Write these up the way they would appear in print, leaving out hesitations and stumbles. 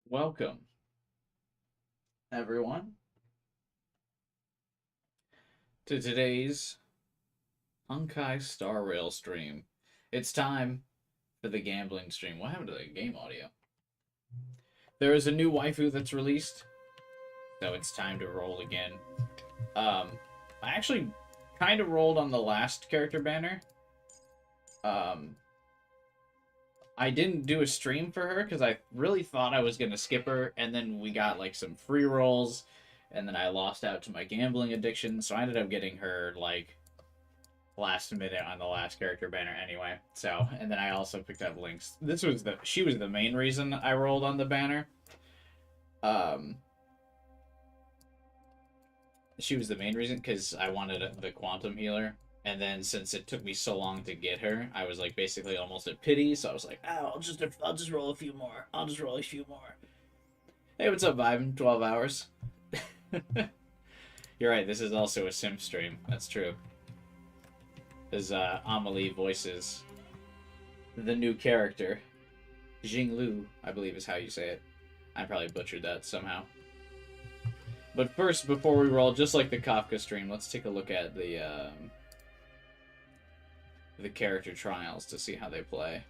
Welcome, everyone, to today's Honkai Star Rail stream. It's time for the gambling stream. What happened to the game audio? There is a new waifu that's released, so it's time to roll again. I actually kind of rolled on the last character banner. Um, I didn't do a stream for her because I really thought I was gonna skip her, and then we got like some free rolls, and then I lost out to my gambling addiction, so I ended up getting her like last minute on the last character banner anyway. So, and then I also picked up links. She was the main reason I rolled on the banner. Um, she was the main reason because I wanted the quantum healer. And then since it took me so long to get her, I was like basically almost at pity. So I was like, oh, I'll just roll a few more. I'll just roll a few more. Hey, what's up, Vibe? 12 hours. You're right. This is also a sim stream. That's true. As Amelie voices the new character, Jingliu, I believe is how you say it. I probably butchered that somehow. But first, before we roll, just like the Kafka stream, let's take a look at the character trials to see how they play.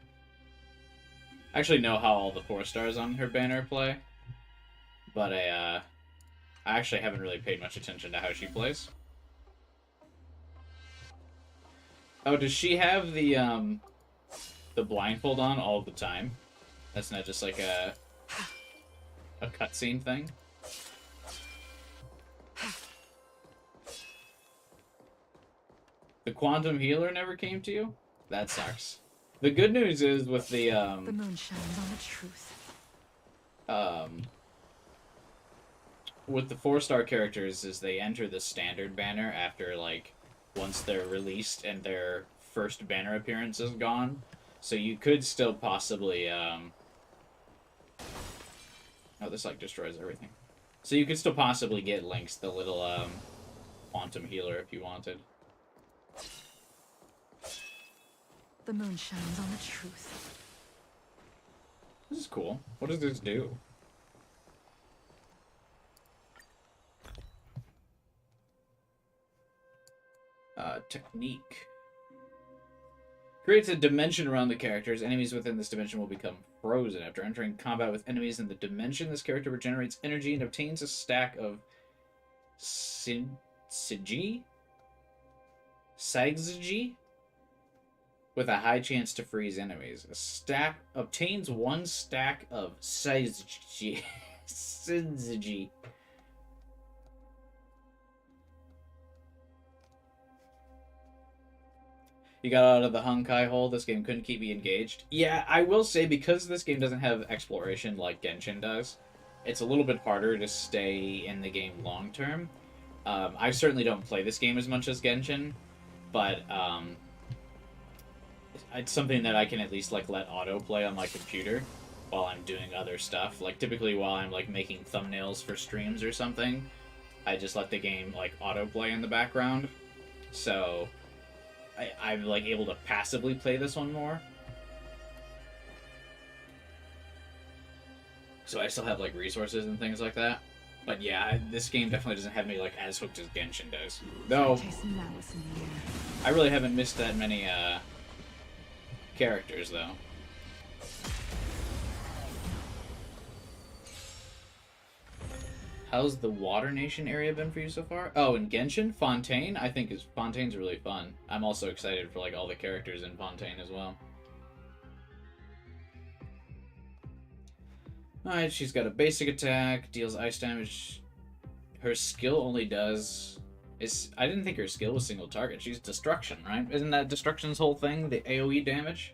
I actually know how all the 4 stars on her banner play, but I actually haven't really paid much attention to how she plays. Oh, does she have the blindfold on all the time? That's not just like a cutscene thing. The quantum healer never came to you? That sucks. The good news is with The moon shines on its truth. um with the 4 star characters is they enter the standard banner after like once they're released and their first banner appearance is gone. So you could still possibly oh, this like destroys everything. So you could still possibly get Lynx, the little quantum healer, if you wanted. The moon shines on its truth. This is cool. What does this do? Technique. Creates a dimension around the characters. Enemies within this dimension will become frozen. After entering combat with enemies in the dimension, this character regenerates energy and obtains a stack of Sigi? Sagziji? With a high chance to freeze enemies. A stack obtains 1 stack of Sagziji. Sagziji. You got out of the Honkai hole. This game couldn't keep me engaged. Yeah, I will say because this game doesn't have exploration like Genshin does, it's a little bit harder to stay in the game long term. I certainly don't play this game as much as Genshin, but it's something that I can at least like let auto play on my computer while I'm doing other stuff. Like typically while I'm like making thumbnails for streams or something, I just let the game like auto play in the background. So I'm like able to passively play this one more. So I still have like resources and things like that. But yeah, this game definitely doesn't have me like as hooked as Genshin does. Though I really haven't missed that many characters though. How's the Water Nation area been for you so far? Oh, in Genshin, Fontaine, I think Fontaine's really fun. I'm also excited for like all the characters in Fontaine as well. Alright, she's got a basic attack, deals ice damage. Her skill only does I didn't think her skill was single target. She's destruction, right? Isn't that destruction's whole thing? The AoE damage?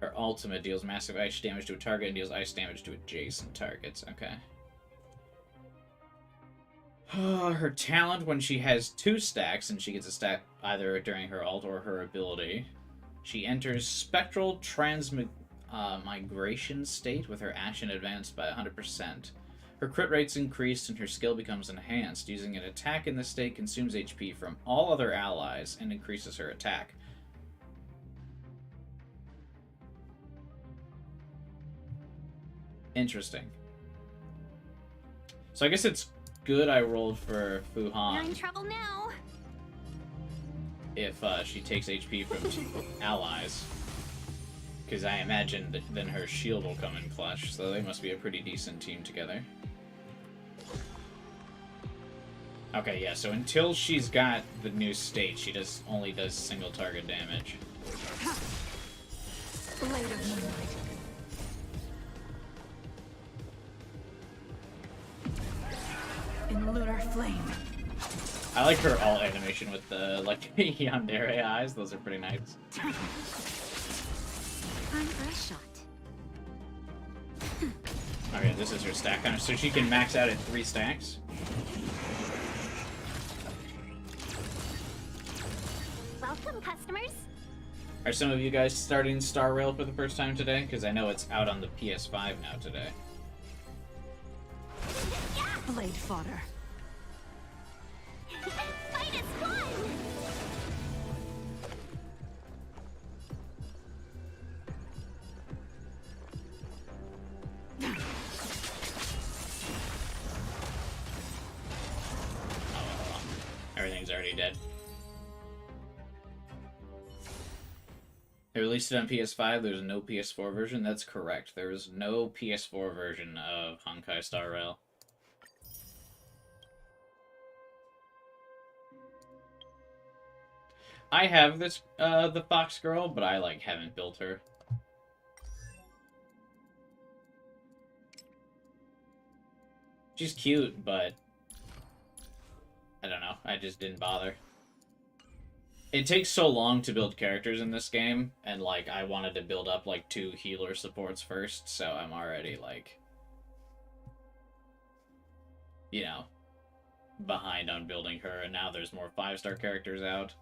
Her ultimate deals massive ice damage to a target and deals ice damage to adjacent targets. Okay. Her talent, when she has 2 stacks, and she gets a stack either during her ult or her ability, she enters spectral transmigration state with her action advanced by 100%. Her crit rate's increased and her skill becomes enhanced. Using an attack in this state consumes HP from all other allies and increases her attack. Interesting. So I guess it's good I rolled for You're in Fuhan trouble now. if she takes HP from allies. Because I imagine that then her shield will come in clutch, so they must be a pretty decent team together. Okay, yeah, so until she's got the new state, she only does single target damage. Blade of moonlight. In lunar flame. I like her alt animation with the, like, yandere eyes. Those are pretty nice. Time for a shot. Okay, this is her stack counter. So she can max out at 3 stacks. Welcome, customers. Are some of you guys starting Star Rail for the first time today? Because I know it's out on the PS5 now today. Blade fodder. Fight is fun. Everything's already dead. They released it on PS5, there's no PS4 version? That's correct. There is no PS4 version of Honkai Star Rail. I have this, the Fox Girl, but I, like, haven't built her. She's cute, but I don't know. I just didn't bother. It takes so long to build characters in this game, and, like, I wanted to build up, like, 2 healer supports first, so I'm already, like, you know, behind on building her, and now there's more 5-star characters out.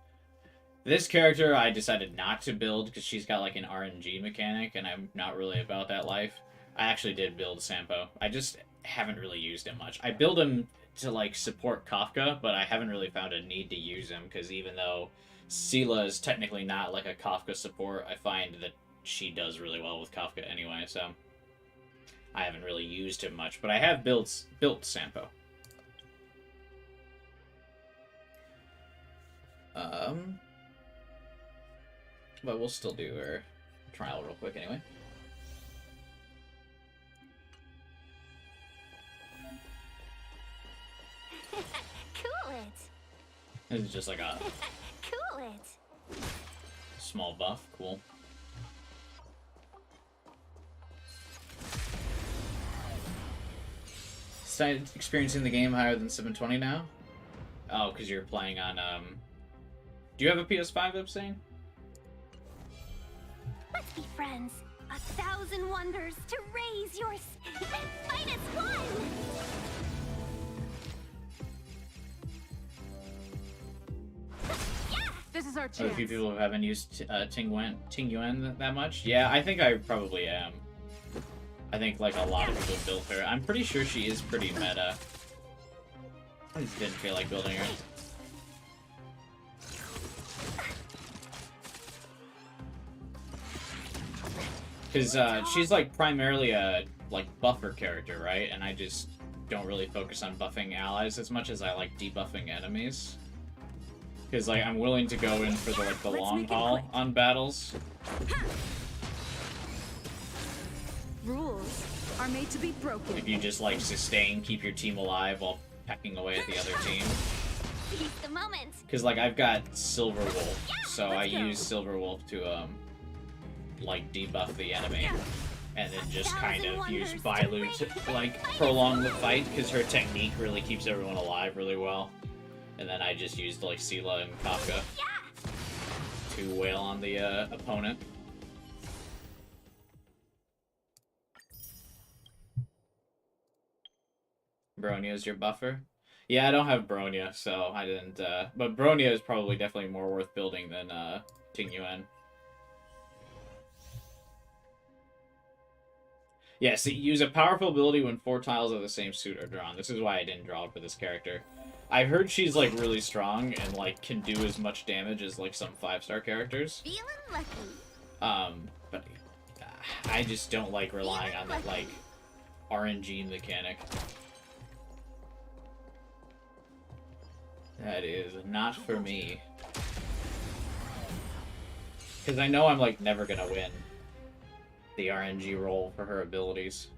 This character I decided not to build because she's got, like, an RNG mechanic, and I'm not really about that life. I actually did build Sampo. I just haven't really used him much. I build him to, like, support Kafka, but I haven't really found a need to use him, because even though Sela is technically not, like, a Kafka support, I find that she does really well with Kafka anyway, so I haven't really used him much, but I have built Sampo. But we'll still do our trial real quick anyway. Cool it. This is just like a Cool it. small buff. Cool. Started experiencing the game higher than 720 now? Oh, because you're playing on, Do you have a PS5, Epstein? Let's be friends. 1,000 wonders to raise your fight is fun. This is our Are chance. there a few people who haven't used Tingyuan that much? Yeah, I think I probably am. I think, like, a lot of people built her. I'm pretty sure she is pretty meta. I just didn't feel like building her. Because she's, like, primarily a, like, buffer character, right? And I just don't really focus on buffing allies as much as I like debuffing enemies. Because, like, I'm willing to go in for the, like, the long haul on battles. Rules are made to be broken. If you just, like, sustain, keep your team alive while pecking away at the other team. Seize the moment. Because, like, I've got Silver Wolf, so I let's go. use Silver Wolf to, like, debuff the enemy. And then just kind of use Bailu to, like, prolong the fight, because her technique really keeps everyone alive really well. And then I just used, like, Sela and Kafka to wail on the, opponent. Bronya is your buffer? Yeah, I don't have Bronya, so I didn't, but Bronya is probably definitely more worth building than, Tingyuan. Yeah, see, use a powerful ability when 4 tiles of the same suit are drawn. This is why I didn't draw it for this character. I've heard she's, like, really strong and, like, can do as much damage as, like, some 5-star characters. Feeling lucky. But I just don't like relying on that, like, RNG mechanic. That is not for me. Because I know I'm, like, never gonna win the RNG roll for her abilities.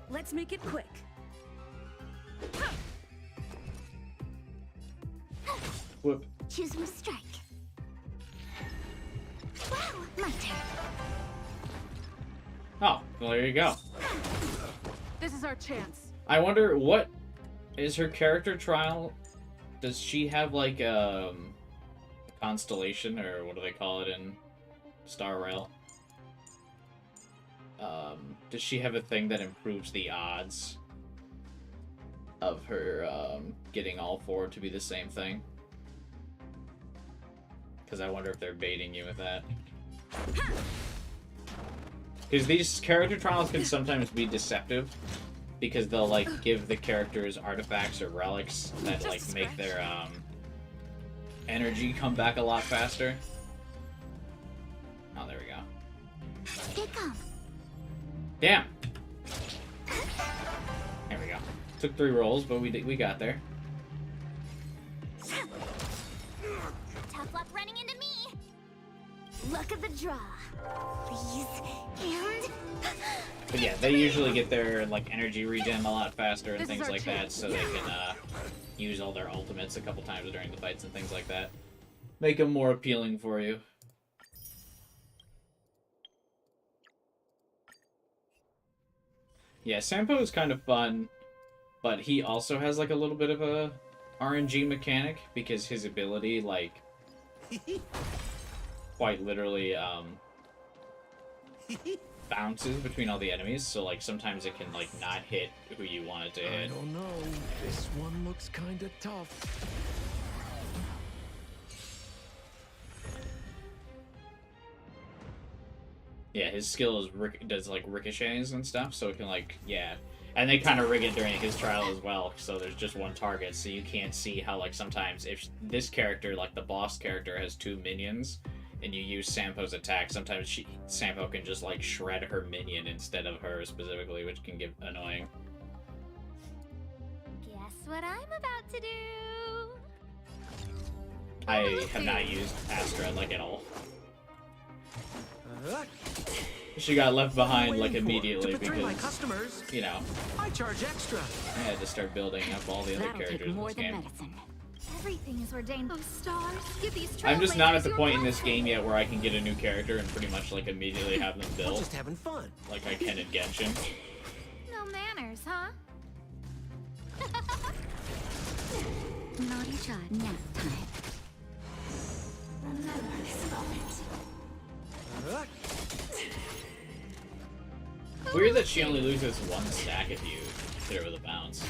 Let's make it quick. Whoop. Choose your strike. Wow, my turn. Oh, well, there you go. This is our chance. I wonder, what is her character trial? Does she have, like, a constellation, or what do they call it in Star Rail? Does she have a thing that improves the odds of her getting all four to be the same thing? Because I wonder if they're baiting you with that. Because these character trials can sometimes be deceptive, because they'll, like, give the characters artifacts or relics that, like, make their energy come back a lot faster. Oh, there we go. They come. Damn! There we go. Took 3 rolls, but we got there. Tough luck running into me. Look at the draw. Please. And... But yeah, they usually get their, like, energy regen a lot faster and This is things our like that, chance. so they can use all their ultimates a couple times during the fights and things like that. Make them more appealing for you. Yeah, Sampo is kind of fun, but he also has, like, a little bit of a RNG mechanic, because his ability, like, quite literally, bounces between all the enemies, so, like, sometimes it can, like, not hit who you want it to I hit. don't know. This one looks kinda tough. Yeah, his skill is does, like, ricochets and stuff, so it can, like, yeah. And they kind of rig it during his trial as well, so there's just one target, so you can't see how, like, sometimes if this character, like, the boss character, has 2 minions, and you use Sampo's attack, sometimes Sampo can just, like, shred her minion instead of her specifically, which can get annoying. Guess what I'm about to do? I have not used Astra, like, at all. She got left behind, like, immediately To betray my because, customers, you know, I charge extra. I had to start building up all the other That'll characters take in more this than game. medicine. Everything is ordained. Oh, stars, give these I'm just not at the trailblazers point your in this blessing. game yet where I can get a new character and pretty much, like, immediately have them We're built, just having fun. like I can in Genshin. No manners, huh? Naughty child, nap time. Remember this moment. Weird that she only loses 1 stack if you hit her with a bounce.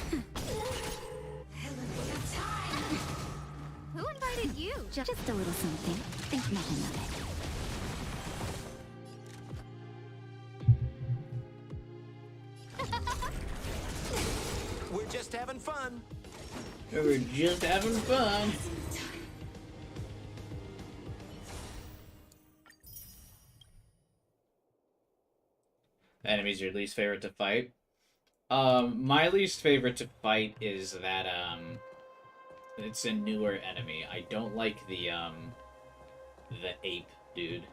Who invited you? Just a little something. Think nothing of it. We're just having fun. We're just having fun. Enemy's your least favorite to fight? My least favorite to fight is that, it's a newer enemy. I don't like the ape dude.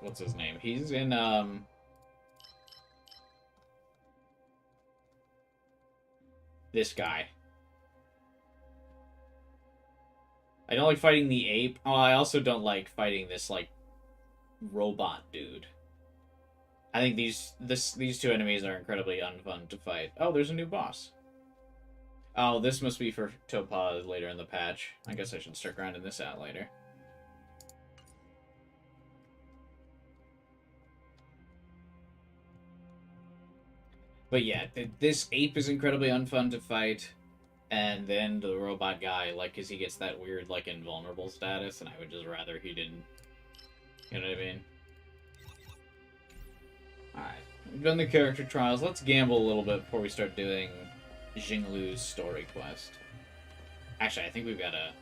What's his name? He's in, this guy. I don't like fighting the ape. Oh, I also don't like fighting this, like, robot dude. I think these 2 enemies are incredibly unfun to fight. Oh, there's a new boss. Oh, this must be for Topaz later in the patch. I guess I should start grinding this out later. But yeah, this ape is incredibly unfun to fight. And then the robot guy, like, because he gets that weird, like, invulnerable status, and I would just rather he didn't. You know what I mean? Alright, we've done the character trials. Let's gamble a little bit before we start doing Jingliu's story quest. Actually, I think we've got to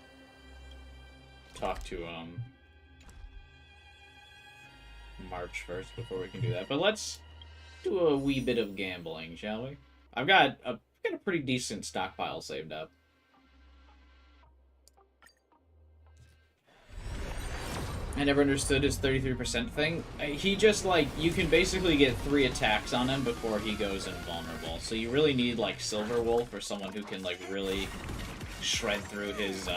talk to March first before we can do that. But let's do a wee bit of gambling, shall we? I've got a pretty decent stockpile saved up. I never understood his 33% thing. He just, like, you can basically get 3 attacks on him before he goes invulnerable. So you really need, like, Silver Wolf or someone who can, like, really shred through his,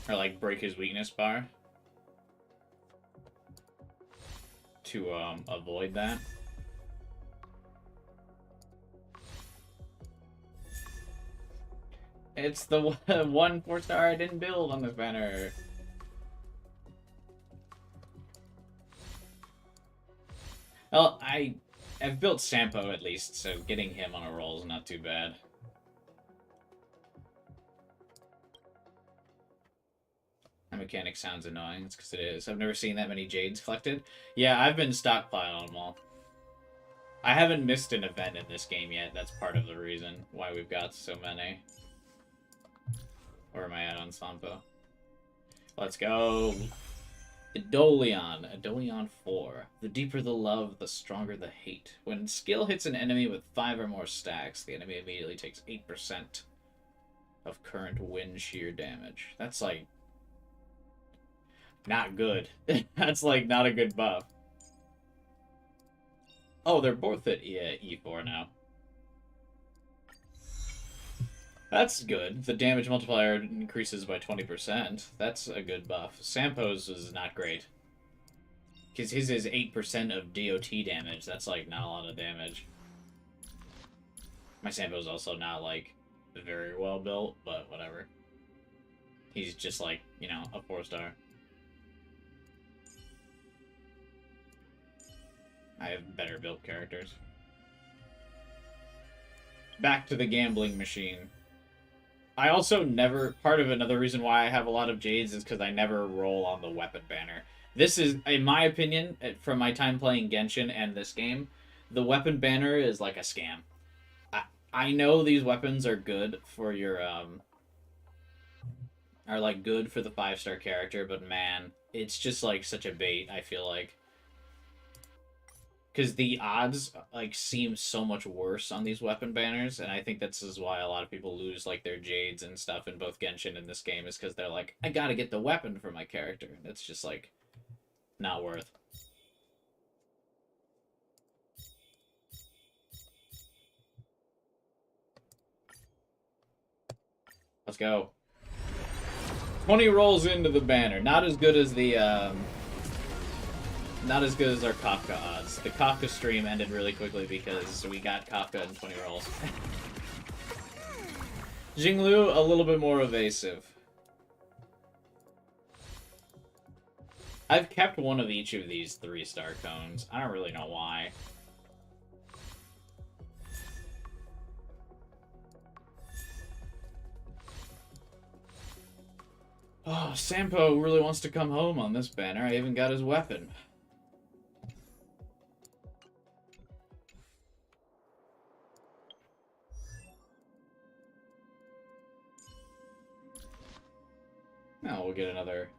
or, like, break his weakness bar to, avoid that. It's the one 4-star I didn't build on this banner. Well, I've built Sampo at least, so getting him on a roll is not too bad. That mechanic sounds annoying. It's because it is. I've never seen that many Jades collected. Yeah, I've been stockpiling them all. I haven't missed an event in this game yet. That's part of the reason why we've got so many. Where am I at on Sampo? Let's go. Adoleon 4. The deeper the love, the stronger the hate. When skill hits an enemy with 5 or more stacks, the enemy immediately takes 8% of current wind shear damage. That's like not good. That's like not a good buff. Oh, they're both at E4 now. That's good. The damage multiplier increases by 20%. That's a good buff. Sampo's is not great. Because his is 8% of DOT damage. That's, like, not a lot of damage. My Sampo's also not, like, very well built, but whatever. He's just, like, you know, a 4-star. I have better built characters. Back to the gambling machine. I also never... Part of another reason why I have a lot of Jades is because I never roll on the weapon banner. This is, in my opinion, from my time playing Genshin and this game, the weapon banner is like a scam. I know these weapons are good for your, are like good for the 5-star character, but man, it's just like such a bait, I feel like. Because the odds, like, seem so much worse on these weapon banners, and I think this is why a lot of people lose, like, their Jades and stuff in both Genshin and this game, is because they're like, I gotta get the weapon for my character. And it's just, like, not worth. Let's go. 20 rolls into the banner. Not as good as the, not as good as our Kafka odds. The Kafka stream ended really quickly because we got Kafka in 20 rolls. Jingliu, a little bit more evasive. I've kept one of each of these 3-star cones. I don't really know why. Oh, Sampo really wants to come home on this banner. I even got his weapon. Now we'll get another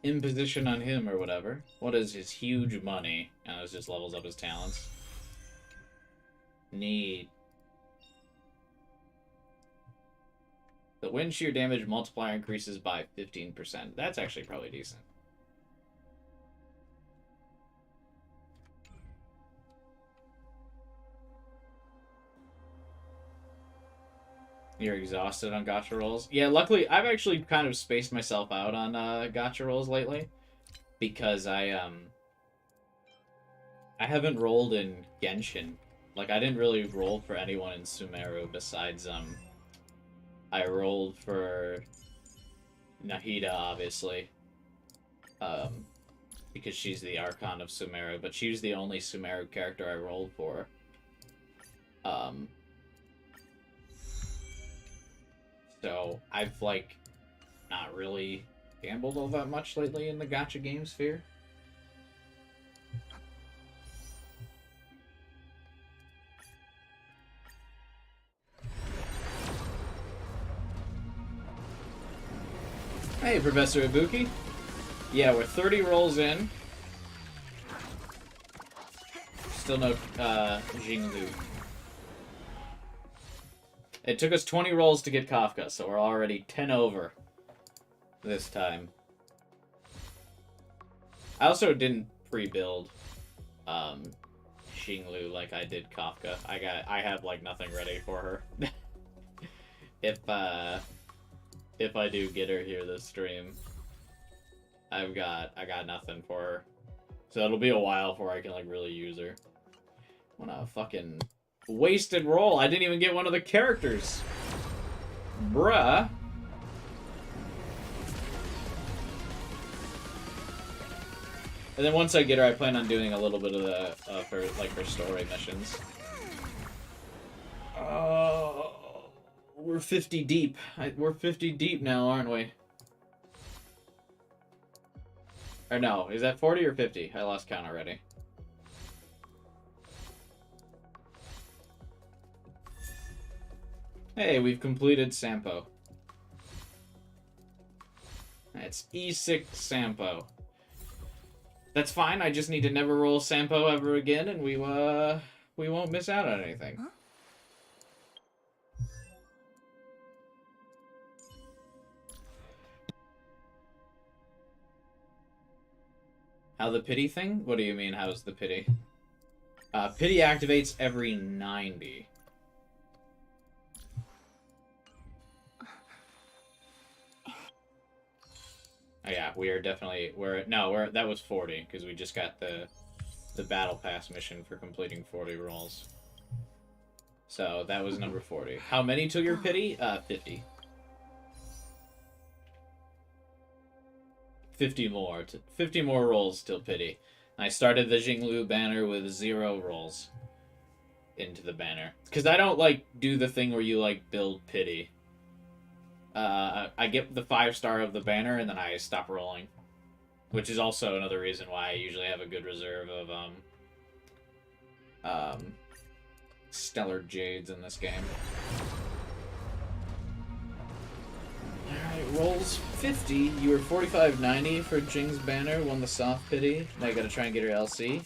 imposition on him or whatever. What is his huge money? Oh, it just levels up his talents. Neat. The wind shear damage multiplier increases by 15%. That's actually probably decent. You're exhausted on gacha rolls? Yeah, luckily, I've actually kind of spaced myself out on gacha rolls lately. Because I haven't rolled in Genshin. Like, I didn't really roll for anyone in Sumeru besides, I rolled for Nahida, obviously. Because she's the Archon of Sumeru, but she was the only Sumeru character I rolled for. So, I've, like, not really gambled all that much lately in the gacha game sphere. Professor Ibuki. Yeah, we're 30 rolls in. Still no Jingliu. It took us 20 rolls to get Kafka, so we're already 10 over this time. I also didn't pre-build Jingliu like I did Kafka. I have like nothing ready for her. If I do get her here this stream, I got nothing for her. So it'll be a while before I can like really use her. What a fucking wasted roll. I didn't even get one of the characters. Bruh. And then once I get her, I plan on doing a little bit of the her story missions. We're 50 deep. We're 50 deep now, aren't we? Or no, is that 40 or 50? I lost count already. Hey, we've completed Sampo. It's E6 Sampo. That's fine, I just need to never roll Sampo ever again, and we won't miss out on anything. Huh? How the pity thing? What do you mean, how's the pity? Pity activates every 90. Oh yeah, we are definitely that was 40 because we just got the battle pass mission for completing 40 rolls. So that was number 40. How many till your pity? 50. 50 more rolls till pity. I started the Jingliu banner with 0 rolls into the banner because I don't like do the thing where you like build pity. I get the 5-star of the banner and then I stop rolling, which is also another reason why I usually have a good reserve of Stellar Jades in this game. Alright, rolls 50. You were 45.90 for Jing's banner, won the soft pity. Now you gotta try and get her LC.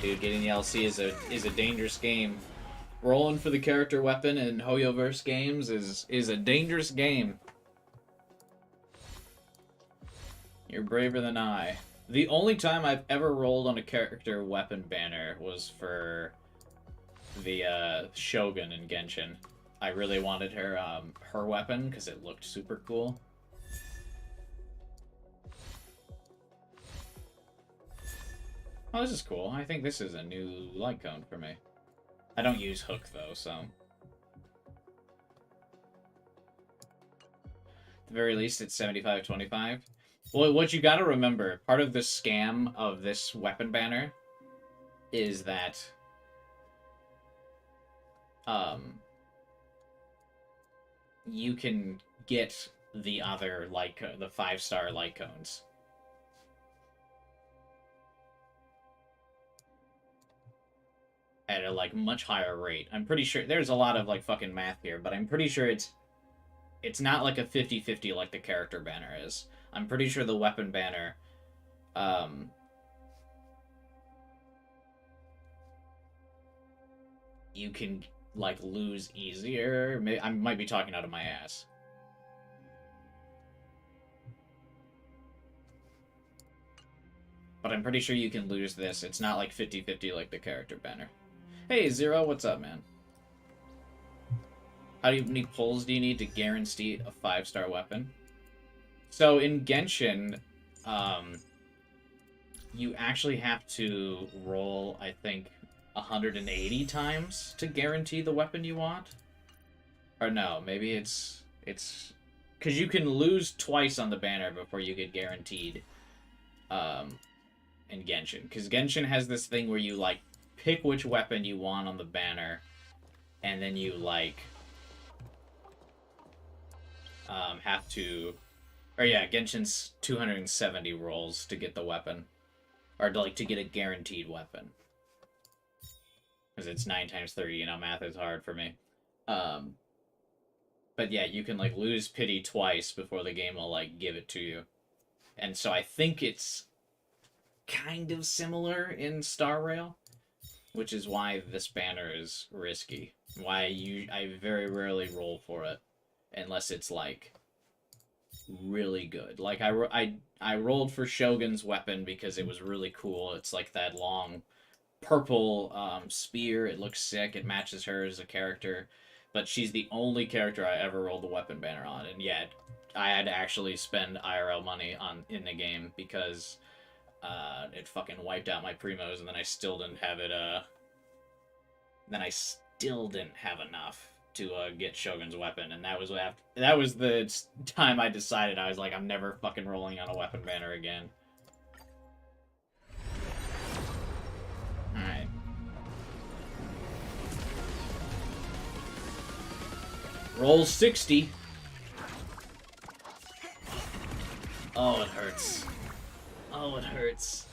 Dude, getting the LC is a dangerous game. Rolling for the character weapon in Hoyoverse games is a dangerous game. You're braver than I. The only time I've ever rolled on a character weapon banner was for the Shogun in Genshin. I really wanted her her weapon because it looked super cool. Oh, this is cool. I think this is a new light cone for me. I don't use hook though, so. At the very least, it's 75-25. Well, what you gotta remember, part of the scam of this weapon banner is that you can get the other the 5-star light cones. At a much higher rate. I'm pretty sure there's a lot of fucking math here, but I'm pretty sure it's not like a 50-50 like the character banner is. I'm pretty sure the weapon banner you can lose easier. I might be talking out of my ass. But I'm pretty sure you can lose this. It's not 50-50 like the character banner. Hey, Zero, what's up, man? How many pulls do you need to guarantee a 5-star weapon? So in Genshin, you actually have to roll, I think, 180 times to guarantee the weapon you want. Or no, maybe it's because you can lose twice on the banner before you get guaranteed in Genshin. Because Genshin has this thing where you pick which weapon you want on the banner, and then you have to, or yeah, Genshin's 270 rolls to get the weapon, or to get a guaranteed weapon, because it's 9 times 30. Math is hard for me. But yeah, you can like lose pity twice before the game will like give it to you. And so I think it's kind of similar in Star Rail, which is why this banner is risky. Why I very rarely roll for it unless it's like really good. Like I rolled for Shogun's weapon because it was really cool. It's like that long purple spear. It looks sick. It matches her as a character. But she's the only character I ever rolled the weapon banner on, and yet I had to actually spend IRL money on in the game because it fucking wiped out my primos, and then I still didn't have it. Then I still didn't have enough to get Shogun's weapon, and that was the time I decided I was like, I'm never fucking rolling on a weapon banner again. All right. Roll 60. Oh, it hurts. Oh, it hurts.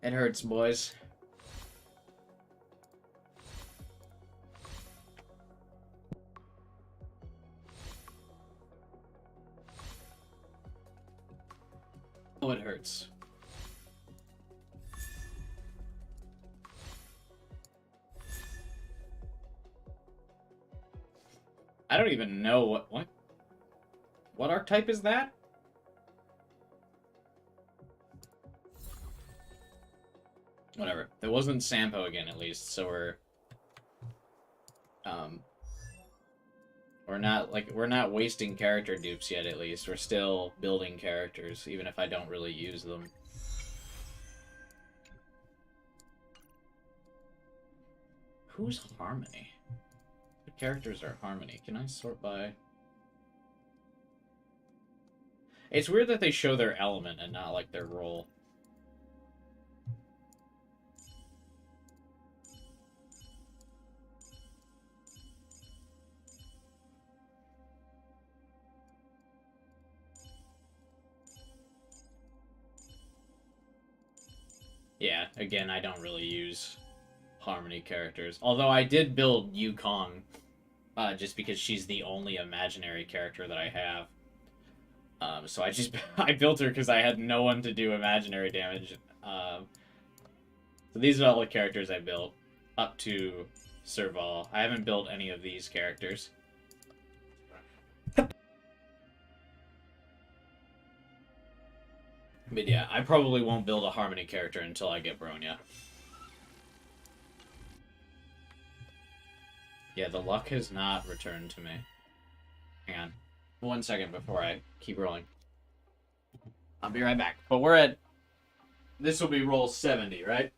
It hurts, boys. Oh, it hurts. I don't even know what archetype is that? Whatever. It wasn't Sampo again, at least, so we're not wasting character dupes yet, at least. We're still building characters, even if I don't really use them. Who's Harmony? The characters are Harmony. Can I sort by... It's weird that they show their element and not, like, their role. Yeah, again, I don't really use Harmony characters. Although I did build Yukong, just because she's the only imaginary character that I have. So I built her because I had no one to do imaginary damage. So these are all the characters I built up to Serval. I haven't built any of these characters. But yeah, I probably won't build a Harmony character until I get Bronya. Yeah, the luck has not returned to me. Hang on. 1 second before I keep rolling. I'll be right back. But we're at... This will be roll 70, right?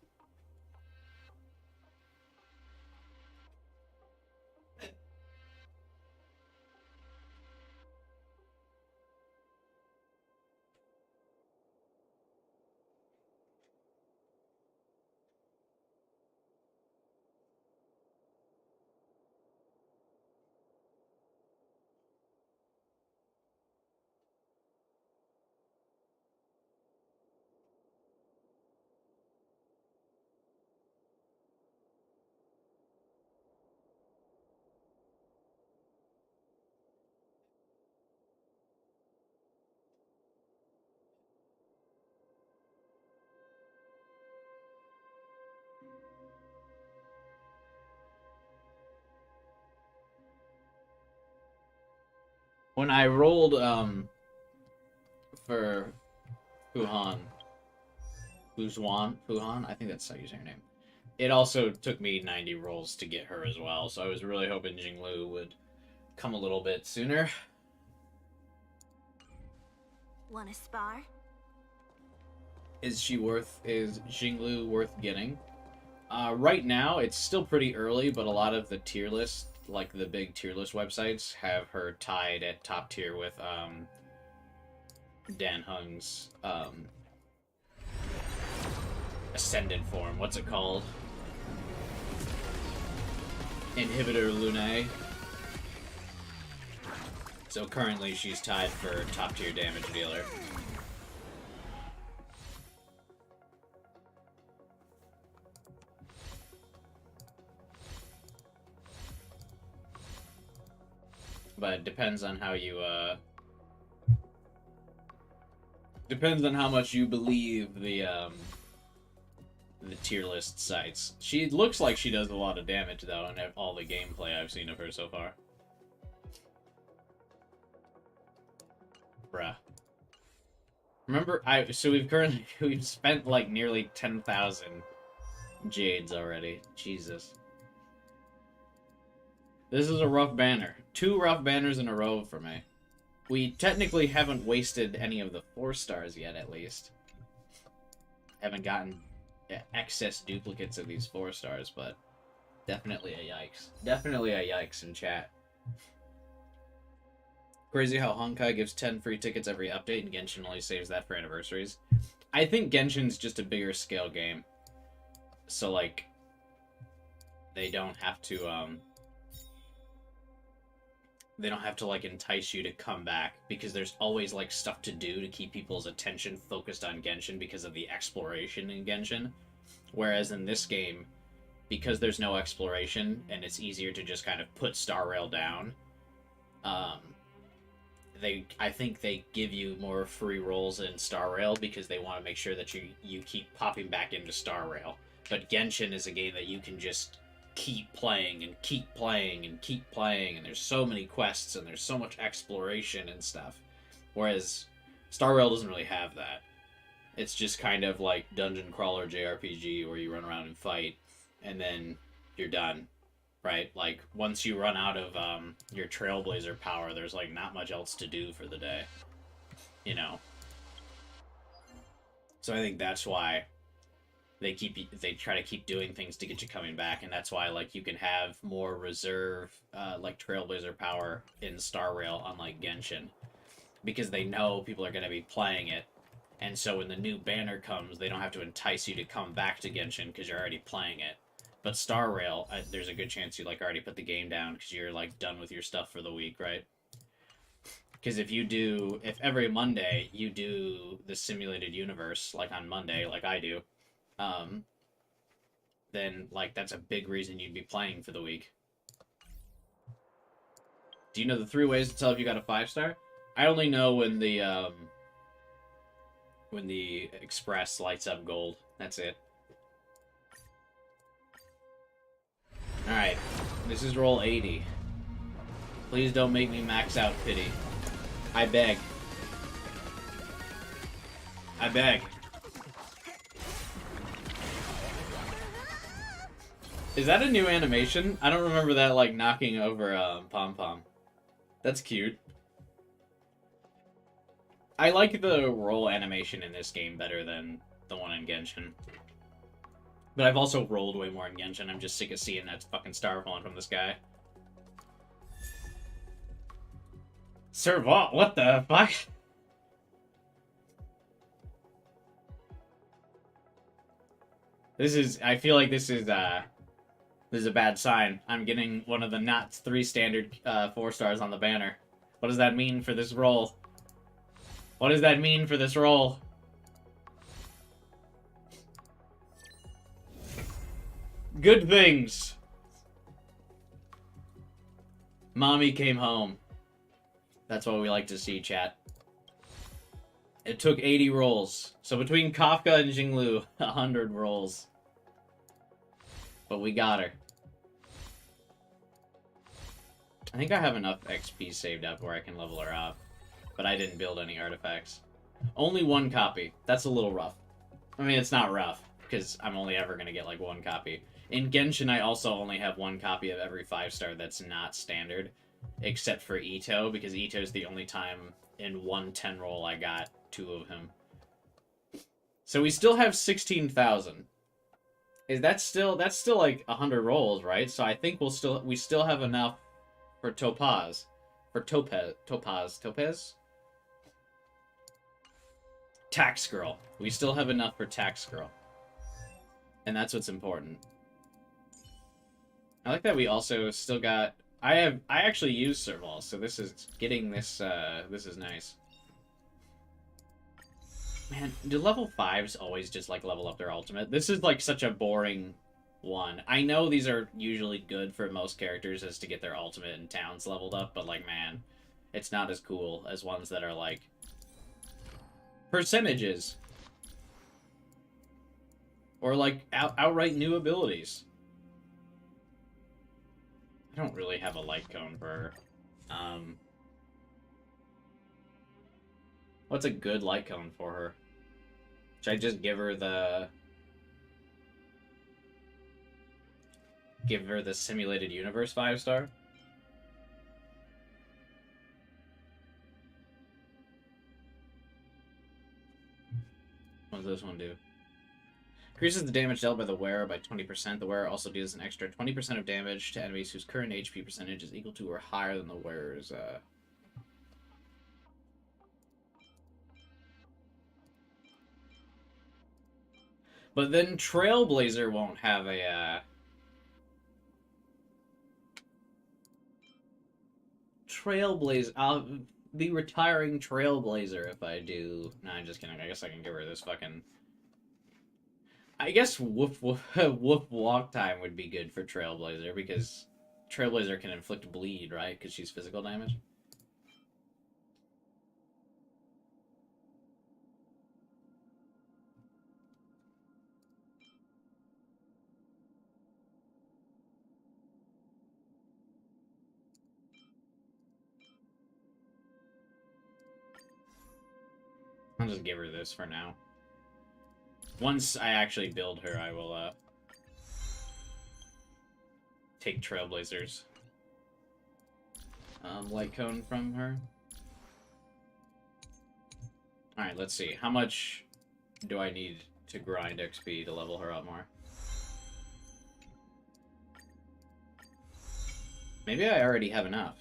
When I rolled, for Fuhan, Fuhan, I think that's how you say her name. It also took me 90 rolls to get her as well, so I was really hoping Jingliu would come a little bit sooner. Wanna spar? Is Jingliu worth getting? Right now, it's still pretty early, but a lot of the tier list, like the big tier list websites, have her tied at top tier with, Dan Hung's, Ascended form. What's it called? Inhibitor Lunae. So currently she's tied for top tier damage dealer. but it depends on how you, depends on how much you believe the tier list sites. She looks like she does a lot of damage, though, in all the gameplay I've seen of her so far. Bruh. Remember, so we've spent, like, nearly 10,000 Jades already. Jesus. This is a rough banner. 2 rough banners in a row for me. We technically haven't wasted any of the 4 stars yet, at least. Haven't gotten excess duplicates of these 4 stars, but definitely a yikes. Definitely a yikes in chat. Crazy how Honkai gives 10 free tickets every update and Genshin only saves that for anniversaries. I think Genshin's just a bigger scale game. So, like, they don't have to, like, entice you to come back, because there's always, like, stuff to do to keep people's attention focused on Genshin because of the exploration in Genshin. Whereas in this game, because there's no exploration, and it's easier to just kind of put Star Rail down, I think they give you more free rolls in Star Rail because they want to make sure that you keep popping back into Star Rail. But Genshin is a game that you can just keep playing and keep playing and keep playing, and there's so many quests and there's so much exploration and stuff. Whereas Star Rail doesn't really have that. It's just kind of like dungeon crawler JRPG where you run around and fight and then you're done, right? Like, once you run out of your Trailblazer power, there's like not much else to do for the day, you know? So I think that's why they try to keep doing things to get you coming back, and that's why, like, you can have more reserve, like, Trailblazer power in Star Rail, unlike Genshin, because they know people are going to be playing it, and so when the new banner comes, they don't have to entice you to come back to Genshin because you're already playing it. But Star Rail, there's a good chance you, like, already put the game down because you're, like, done with your stuff for the week, right? Because if every Monday you do the simulated universe, like on Monday, like I do, then, like, that's a big reason you'd be playing for the week. Do you know the 3 ways to tell if you got a 5-star? I only know when the express lights up gold. That's it. Alright, this is roll 80. Please don't make me max out pity. I beg. I beg. Is that a new animation? I don't remember that, like, knocking over Pom Pom. That's cute. I like the roll animation in this game better than the one in Genshin. But I've also rolled way more in Genshin. I'm just sick of seeing that fucking star falling from the sky. Servant, what the fuck? I feel like this is a bad sign. I'm getting one of the not 3 standard 4 stars on the banner. What does that mean for this roll? What does that mean for this roll? Good things. Mommy came home. That's what we like to see, chat. It took 80 rolls. So between Kafka and Jingliu, 100 rolls. But we got her. I think I have enough XP saved up where I can level her up. But I didn't build any artifacts. Only 1 copy. That's a little rough. I mean, it's not rough, because I'm only ever going to get, like, 1 copy. In Genshin, I also only have 1 copy of every 5-star that's not standard. Except for Ito, because Ito's the only time in 1 10 roll I got 2 of him. So we still have 16,000. That's still like 100 rolls, right? So I think we still have enough for Topaz. For Topaz? Tax Girl. We still have enough for Tax Girl. And that's what's important. I like that we also still got... I actually use Serval, so this is getting this, this is nice. Man, do level 5s always just, like, level up their ultimate? This is, like, such a boring one. I know these are usually good for most characters as to get their ultimate and towns leveled up, but like, man, it's not as cool as ones that are like percentages. Or like outright new abilities. I don't really have a light cone for her. What's a good light cone for her? Should I just give her the simulated universe 5-star? What does this one do? Increases the damage dealt by the wearer by 20%. The wearer also deals an extra 20% of damage to enemies whose current HP percentage is equal to or higher than the wearer's. But then Trailblazer won't have a, Trailblazer. I'll be retiring Trailblazer if I do. Nah, I'm just kidding. I guess I can give her this fucking... I guess Woof Walk Time would be good for Trailblazer, because Trailblazer can inflict bleed, right? Because she's physical damage. I'll just give her this for now. Once I actually build her, I will, take Trailblazer's light cone from her. Alright, let's see. How much do I need to grind XP to level her up more? Maybe I already have enough.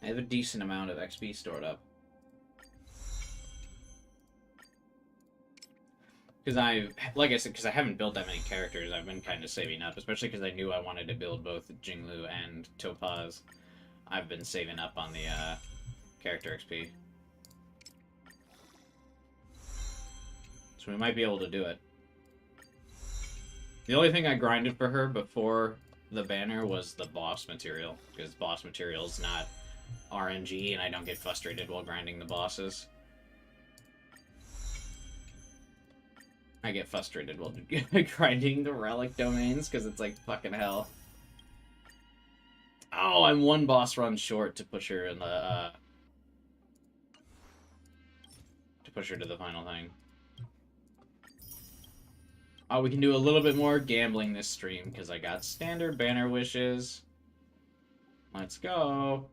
I have a decent amount of XP stored up. Because like I said, because I haven't built that many characters, I've been kind of saving up, especially because I knew I wanted to build both Jingliu and Topaz. I've been saving up on the character XP. So we might be able to do it. The only thing I grinded for her before the banner was the boss material, because boss material is not RNG, and I don't get frustrated while grinding the bosses. I get frustrated while grinding the relic domains, because it's like, fucking hell. Oh, I'm one boss run short to push her in the, to push her to the final thing. Oh, we can do a little bit more gambling this stream, because I got standard banner wishes. Let's go.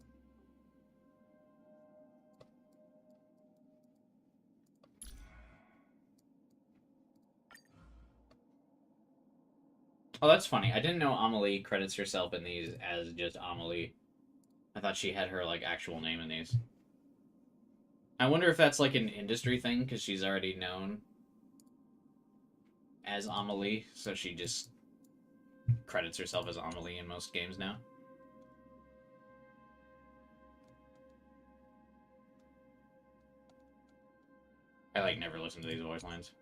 Oh, that's funny. I didn't know Amelie credits herself in these as just Amelie. I thought she had her, like, actual name in these. I wonder if that's, like, an industry thing, because she's already known as Amelie, so she just credits herself as Amelie in most games now. I, like, never listen to these voice lines.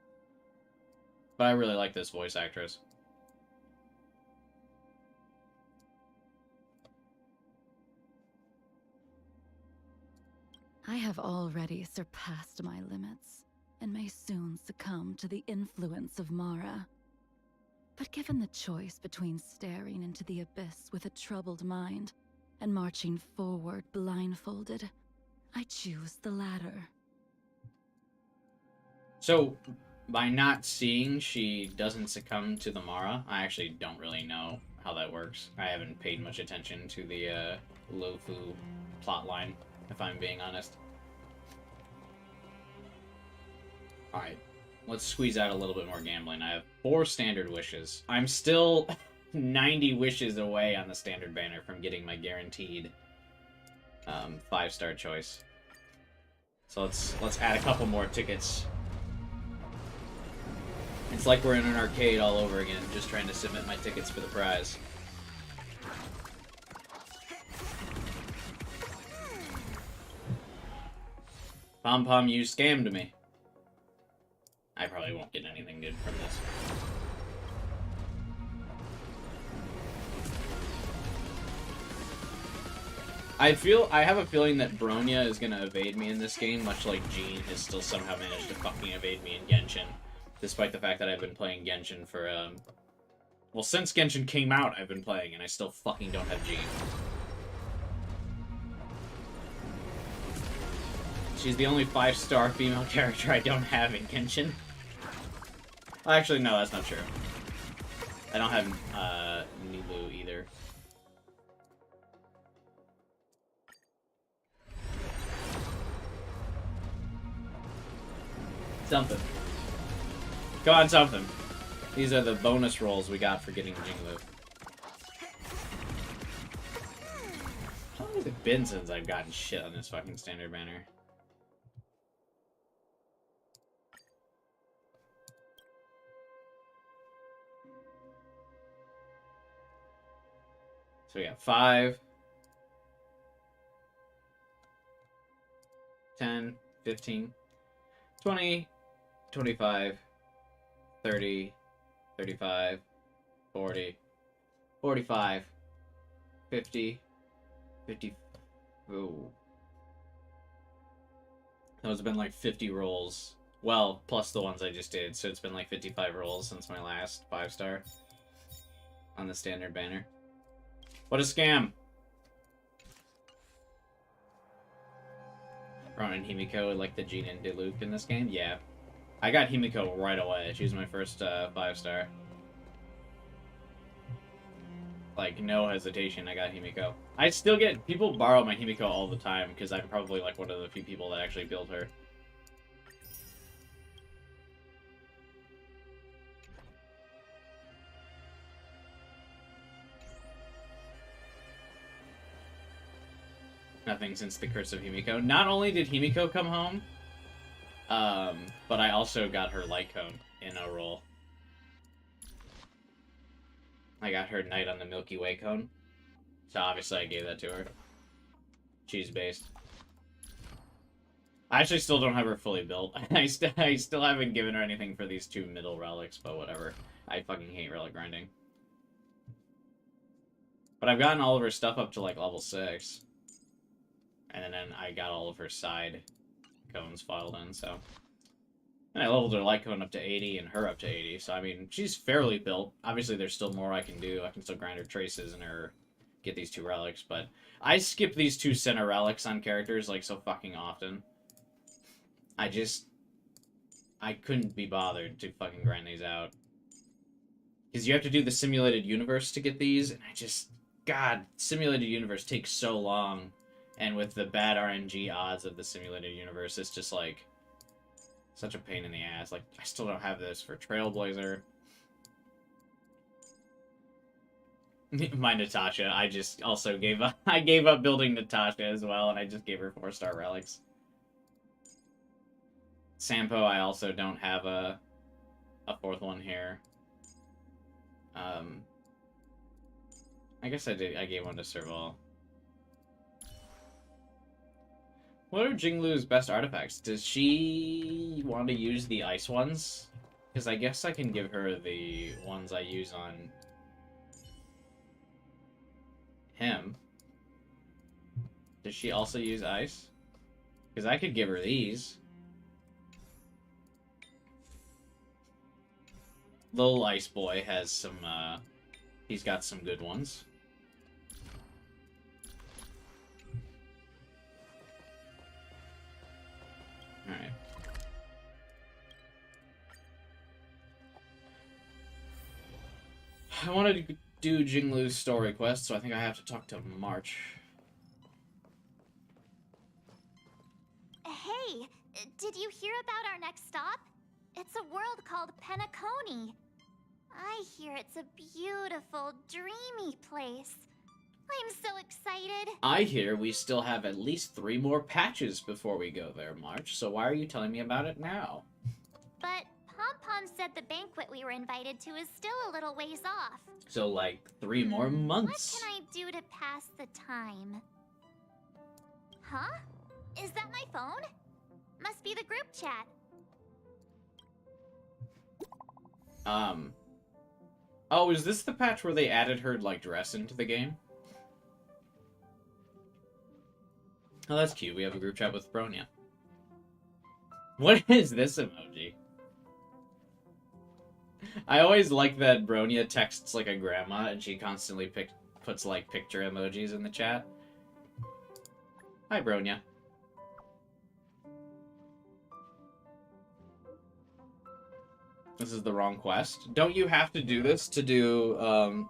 But I really like this voice actress. I have already surpassed my limits, and may soon succumb to the influence of Mara. But given the choice between staring into the abyss with a troubled mind, and marching forward blindfolded, I choose the latter. So, by not seeing she doesn't succumb to the Mara, I actually don't really know how that works. I haven't paid much attention to the Lofu plotline, if I'm being honest. Alright, let's squeeze out a little bit more gambling. I have 4 standard wishes. I'm still 90 wishes away on the standard banner from getting my guaranteed 5-star choice. So let's add a couple more tickets. It's like we're in an arcade all over again, just trying to submit my tickets for the prize. Pom Pom, you scammed me. I probably I have a feeling that Bronya is gonna evade me in this game, much like Jean has still somehow managed to fucking evade me in Genshin. Despite the fact that I've been playing Genshin for, well, since Genshin came out, I've been playing, and I still fucking don't have Jean. She's the only 5-star female character I don't have in Genshin. Actually, no, that's not true. I don't have, Nilu either. Something. Go on, something. These are the bonus rolls we got for getting Jingliu. How long has it been since I've gotten shit on this fucking standard banner? So we got 5, 10, 15, 20, 25, 30, 35, 40, 45, 50, 50. Ooh. Those have been like 50 rolls. Well, plus the ones I just did, so it's been like 55 rolls since my last 5-star on the standard banner. What a scam! Ronan Himiko, like the Jean and Diluc in this game? Yeah. I got Himiko right away. She was my first 5-star. Like, no hesitation, I got Himiko. I still get... People borrow my Himiko all the time, because I'm probably like one of the few people that actually build her. Nothing since the Curse of Himiko. Not only did Himiko come home, but I also got her Light Cone in a roll. I got her Night on the Milky Way Cone. So obviously I gave that to her. Cheese-based. I actually still don't have her fully built. I still haven't given her anything for these 2 middle relics, but whatever. I fucking hate relic grinding. But I've gotten all of her stuff up to like level 6. And then I got all of her side cones filed in, so... And I leveled her light cone up to 80 and her up to 80, so I mean, she's fairly built. Obviously, there's still more I can do. I can still grind her traces and her... get these 2 relics, but... I skip these 2 center relics on characters, like, so fucking often. I couldn't be bothered to fucking grind these out. Because you have to do the simulated universe to get these, and I just... God, simulated universe takes so long. And with the bad RNG odds of the simulated universe, it's just, like, such a pain in the ass. Like, I still don't have this for Trailblazer. My Natasha, I just also gave up. I gave up building Natasha as well, and I just gave her 4-star relics. Sampo, I also don't have a 4th one here. I guess I did. I gave one to Serval. What are Jingliu's best artifacts? Does she want to use the ice ones? Because I guess I can give her the ones I use on him. Does she also use ice? Because I could give her these. Little Ice Boy has some, he's got some good ones. Alright. I wanted to do Jingliu's story quest, so I think I have to talk to March. Hey, did you hear about our next stop? It's a world called Penacony. I hear it's a beautiful, dreamy place. I'm so excited. I hear we still have at least 3 more patches before we go there, March, so why are you telling me about it now? But Pom Pom said the banquet we were invited to is still a little ways off. So, like, 3 more months. What can I do to pass the time? Huh? Is that my phone? Must be the group chat. Oh, is this the patch where they added her, like, dress into the game? Oh, that's cute. We have a group chat with Bronya. What is this emoji? I always like that Bronya texts like a grandma and she constantly puts like picture emojis in the chat. Hi, Bronya. This is the wrong quest. Don't you have to do this to do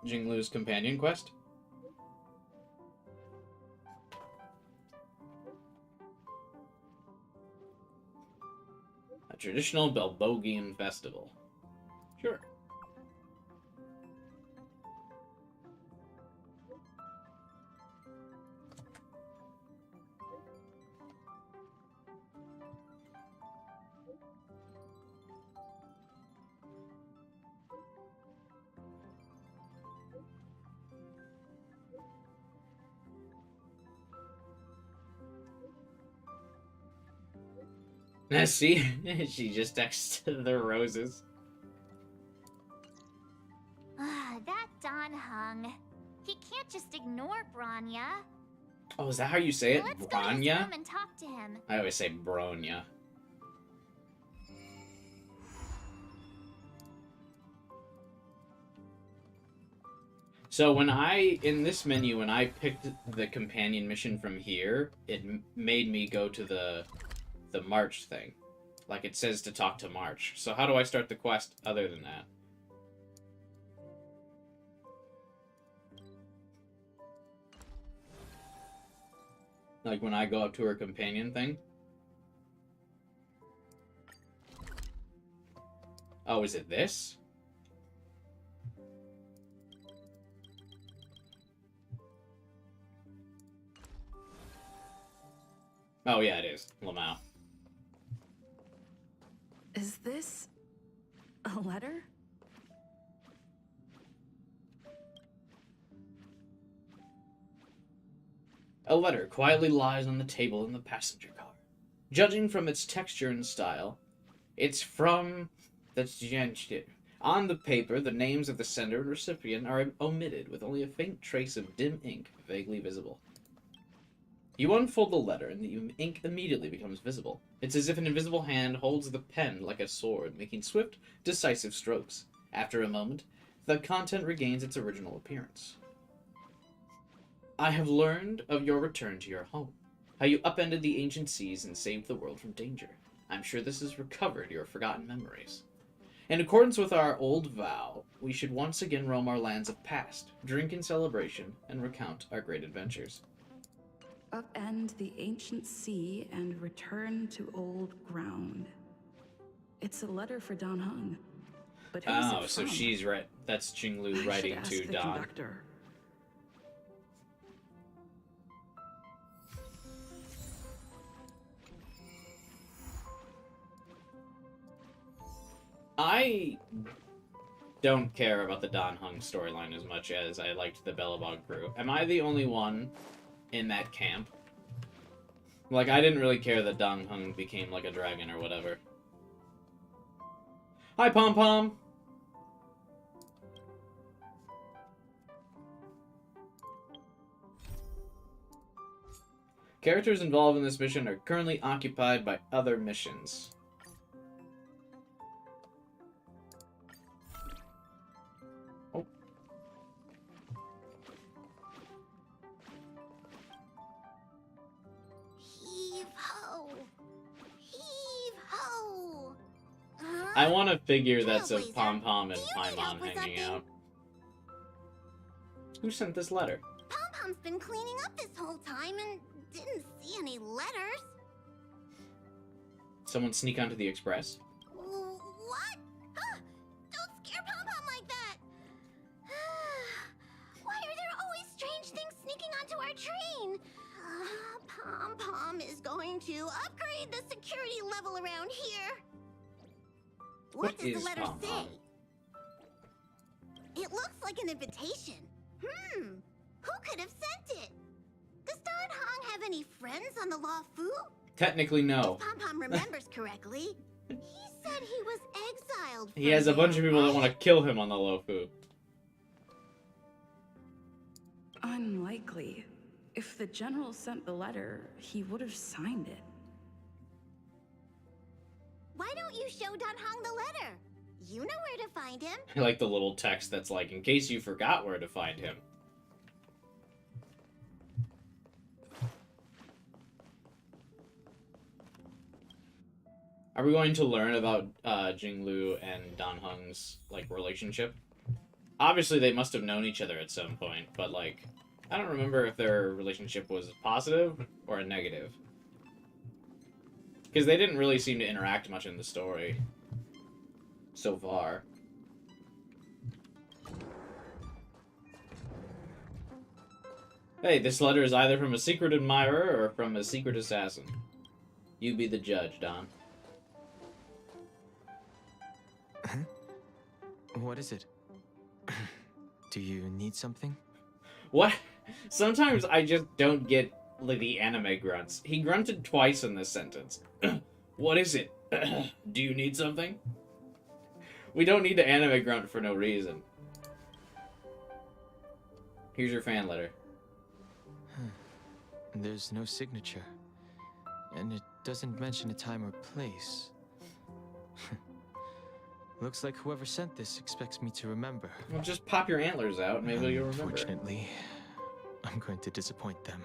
Jingliu's companion quest? A traditional Belbogian festival. Sure. See? She just texted the roses. That Don Hung. He can't just ignore Bronya. Oh, is that how you say it? Let's go to his Bronya? room and talk to him. I always say Bronya. So in this menu, when I picked the companion mission from here, it made me go to the March thing. Like it says to talk to March. So how do I start the quest other than that? Like when I go up to her companion thing? Oh, is it this? Oh yeah, it is. Lamau. Is this a letter? A letter quietly lies on the table in the passenger car. Judging from its texture and style, it's from the Jingliu. On the paper, the names of the sender and recipient are omitted, with only a faint trace of dim ink vaguely visible. You unfold the letter, and the ink immediately becomes visible. It's as if an invisible hand holds the pen like a sword, making swift, decisive strokes. After a moment, the content regains its original appearance. I have learned of your return to your home, how you upended the ancient seas and saved the world from danger. I'm sure this has recovered your forgotten memories. In accordance with our old vow, we should once again roam our lands of past, drink in celebration, and recount our great adventures. Upend the ancient sea and return to old ground. It's a letter for Don Hung. But who's Oh, it so from? she's right. That's Jingliu I should writing ask to the Don. conductor. I don't care about the Don Hung storyline as much as I liked the Bellabog crew. Am I the only one in that camp? Like, I didn't really care that Don Hung became like a dragon or whatever. Hi, Pom Pom! Characters involved in this mission are currently occupied by other missions. Oh. Heave ho! Heave ho! Huh? I want a figure that's of Trailblazer, Pom Pom and do you need help Paimon with hanging something? out. Who sent this letter? Pom Pom's been cleaning up this whole time and didn't see any letters. Someone sneak onto the express? What? Don't scare Pom Pom like that! Why are there always strange things sneaking onto our train? Pom Pom is going to upgrade the security level around here. What does is the letter Pom say? Pom? It looks like an invitation. Who could have sent it? Does Don Hong have any friends on the Law Fu? Technically, no. Pom Pom remembers correctly. He said he was exiled. He has a from bunch of there, people that right? want to kill him on the Lofu. Unlikely. If the general sent the letter, he would have signed it. Why don't you show Dan Hong the letter? You know where to find him. I like the little text that's like, in case you forgot where to find him. Are we going to learn about Jingliu and Dan Heng's like relationship? Obviously, they must have known each other at some point, but like, I don't remember if their relationship was positive or a negative. Because they didn't really seem to interact much in the story so far. Hey, this letter is either from a secret admirer or from a secret assassin. You be the judge, Don. What is it? Do you need something? What? Sometimes I just don't get like, the anime grunts. He grunted twice in this sentence. What is it? Do you need something? We don't need to anime grunt for no reason. Here's your fan letter. There's no signature. And it doesn't mention a time or place. Looks like whoever sent this expects me to remember. Well, just pop your antlers out and maybe you'll remember. Unfortunately, I'm going to disappoint them.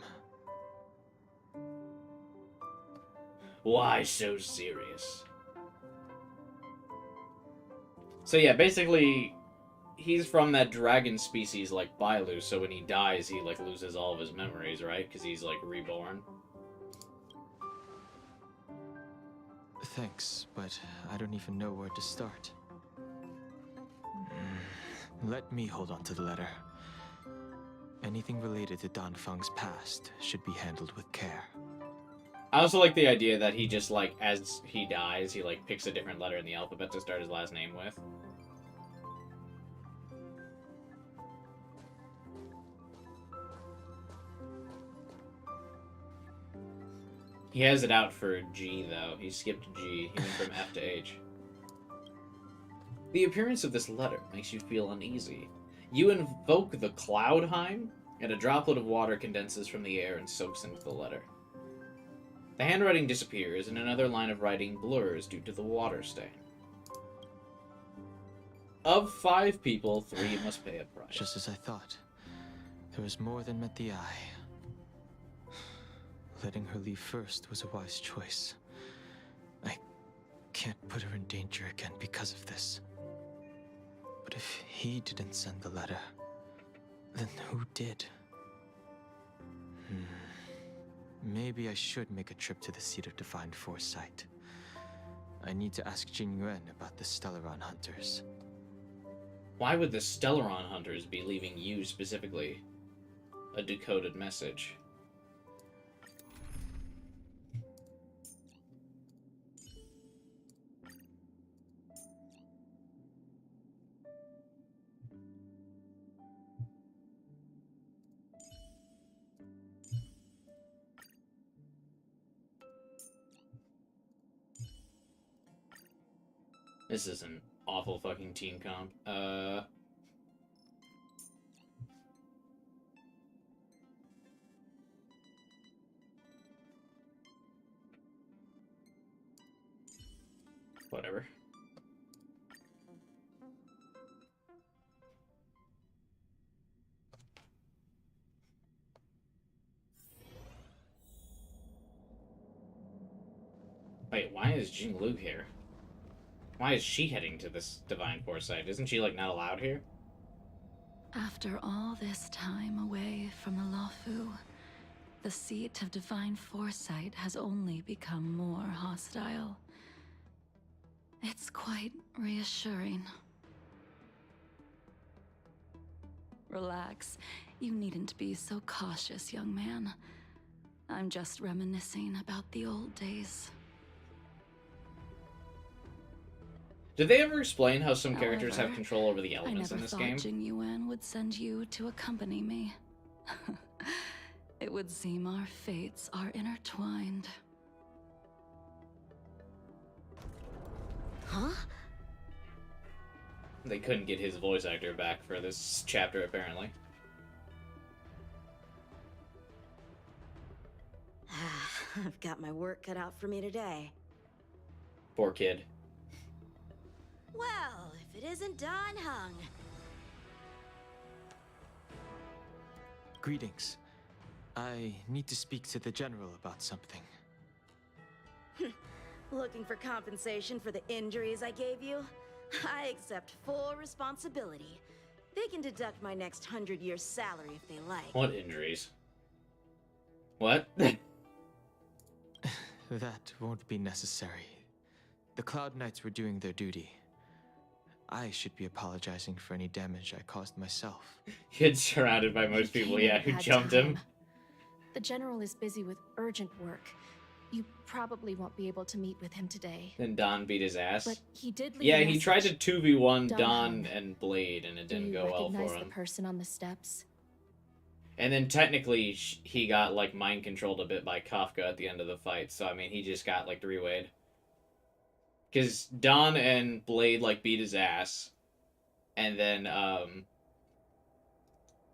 Why so serious? So yeah, basically, he's from that dragon species like Bailu, so when he dies, he like loses all of his memories, right? Because he's like reborn. Thanks, but I don't even know where to start. Let me hold on to the letter. Anything related to Dan Feng's past should be handled with care. I also like the idea that he just, like, as he dies, he, like, picks a different letter in the alphabet to start his last name with. He has it out for G, though. He skipped G. He went from F to H. The appearance of this letter makes you feel uneasy. You invoke the Cloudheim, and a droplet of water condenses from the air and soaks into the letter. The handwriting disappears, and another line of writing blurs due to the water stain. Of 5 people, 3 must pay a price. Just as I thought. There was more than met the eye. Letting her leave first was a wise choice. I can't put her in danger again because of this. But if he didn't send the letter, then who did? Maybe I should make a trip to the seat of divine foresight. I need to ask Jingliu about the Stellaron hunters. Why would the Stellaron hunters be leaving you specifically a decoded message? This is an awful fucking team comp. Whatever. Wait, why is Jingliu here? Why is she heading to this divine foresight? Isn't she, like, not allowed here? After all this time away from the Luofu, the seat of divine foresight has only become more hostile. It's quite reassuring. Relax. You needn't be so cautious, young man. I'm just reminiscing about the old days. Did they ever explain how some characters have However, control over the I elements never in this thought game? Jingliu would send you to accompany me. It would seem our fates are intertwined. Huh? They couldn't get his voice actor back for this chapter, apparently. I've got my work cut out for me today. Poor kid. Well, if it isn't Dan Hung. Greetings. I need to speak to the general about something. Looking for compensation for the injuries I gave you? I accept full responsibility. They can deduct my next 100 years' salary if they like. What injuries? What? That won't be necessary. The Cloud Knights were doing their duty. I should be apologizing for any damage I caused myself. Kid's surrounded by most He people, came yeah, at a who bad jumped him. time. The general is busy with urgent work. You probably won't be able to meet with him today. Then Don beat his ass. But he did leave Yeah, a he tried to message. 2v1 Don Don Hung. and Blade, and it Do didn't you go well recognize for the him. person on the steps? And then technically, he got, like, mind controlled a bit by Kafka at the end of the fight. So, I mean, he just got, like, three-wayed. Because Don and Blade, like, beat his ass. And then,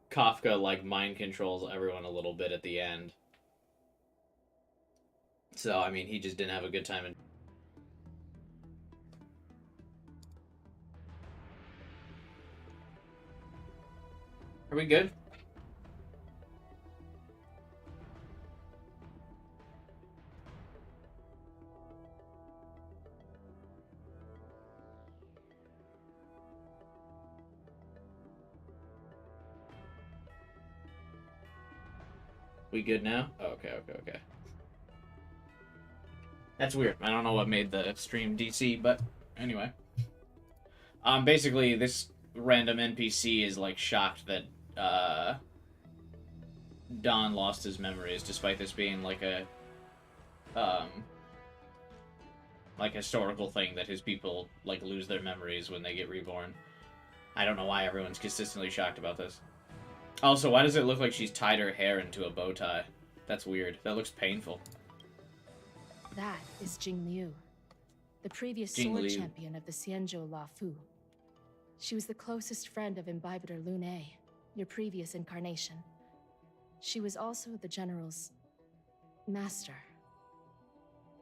Kafka, like, mind controls everyone a little bit at the end. So, I mean, he just didn't have a good time. Are we good? We good now? Oh, okay. That's weird. I don't know what made the stream DC, but anyway. Basically, this random NPC is, like, shocked that, Don lost his memories, despite this being, like, a, like, historical thing that his people, like, lose their memories when they get reborn. I don't know why everyone's consistently shocked about this. Also, why does it look like she's tied her hair into a bow tie? That's weird. That looks painful. That is Jingliu, the previous Jingliu. sword champion of the Xianzhou La Fu. She was the closest friend of Imbibitor Lune, your previous incarnation. She was also the general's master.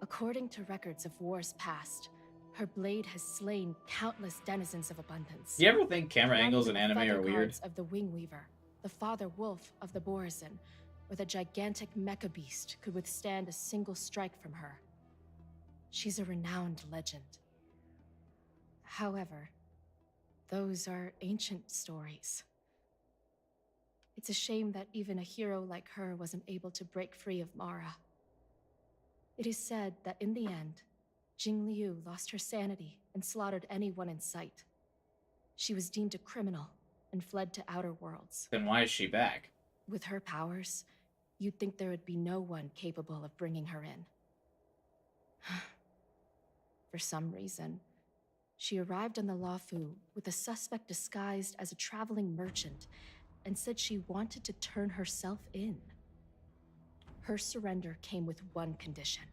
According to records of wars past, her blade has slain countless denizens of abundance. Do you ever think camera Not angles in even the anime are feather weird? guards of the Wing Weaver, the father wolf of the Borazon, or the gigantic mecha beast could withstand a single strike from her. She's a renowned legend. However, those are ancient stories. It's a shame that even a hero like her wasn't able to break free of Mara. It is said that in the end, Jingliu lost her sanity and slaughtered anyone in sight. She was deemed a criminal and fled to outer worlds. Then why is she back? With her powers, you'd think there would be no one capable of bringing her in. For some reason, she arrived on the Lafu with a suspect disguised as a traveling merchant and said she wanted to turn herself in. Her surrender came with one condition: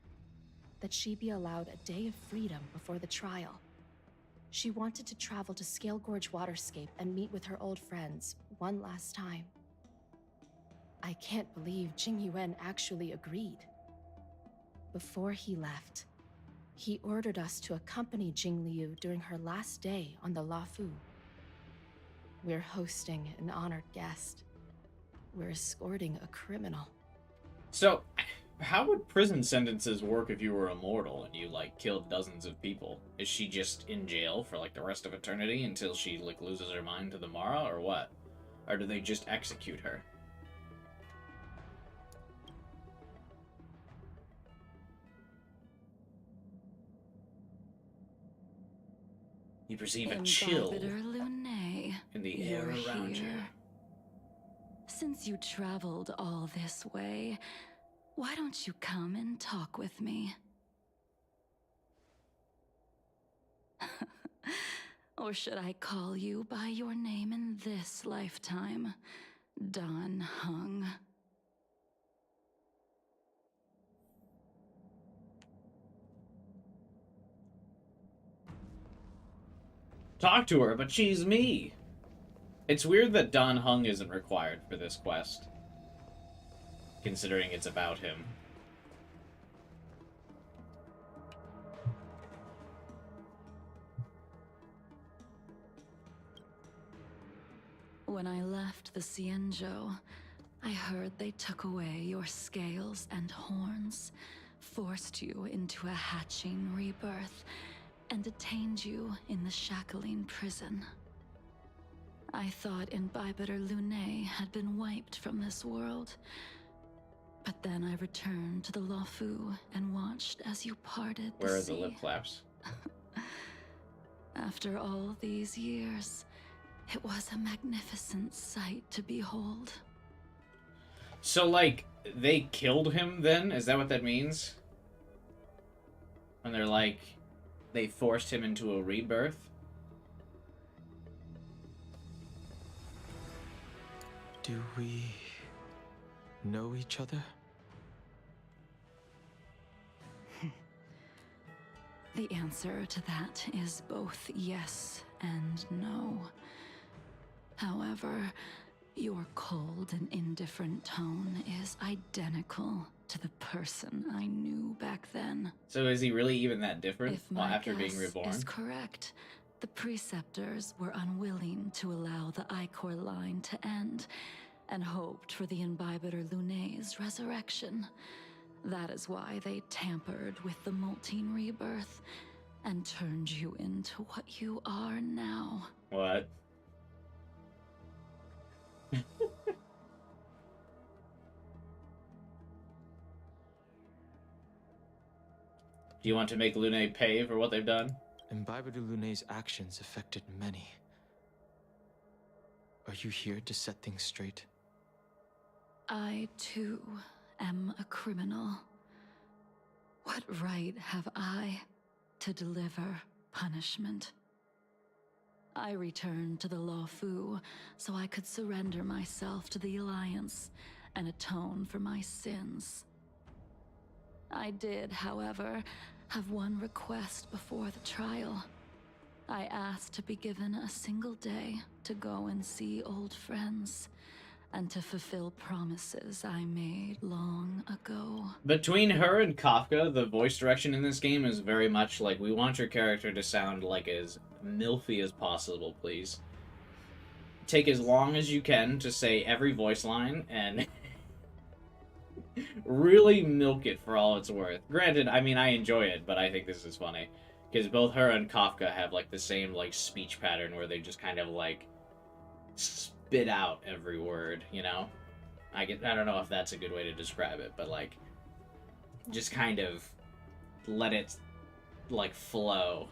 that she be allowed a day of freedom before the trial. She wanted to travel to Scale Gorge Waterscape and meet with her old friends one last time. I can't believe Jing Yuan actually agreed. Before he left, he ordered us to accompany Jingliu during her last day on the Lafu. We're hosting an honored guest. We're escorting a criminal. So, how would prison sentences work if you were immortal and you, like, killed dozens of people? Is she just in jail for, like, the rest of eternity until she, like, loses her mind to the Mara, or what? Or do they just execute her? You perceive a chill Imbibitor Lune, in the air you're around you. here. Since you traveled all this way, why don't you come and talk with me? Or should I call you by your name in this lifetime? Dan Hung. Talk to her, but she's me! It's weird that Don Hung isn't required for this quest, considering it's about him. When I left the Cienjo, I heard they took away your scales and horns, forced you into a hatching rebirth, and detained you in the shackling prison. I thought Imbibitor Lunae had been wiped from this world. But then I returned to the Luofu and watched as you parted the Where are sea. the lip flaps? After all these years, it was a magnificent sight to behold. So, like, they killed him then? Is that what that means? When they're like, they forced him into a rebirth? Do we know each other? The answer to that is both yes and no. However, your cold and indifferent tone is identical to the person I knew back then. So is he really even that different If my after being guess reborn? is correct, the preceptors were unwilling to allow the Ichor line to end, and hoped for the Imbibitor Lunae's resurrection. That is why they tampered with the molting rebirth, and turned you into what you are now. What? Do you want to make Lunae pay for what they've done? Imbibitor Lunae's actions affected many. Are you here to set things straight? I, too, am a criminal. What right have I to deliver punishment? I returned to the Luofu so I could surrender myself to the Alliance and atone for my sins. I did, however, have one request before the trial. I asked to be given a single day to go and see old friends, and to fulfill promises I made long ago. Between her and Kafka, the voice direction in this game is very much like, we want your character to sound like as milfy as possible, please. Take as long as you can to say every voice line, and really milk it for all it's worth. Granted, I mean, I enjoy it, but I think this is funny. Because both her and Kafka have, like, the same, like, speech pattern where they just kind of, like, spit out every word, you know? I don't know if that's a good way to describe it, but, like, just kind of let it, like, flow.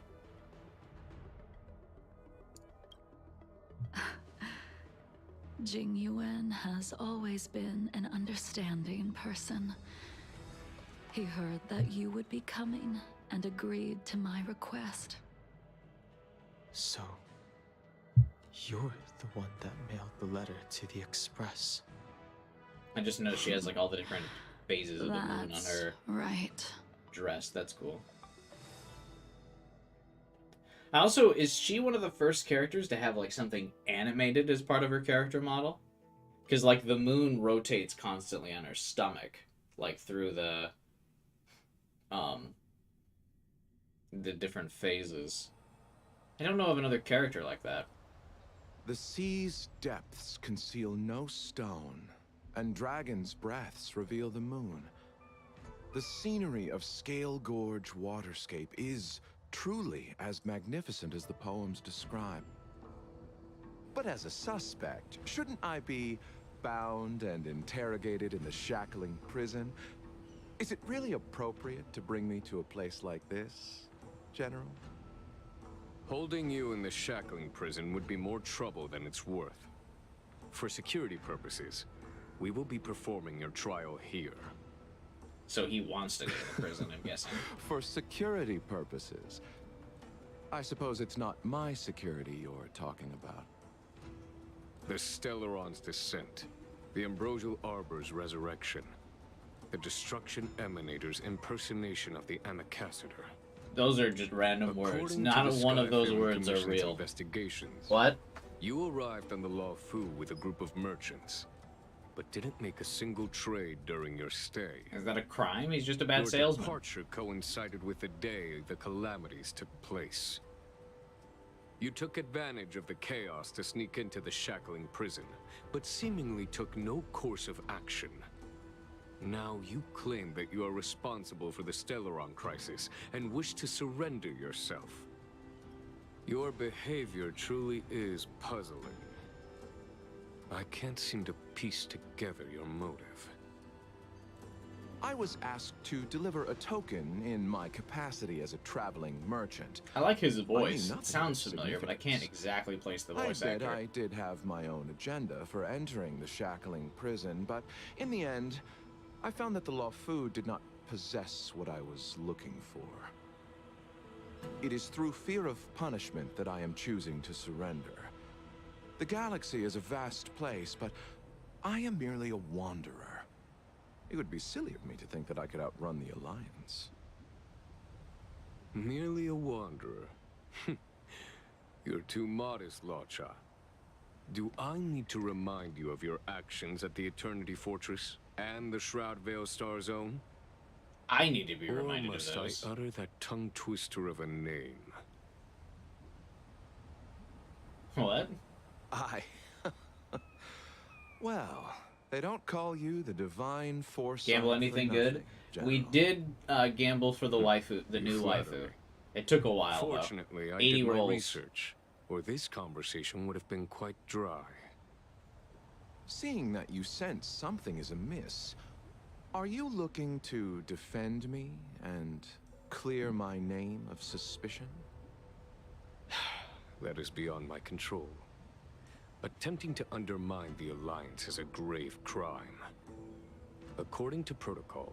Jingliu has always been an understanding person. He heard that you would be coming and agreed to my request. So, you're the one that mailed the letter to the Express. I just noticed she has, like, all the different phases of the moon on That's her right. dress. That's cool. Also, is she one of the first characters to have, like, something animated as part of her character model? Because, like, the moon rotates constantly on her stomach, like, through the different phases. I don't know of another character like that. The sea's depths conceal no stone, and dragons' breaths reveal the moon. The scenery of Scale Gorge waterscape is truly as magnificent as the poems describe. But as a suspect, shouldn't I be bound and interrogated in the shackling prison? Is it really appropriate to bring me to a place like this, General? Holding you in the shackling prison would be more trouble than it's worth. For security purposes, we will be performing your trial here. So he wants to go to prison, I'm guessing. For security purposes. I suppose it's not my security you're talking about. The Stellaron's descent, the Ambrosial Arbor's resurrection, the Destruction Emanator's impersonation of the Amicassator. Those are just random words. According to Not the one of those Skyfaring words are Commission's real. Investigations, What? you arrived on the Luofu with a group of merchants, but didn't make a single trade during your stay. Is that a crime? He's just a bad Your salesman. departure coincided with the day the calamities took place. You took advantage of the chaos to sneak into the shackling prison, but seemingly took no course of action. Now you claim that you are responsible for the Stellaron crisis and wish to surrender yourself. Your behavior truly is puzzling. I can't seem to piece together your motive. I was asked to deliver a token in my capacity as a traveling merchant. I like his voice. nothing It sounds of familiar, but I can't significance. exactly place the I voice said actor. I did have my own agenda for entering the shackling prison, but in the end, I found that the Luofu did not possess what I was looking for. It is through fear of punishment that I am choosing to surrender. The galaxy is a vast place, but I am merely a wanderer. It would be silly of me to think that I could outrun the Alliance. Merely a wanderer. You're too modest, Locha. Do I need to remind you of your actions at the Eternity Fortress and the Shroud Veil Star Zone? I need to be Or reminded of must those. I utter that tongue twister of a name? What? Well, they don't call you the divine force. Gamble anything good? We did gamble for the waifu, the new flatter waifu. me. It took a while, Fortunately, though. I 80 did my rolls. research, or this conversation would have been quite dry. Seeing that you sense something is amiss, are you looking to defend me and clear my name of suspicion? That is beyond my control. Attempting to undermine the Alliance is a grave crime. According to protocol,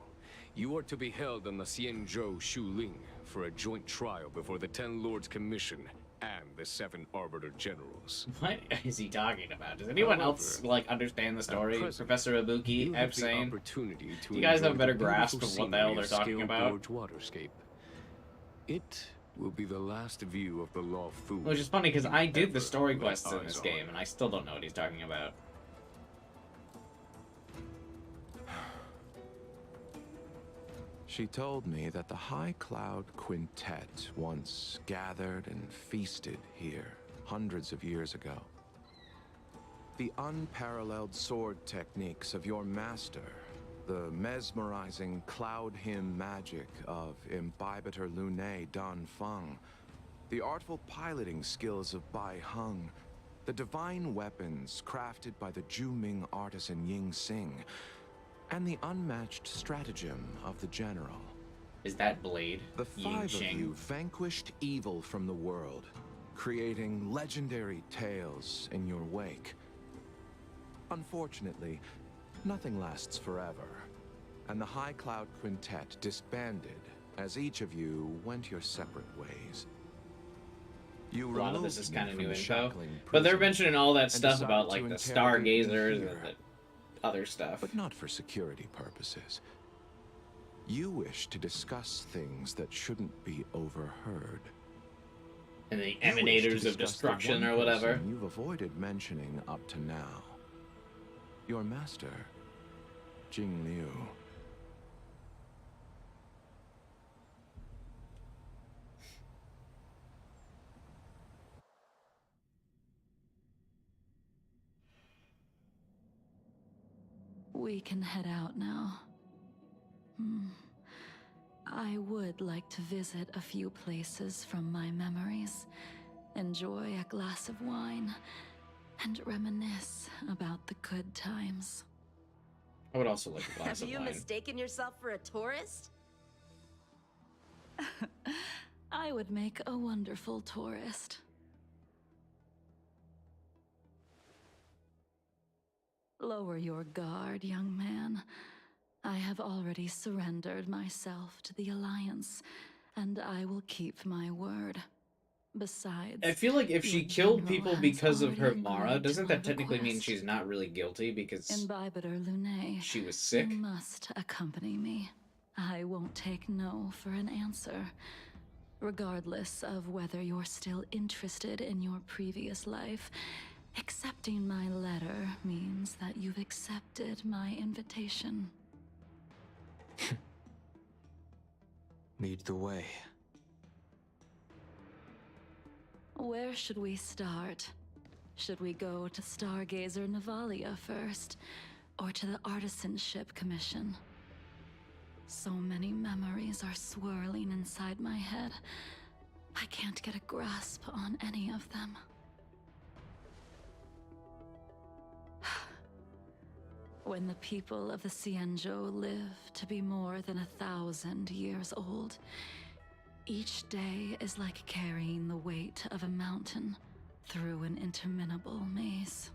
you are to be held on the Xianzhou Shuling for a joint trial before the 10 Lords Commission and the 7 Arbiter Generals. What is he talking about? Does anyone else like understand the story? present, Professor Ibuki, You have the Epstein? opportunity to Do you guys have a enjoy better the grasp beautiful of what the hell scenery they're of talking Scale about? Gorge Waterscape. It will be the last view of the Luofu. Which is funny because I did the ever story lay quests in eyes this on. game, and I still don't know what he's talking about. She told me that the High Cloud Quintet once gathered and feasted here hundreds of years ago. The unparalleled sword techniques of your master, the mesmerizing cloud hymn magic of Imbibitor Lunae Dan Feng, the artful piloting skills of Bai Heng, the divine weapons crafted by the Juming artisan Ying Xing, and the unmatched stratagem of the general. Is that Blade? The Yin five of Xing? you vanquished evil from the world, creating legendary tales in your wake. Unfortunately, nothing lasts forever, and the High Cloud Quintet disbanded as each of you went your separate ways. You A lot of this removed is me kind of from new the info. shackling But they're prison, mentioning all that and stuff decided about to like the interrogate me stargazers and here. the other stuff. but not for security purposes. You wish to discuss things that shouldn't be overheard. And the You wish to emanators of discuss the destruction one or whatever. person you've avoided mentioning up to now. Your master, Jingliu. We can head out now. I would like to visit a few places from my memories, enjoy a glass of wine, and reminisce about the good times. I would also like a glass Have of you wine. mistaken yourself for a tourist? I would make a wonderful tourist. Lower your guard, young man. I have already surrendered myself to the Alliance, and I will keep my word. Besides, I feel like if she your killed general people has because of her already Mara, agreed to doesn't my that technically mean request. she's not really guilty because Imbibitor Lunae, she was sick? you must accompany me. I won't take no for an answer. Regardless of whether you're still interested in your previous life, accepting my letter means that you've accepted my invitation. Lead the way. Where should we start? Should we go to Stargazer Navalia first, or to the Artisanship Commission? So many memories are swirling inside my head. I can't get a grasp on any of them. When the people of the Xianzhou live to be more than 1,000 years old, each day is like carrying the weight of a mountain through an interminable maze.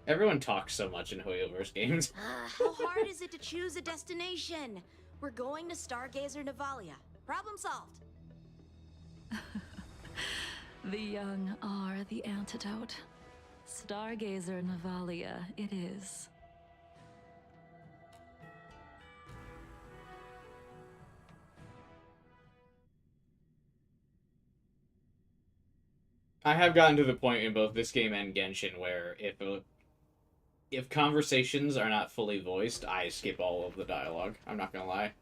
Everyone talks so much in Hoyoverse games. How hard is it to choose a destination? We're going to Stargazer Navalia. Problem solved. The young are the antidote. Stargazer Navalia it is. I have gotten to the point in both this game and Genshin where if conversations are not fully voiced, I skip all of the dialogue. I'm not gonna lie.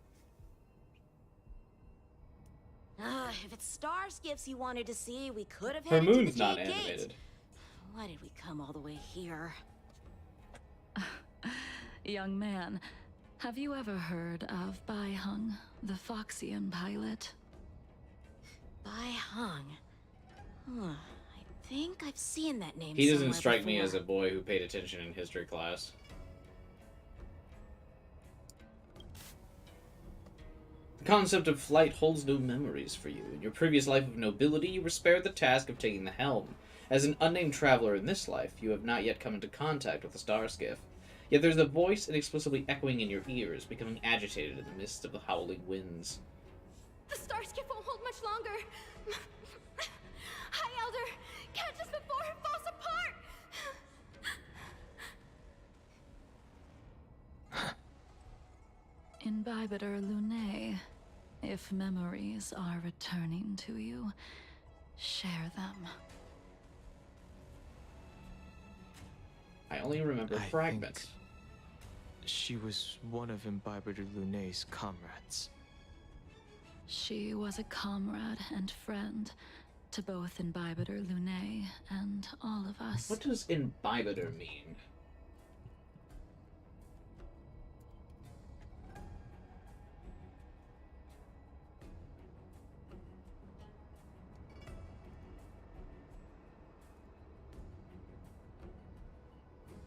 If it's star skiffs you wanted to see, we could have Her headed to the moon's not Jade Gate. animated. Why did we come all the way here? Young man, have you ever heard of Bai Hung, the Foxian pilot? Bai Hung. I think I've seen that name He doesn't somewhere strike me before. as a boy who paid attention in history class. The concept of flight holds no memories for you. In your previous life of nobility, you were spared the task of taking the helm. As an unnamed traveler in this life, you have not yet come into contact with a star skiff. Yet there's a voice inexplicably echoing in your ears, becoming agitated in the midst of the howling winds. The star skiff won't hold much longer. High Elder, catch us before it falls apart! Imbibitor Lunae, if memories are returning to you, share them. I only remember I fragments. think she was one of Imbibitor Lunae's comrades. She was a comrade and friend to both Imbibitor Lunae and all of us. What does imbibitor mean?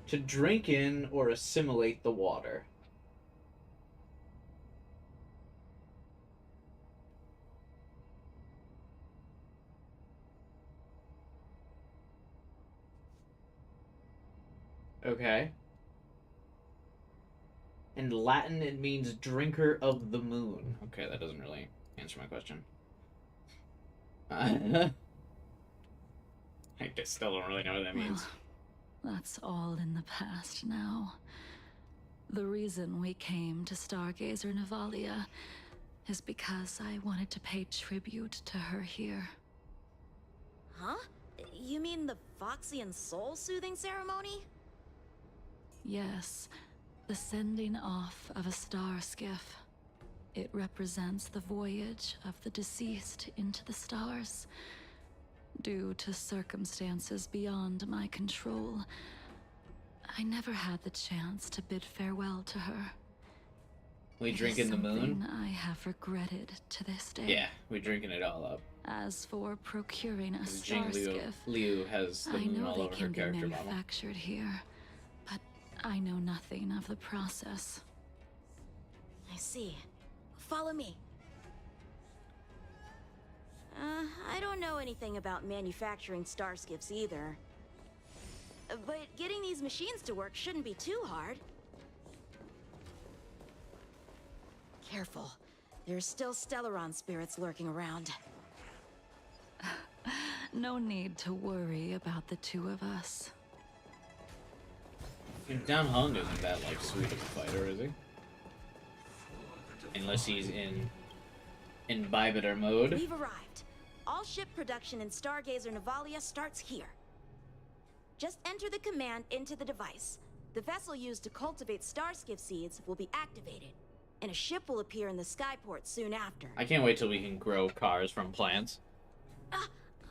To drink in or assimilate the water. Okay. In Latin, it means drinker of the moon. Okay, that doesn't really answer my question. I just still don't really know what that means. Well, that's all in the past now. The reason we came to Stargazer Navalia is because I wanted to pay tribute to her here. Huh? You mean the Foxian soul-soothing ceremony? Yes, the sending off of a star skiff. It represents the voyage of the deceased into the stars. Due to circumstances beyond my control, I never had the chance to bid farewell to her. We It drink is in the moon? something I have regretted to this day. Yeah, we drinking it all up. As for procuring a star Jingliu skiff, Liu has the I moon know all they over her can be character model. manufactured here, but I know nothing of the process. I see. Follow me. I don't know anything about manufacturing star skiffs either. But getting these machines to work shouldn't be too hard. Careful. There's still Stellaron spirits lurking around. No need to worry about the two of us. And Dan Heng isn't that like sweet of a fighter, is he? Unless he's in imbibitor mode. We've arrived. All ship production in Stargazer Navalia starts here. Just enter the command into the device. The vessel used to cultivate starskiff seeds will be activated, and a ship will appear in the skyport soon after. I can't wait till we can grow cars from plants.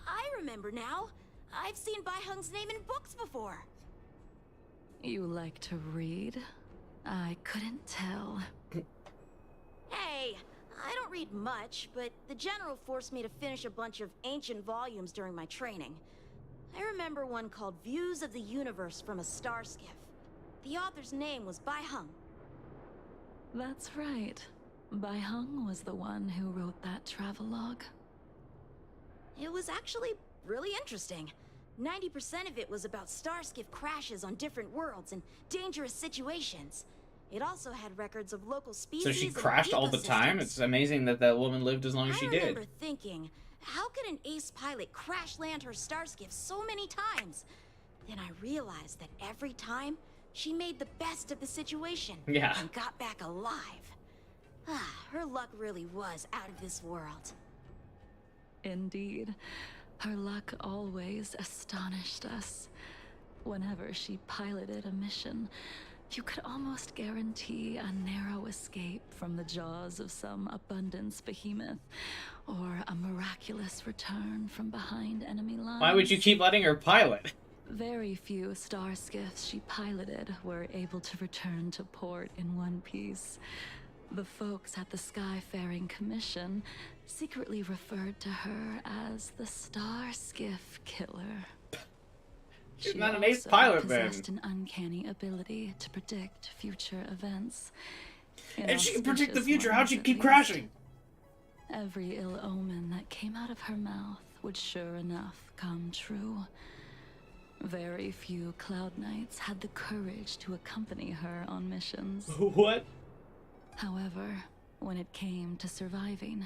I remember now. I've seen Bai Hung's name in books before. You like to read? I couldn't tell. Hey, I don't read much, but the General forced me to finish a bunch of ancient volumes during my training. I remember one called Views of the Universe from a Star Skiff. The author's name was Bai Hung. That's right. Bai Hung was the one who wrote that travelogue. It was actually really interesting. 90% of it was about starskiff crashes on different worlds and dangerous situations. It also had records of local species. So she and crashed all the time? ecosystems. It's amazing that that woman lived as long as she I did. remember thinking, how could an ace pilot crash land her starskiff so many times? Then I realized that every time, she made the best of the situation Yeah. and got back alive. Her luck really was out of this world. Indeed. Her luck always astonished us. Whenever she piloted a mission, you could almost guarantee a narrow escape from the jaws of some abundance behemoth, or a miraculous return from behind enemy lines. Why would you keep letting her pilot? Very few star skiffs she piloted were able to return to port in one piece. The folks at the Skyfaring Commission secretly referred to her as the Star Skiff Killer. She's She not an ace also pilot, then. possessed an uncanny ability to predict future events. And she can predict the Inauspicious future. How'd ones, she at keep least. crashing? Every ill omen that came out of her mouth would sure enough come true. Very few Cloud Knights had the courage to accompany her on missions. What? However, when it came to surviving,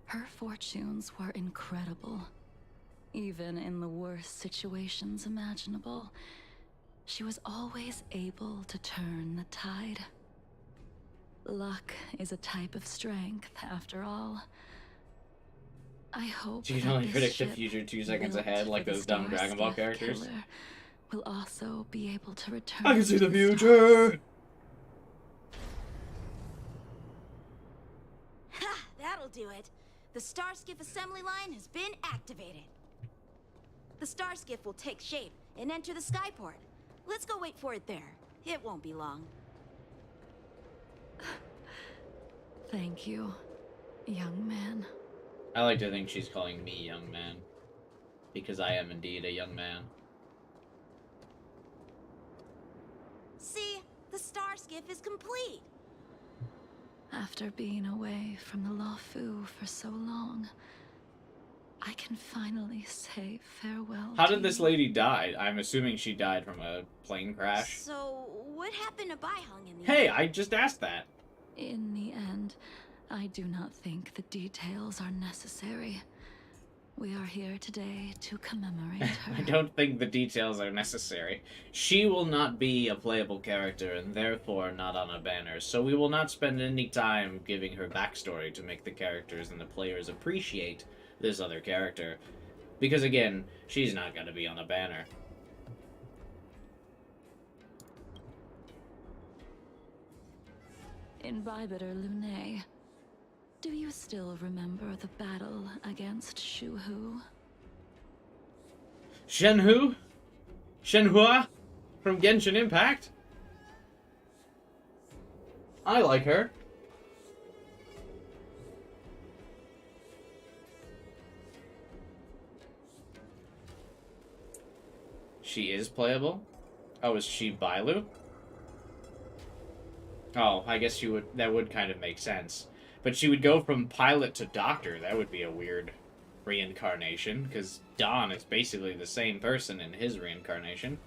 her fortunes were incredible. Even in the worst situations imaginable, she was always able to turn the tide. Luck is a type of strength, after all. I hope She can that only this predict the ship, future 2 seconds built ahead, like for the those dumb Dragon Ball Starskiff characters. Killer, will also be able to return. I can see to the stars. future! Ha! That'll do it. The Starskiff assembly line has been activated. The Starskiff will take shape and enter the skyport. Let's go wait for it there. It won't be long. Thank you, young man. I like to think she's calling me young man. Because I am indeed a young man. See? The Starskiff is complete. After being away from the Luofu for so long, I can finally say farewell. How to did this you. lady die? I'm assuming she died from a plane crash. So, what happened to Bai Hung in the Hey, end? I just asked that. In the end, I do not think the details are necessary. We are here today to commemorate her. I don't think the details are necessary. She will not be a playable character and therefore not on a banner, so we will not spend any time giving her backstory to make the characters and the players appreciate this other character. Because again, she's not going to be on a banner. In Bibiter Lunae, do you still remember the battle against Shuhu? Shenhu? Shenhua? From Genshin Impact? I like her. She is playable? Oh, is she Bailu? Oh, I guess that would kind of make sense. But she would go from pilot to doctor. That would be a weird reincarnation, because Don is basically the same person in his reincarnation.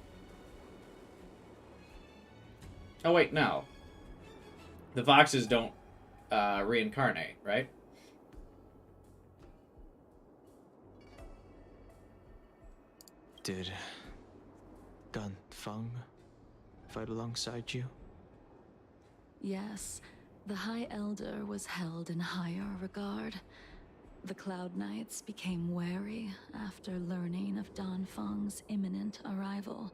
Oh, wait, no. The Foxes don't reincarnate, right? Did Dan Feng fight alongside you? Yes, the High Elder was held in higher regard. The Cloud Knights became wary after learning of Dan Feng's imminent arrival.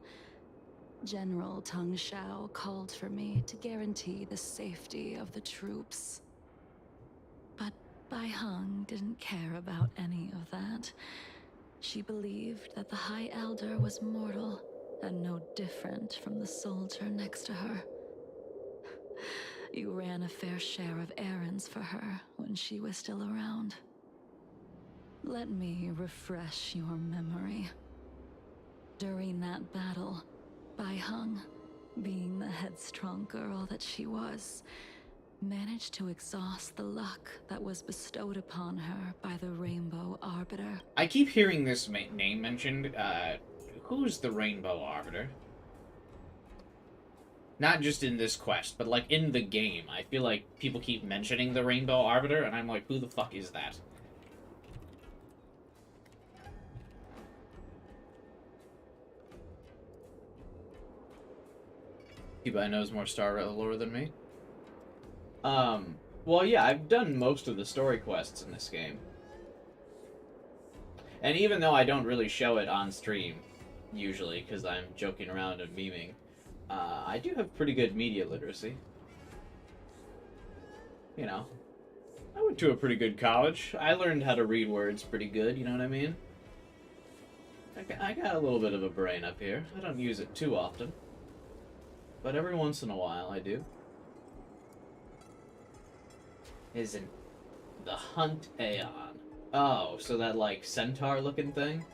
General Tang Xiao called for me to guarantee the safety of the troops. But Bai Hung didn't care about any of that. She believed that the High Elder was mortal and no different from the soldier next to her. You ran a fair share of errands for her when she was still around. Let me refresh your memory. During that battle, Bai Hung, being the headstrong girl that she was, managed to exhaust the luck that was bestowed upon her by the Rainbow Arbiter. I keep hearing this name mentioned. Who's the Rainbow Arbiter? Not just in this quest, but like in the game. I feel like people keep mentioning the Rainbow Arbiter, and I'm like, who the fuck is that? He knows more Star Rail lore than me. Well, yeah, I've done most of the story quests in this game. And even though I don't really show it on stream, usually, because I'm joking around and memeing, I do have pretty good media literacy. You know, I went to a pretty good college. I learned how to read words pretty good, you know what I mean? I got a little bit of a brain up here. I don't use it too often. But every once in a while, I do. Isn't the Hunt Aeon? Oh, so that, like, centaur-looking thing?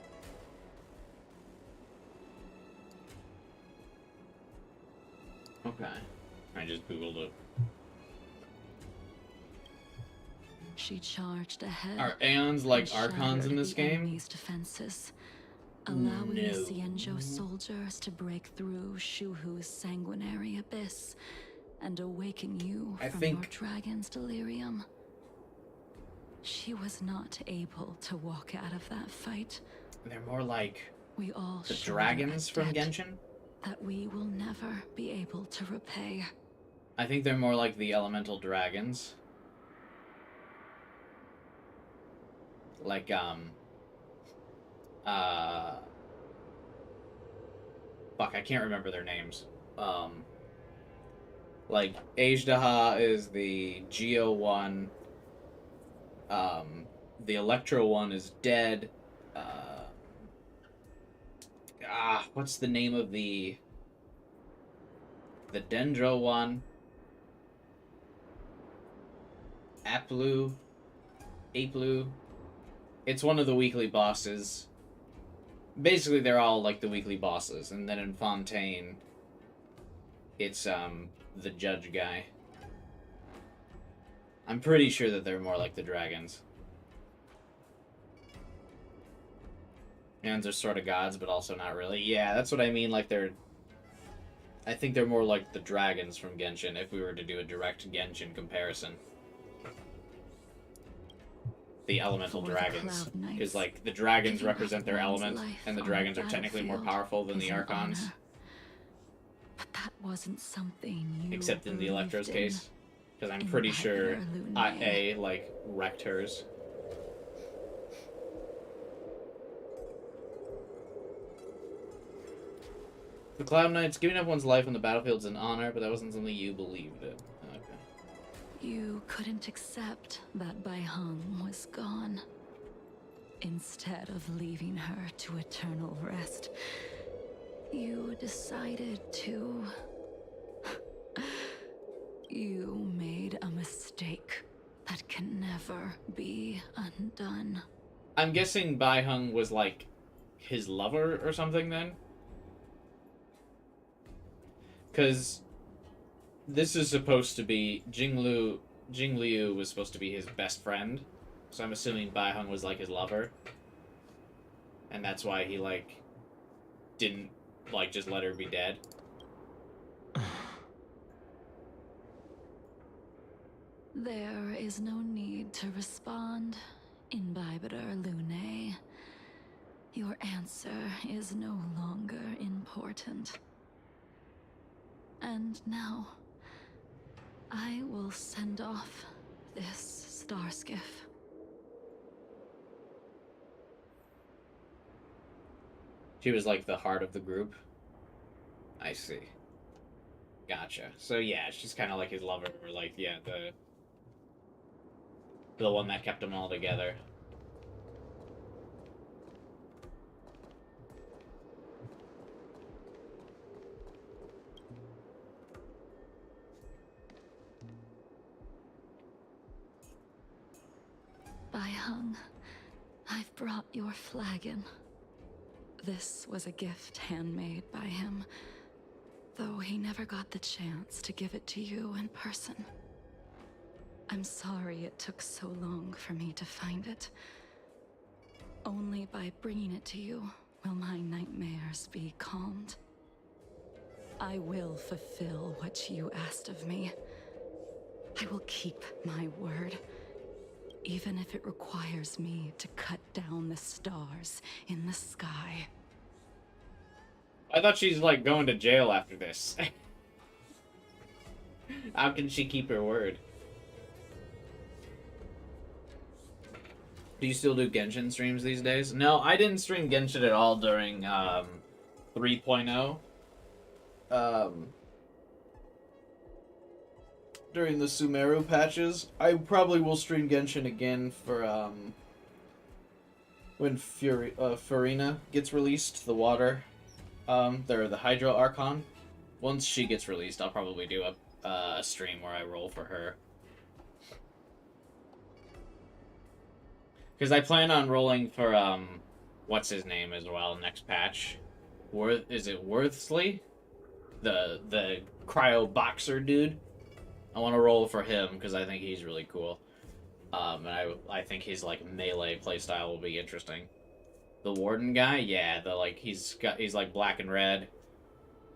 Okay. I just googled it. She charged ahead. Are Aeons like and Archons in this shattered the game? enemy's defenses, allowing the No. Xianzhou soldiers to break through Shuhu's sanguinary abyss and awaken you I from think- your dragon's delirium. She was not able to walk out of that fight. They're more like We all the shoulder dragons a from debt Genshin? that we will never be able to repay. I think they're more like the elemental dragons. Like, fuck, I can't remember their names. Like, Ajdaha is the Geo one. The Electro one is dead. What's the name of the Dendro one? Aplu? It's one of the weekly bosses. Basically, they're all like the weekly bosses, and then in Fontaine, it's the judge guy. I'm pretty sure that they're more like the dragons. And they're sort of gods, but also not really. Yeah, that's what I mean. Like I think they're more like the dragons from Genshin. If we were to do a direct Genshin comparison. The elemental For the dragons, Cloud Knights, because like the dragons giving represent up their one's element, life and the on dragons are technically more battlefield powerful than is the an archons, honor. But that wasn't something you except in the believed Electro's in. case, because I'm In pretty sure Lunae. IA like wrecked hers. The Cloud Knights, giving up one's life on the battlefield is an honor, but that wasn't something you believed in. Okay. You couldn't accept that Bai Hung was gone. Instead of leaving her to eternal rest, you decided to... You made a mistake that can never be undone. I'm guessing Bai Hung was like his lover or something then? Because this is supposed to be Jingliu was supposed to be his best friend, so I'm assuming Bai Hung was like his lover, and that's why he like didn't like just let her be dead. There is no need to respond, Imbibiter Lunae. Your answer is no longer important. And now, I will send off this star skiff. She was like the heart of the group. I see. Gotcha. So yeah, she's kind of like his lover, or like yeah, the one that kept them all together. Daihung, I've brought your flagon. This was a gift handmade by him, though he never got the chance to give it to you in person. I'm sorry it took so long for me to find it. Only by bringing it to you will my nightmares be calmed. I will fulfill what you asked of me. I will keep my word, even if it requires me to cut down the stars in the sky. I thought she's like going to jail after this. How can she keep her word? Do you still do Genshin streams these days? No, I didn't stream Genshin at all during 3.0. During the Sumeru patches. I probably will stream Genshin again for when Furina gets released, the water. The Hydro Archon. Once she gets released, I'll probably do a stream where I roll for her. Because I plan on rolling for, what's his name as well, next patch. Is it Worthsley? The cryo boxer dude? I want to roll for him, because I think he's really cool. And I think his, like, melee playstyle will be interesting. The Warden guy? Yeah, he's like black and red.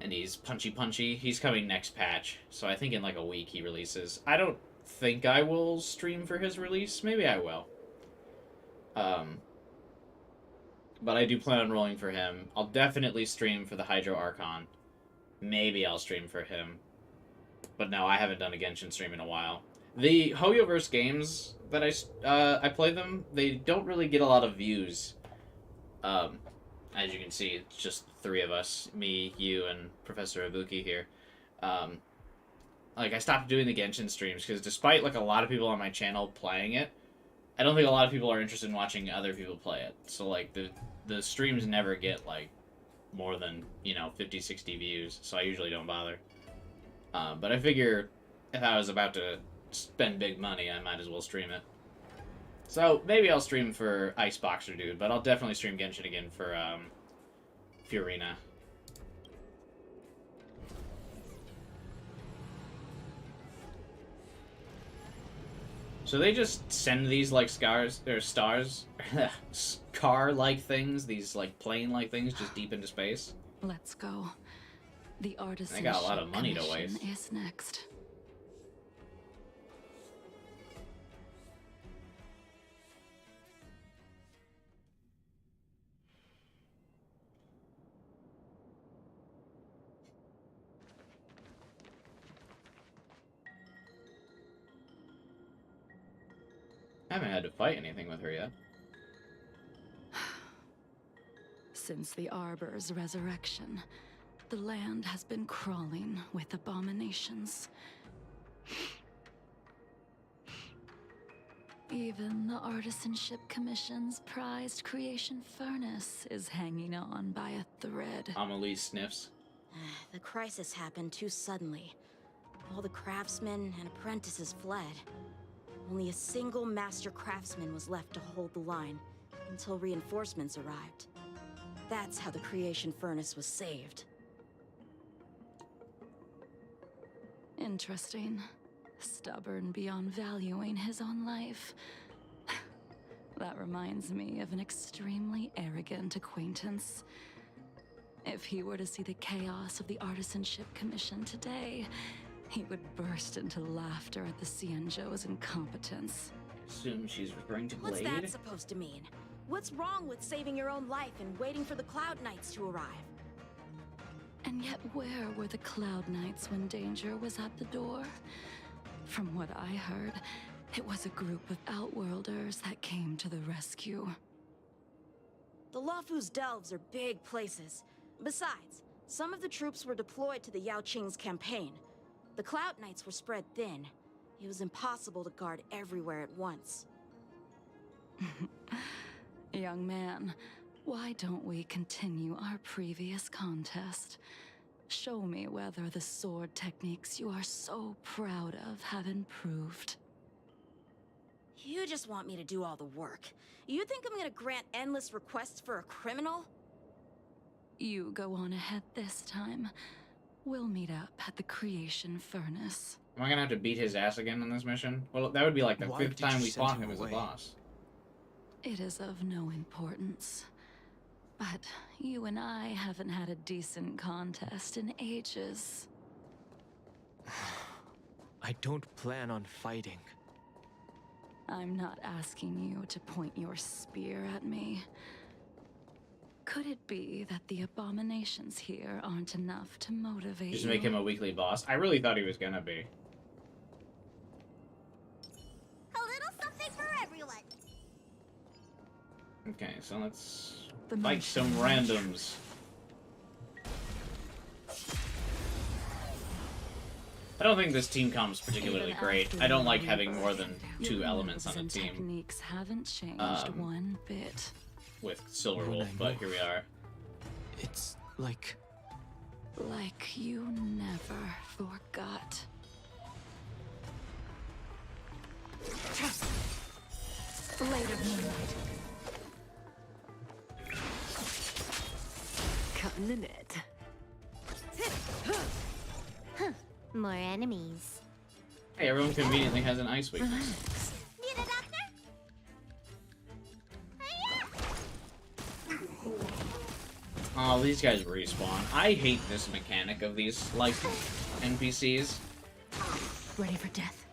And he's punchy. He's coming next patch. So I think in, like, a week he releases. I don't think I will stream for his release. Maybe I will. But I do plan on rolling for him. I'll definitely stream for the Hydro Archon. Maybe I'll stream for him. But no, I haven't done a Genshin stream in a while. The Hoyoverse games that I play them, they don't really get a lot of views. As you can see, it's just the three of us. Me, you, and Professor Ibuki here. Like, I stopped doing the Genshin streams, because despite, like, a lot of people on my channel playing it, I don't think a lot of people are interested in watching other people play it. So, like, the streams never get, like, more than, 50, 60 views, so I usually don't bother. But I figure if I was about to spend big money, I might as well stream it. So, maybe I'll stream for Iceboxer Dude, but I'll definitely stream Genshin again for, Furina. So they just send these, like, car-like things, these, like, plane-like things, just deep into space? Let's go. The artisan They got a lot of money to waste. is next. I haven't had to fight anything with her yet. Since the Arbor's resurrection, the land has been crawling with abominations. Even the Artisanship Commission's prized creation furnace is hanging on by a thread. Amelie sniffs. The crisis happened too suddenly. All the craftsmen and apprentices fled. Only a single master craftsman was left to hold the line until reinforcements arrived. That's how the creation furnace was saved. Interesting. Stubborn beyond valuing his own life. That reminds me of an extremely arrogant acquaintance. If he were to see the chaos of the Artisanship Commission today, he would burst into laughter at the Xianzhou's incompetence. Assume she's referring to Blade? What's that supposed to mean? What's wrong with saving your own life and waiting for the Cloud Knights to arrive? And yet where were the Cloud Knights when danger was at the door? From what I heard, it was a group of Outworlders that came to the rescue. The Luofu's delves are big places. Besides, some of the troops were deployed to the Yao Qing's campaign. The Cloud Knights were spread thin. It was impossible to guard everywhere at once. Young man, why don't we continue our previous contest? Show me whether the sword techniques you are so proud of have improved. You just want me to do all the work. You think I'm gonna grant endless requests for a criminal? You go on ahead this time. We'll meet up at the creation furnace. Am I gonna have to beat his ass again on this mission? Well, that would be like the Why 5th did you time we send fought him him as a away? boss. It is of no importance. But you and I haven't had a decent contest in ages. I don't plan on fighting. I'm not asking you to point your spear at me. Could it be that the abominations here aren't enough to motivate Just you? make him a weekly boss. I really thought he was gonna be. A little something for everyone. Okay, so let's The fight some motion. randoms. I don't think this team comp's particularly Even great. after I don't the like having more than rebirth, 2 your elements on moves a and team techniques haven't changed Um, one bit. with Silver When Wolf, I but move. here we are. It's like Like you never forgot. Blade of Moonlight. Cutting the net. More enemies. Hey, everyone conveniently has an ice weakness. Relax. Need a doctor? Oh, these guys respawn. I hate this mechanic of these, like, NPCs. Ready for death.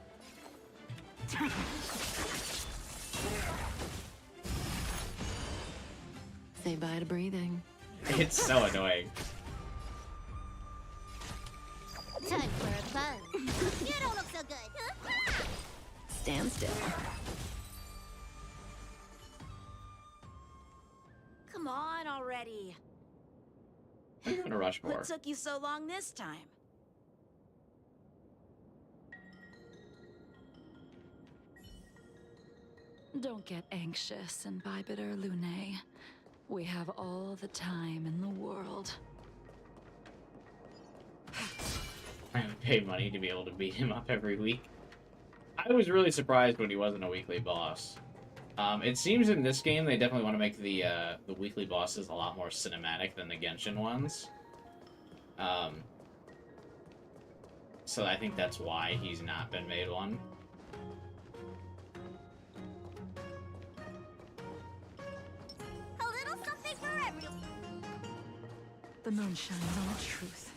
Say bye to breathing. It's so annoying. Time for a buzz. You don't look so good. Stand still. Come on already. I'm gonna rush more. What took you so long this time? Don't get anxious, Imbibitor Lune. We have all the time in the world. I'm gonna pay money to be able to beat him up every week. I was really surprised when he wasn't a weekly boss. It seems in this game they definitely want to make the weekly bosses a lot more cinematic than the Genshin ones. So I think that's why he's not been made one. A little something for everyone. The moon shines on the truth.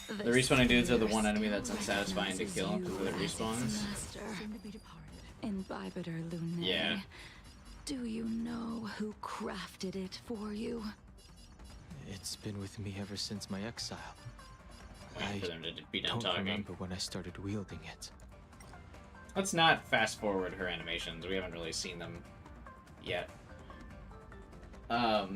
The respawning dudes are the one enemy that's unsatisfying to kill because of the respawns. Imbibitor Lune. Yeah. Do you know who crafted it for you? it's been with me ever since my exile. Waiting for them to be done Don't talking. remember when I started wielding it. Let's not fast forward her animations. We haven't really seen them yet. What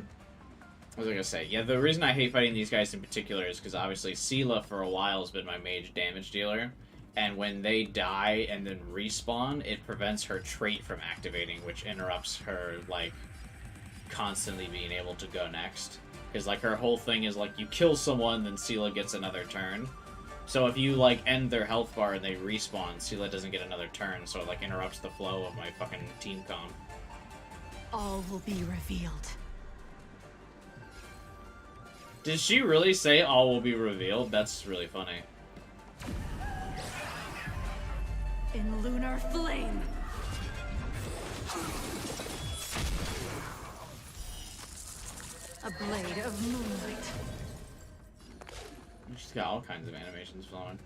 was I gonna say? Yeah, the reason I hate fighting these guys in particular is because obviously Sela for a while has been my mage damage dealer, and when they die and then respawn, it prevents her trait from activating, which interrupts her, like, constantly being able to go next. Because, like, her whole thing is, like, you kill someone, then Sela gets another turn. So if you, like, end their health bar and they respawn, Sela doesn't get another turn, so it, like, interrupts the flow of my fucking team comp. All will be revealed. Did she really say all will be revealed? That's really funny. In lunar flame. A blade of moonlight. She's got all kinds of animations flowing.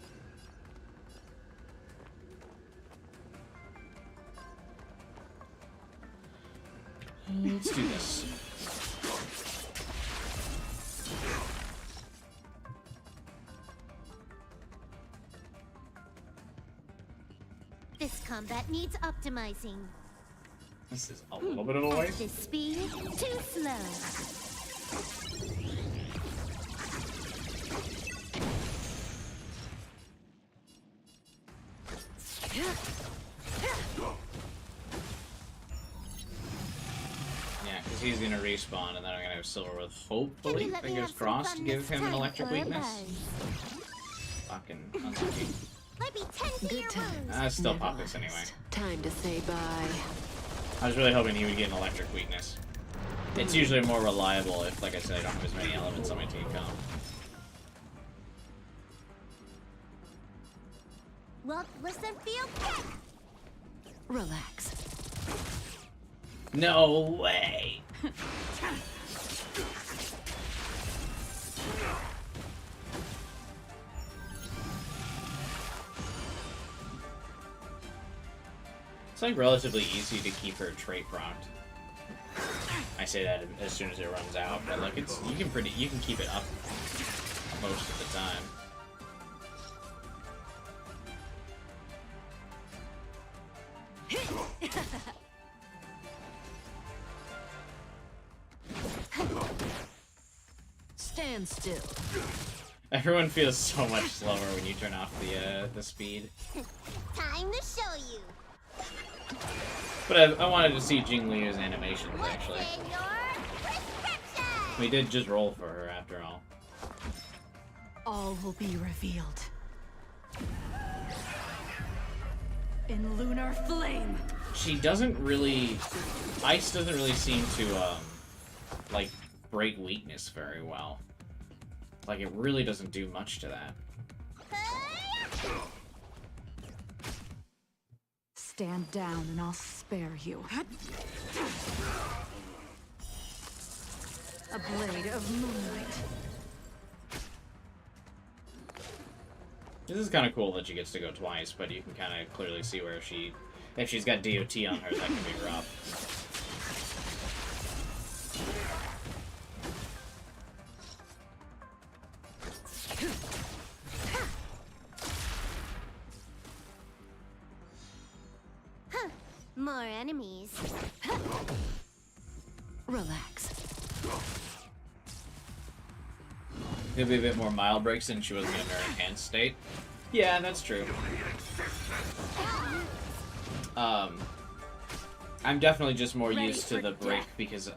Let's do this. This combat needs optimizing. This is a little bit of a At waste. this speed, too slow. Yeah, because because he's gonna respawn, and then I'm gonna have Silverwolf, Can hopefully, you let me fingers have some crossed, fun give this him an time, electric weakness. Buzz? Fucking unlucky. Let me tend to your Good times. wounds. I'd still Never pop this anyway. last. Time to say bye. I was really hoping he would get an electric weakness. It's usually more reliable if, like I said, I don't have as many elements on my team comp. Look, listen, feel, kick! Relax. No way! It's like relatively easy to keep her trait procced. I say that as soon as it runs out, but like you can keep it up most of the time. Stand still. Everyone feels so much slower when you turn off the speed. Time to show you. But I wanted to see Jingliu's animations What's actually. in your prescription? We did just roll for her after all. All will be revealed. In lunar flame. She doesn't really, Ice doesn't really seem to like break weakness very well. Like it really doesn't do much to that. Stand down and I'll spare you. A blade of moonlight. This is kind of cool that she gets to go twice, but you can kind of clearly see where if she's got DOT on her, that can be rough. More enemies. Relax. It'll be a bit more mild breaks since she wasn't in her enhanced state. Yeah, that's true. I'm definitely just more used to the break because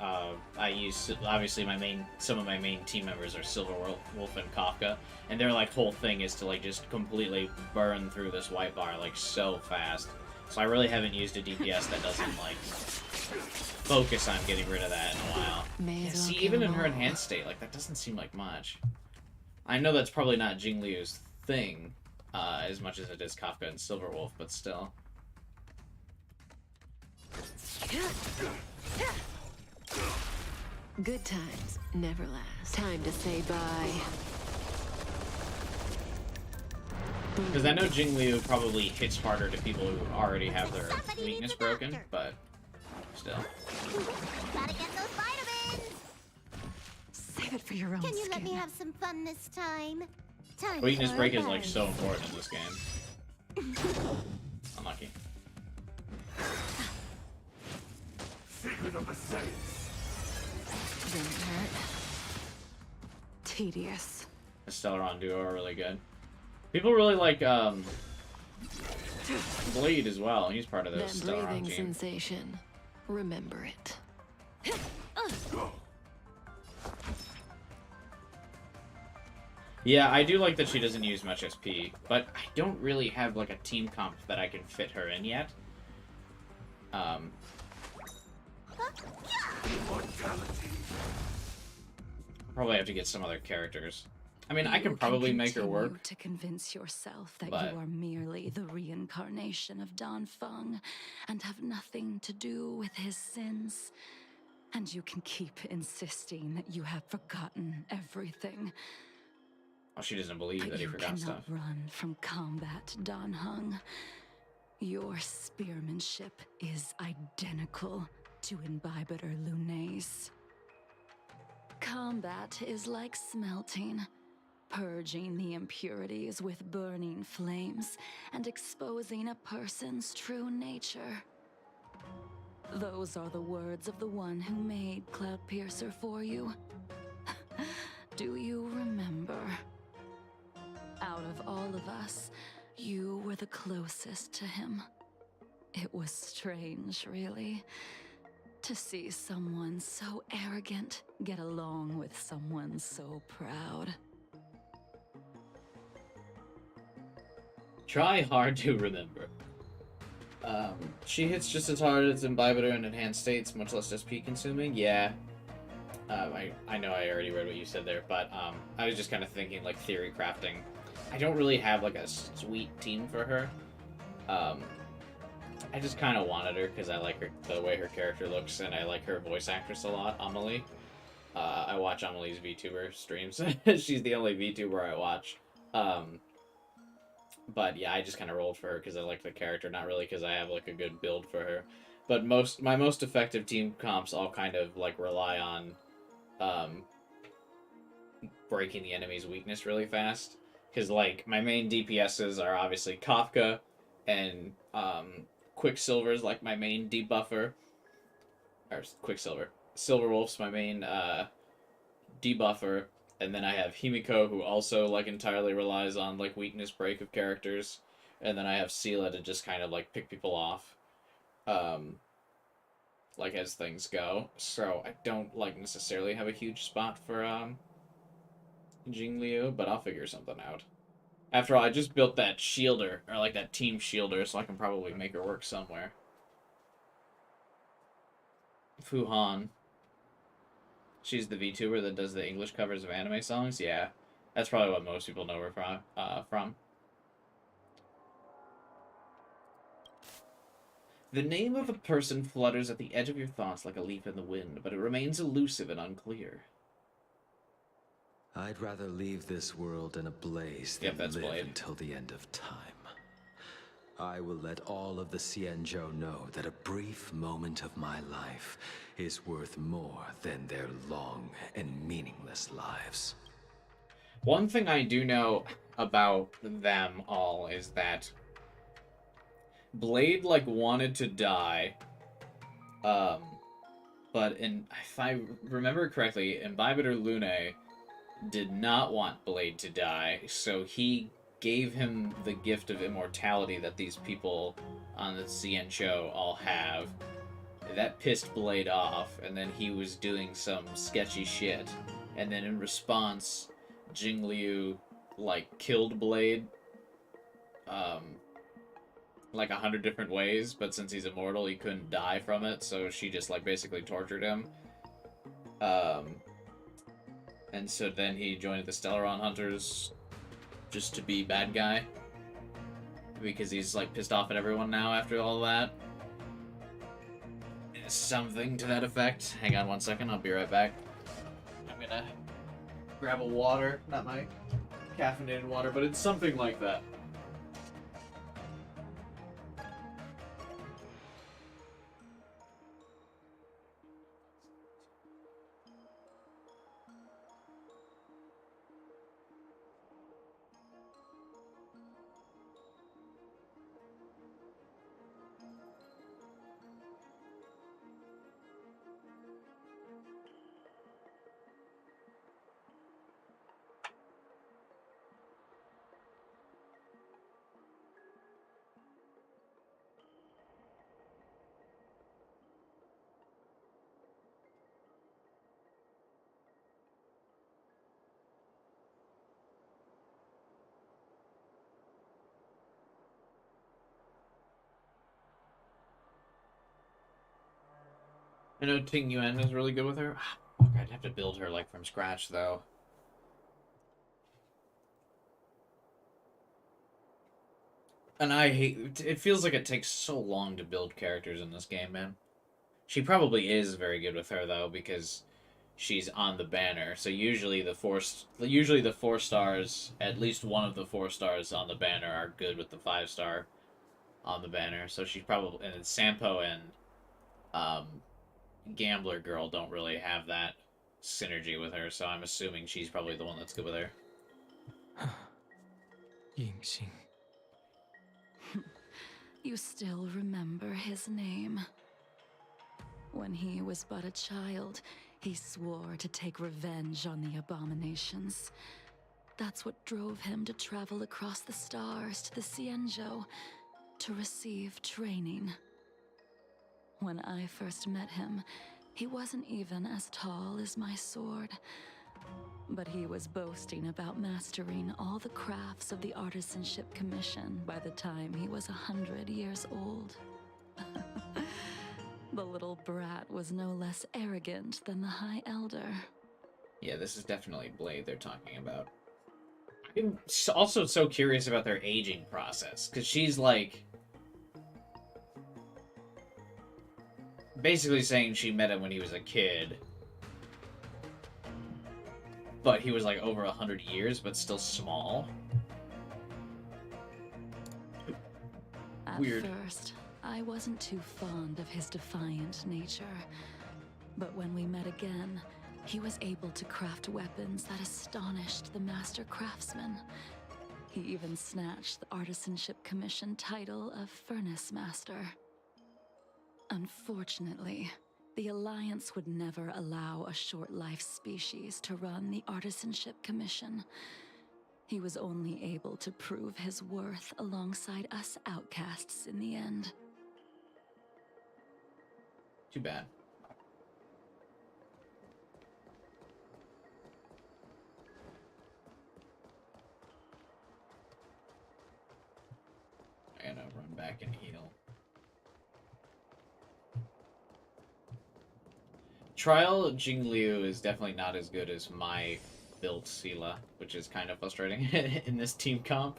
I use obviously some of my main team members are Silverwolf and Kafka, and their like whole thing is to like just completely burn through this white bar like so fast. So I really haven't used a DPS that doesn't like focus on getting rid of that in a while. May Yeah, as well see, kill even in them her all. enhanced state, like that doesn't seem like much. I know that's probably not Jingliu's thing as much as it is Kafka and Silverwolf, but still. Good times never last. Time to say bye. Because I know Jingliu probably hits harder to people who already have their Somebody weakness needs a broken, doctor. but still. Gotta get those vitamins. Save it for your own Can you skin. let me have some fun this time? Time Weakness for a break is like buzz. so important in this game. Unlucky. Didn't hurt. Tedious. The Stellaron duo are really good. People really like Blade as well. He's part of the That Stellaron breathing team. sensation. Remember it. Yeah, I do like that she doesn't use much SP, but I don't really have like a team comp that I can fit her in yet. Probably have to get some other characters. I mean, I can probably make her continue work. to convince yourself that but- you are merely the reincarnation of Dan Feng and have nothing to do with his sins. And you can keep insisting that you have forgotten everything. Oh, she doesn't believe But that he you forgot cannot stuff. run from combat, Dan Heng. Your spearmanship is identical to Imbibiter Lunay's. Combat is like smelting, purging the impurities with burning flames and exposing a person's true nature. Those are the words of the one who made Cloudpiercer for you. Do you remember? Out of all of us, you were the closest to him. It was strange, really. To see someone so arrogant get along with someone so proud. Try hard to remember. She hits just as hard as Imbibitor in enhanced states, much less SP consuming. Yeah. I know I already read what you said there, but I was just kind of thinking like theory crafting. I don't really have like a sweet team for her. I just kind of wanted her because I like her, the way her character looks, and I like her voice actress a lot, Amelie. I watch Amelie's VTuber streams. She's the only VTuber I watch. But yeah, I just kind of rolled for her because I like the character, not really because I have like a good build for her. But my most effective team comps all kind of like rely on breaking the enemy's weakness really fast. Because like my main DPSs are obviously Kafka and Quicksilver's like my main debuffer. Or Quicksilver. Silverwolf's my main debuffer. And then I have Himiko, who also like entirely relies on like weakness break of characters. And then I have Sela to just kind of like pick people off. Like as things go. So I don't like necessarily have a huge spot for Jingliu, but I'll figure something out. After all, I just built that shielder, or like that team shielder, so I can probably make her work somewhere. Fuhan. She's the VTuber that does the English covers of anime songs? Yeah. That's probably what most people know her from. The name of a person flutters at the edge of your thoughts like a leaf in the wind, but it remains elusive and unclear. I'd rather leave this world in a blaze than live Blade. until the end of time. I will let all of the Xianzhou know that a brief moment of my life is worth more than their long and meaningless lives. One thing I do know about them all is that Blade, like, wanted to die, but if I remember correctly, Imbibitor Lune did not want Blade to die, so he gave him the gift of immortality that these people on the Xianzhou all have. That pissed Blade off, and then he was doing some sketchy shit. And then in response, Jingliu, like, killed Blade, like 100 different ways, but since he's immortal, he couldn't die from it, so she just, like, basically tortured him. And so then he joined the Stellaron Hunters just to be bad guy. Because he's, like, pissed off at everyone now after all that. Something to that effect. Hang on one second, I'll be right back. I'm gonna grab a water. Not my caffeinated water, but it's something like that. I know Ting Yuan is really good with her. Fuck, I'd have to build her, like, from scratch, though. And I hate... It feels like it takes so long to build characters in this game, man. She probably is very good with her, though, because she's on the banner. So usually the 4 stars, at least one of the 4 stars on the banner are good with the 5-star on the banner. So she's probably... And then Sampo and Gambler Girl don't really have that synergy with her, so I'm assuming she's probably the one that's good with her. Yingxing. You still remember his name. When he was but a child, he swore to take revenge on the abominations. That's what drove him to travel across the stars to the Xianzhou to receive training. When I first met him, he wasn't even as tall as my sword. But he was boasting about mastering all the crafts of the Artisanship Commission by the time he was 100 years old. The little brat was no less arrogant than the High Elder. Yeah, this is definitely Blade they're talking about. I'm also so curious about their aging process, because she's like... basically saying she met him when he was a kid. But he was like over 100 years, but still small. Weird. At first, I wasn't too fond of his defiant nature. But when we met again, he was able to craft weapons that astonished the master craftsman. He even snatched the Artisanship Commission title of Furnace Master. Unfortunately, the Alliance would never allow a short-life species to run the Artisanship Commission. He was only able to prove his worth alongside us outcasts in the end. Too bad. I gotta run back and heal. Trial Jingliu is definitely not as good as my built Sela, which is kind of frustrating in this team comp.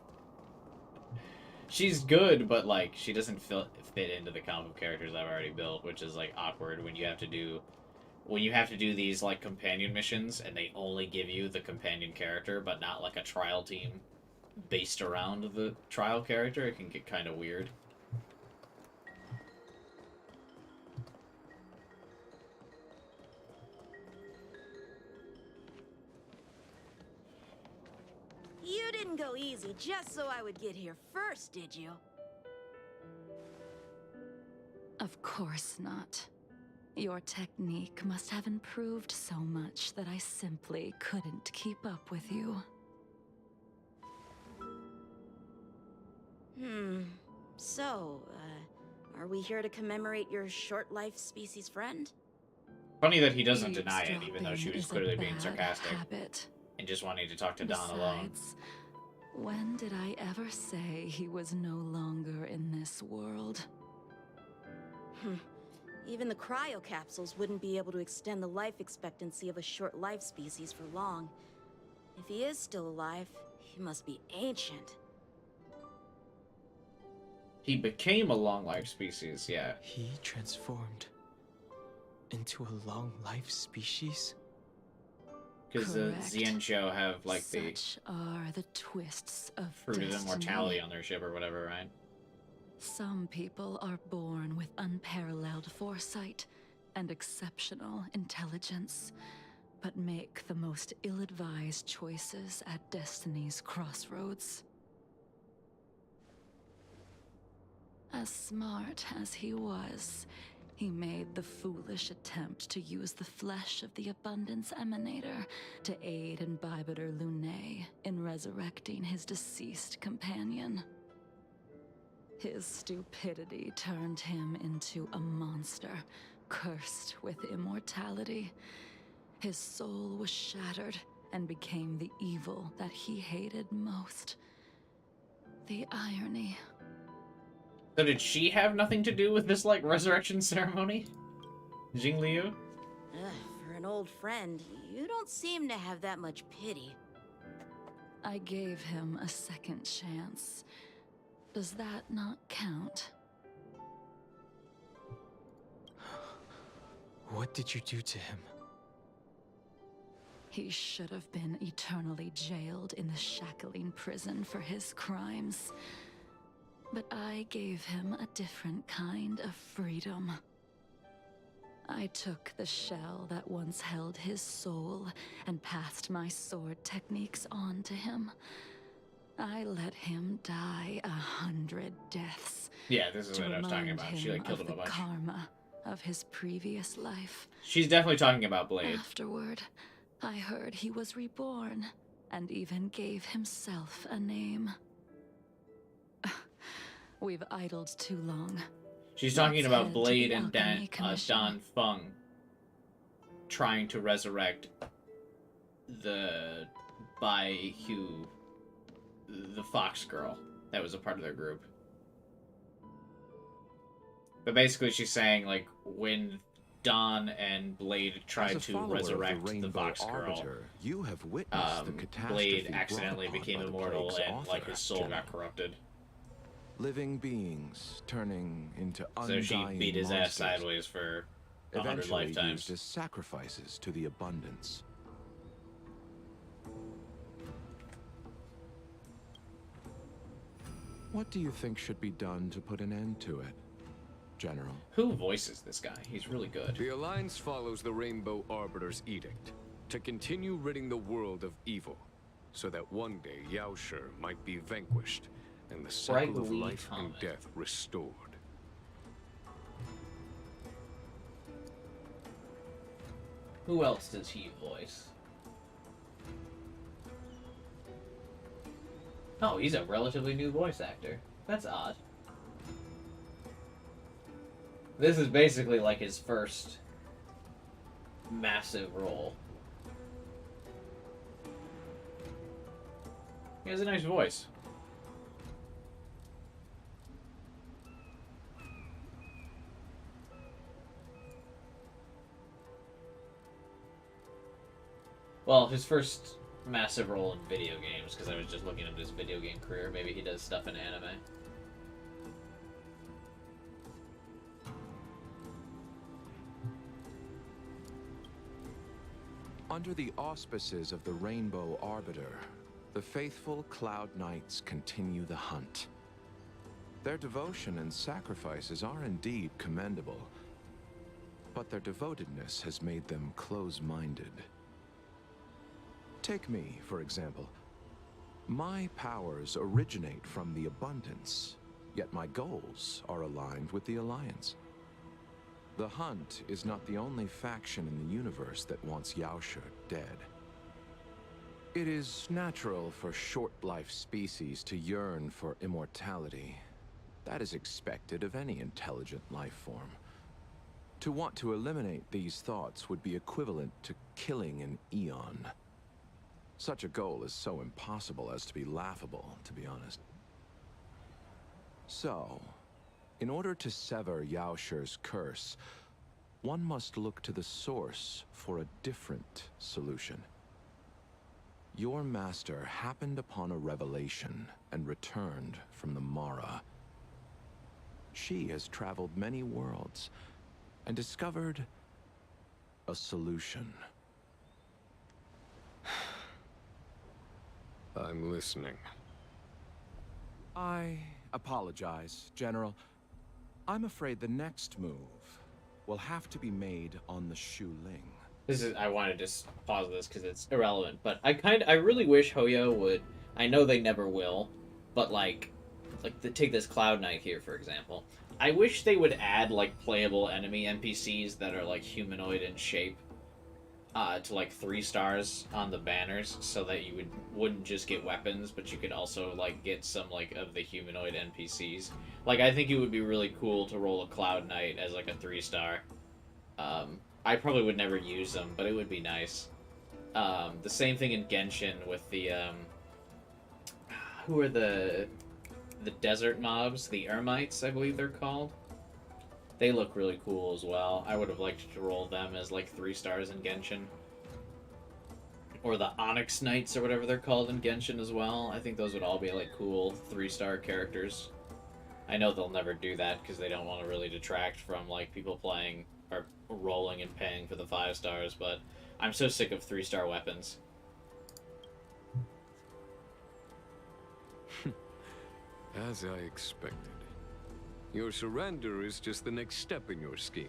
She's good, but like she doesn't fit into the comp of characters I've already built, which is like awkward when you have to do these like companion missions and they only give you the companion character, but not like a trial team based around the trial character. It can get kind of weird. You didn't go easy just so I would get here first, did you? Of course not. Your technique must have improved so much that I simply couldn't keep up with you. So, are we here to commemorate your short-life species friend? Funny that he doesn't deny it, even though she Eavesdropping was is a clearly being bad sarcastic habit. and just wanting to talk to Don alone. Besides, when did I ever say he was no longer in this world? Even the cryocapsules wouldn't be able to extend the life expectancy of a short-life species for long. If he is still alive, he must be ancient. He became a long-life species, yeah. He transformed into a long-life species? Because the Correct. Xianzhou have, like, Such are the twists of fruit of destiny. immortality on their ship or whatever, right? Some people are born with unparalleled foresight and exceptional intelligence, but make the most ill-advised choices at destiny's crossroads. As smart as he was, he made the foolish attempt to use the flesh of the Abundance Emanator to aid Imbibitor Lunae in resurrecting his deceased companion. His stupidity turned him into a monster, cursed with immortality. His soul was shattered and became the evil that he hated most. The irony. So did she have nothing to do with this, like, resurrection ceremony? Jingliu? For an old friend, you don't seem to have that much pity. I gave him a second chance. Does that not count? What did you do to him? He should have been eternally jailed in the shackling prison for his crimes. But I gave him a different kind of freedom. I took the shell that once held his soul and passed my sword techniques on to him. I let him die 100 deaths. Yeah, this is to what I was talking remind about. She, like, killed of him a the bunch. karma of his previous life. She's definitely talking about Blade. Afterward, I heard he was reborn and even gave himself a name. We've idled too long. She's talking Let's about head to Blade the and Alchemy Commission. Dan Feng trying to resurrect the fox girl that was a part of their group. But basically she's saying, like, when Dawn and Blade tried to resurrect the fox girl, you have witnessed the catastrophe Blade accidentally became immortal and, like, his soul got corrupted. Living beings turning into So she undying beat his ass monsters, sideways for 100 eventually lifetimes. used as sacrifices to the abundance. What do you think should be done to put an end to it, General? Who voices this guy? He's really good. The Alliance follows the Rainbow Arbiter's edict to continue ridding the world of evil, so that one day Yaoshi might be vanquished and the cycle of life and death restored. Who else does he voice? Oh, he's a relatively new voice actor. That's odd. This is basically like his first massive role. He has a nice voice. Well, his first massive role in video games, because I was just looking at his video game career. Maybe he does stuff in anime. Under the auspices of the Rainbow Arbiter, the faithful Cloud Knights continue the hunt. Their devotion and sacrifices are indeed commendable, but their devotedness has made them close-minded. Take me, for example. My powers originate from the abundance, yet my goals are aligned with the Alliance. The Hunt is not the only faction in the universe that wants Yaoshi dead. It is natural for short-life species to yearn for immortality. That is expected of any intelligent life form. To want to eliminate these thoughts would be equivalent to killing an eon. Such a goal is so impossible as to be laughable, to be honest. So, in order to sever Yaoshi's curse, one must look to the source for a different solution. Your master happened upon a revelation and returned from the Mara. She has traveled many worlds and discovered a solution. I'm listening. I apologize, General. I'm afraid the next move will have to be made on the Shu Ling. I want to just pause this because it's irrelevant, but I really wish Hoyo would, I know they never will, but take this Cloud Knight here, for example. I wish they would add, like, playable enemy NPCs that are, like, humanoid in shape, to, like, 3 stars on the banners, so that you wouldn't just get weapons, but you could also, like, get some, like, of the humanoid NPCs. Like, I think it would be really cool to roll a Cloud Knight as, like, a 3-star. I probably would never use them, but it would be nice. The same thing in Genshin with the, who are the desert mobs? The Ermites, I believe they're called. They look really cool as well. I would have liked to roll them as, like, 3 stars in Genshin. Or the Onyx Knights, or whatever they're called in Genshin as well. I think those would all be, like, cool 3-star characters. I know they'll never do that, because they don't want to really detract from, like, people playing, or rolling and paying for the 5 stars, but I'm so sick of 3-star weapons. As I expected. Your surrender is just the next step in your scheme.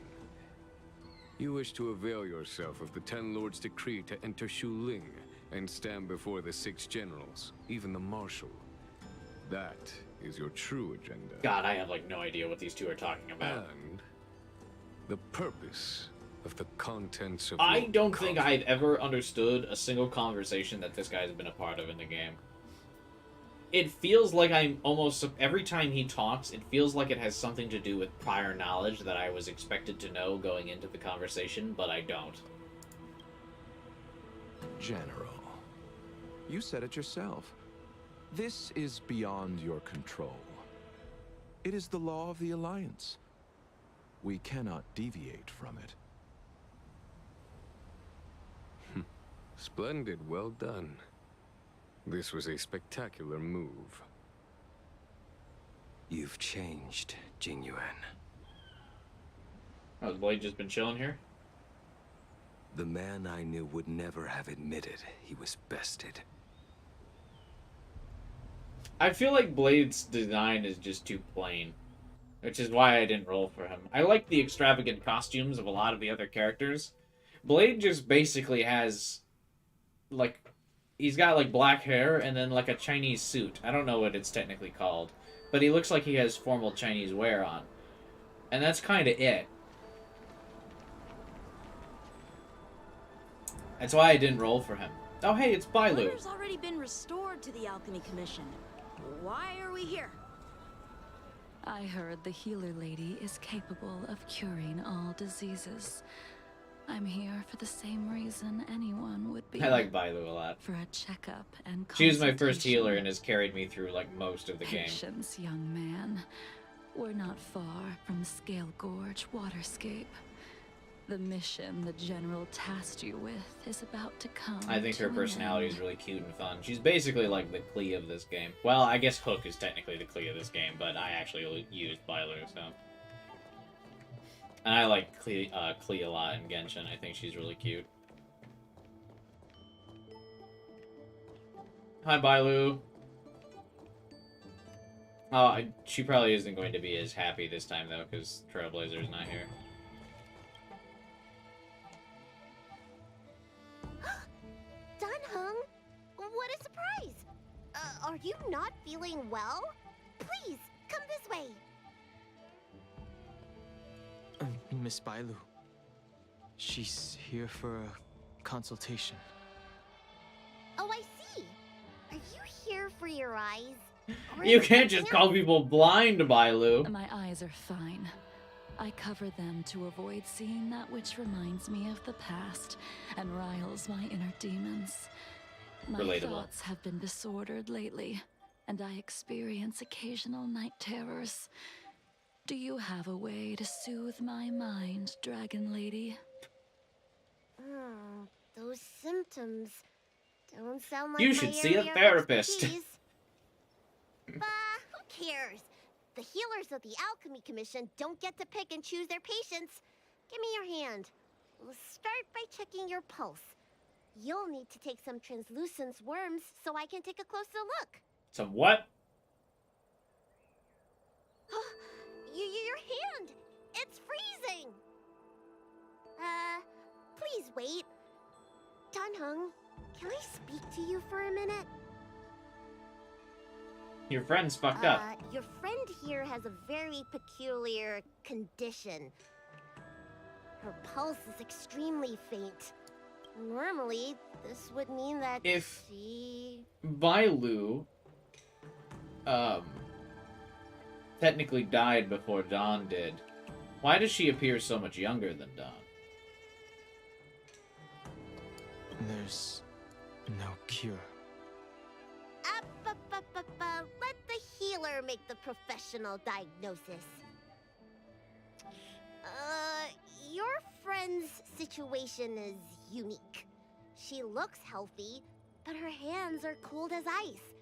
You wish to avail yourself of the Ten Lords' decree to enter Shu Ling and stand before the 6 generals, even the Marshal. That is your true agenda. God, I have, like, no idea what these two are talking about. And the purpose of the contents of I your don't think coffin. I'd ever understood a single conversation that this guy has been a part of in the game. it feels like I'm almost every time he talks, it feels like it has something to do with prior knowledge that I was expected to know going into the conversation, but I don't. General, you said it yourself. This is beyond your control. It is the law of the Alliance. We cannot deviate from it. Splendid, well done. This was a spectacular move. You've changed, Jingliu. Oh, has Blade just been chilling here? The man I knew would never have admitted he was bested. I feel like Blade's design is just too plain, which is why I didn't roll for him. I like the extravagant costumes of a lot of the other characters. Blade just basically has, like, he's got, like, black hair and then, like, a Chinese suit. I don't know what it's technically called, but he looks like he has formal Chinese wear on. And that's kind of it. That's why I didn't roll for him. Oh, hey, it's Bailu. Order's already been restored to the Alchemy Commission. Why are we here? I heard the healer lady is capable of curing all diseases. I'm here for the same reason anyone would be. I like Bailu a lot. For a checkup and She was my first consultation. healer and has carried me through, like, most of the game. Patience, young man. We're not far from Scale Gorge Waterscape. The mission the General tasked you with is about to come. I think her to an personality end. is really cute and fun. She's basically like the Klee of this game. Well, I guess Hook is technically the Klee of this game, but I actually used Bailu, so. And I like Klee a lot in Genshin. I think she's really cute. Hi, Bailu. Oh, she probably isn't going to be as happy this time, though, because Trailblazer's not here. Dunhung, what a surprise! Are you not feeling well? Please, come this way. Miss Bailu. She's here for a consultation. Oh, I see. Are you here for your eyes? Or You is can't it just something call people blind, Bailu. My eyes are fine. I cover them to avoid seeing that which reminds me of the past and riles my inner demons. My Relatable. thoughts have been disordered lately, and I experience occasional night terrors. Do you have a way to soothe my mind, Dragon Lady? Those symptoms don't sound like You my should see a area of therapist. expertise. Bah, who cares? The healers of the Alchemy Commission don't get to pick and choose their patients. Give me your hand. We'll start by checking your pulse. You'll need to take some translucence worms so I can take a closer look. Some what? Your hand! It's freezing! Please wait. Dunhung, can I speak to you for a minute? Your friend's fucked up. Your friend here has a very peculiar condition. Her pulse is extremely faint. Normally, this would mean that If she... Bailu, technically died before Dawn did, why does she appear so much younger than Dawn? There's no cure. Let the healer make the professional diagnosis. Your friend's situation is unique. She looks healthy, but her hands are cold as ice.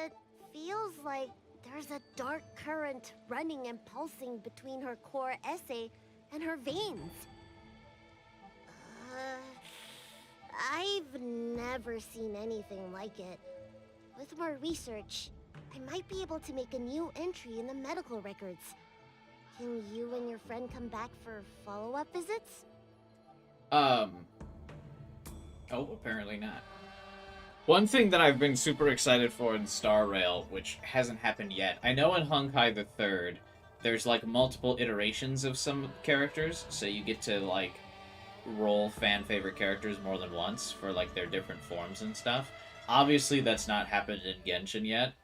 It feels like there's a dark current running and pulsing between her core esse and her veins. I've never seen anything like it. With more research, I might be able to make a new entry in the medical records. Can you and your friend come back for follow-up visits? Oh, apparently not. One thing that I've been super excited for in Star Rail, which hasn't happened yet, I know in Honkai the Third, there's like multiple iterations of some characters, so you get to like roll fan favorite characters more than once for like their different forms and stuff. Obviously, that's not happened in Genshin yet,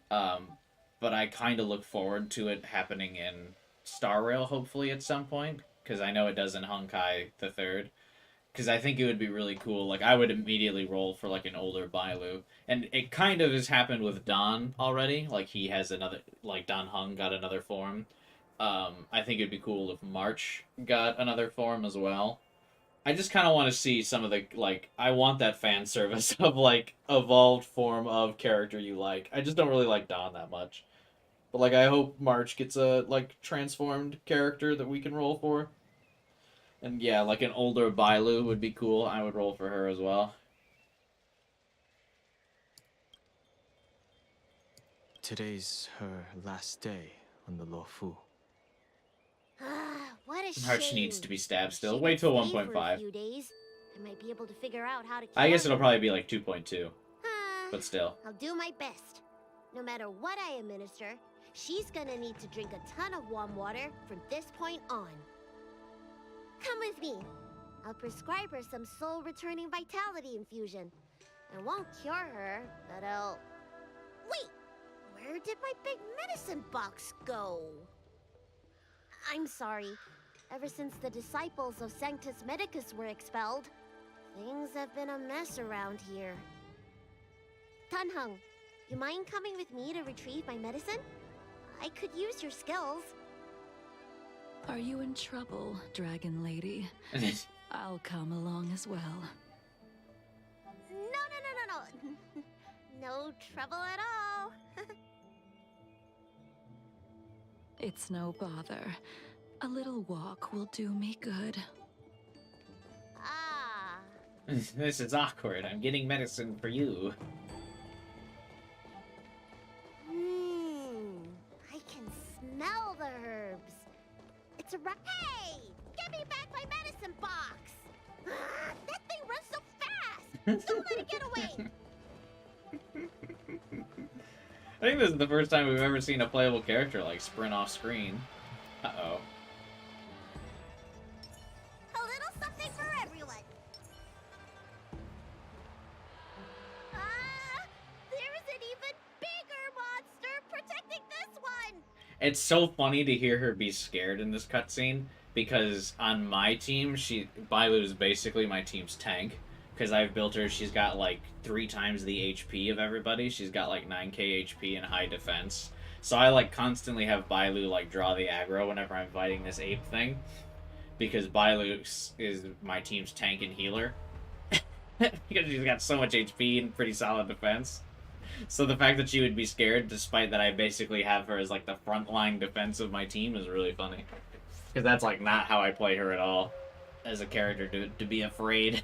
but I kind of look forward to it happening in Star Rail, hopefully, at some point, because I know it does in Honkai the Third. Because I think it would be really cool. Like, I would immediately roll for, like, an older Bailu. And it kind of has happened with Don already. Like, he has another... Like, Don Hung got another form. I think it'd be cool if March got another form as well. I just kind of want to see some of the, like... I want that fan service of, like, evolved form of character you like. I just don't really like Don that much. But, like, I hope March gets a, like, transformed character that we can roll for. And yeah, like an older Bailu would be cool. I would roll for her as well. Today's her last day on the Luofu. What a shame. March needs to be stabbed still. She Wait till could stay for a 1.5. few days. I might be able to figure out how to kill I guess it'll her. probably be like 2.2. But still. I'll do my best. No matter what I administer, she's gonna need to drink a ton of warm water from this point on. Come with me. I'll prescribe her some soul-returning vitality infusion. I won't cure her, but I'll... Wait! Where did my big medicine box go? I'm sorry. Ever since the disciples of Sanctus Medicus were expelled, things have been a mess around here. Tanhung, you mind coming with me to retrieve my medicine? I could use your skills. Are you in trouble, Dragon Lady? I'll come along as well. No. No trouble at all. It's no bother. A little walk will do me good. Ah. This is awkward. I'm getting medicine for you. I can smell the herbs. It's a Hey! Give me back my medicine box! That thing runs so fast! Don't let it get away! I think this is the first time we've ever seen a playable character like sprint off screen. Uh-oh. A little something for everyone. There's an even bigger monster protecting this one! It's so funny to hear her be scared in this cutscene, because on my team, Bailu is basically my team's tank. Because I've built her, she's got like 3 times the HP of everybody. She's got like 9k HP and high defense. So I like constantly have Bailu like draw the aggro whenever I'm fighting this ape thing. Because Bailu is my team's tank and healer. Because she's got so much HP and pretty solid defense. So the fact that she would be scared, despite that I basically have her as like the frontline defense of my team, is really funny. Because that's like not how I play her at all. As a character, to be afraid.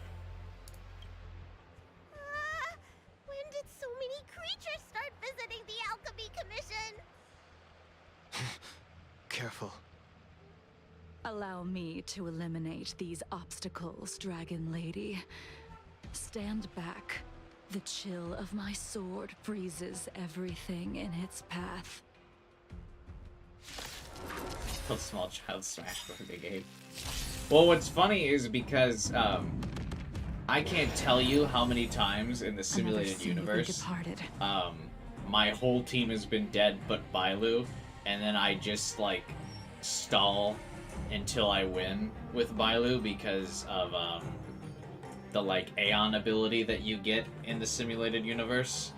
When did so many creatures start visiting the Alchemy Commission? Careful. Allow me to eliminate these obstacles, Dragon Lady. Stand back. The chill of my sword freezes everything in its path. A small child smashed by a big ape. Well, what's funny is because I can't tell you how many times in the simulated universe my whole team has been dead but Bailu, and then I just like stall until I win with Bailu because of the like Aeon ability that you get in the simulated universe.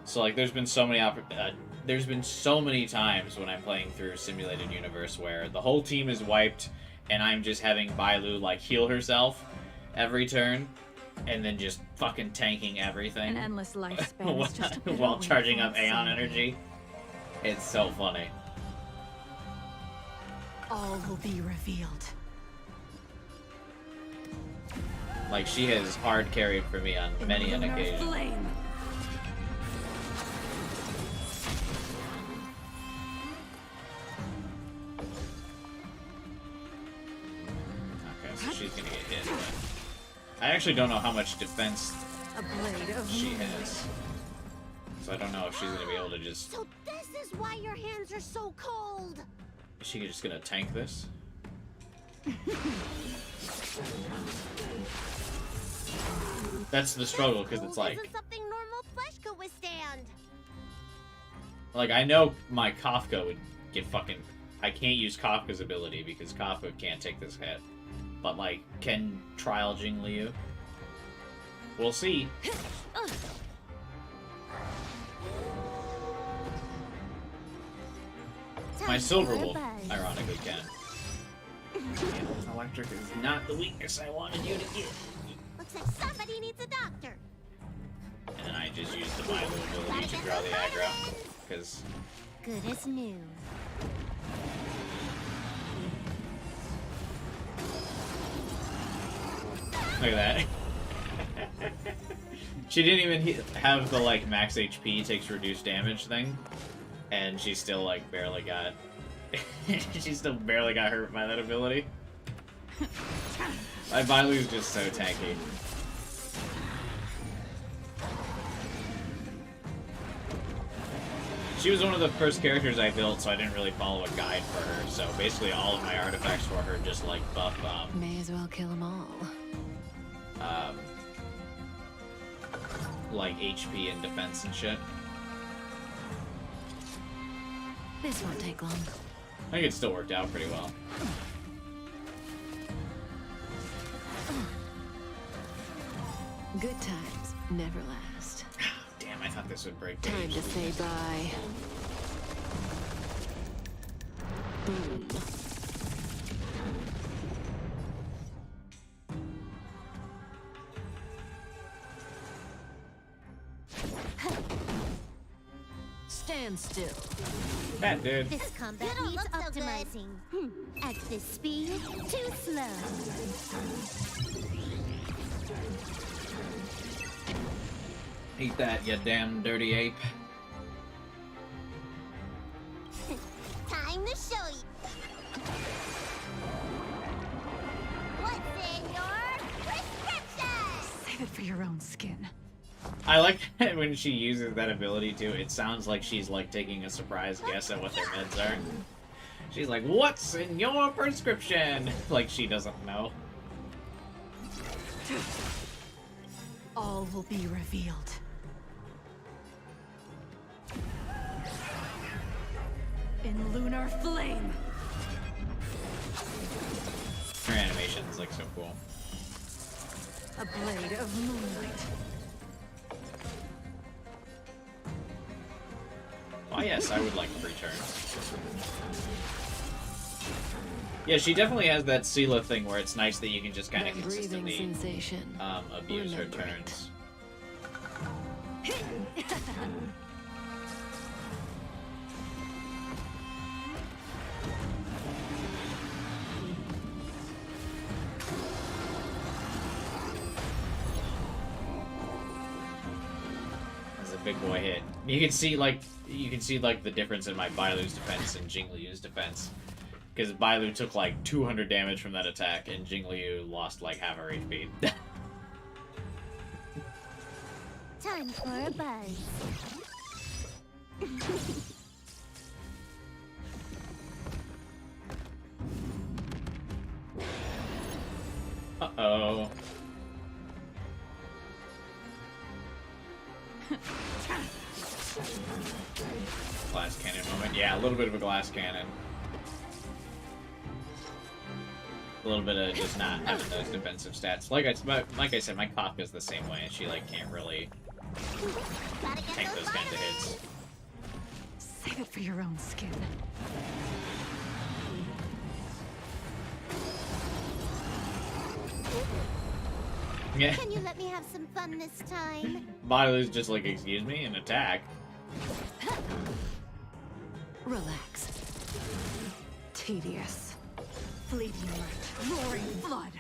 So like there's been so many times when I'm playing through simulated universe where the whole team is wiped and I'm just having Bailu like heal herself every turn and then just fucking tanking everything. An endless lifespan is just a bit while away charging from up Aeon insanity. energy. It's so funny. All will be revealed. Like she has hard carried for me on many an Lunar occasion. flame. Okay, so she's gonna get hit. But I actually don't know how much defense A blade of she meaning. has. So I don't know if she's gonna be able to just... So this is why your hands are so cold. Is she just gonna tank this? That's the struggle, because it's like... Isn't something normal withstand. Like, I know my Kafka would get fucking... I can't use Kafka's ability because Kafka can't take this hit. But, like, can Trial Jingliu? We'll see. My Silver Wolf, ironically, can. Electric is not the weakness I wanted you to get. Looks like somebody needs a doctor. And then I just used the Milo ability to draw the aggro. Because... Good as new. Look at that. She didn't even have the, like, max HP takes reduced damage thing. And she still, like, barely got... she still barely got hurt by that ability. My Bailu's just so tanky. She was one of the first characters I built, so I didn't really follow a guide for her. So basically all of my artifacts for her just, like, buff, May as well kill them all. like, HP and defense and shit. This won't take long. I think it still worked out pretty well. Good times never last. Damn, I thought this would break. Time to say bye. Boom. Stand still. That dude. This combat needs optimizing. At this speed, too slow. Eat that, you damn dirty ape. Time to show you. What's in your prescription? Save it for your own skin. I like that when she uses that ability too, it sounds like she's like taking a surprise guess at what their meds are. She's like, what's in your prescription? Like she doesn't know. All will be revealed. In lunar flame. Her animation's like so cool. A blade of moonlight. Oh yes, I would like free turns. Yeah, she definitely has that Sela thing where it's nice that you can just kind of consistently abuse her turns. That's a big boy hit. You can see like the difference in my Bailu's defense and Jingliu's defense. Because Bailu took like 200 damage from that attack, and Jingliu lost like half her HP. Time for a buzz. Uh-oh. Glass cannon moment. Yeah, a little bit of a glass cannon. A little bit of just not having those defensive stats. Like I said, my Kafka's the same way, and she like can't really take those kinds of hits. Save it for your own skin. Yeah. Can you let me have some fun this time? Bailu's just like, excuse me, an attack. Relax. Tedious. Fleeting light. Roaring flood.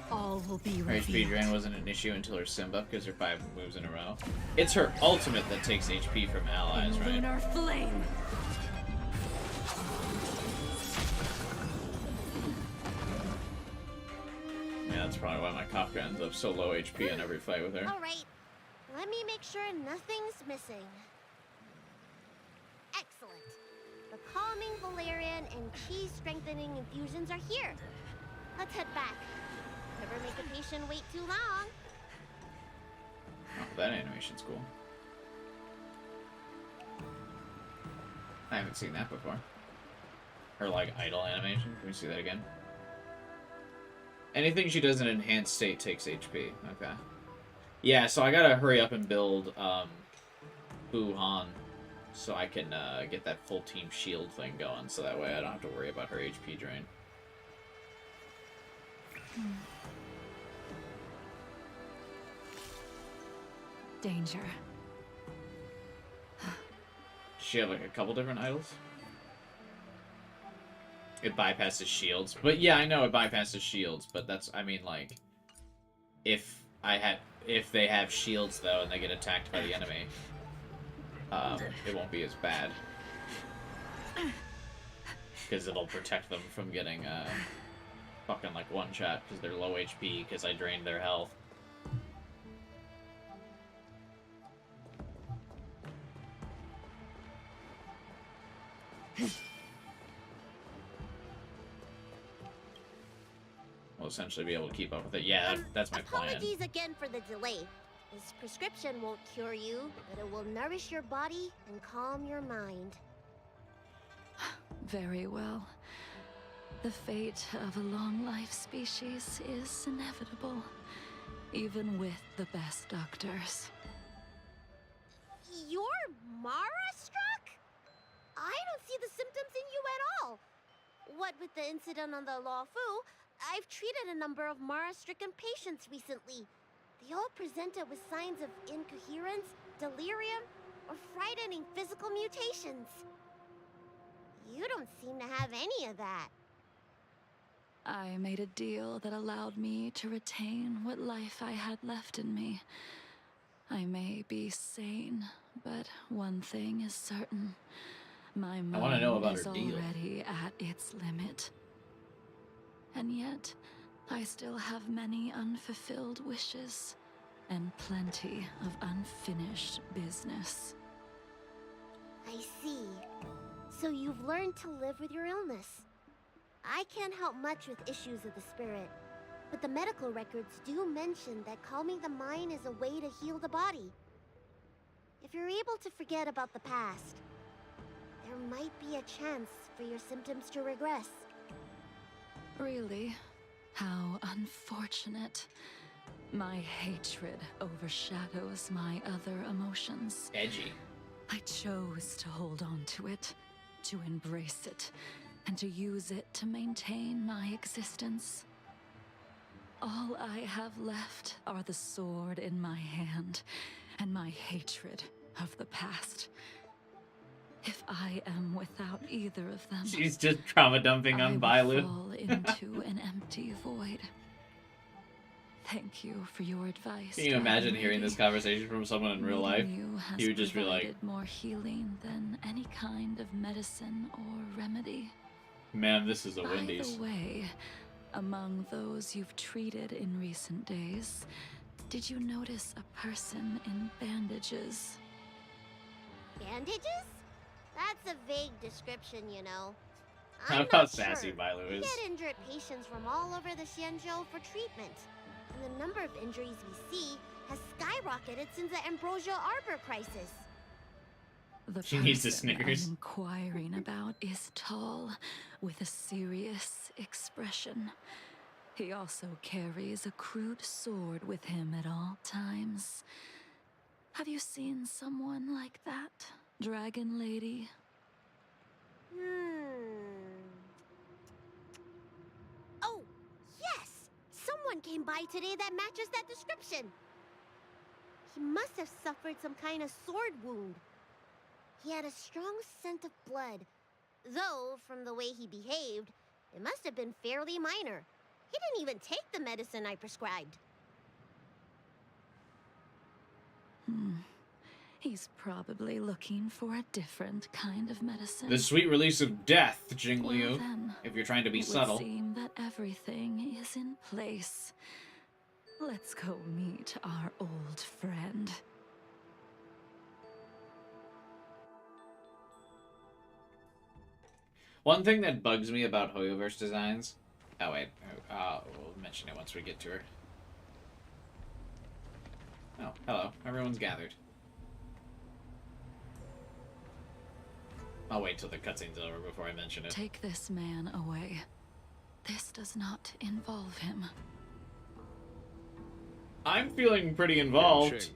All will be Her revealed. HP drain wasn't an issue until her sim buff because her 5 moves in a row. It's her ultimate that takes HP from allies, right? Lunar flame. Yeah, that's probably why my Kafka ends up so low HP in every fight with her. Alright, let me make sure nothing's missing. Excellent. The calming valerian and chi strengthening infusions are here. Let's head back. Never make a patient wait too long. That animation's cool. I haven't seen that before. Her, like, idle animation. Can we see that again? Anything she does in enhanced state takes HP. Okay. Yeah, so I gotta hurry up and build, Han, so I can, get that full team shield thing going, so that way I don't have to worry about her HP drain. Danger. Does she have, like, a couple different idols? It bypasses shields. But yeah, I know it bypasses shields, but that's, I mean, like, if they have shields, though, and they get attacked by the enemy, it won't be as bad. Because it'll protect them from getting, fucking, like, one-shot, because they're low HP, because I drained their health. We'll essentially be able to keep up with it. Yeah, that's my plan. Apologies again for the delay. This prescription won't cure you, but it will nourish your body and calm your mind. Very well. The fate of a long-life species is inevitable, even with the best doctors. You're Mara-struck? I don't see the symptoms in you at all. What with the incident on the Law Fu, I've treated a number of Mara-stricken patients recently. They all presented with signs of incoherence, delirium, or frightening physical mutations. You don't seem to have any of that. I made a deal that allowed me to retain what life I had left in me. I may be sane, but one thing is certain. My mind is already at its limit. And yet, I still have many unfulfilled wishes, and plenty of unfinished business. I see. So you've learned to live with your illness. I can't help much with issues of the spirit, but the medical records do mention that calming the mind is a way to heal the body. If you're able to forget about the past, there might be a chance for your symptoms to regress. Really? How unfortunate. My hatred overshadows my other emotions. Edgy. I chose to hold on to it, to embrace it, and to use it to maintain my existence. All I have left are the sword in my hand and my hatred of the past. If I am without either of them, she's just trauma dumping on Bailu. I will fall into an empty void. Thank you for your advice. Can you imagine hearing this conversation from someone in real life? He would just be like, more healing than any kind of medicine or remedy. Man, this is a Wendy's. By the way, among those you've treated in recent days, did you notice a person in bandages? Bandages? That's a vague description, you know. How about sassy Bailu is? We get injured patients from all over the Xianzhou for treatment. And the number of injuries we see has skyrocketed since the Ambrosia Arbor crisis. She needs the Snickers. I'm inquiring about is tall, with a serious expression. He also carries a crude sword with him at all times. Have you seen someone like that, Dragon Lady? Oh, yes! Someone came by today that matches that description. He must have suffered some kind of sword wound. He had a strong scent of blood, though from the way he behaved, it must have been fairly minor. He didn't even take the medicine I prescribed. He's probably looking for a different kind of medicine. The sweet release of death, Jingliu. Well, then, if you're trying to be it subtle. Would seem that everything is in place. Let's go meet our old friend. One thing that bugs me about Hoyoverse designs... Oh, wait. We'll mention it once we get to her. Oh, hello. Everyone's gathered. I'll wait till the cutscene's over before I mention it. Take this man away. This does not involve him. I'm feeling pretty involved.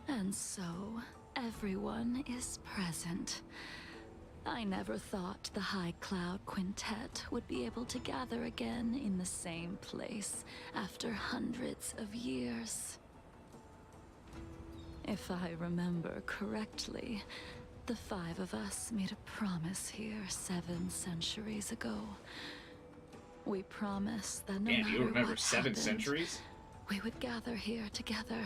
And so, everyone is present. I never thought the High Cloud Quintet would be able to gather again in the same place after hundreds of years. If I remember correctly, the 5 of us made a promise here 7 centuries ago. We promised that no Man, matter you remember what 7 happened, centuries? we would gather here together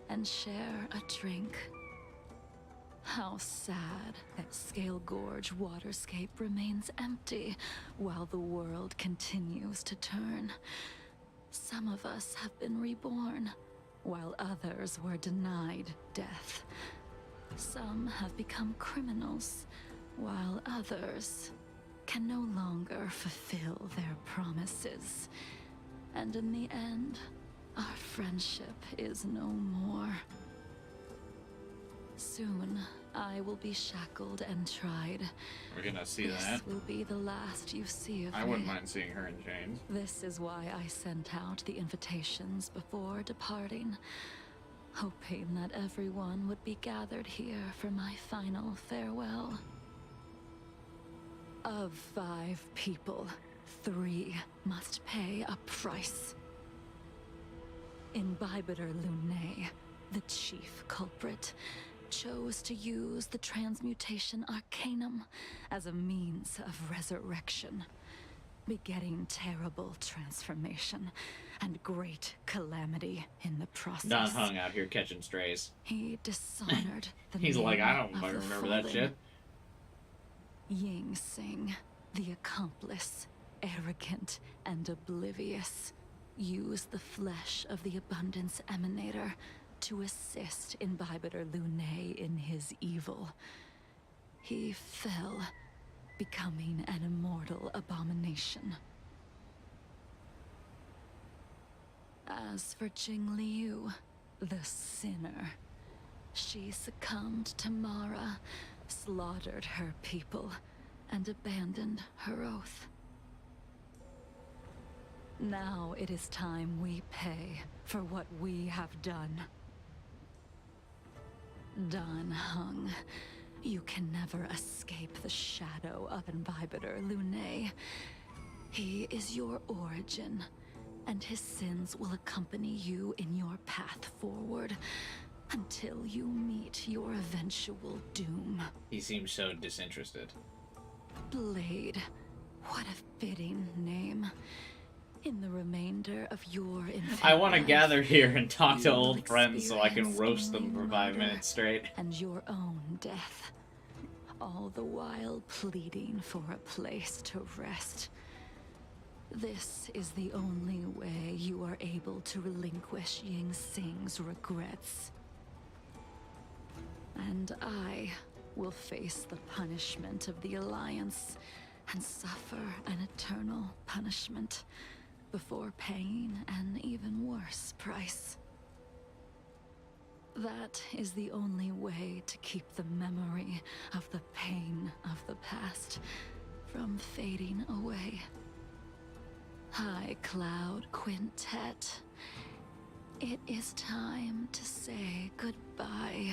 and share a drink. How sad that Scale Gorge waterscape remains empty while the world continues to turn. Some of us have been reborn, while others were denied death. Some have become criminals, while others can no longer fulfill their promises. And in the end, our friendship is no more. Soon, I will be shackled and tried. We're gonna see This that. will be the last you see of me. I wouldn't mind seeing her in chains. This is why I sent out the invitations before departing, hoping that everyone would be gathered here for my final farewell. Of 5 people, 3 must pay a price. Imbibitor Lunae, the chief culprit, chose to use the transmutation arcanum as a means of resurrection, begetting terrible transformation and great calamity in the process. Don Hung out here catching strays. He dishonored the He's like, name I don't of fucking the remember that fallen. shit. Ying Sing, the accomplice, arrogant and oblivious, used the flesh of the Abundance Emanator to assist Imbibitor Lunae in his evil. He fell, becoming an immortal abomination. As for Jingliu, the sinner, she succumbed to Mara, slaughtered her people, and abandoned her oath. Now it is time we pay for what we have done. Dan Hung, you can never escape the shadow of Imbibitor Lunae. He is your origin, and his sins will accompany you in your path forward until you meet your eventual doom. He seems so disinterested. Blade, what a fitting name. In the remainder of your infinite I want to life, gather here and talk to you will old friends so I can experience roast them for only 5 murder minutes straight. and your own death, all the while pleading for a place to rest. This is the only way you are able to relinquish Ying Sing's regrets. And I will face the punishment of the Alliance and suffer an eternal punishment before paying an even worse price. That is the only way to keep the memory of the pain of the past from fading away. High Cloud Quintet, it is time to say goodbye.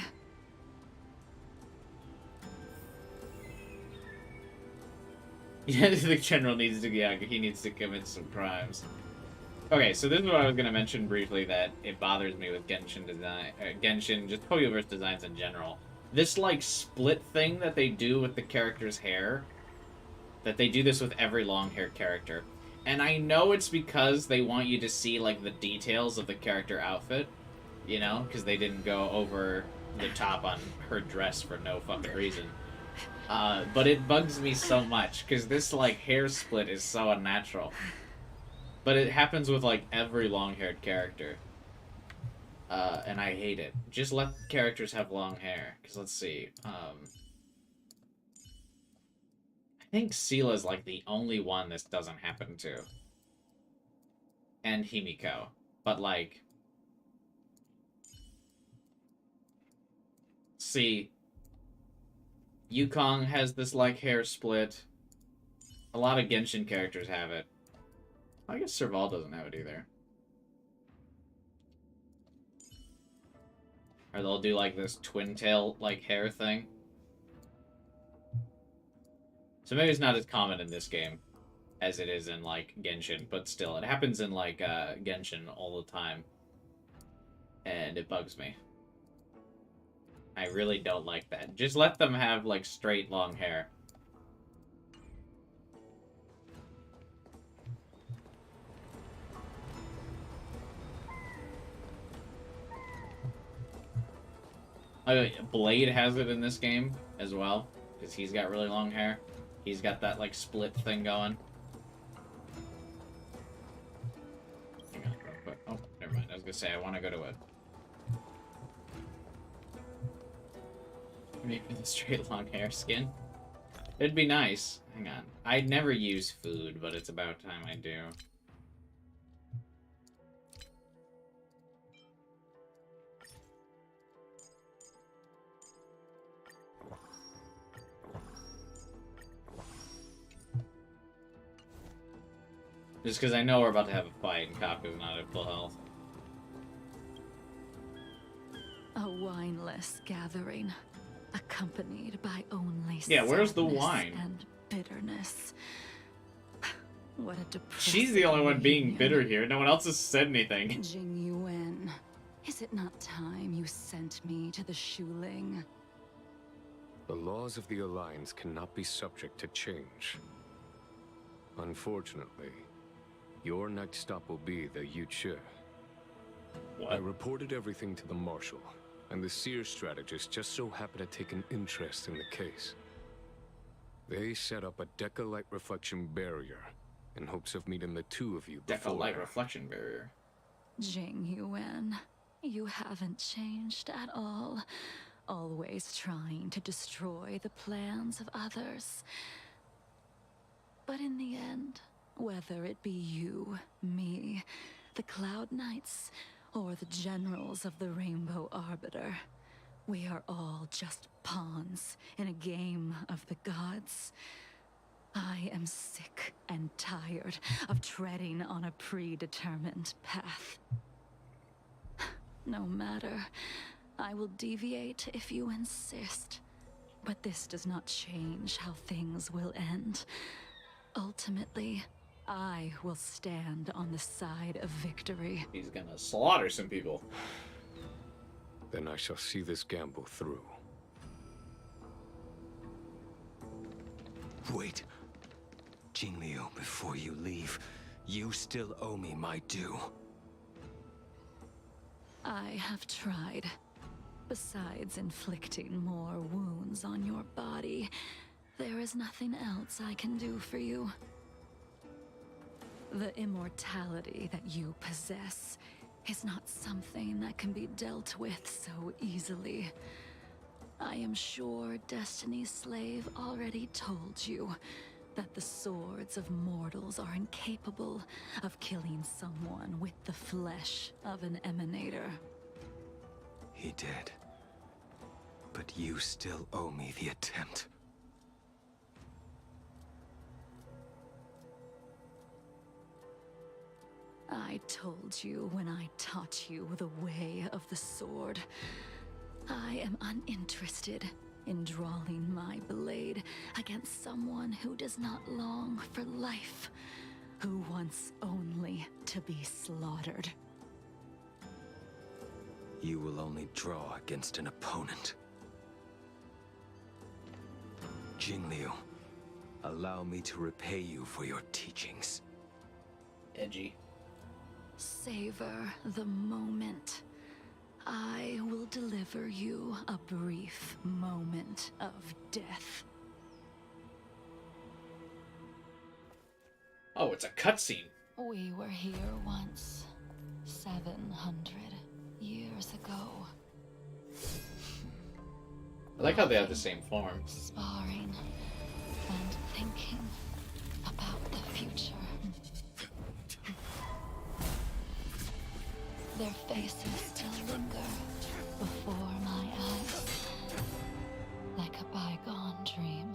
Yeah, the general needs to, yeah, he needs to commit some crimes. Okay, so this is what I was going to mention briefly, that it bothers me with Genshin design, Genshin, just Hoyoverse designs in general. This, like, split thing that they do with the character's hair, that they do this with every long-haired character. And I know it's because they want you to see, like, the details of the character outfit, you know? Because they didn't go over the top on her dress for no fucking reason. But it bugs me so much, because this, like, hair split is so unnatural. But it happens with, like, every long-haired character. And I hate it. Just let characters have long hair. Because let's see. I think Seela's like the only one this doesn't happen to. And Himiko. But like... See... Yukong has this like hair split. A lot of Genshin characters have it. I guess Serval doesn't have it either. Or they'll do like this twin tail like hair thing. So maybe it's not as common in this game as it is in like Genshin, but still, it happens in like Genshin all the time. And it bugs me. I really don't like that. Just let them have like straight long hair. Blade has it in this game as well, because he's got really long hair. He's got that like split thing going. Hang on real quick. Oh, never mind. I was gonna say I want to go to a maybe the straight long hair skin. It'd be nice. Hang on. I never use food, but it's about time I do. Just because I know we're about to have a fight and Kaku's not at full health. A wineless gathering, accompanied by only where's the sadness wine? and bitterness. What a depressing She's the only one being reunion. bitter here. No one else has said anything. Jingliu, is it not time you sent me to the Shuling? The laws of the Alliance cannot be subject to change. Unfortunately, your next stop will be the Yuchi. I reported everything to the Marshal, and the Seer strategist just so happened to take an interest in the case. They set up a Deca light reflection barrier in hopes of meeting the two of you before. Deca light reflection barrier. Jingliu, you haven't changed at all. Always trying to destroy the plans of others. But in the end, whether it be you, me, the Cloud Knights, or the generals of the Rainbow Arbiter, we are all just pawns in a game of the gods. I am sick and tired of treading on a predetermined path. No matter, I will deviate if you insist. But this does not change how things will end. Ultimately, I will stand on the side of victory. He's gonna slaughter some people. Then I shall see this gamble through. Wait. Jingliu, before you leave, you still owe me my due. I have tried. Besides inflicting more wounds on your body, there is nothing else I can do for you. The immortality that you possess is not something that can be dealt with so easily. I am sure Destiny's Slave already told you that the swords of mortals are incapable of killing someone with the flesh of an emanator. He did. But you still owe me the attempt. I told you when I taught you the way of the sword. I am uninterested in drawing my blade against someone who does not long for life, who wants only to be slaughtered. You will only draw against an opponent. Jingliu, allow me to repay you for your teachings. Edgy. Savor the moment. I will deliver you a brief moment of death. Oh, it's a cutscene. We were here once, 700 years ago. I like how they have the same form. Sparring and thinking about the future. Their faces still linger before my eyes, like a bygone dream.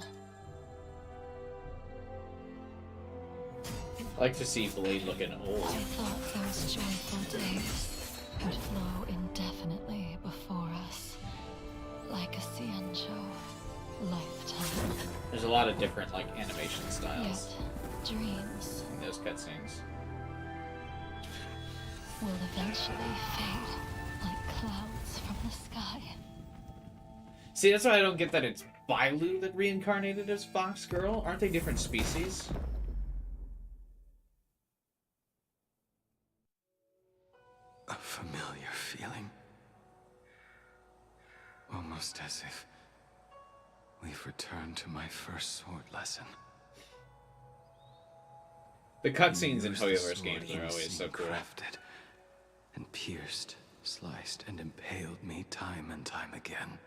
I like to see Blade looking old. I thought those joyful days would flow indefinitely before us, like a Cianjo lifetime. There's a lot of different like animation styles Yet, dreams in those cutscenes. will eventually fade like clouds from the sky. See, that's why I don't get that it's Bailu that reincarnated as Fox Girl. Aren't they different species? A familiar feeling. Almost as if we've returned to my first sword lesson. The cutscenes in Used the Hoyoverse sword games are always so unseen cool. crafted and pierced, sliced, and impaled me time and time again.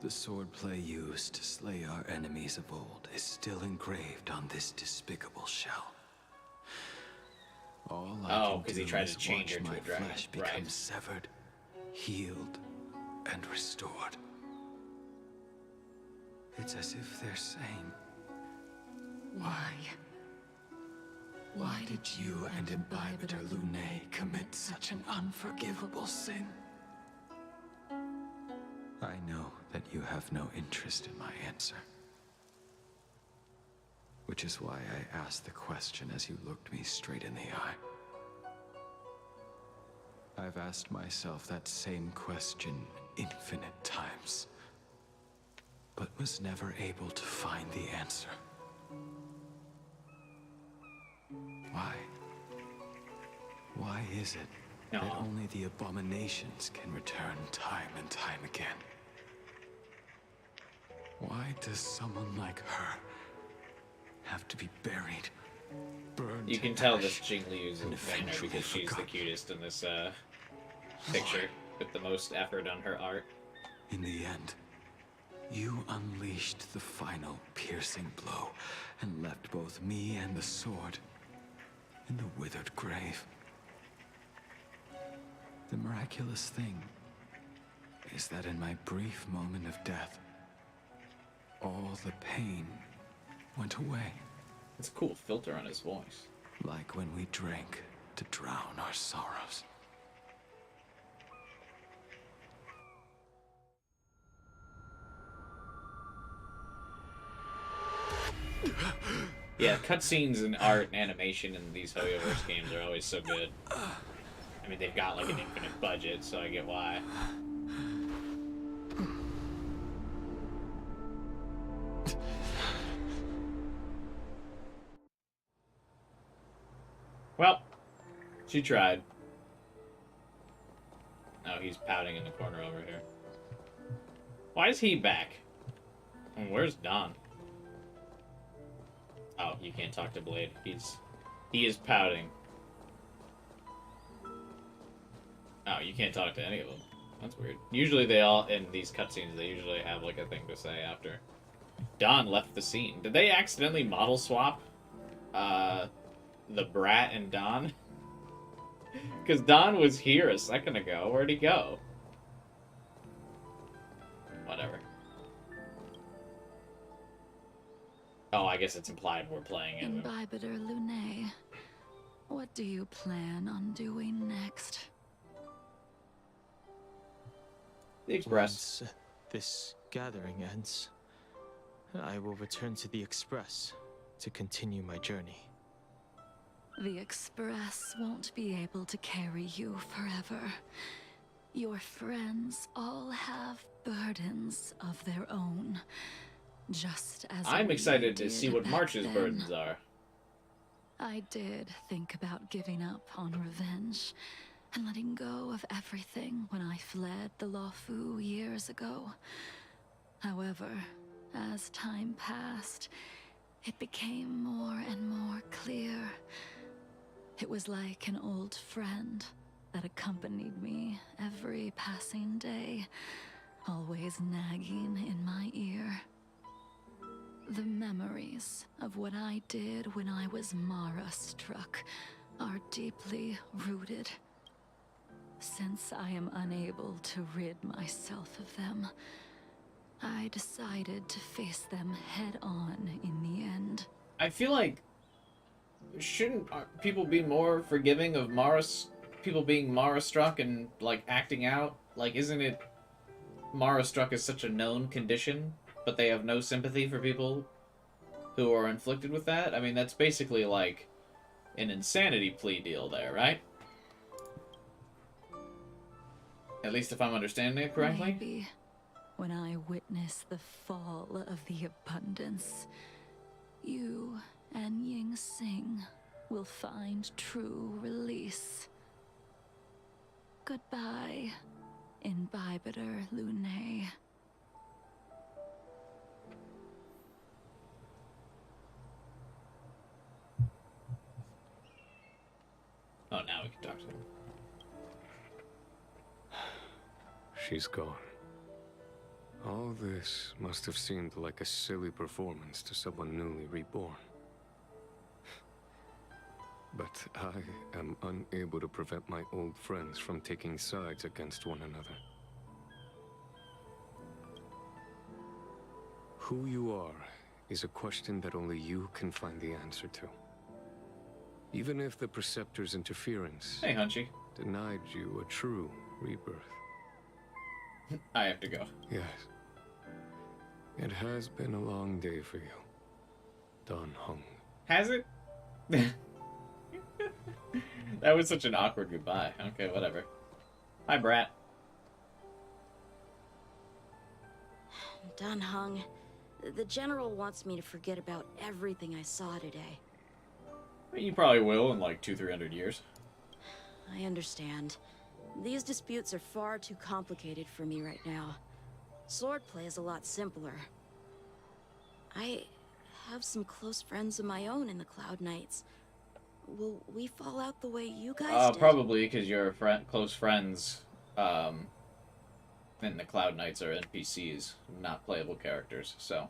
The swordplay used to slay our enemies of old is still engraved on this despicable shell. All I Oh, can because he do tried is to change watch her to my a dragon. flesh become Right. severed, healed, and restored. It's as if they're saying, why? Why did you and Imbibitor Lunae commit such an unforgivable sin? I know that you have no interest in my answer. Which is why I asked the question as you looked me straight in the eye. I've asked myself that same question infinite times, but was never able to find the answer. Why? Why is it that only the abominations can return time and time again? Why does someone like her have to be buried, burned? You can to tell ash, this Jingliu is a and fan eventually because she's the forgotten? cutest in this picture with the most effort on her art. In the end, you unleashed the final piercing blow and left both me and the sword in the withered grave. The miraculous thing is that in my brief moment of death, all the pain went away. It's a cool filter on his voice. Like when we drank to drown our sorrows. Yeah, cutscenes and art and animation in these Hoyoverse games are always so good. I mean, they've got like an infinite budget, so I get why. Well, she tried. Oh, he's pouting in the corner over here. Why is he back? And where's Don? Oh, you can't talk to Blade. He is pouting. Oh, you can't talk to any of them. That's weird. Usually they all, in these cutscenes, they usually have like a thing to say after. Don left the scene. Did they accidentally model swap the Brat and Don? Because Don was here a second ago. Where'd he go? Whatever. Oh, I guess it's implied we're playing it. Imbibitor Lunae, what do you plan on doing next? The Express. Once this gathering ends, I will return to the Express to continue my journey. The Express won't be able to carry you forever. Your friends all have burdens of their own, just as I'm we excited to did see what back March's then. burdens are. I did think about giving up on revenge and letting go of everything when I fled the Lawfu years ago. However, as time passed, it became more and more clear. It was like an old friend that accompanied me every passing day, always nagging in my ear. The memories of what I did when I was Mara-struck are deeply rooted. Since I am unable to rid myself of them, I decided to face them head-on in the end. I feel like shouldn't people be more forgiving of people being Mara-struck and like acting out? Like, isn't it Mara-struck is such a known condition, but they have no sympathy for people who are inflicted with that? I mean, that's basically like an insanity plea deal there, right? At least if I'm understanding it correctly. Maybe when I witness the fall of the abundance, you and Ying Sing will find true release. Goodbye, Imbibitor Lune. Oh, now we can talk to them. She's gone. All this must have seemed like a silly performance to someone newly reborn. But I am unable to prevent my old friends from taking sides against one another. Who you are is a question that only you can find the answer to. Even if the Preceptor's interference Hey, Hunchy. denied you a true rebirth. I have to go. Yes. It has been a long day for you, Dan Heng. Has it? That was such an awkward goodbye. Okay, whatever. Hi, Brat. Dan Heng, the General wants me to forget about everything I saw today. You probably will in like 200-300 years. I understand. These disputes are far too complicated for me right now. Swordplay is a lot simpler. I have some close friends of my own in the Cloud Knights. Will we fall out the way you guys did? Probably because your close friends in the Cloud Knights are NPCs, not playable characters, so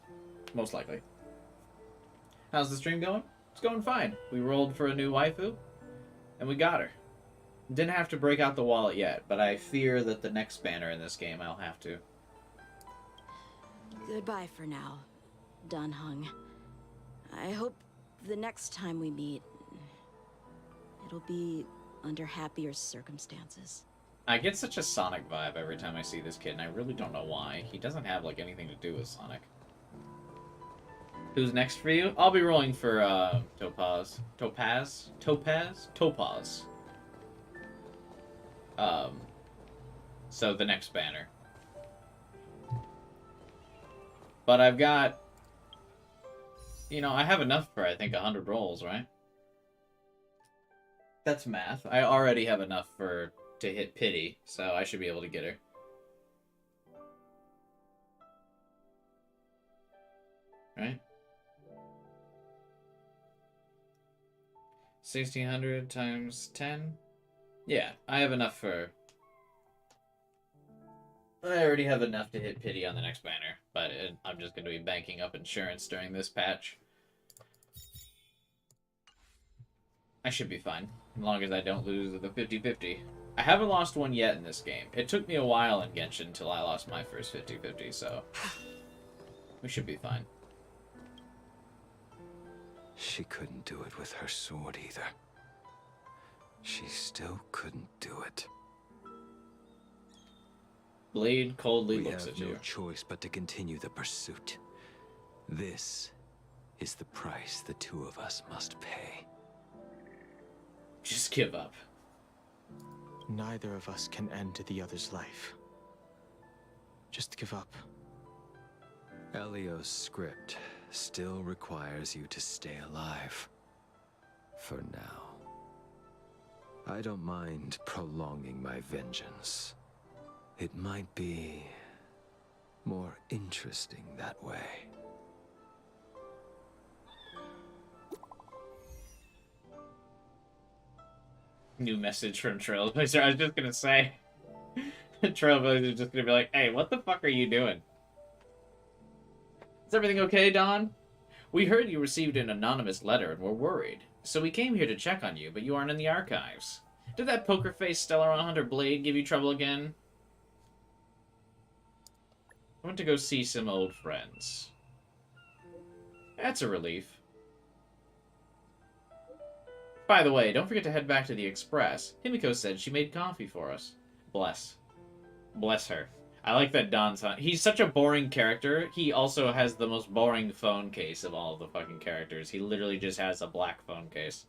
most likely. How's the stream going? It's going fine. We rolled for a new waifu, and we got her. Didn't have to break out the wallet yet, but I fear that the next banner in this game I'll have to. Goodbye for now, Dan Heng. I hope the next time we meet, it'll be under happier circumstances. I get such a Sonic vibe every time I see this kid, and I really don't know why. He doesn't have like anything to do with Sonic. Who's next for you? I'll be rolling for Topaz. So the next banner. But I've got, I have enough for I think 100 rolls, right? That's math. I already have enough to hit pity, so I should be able to get her. Right? 1600 times 10? Yeah, I have enough for... I already have enough to hit pity on the next banner, but I'm just going to be banking up insurance during this patch. I should be fine, as long as I don't lose the 50-50. I haven't lost one yet in this game. It took me a while in Genshin until I lost my first 50-50, so we should be fine. She couldn't do it with her sword either. She still couldn't do it. Blade coldly We looks have at no you. choice but to continue the pursuit. This is the price the two of us must pay. Just give up. Neither of us can end the other's life. Just give up. Elio's script still requires you to stay alive. For now. I don't mind prolonging my vengeance. It might be more interesting that way. New message from Trailblazer. I was just gonna say. Trailblazer's just gonna be like, hey, what the fuck are you doing? Is everything okay, Don? We heard you received an anonymous letter and were worried. So we came here to check on you, but you aren't in the archives. Did that poker-faced Stellaron Hunter Blade give you trouble again? I went to go see some old friends. That's a relief. By the way, don't forget to head back to the Express. Himiko said she made coffee for us. Bless. Bless her. I like that Don's... He's such a boring character. He also has the most boring phone case of all of the fucking characters. He literally just has a black phone case.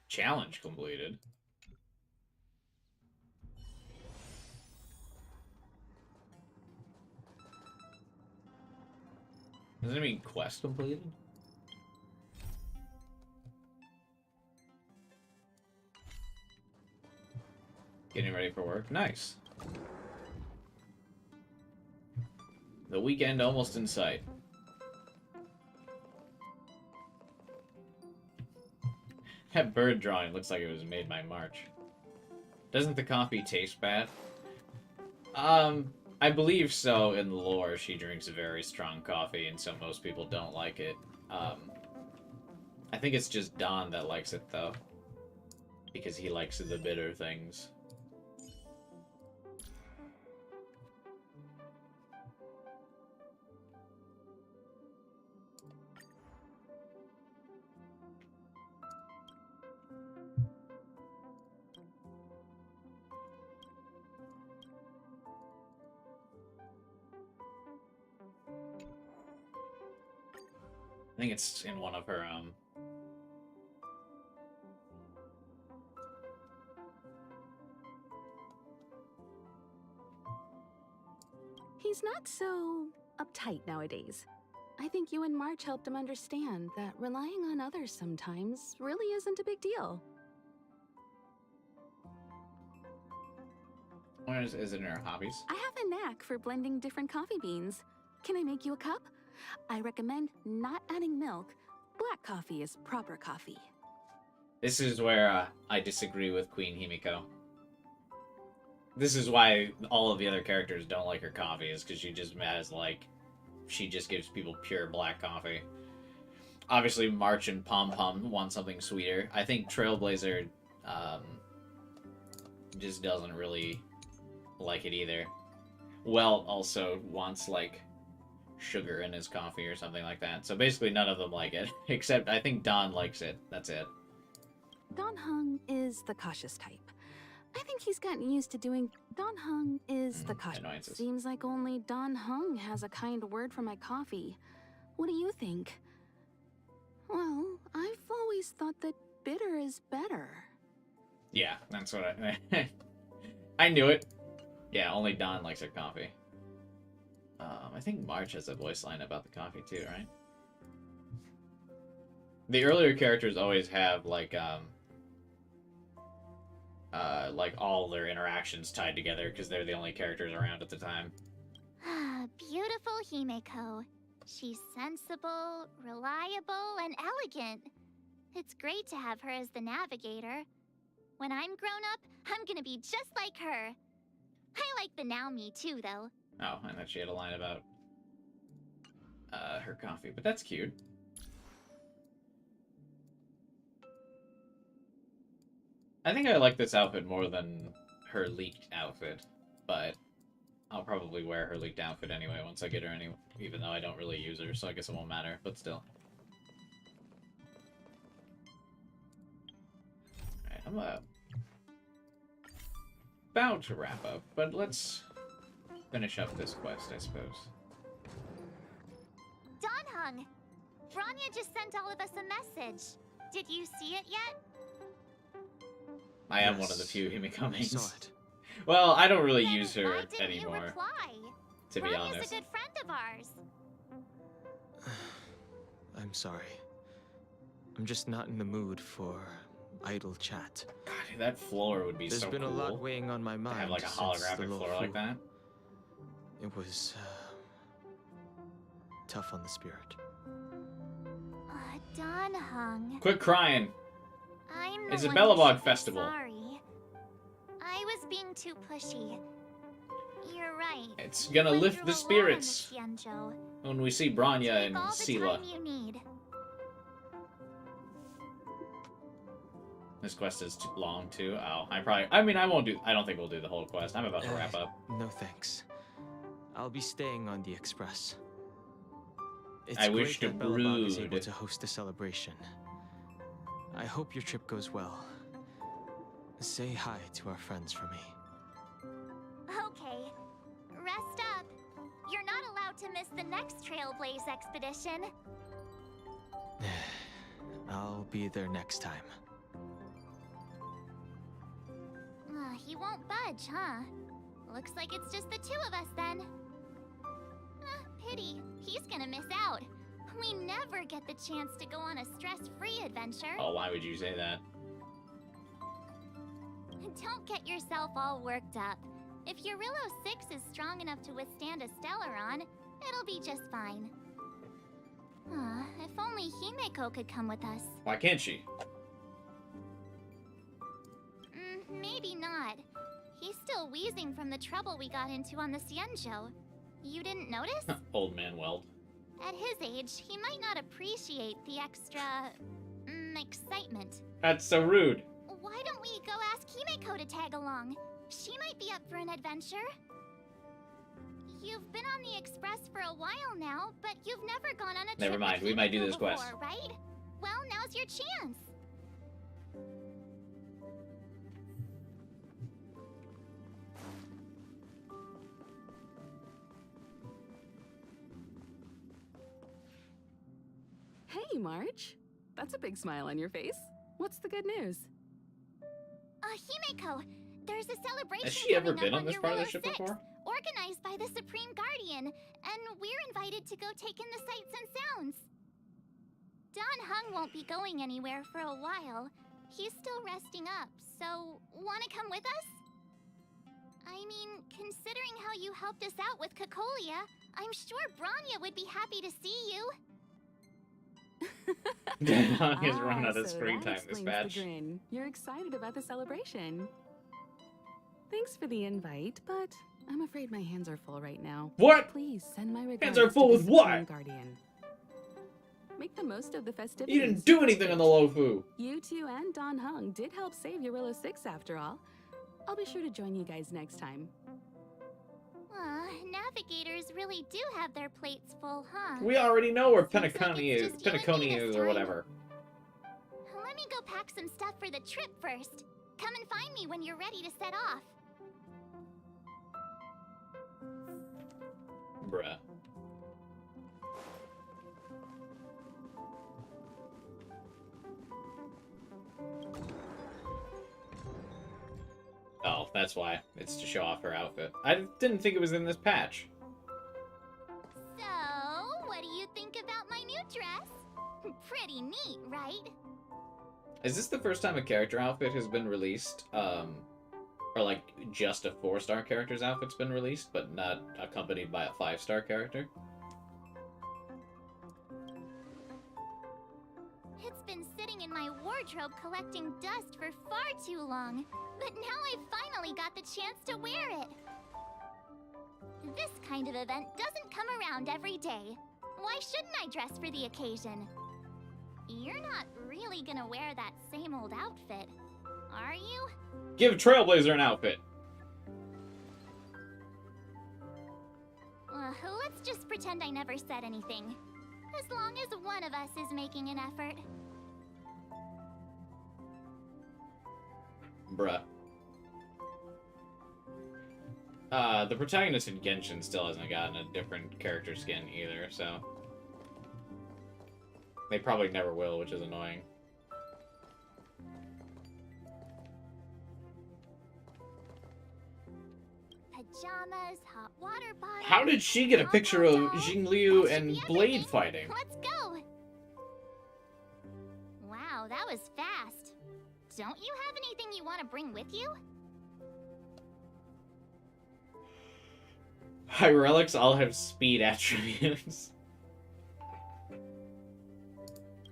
Challenge completed. Doesn't it mean quest completed? Getting ready for work? Nice. The weekend almost in sight. That bird drawing looks like it was made by March. Doesn't the coffee taste bad? I believe so in the lore. She drinks a very strong coffee, and so most people don't like it. I think it's just Don that likes it, though. Because he likes the bitter things. I think it's in one of her, He's not so uptight nowadays. I think you and March helped him understand that relying on others sometimes really isn't a big deal. Or is it in her hobbies? I have a knack for blending different coffee beans. Can I make you a cup? I recommend not adding milk. Black coffee is proper coffee. This is where I disagree with Queen Himiko. This is why all of the other characters don't like her coffee, is because she just has, like, she just gives people pure black coffee. Obviously, March and Pom Pom want something sweeter. I think Trailblazer just doesn't really like it either. Well, also wants, like, sugar in his coffee or something like that. So basically none of them like it, except I think Don likes it. That's it. Don Hung is the cautious type. I think he's gotten used to doing... Don Hung is the cautious... Annoyances. Seems like only Don Hung has a kind word for my coffee. What do you think? Well, I've always thought that bitter is better. Yeah, that's what I... I knew it. Yeah, only Don likes her coffee. I think March has a voice line about the coffee too, right? The earlier characters always have, like all their interactions tied together because they're the only characters around at the time. Beautiful Himiko. She's sensible, reliable, and elegant. It's great to have her as the navigator. When I'm grown up, I'm gonna be just like her. I like the now me too, though. Oh, I thought she had a line about her coffee, but that's cute. I think I like this outfit more than her leaked outfit, but I'll probably wear her leaked outfit anyway once I get her anyway, even though I don't really use her, so I guess it won't matter, but still. Alright, I'm about to wrap up, but let's finish up this quest, I suppose. Don Hung! Bronya just sent all of us a message. Did you see it yet? I am one of the few Himiko I mains. saw it. Well, I don't really Then use her why didn't anymore, you reply? to be Bronya's honest. a good friend of ours. I'm sorry. I'm just not in the mood for idle chat. God, that floor would be There's so been cool. a lot weighing on my To mind have like a since the holographic floor like Luofu. that. It was tough on the spirit. Don Hung. Quit crying. I'm the It's a one Bellabog who should be festival. Sorry. I was being too pushy. You're right. It's gonna Went lift through the a lot on spirits Xianzhou. when we see Bronya Take and all the Sela. time you need. This quest is too long too. Oh, I don't think we'll do the whole quest. I'm about to wrap up. No thanks. I'll be staying on the express. It's I wish great to that Bellabog is able brood. to host a celebration. I hope your trip goes well. Say hi to our friends for me. Okay. Rest up. You're not allowed to miss the next Trailblaze expedition. I'll be there next time. He won't budge, huh? Looks like it's just the two of us then. Pity. He's gonna miss out. We never get the chance to go on a stress-free adventure. Oh, why would you say that? Don't get yourself all worked up. If Eurillo 6 is strong enough to withstand a Stellaron, it'll be just fine. If only Himeko could come with us. Why can't she? Maybe not. He's still wheezing from the trouble we got into on the Xianzhou. You didn't notice? Old man Weld. At his age, he might not appreciate the extra... excitement. That's so rude. Why don't we go ask Himeko to tag along? She might be up for an adventure. You've been on the Express for a while now, but you've never gone on a trip Never mind, with we might do Himeko this quest. before, right? Well, now's your chance. Hey, March. That's a big smile on your face. What's the good news? Himeko, there's a celebration Has she ever coming been up on this part of the Eurillo ship 6, before? organized by the Supreme Guardian, and we're invited to go take in the sights and sounds. Don Hung won't be going anywhere for a while. He's still resting up, so wanna come with us? I mean, considering how you helped us out with Cocolia, I'm sure Bronya would be happy to see you. Hung has run out of so screen that time explains this batch. the grin. You're excited about the celebration. Thanks for the invite, but I'm afraid my hands are full right now. What? Please send my regards Hands are full to with the what? Supreme Guardian. Make the most of the festivities. You didn't do anything on the Luofu. You two and Don Hung did help save Eurillo 6 after all. I'll be sure to join you guys next time. Navigators really do have their plates full, huh? We already know where Seems like Penacony it's is. just you and me Penacony this is or time. whatever. Let me go pack some stuff for the trip first. Come and find me when you're ready to set off. Bruh. Oh, that's why. It's to show off her outfit. I didn't think it was in this patch. So, what do you think about my new dress? Pretty neat, right? Is this the first time a character outfit has been released? Or like just a 4-star character's outfit's been released, but not accompanied by a 5-star character? It's been sitting in my wardrobe collecting dust for far too long, but now I've finally got the chance to wear it. This kind of event doesn't come around every day. Why shouldn't I dress for the occasion? You're not really gonna wear that same old outfit, are you? Give Trailblazer an outfit! Let's just pretend I never said anything. As long as one of us is making an effort. Bruh. The protagonist in Genshin still hasn't gotten a different character skin either, so... They probably never will, which is annoying. Pajamas, hot water bottle... How did she get a picture of That Jingliu should and be Blade everything. fighting? Let's go! Wow, that was fast. Don't you have anything you want to bring with you? My relics all have speed attributes.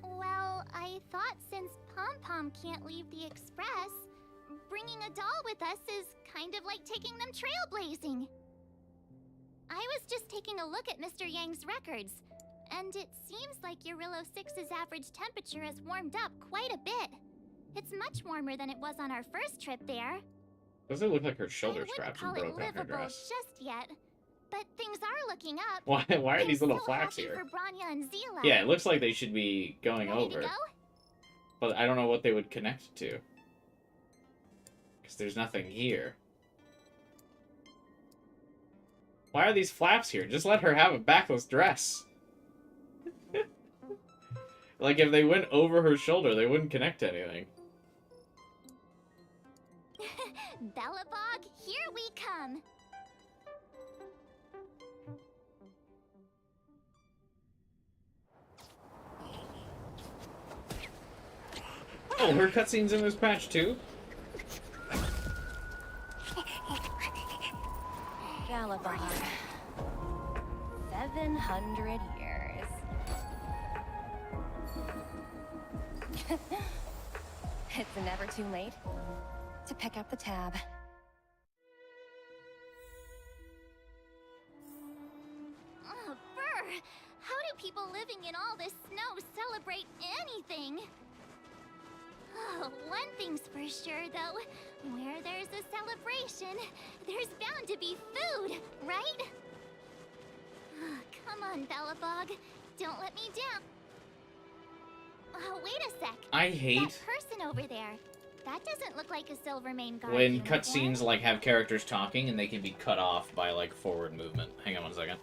Well, I thought since Pom Pom can't leave the Express, bringing a doll with us is kind of like taking them trailblazing. I was just taking a look at Mr. Yang's records, and it seems like Eurillo 6's average temperature has warmed up quite a bit. It's much warmer than it was on our first trip there. Doesn't look like her shoulder straps are broke on her livable dress. just yet, but things are looking up. Why are these little so flaps happy here? For Branya and Zila. Yeah, it looks like they should be going Ready over. to go? But I don't know what they would connect to. Because there's nothing here. Why are these flaps here? Just let her have a backless dress. Like, if they went over her shoulder, they wouldn't connect to anything. Bellabog, here we come. Oh, her cutscene's in this patch too? Bellabog. 700 years. It's never too late to pick up the tab. Oh, Burr! How do people living in all this snow celebrate anything? Oh, one thing's for sure, though. Where there's a celebration, there's bound to be food, right? Oh, come on, Bellabog. Don't let me down. Oh, wait a sec. I hate that person over there. That doesn't look like a Silvermane guard. when uniform. cutscenes like have characters talking and they can be cut off by like forward movement. Hang on one second.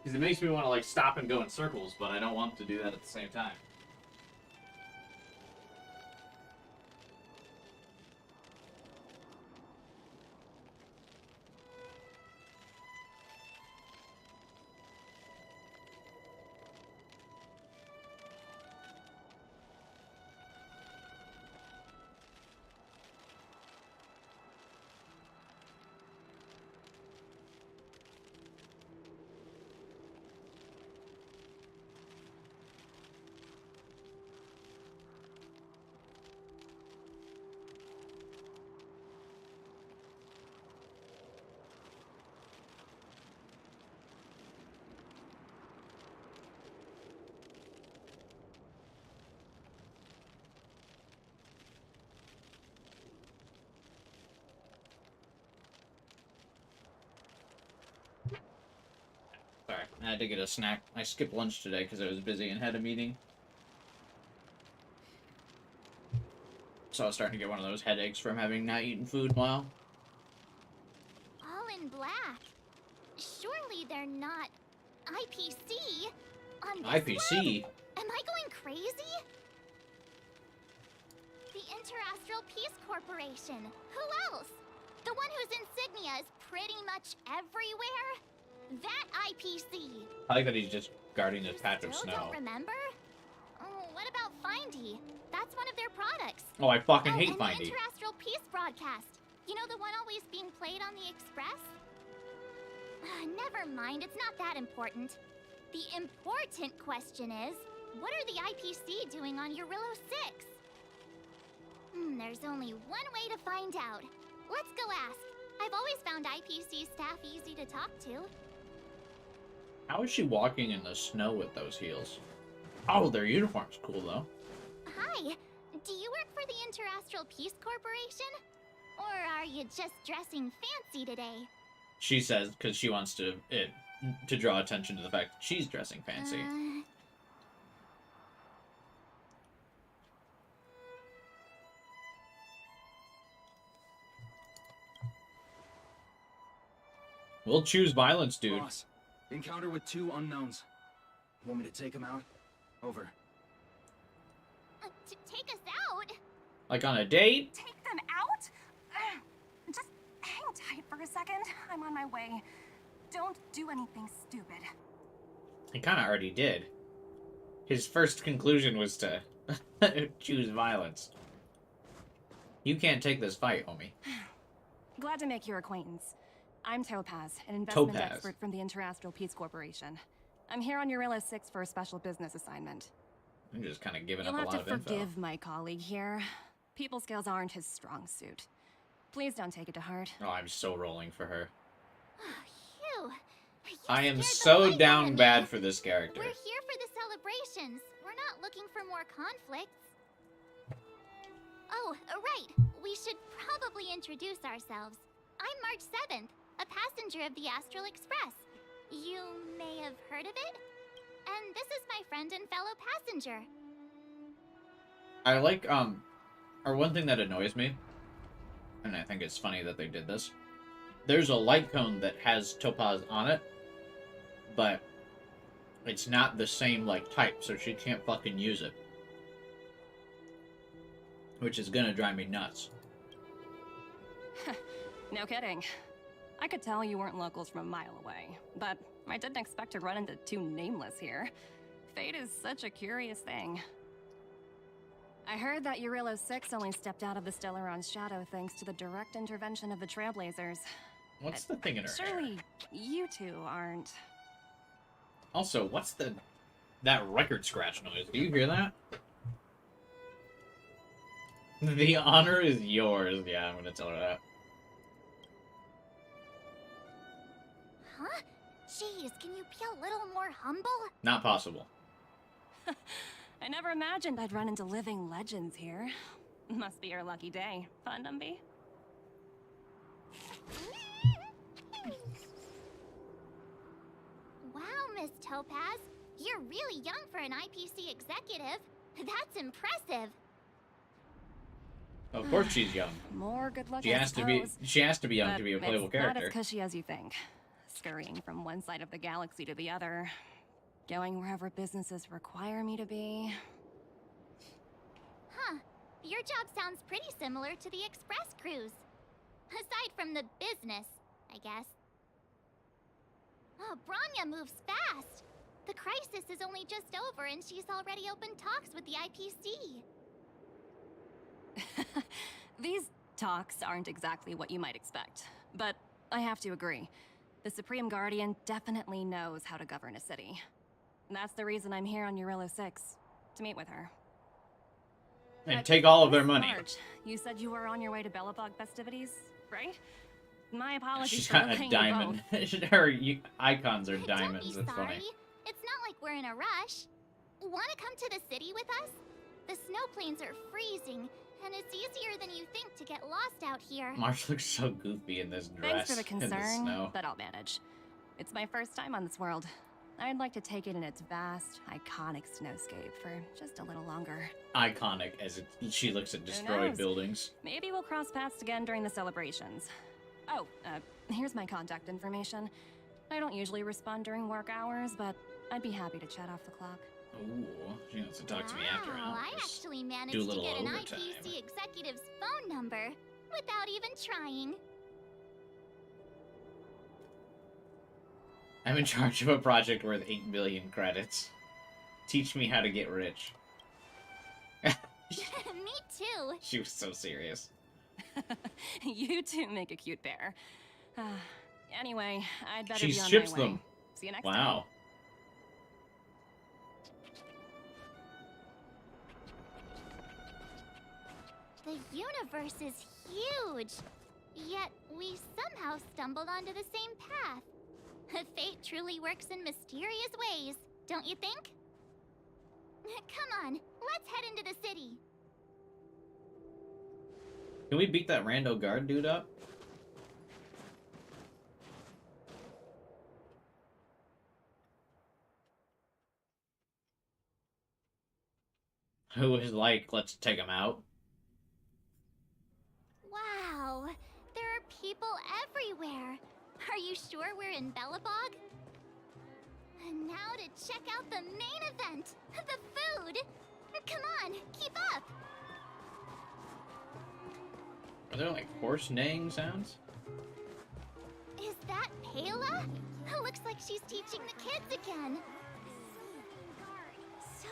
Because it makes me want to like stop and go in circles, but I don't want to do that at the same time. Sorry, I had to get a snack. I skipped lunch today because I was busy and had a meeting. So I was starting to get one of those headaches from having not eaten food in a while. All in black. Surely they're not IPC on this IPC? web? Am I going crazy? The Interastral Peace Corporation. Who else? The one whose insignia is pretty much everywhere? That IPC. I like that he's just guarding this patch of Still snow. don't remember? Oh, what about Findy? That's one of their products. Oh, I fucking hate and Findy. the Interastral Peace broadcast. You know the one always being played on the Express? Never mind, it's not that important. The important question is, what are the IPC doing on Eurillo 6? There's only one way to find out. Let's go ask. I've always found IPC staff easy to talk to. How is she walking in the snow with those heels? Oh, their uniform's cool though. Hi, do you work for the Interastral Peace Corporation? Or are you just dressing fancy today? She says because she wants to draw attention to the fact that she's dressing fancy. We'll choose violence, dude. Boss, encounter with 2 unknowns. Want me to take them out? Over. Take us out? Like on a date? Take them out? Just hang tight for a second. I'm on my way. Don't do anything stupid. He kind of already did. His first conclusion was to choose violence. You can't take this fight, homie. Glad to make your acquaintance. I'm Topaz, an investment Topaz. expert from the Interastral Peace Corporation. I'm here on Eurilla 6 for a special business assignment. I'm just kind of giving You'll up a have lot to of info. forgive my colleague here. People skills aren't his strong suit. Please don't take it to heart. Oh, I'm so rolling for her. Phew. You I am scared the so life out down of me. bad for this character. We're here for the celebrations. We're not looking for more conflicts. Oh, right. We should probably introduce ourselves. I'm March 7th, a passenger of the Astral Express. You may have heard of it? And this is my friend and fellow passenger. I like, or one thing that annoys me, and I think it's funny that they did this, there's a light cone that has Topaz on it, but it's not the same, like, type, so she can't fucking use it. Which is gonna drive me nuts. No kidding. I could tell you weren't locals from a mile away, but I didn't expect to run into two nameless here. Fate is such a curious thing. I heard that Eurilla 6 only stepped out of the Stellaron's shadow thanks to the direct intervention of the Trailblazers. What's the thing in her hair? Surely you two aren't. Also, what's that record scratch noise? Do you hear that? The honor is yours. Yeah, I'm gonna tell her that. Huh? Jeez, can you be a little more humble? Not possible. I never imagined I'd run into living legends here. Must be your lucky day, Fundumby. Wow, Miss Topaz. You're really young for an IPC executive. That's impressive. Of course she's young. More good luck. She has to be. She has to be young But to be a playable it's not character. as cushy as you think. Scurrying from one side of the galaxy to the other, going wherever businesses require me to be. Huh. Your job sounds pretty similar to the express cruise. Aside from the business, I guess. Oh, Branya moves fast. The crisis is only just over and she's already opened talks with the IPC. These talks aren't exactly what you might expect, but I have to agree. The Supreme Guardian definitely knows how to govern a city. That's the reason I'm here on Eurilla 6, to meet with her. And take all of their Miss money. March, you said you were on your way to Belobog festivities, right? My apologies She's for got a delaying you diamond. both. Her icons are Don't diamonds. be That's sorry. funny. It's not like we're in a rush. Want to come to the city with us? The snow plains are freezing, and it's easier than you think to get lost out here. Marsh looks so goofy in this dress. Thanks for the in the concern, snow. but I'll manage. It's my first time on this world. I'd like to take it in its vast, iconic snowscape for just a little longer. Iconic as she looks at destroyed knows? buildings. Maybe we'll cross paths again during the celebrations. Oh, here's my contact information. I don't usually respond during work hours, but I'd be happy to chat off the clock. Ooh, she wants to talk to me after Wow, I hours. actually managed Do a to little get an overtime. IPC executive's phone number without even trying. I'm in charge of a project worth 8 billion credits. Teach me how to get rich. Me too. She was so serious. You two make a cute pair. Anyway, I'd better She be on ships my way. them. See you next time. Wow. The universe is huge. Yet we somehow stumbled onto the same path. Fate truly works in mysterious ways, don't you think? Come on, let's head into the city. Can we beat that rando guard dude up? Who is like, let's take him out? Wow, there are people everywhere. Are you sure we're in Belobog? And now to check out the main event, the food. Come on, keep up. Are there like horse neighing sounds? Is that Payla? Looks like she's teaching the kids again. So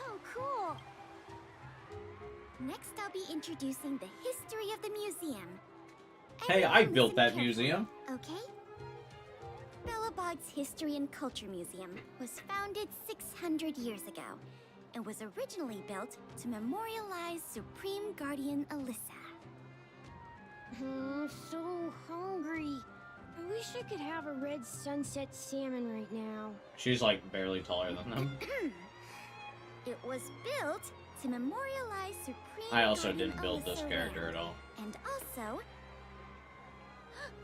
Next, I'll be introducing the history of the museum. Hey, I Everyone built listen that carefully, museum. Okay? Belobog's History and Culture Museum was founded 600 years ago and was originally built to memorialize Supreme Guardian Alyssa. I'm so hungry. I wish I could have a red sunset salmon right now. She's like barely taller than them. It was built to memorialize Supreme I also Guardian didn't build this Alyssa character Ram. at all. And also...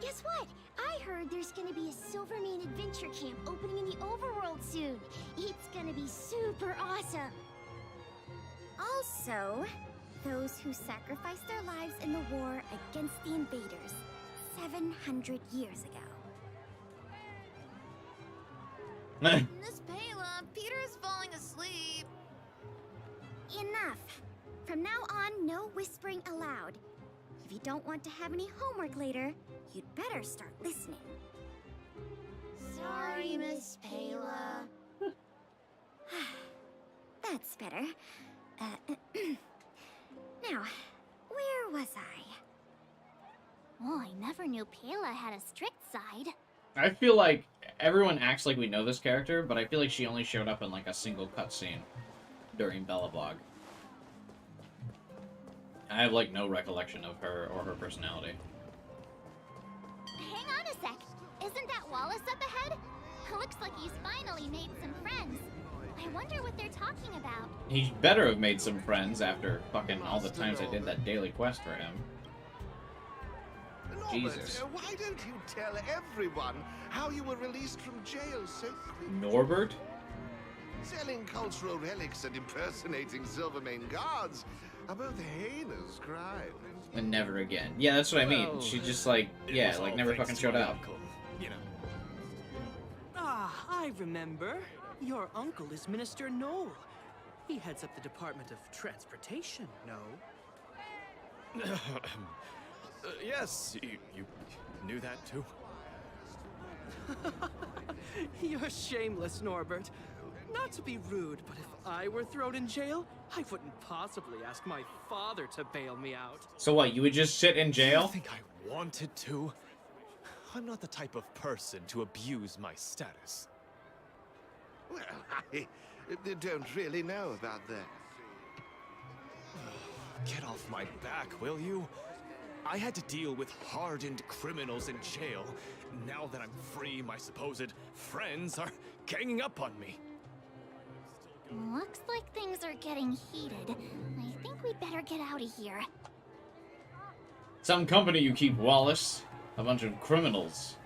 Guess what? I heard there's gonna be a Silvermane adventure camp opening in the overworld soon. It's gonna be super awesome. Also, those who sacrificed their lives in the war against the invaders 700 years ago. Miss Payla, Peter is falling asleep. Enough. From now on, no whispering aloud. If you don't want to have any homework later, you'd better start listening. Sorry, Miss Payla. That's better. Now, where was I? Oh, I never knew Payla had a strict side. I feel like everyone acts like we know this character, but I feel like she only showed up in like a single cutscene during Belobog. I have like no recollection of her or her personality. Hang on a sec. Isn't that Wallace up ahead? Looks like he's finally made some friends. I wonder what they're talking about. He better have made some friends after fucking all the times I did that daily quest for him. Jesus. Why don't you tell everyone how you were released from jail so quickly? Norbert? Selling cultural relics and impersonating Silvermane guards are both heinous crimes. And never again. Yeah, that's what I mean. She just like, yeah, like never fucking showed up. You know. Ah, I remember. Your uncle is Minister Knoll. He heads up the Department of Transportation, no? Yes, you knew that too? You're shameless, Norbert. Not to be rude, but if I were thrown in jail, I wouldn't possibly ask my father to bail me out. So what, you would just sit in jail? You think I wanted to? I'm not the type of person to abuse my status. Well, I don't really know about that. Get off my back, will you? I had to deal with hardened criminals in jail. Now that I'm free, my supposed friends are ganging up on me. Looks like things are getting heated. I think we'd better get out of here. Some company you keep, Wallace. A bunch of criminals.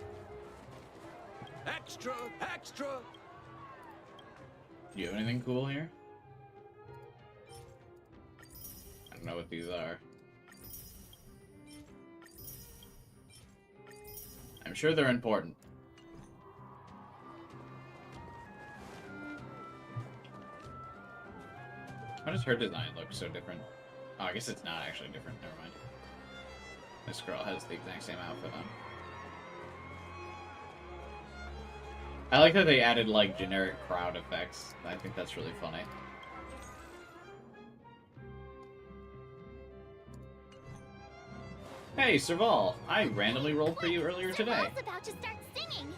Extra! Extra! Do you have anything cool here? I don't know what these are. I'm sure they're important. Why does her design look so different? Oh, I guess it's not actually different. Never mind. This girl has the exact same outfit on. I like that they added, like, generic crowd effects. I think that's really funny. Hey, Serval! I randomly rolled for you earlier today. Serval's about to start singing.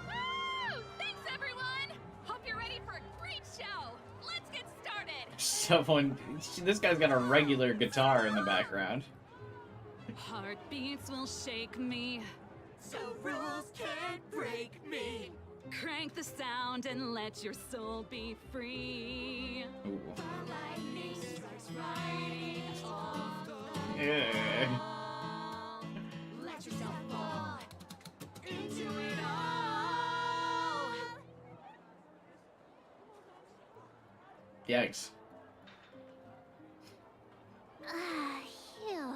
Woo! Thanks, everyone! Hope you're ready for a great show. Let's get started. Someone... This guy's got a regular guitar in the background. Heartbeats will shake me, so rules can't break me. Crank the sound and let your soul be free. Ooh. Lightning strikes right off the Yeah. Let yourself fall into it all. Yikes. Phew.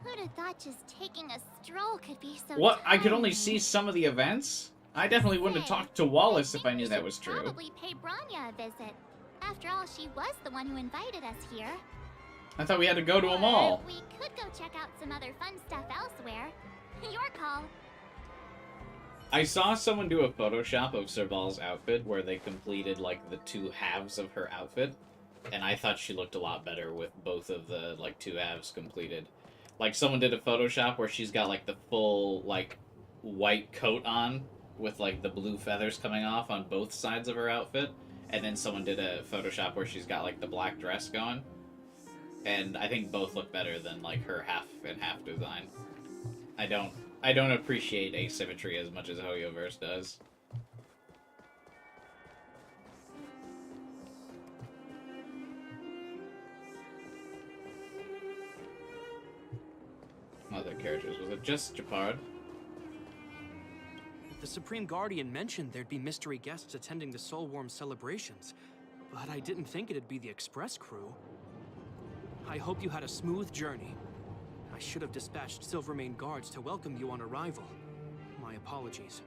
Who'd have thought just taking a stroll could be so What? I could only tiring? see some of the events? I definitely wouldn't have talked to Wallace if I knew that was true. Probably pay Branya a visit. After all, she was the one who invited us here. I thought we had to go to them all. We could go check out some other fun stuff elsewhere. Your call. I saw someone do a Photoshop of Serval's outfit where they completed, like, the two halves of her outfit. and I thought she looked a lot better with both of the, like, two halves completed. Like, someone did a Photoshop where she's got, like, the full, like, white coat on with, like, the blue feathers coming off on both sides of her outfit, and then someone did a Photoshop where she's got, like, the black dress going. And I think both look better than, like, her half and half design. I don't appreciate asymmetry as much as Hoyoverse does. Other characters. Was it just Japard? The Supreme Guardian mentioned there'd be mystery guests attending the Soulworm celebrations, but I didn't think it'd be the Express crew. I hope you had a smooth journey. I should have dispatched Silvermane guards to welcome you on arrival. My apologies.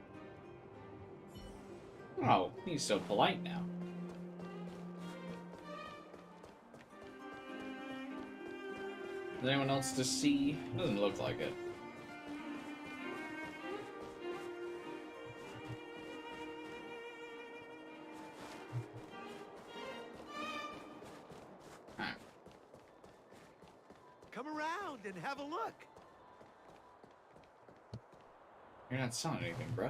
Oh, he's so polite now. Is anyone else to see? Doesn't look like it. Alright. Come around and have a look. You're not selling anything, bro.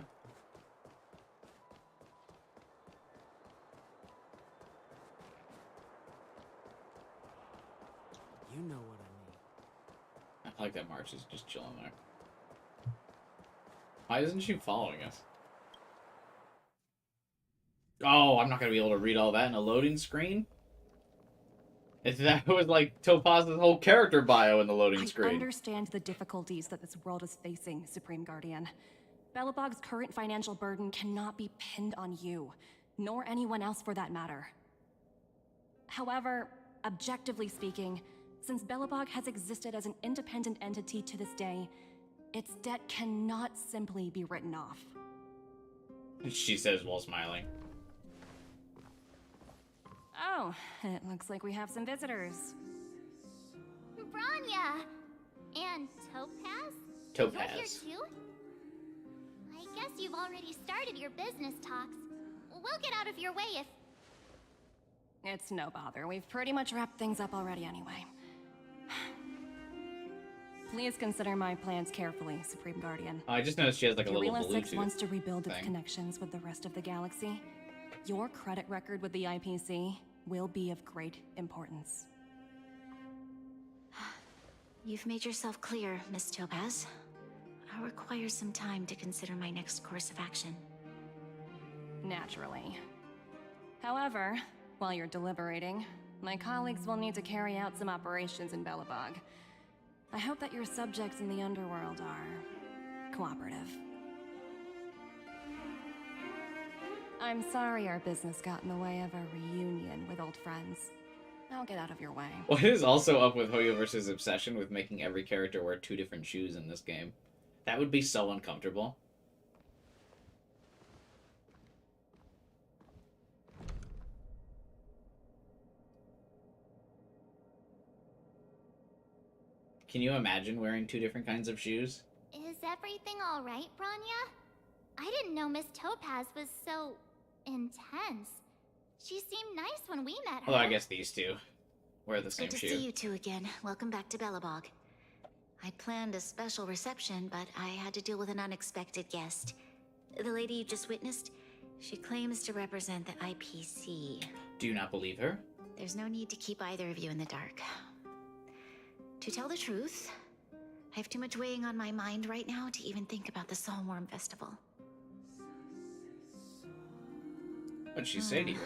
You know what I like that March is just chilling there. Why isn't she following us? Oh, I'm not gonna be able to read all that in a loading screen? If that was like Topaz's whole character bio in the loading I screen. understand the difficulties that this world is facing, Supreme Guardian. Belobog's current financial burden cannot be pinned on you, nor anyone else for that matter. However, objectively speaking, since Belobog has existed as an independent entity to this day, its debt cannot simply be written off. She says while smiling. Oh, it looks like we have some visitors. Branya! And Topaz? Topaz. You're here too? I guess you've already started your business talks. We'll get out of your way if... It's no bother. We've pretty much wrapped things up already anyway. Please consider my plans carefully, Supreme Guardian. I just noticed she has like a little Guerrilla 6 Bluetooth wants to rebuild its thing. connections with the rest of the galaxy. Your credit record with the IPC will be of great importance. You've made yourself clear, Miss Topaz. I'll require some time to consider my next course of action. Naturally. However, while you're deliberating, my colleagues will need to carry out some operations in Belobog. I hope that your subjects in the underworld are cooperative. I'm sorry our business got in the way of a reunion with old friends. I'll get out of your way. What is also up with Hoyoverse's obsession with making every character wear 2 different shoes in this game? That would be so uncomfortable. Can you imagine wearing 2 different kinds of shoes? Is everything alright, Branya? I didn't know Miss Topaz was so... intense. She seemed nice when we met her. Although I guess these two wear the same Good to shoe. see you two again. Welcome back to Belobog. I planned a special reception, but I had to deal with an unexpected guest. The lady you just witnessed, she claims to represent the IPC. Do you not believe her? There's no need to keep either of you in the dark. To tell the truth, I have too much weighing on my mind right now to even think about the Soulworm Festival. What'd she say to you?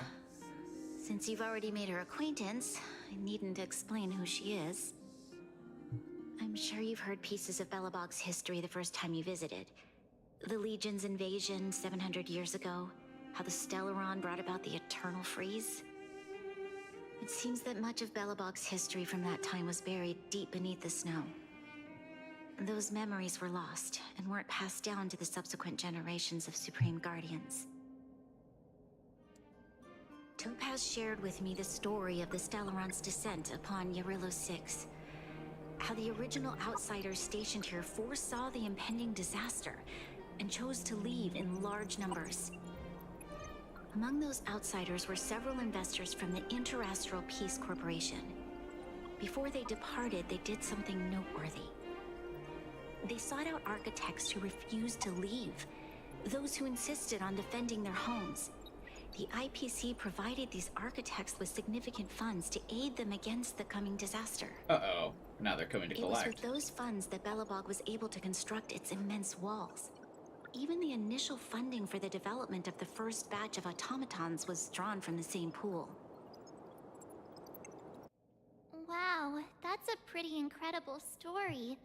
Since you've already made her acquaintance, I needn't explain who she is. I'm sure you've heard pieces of Belobog's history the first time you visited. The Legion's invasion 700 years ago, how the Stellaron brought about the Eternal Freeze. It seems that much of Belobog's history from that time was buried deep beneath the snow. Those memories were lost and weren't passed down to the subsequent generations of Supreme Guardians. Topaz shared with me the story of the Stellaron's descent upon Yarillo 6. How the original outsiders stationed here foresaw the impending disaster and chose to leave in large numbers. Among those outsiders were several investors from the Interastral Peace Corporation. Before they departed, they did something noteworthy. They sought out architects who refused to leave, those who insisted on defending their homes. The IPC provided these architects with significant funds to aid them against the coming disaster. Uh-oh. Now they're coming to It was collect. with those funds that Belobog was able to construct its immense walls. Even the initial funding for the development of the first batch of automatons was drawn from the same pool. Wow, that's a pretty incredible story.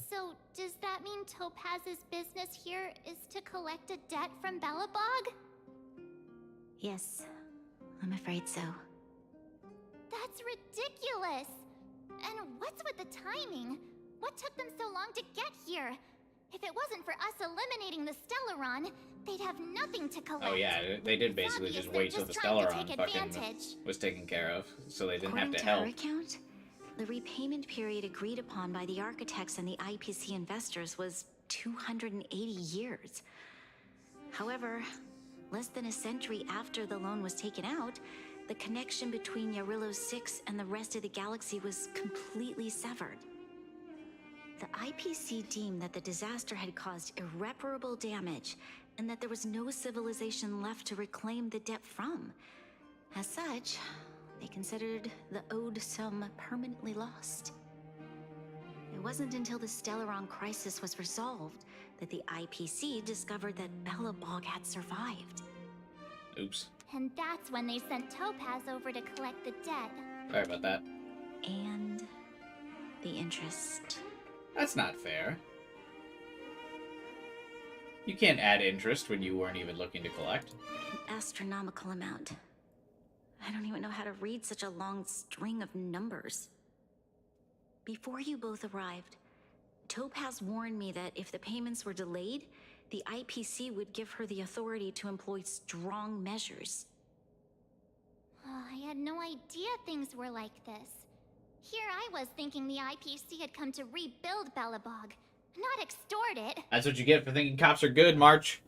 So, does that mean Topaz's business here is to collect a debt from Belobog? Yes, I'm afraid so. That's ridiculous! And what's with the timing? What took them so long to get here? If it wasn't for us eliminating the Stellaron, they'd have nothing to collect. Oh yeah, they did basically just wait till the Stellaron fucking was taken care of, so they didn't have to help. According to her account, the repayment period agreed upon by the architects and the IPC investors was 280 years. However, less than a century after the loan was taken out, the connection between Yarillo 6 and the rest of the galaxy was completely severed. The IPC deemed that the disaster had caused irreparable damage and that there was no civilization left to reclaim the debt from. As such, they considered the owed sum permanently lost. It wasn't until the Stellaron crisis was resolved that the IPC discovered that Belobog had survived. Oops. And that's when they sent Topaz over to collect the debt. Sorry about that. And the interest. That's not fair. You can't add interest when you weren't even looking to collect. An astronomical amount. I don't even know how to read such a long string of numbers. Before you both arrived, Topaz warned me that if the payments were delayed, the IPC would give her the authority to employ strong measures. Oh, I had no idea things were like this. Here I was thinking the IPC had come to rebuild Belobog, not extort it. That's what you get for thinking cops are good, March.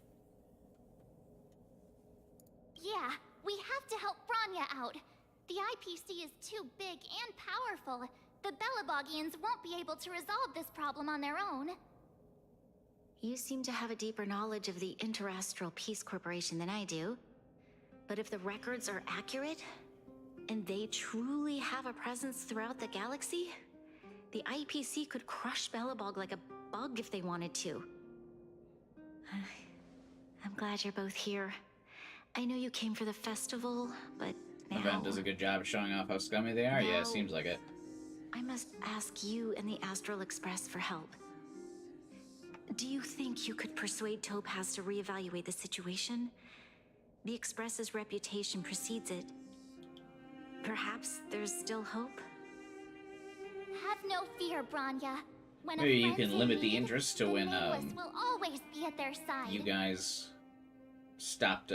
Yeah, we have to help Bronya out. The IPC is too big and powerful. The Belobogians won't be able to resolve this problem on their own. You seem to have a deeper knowledge of the Interastral Peace Corporation than I do. But if the records are accurate, and they truly have a presence throughout the galaxy, the IPC could crush Belobog like a bug if they wanted to. I'm glad you're both here. I know you came for the festival, but now... Event does a good job of showing off how scummy they are. Yeah, it seems like it. I must ask you and the Astral Express for help. Do you think you could persuade Topaz to reevaluate the situation? The Express's reputation precedes it. Perhaps there's still hope? Have no fear, Bronya. When Maybe you can limit the interest to when will always be at their side. you guys stopped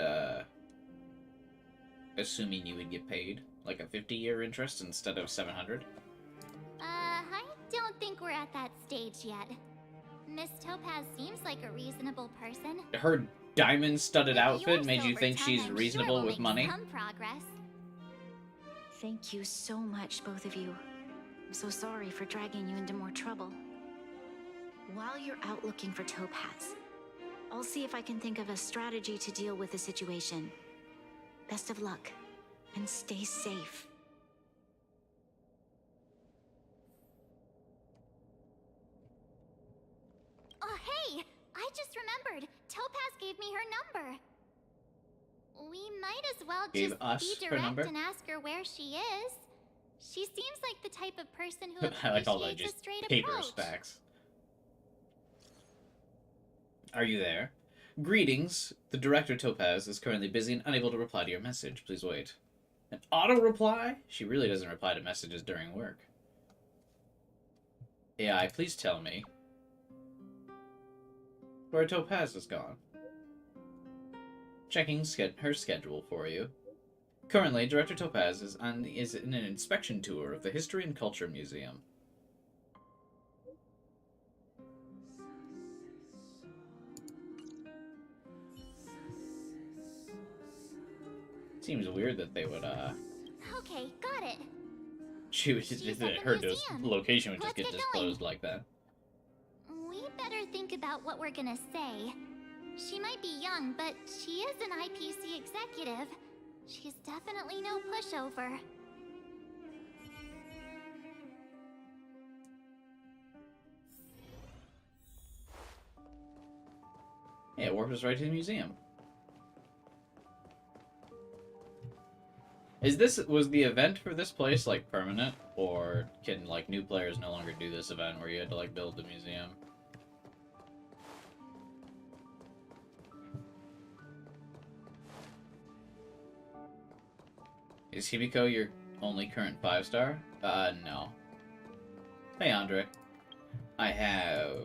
assuming you would get paid like a 50-year interest instead of 700. I don't think we're at that stage yet. Miss Topaz seems like a reasonable person. Her diamond-studded outfit made you think she's reasonable with money? Some progress. Thank you so much, both of you. I'm so sorry for dragging you into more trouble. While you're out looking for Topaz, I'll see if I can think of a strategy to deal with the situation. Best of luck, and stay safe. Oh, hey! I just remembered. Topaz gave me her number. We might as well just be direct and ask her where she is. She seems like the type of person who I like all that appreciates just a straight paper approach. stacks. Are you there? Greetings. The director Topaz is currently busy and unable to reply to your message. Please wait. An auto-reply? She really doesn't reply to messages during work. AI, please tell me where Topaz has gone. Checking her schedule for you. Currently, Director Topaz is in an inspection tour of the History and Culture Museum. Seems weird that they would, Okay, got it. she would just, her location would just get disclosed like that. We better think about what we're gonna say. She might be young, but she is an IPC executive. She's definitely no pushover. Yeah, it warped us right to the museum. Was the event for this place, like, permanent? Or can, like, new players no longer do this event where you had to, like, build the museum? Is Himiko your only current 5-star? No. Hey, Andre. I have,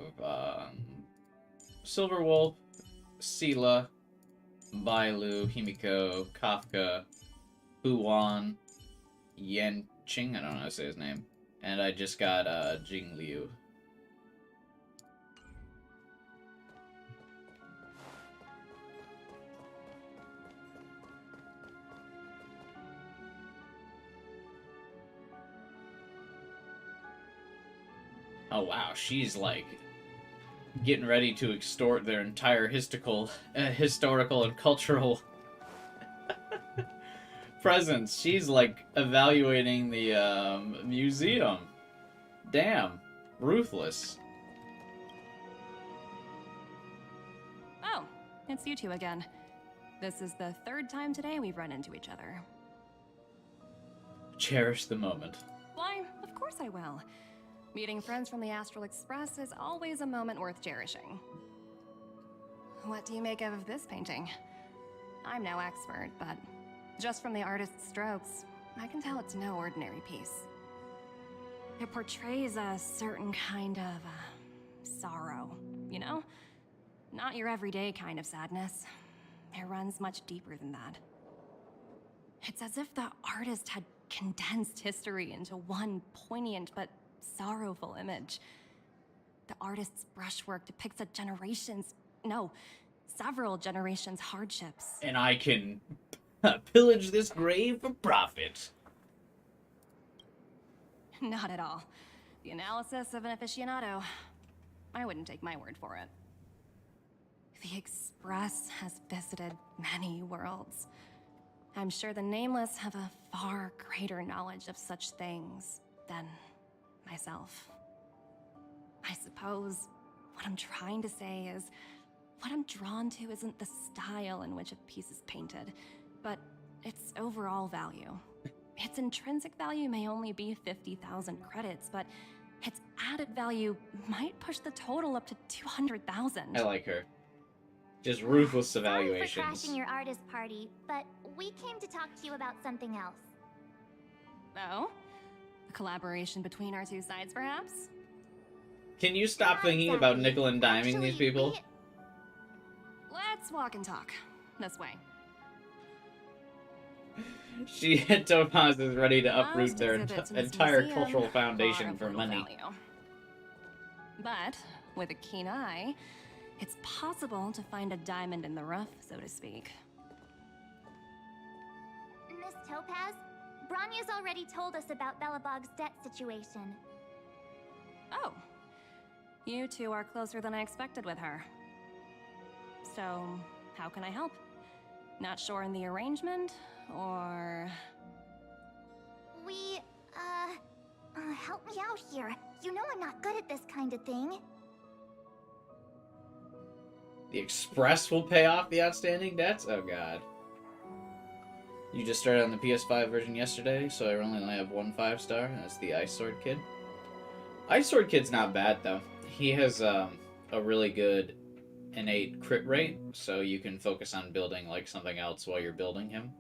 Silver Wolf, Sela, Bailu, Himiko, Kafka, Buwan, Yanqing, I don't know how to say his name. And I just got, Jingliu. Oh wow, she's like getting ready to extort their entire historical and cultural presence. She's like evaluating the museum. Damn, ruthless. Oh, it's you two again. This is the third time today we've run into each other. Cherish the moment. Why, of course I will. Meeting friends from the Astral Express is always a moment worth cherishing. What do you make of this painting? I'm no expert, but just from the artist's strokes, I can tell it's no ordinary piece. It portrays a certain kind of sorrow, you know? Not your everyday kind of sadness. It runs much deeper than that. It's as if the artist had condensed history into one poignant but sorrowful image. The artist's brushwork depicts several generations' hardships. And I can pillage this grave for profit. Not at all. The analysis of an aficionado. I wouldn't take my word for it. The Express has visited many worlds. I'm sure the Nameless have a far greater knowledge of such things than myself. I suppose what I'm trying to say is, what I'm drawn to isn't the style in which a piece is painted, but its overall value. Its intrinsic value may only be 50,000 credits, but its added value might push the total up to 200,000. I like her. Just ruthless Sorry for evaluations. crashing your artist party, but we came to talk to you about something else. Oh? A collaboration between our two sides, perhaps? Can you stop thinking about nickel and diming these people? Let's walk and talk. This way. Topaz is ready to uproot Most their exhibits in this entire museum cultural are foundation of for little money. value. But with a keen eye, it's possible to find a diamond in the rough, so to speak. Miss Topaz, Branya's already told us about Belobog's debt situation. Oh. You two are closer than I expected with her. So, how can I help? Not sure in the arrangement, or... Help me out here. You know I'm not good at this kind of thing. The Express will pay off the outstanding debts? Oh god. You just started on the PS5 version yesterday, so I only have one 5-star, and that's the Ice Sword Kid. Ice Sword Kid's not bad, though. He has a really good innate crit rate, so you can focus on building like something else while you're building him.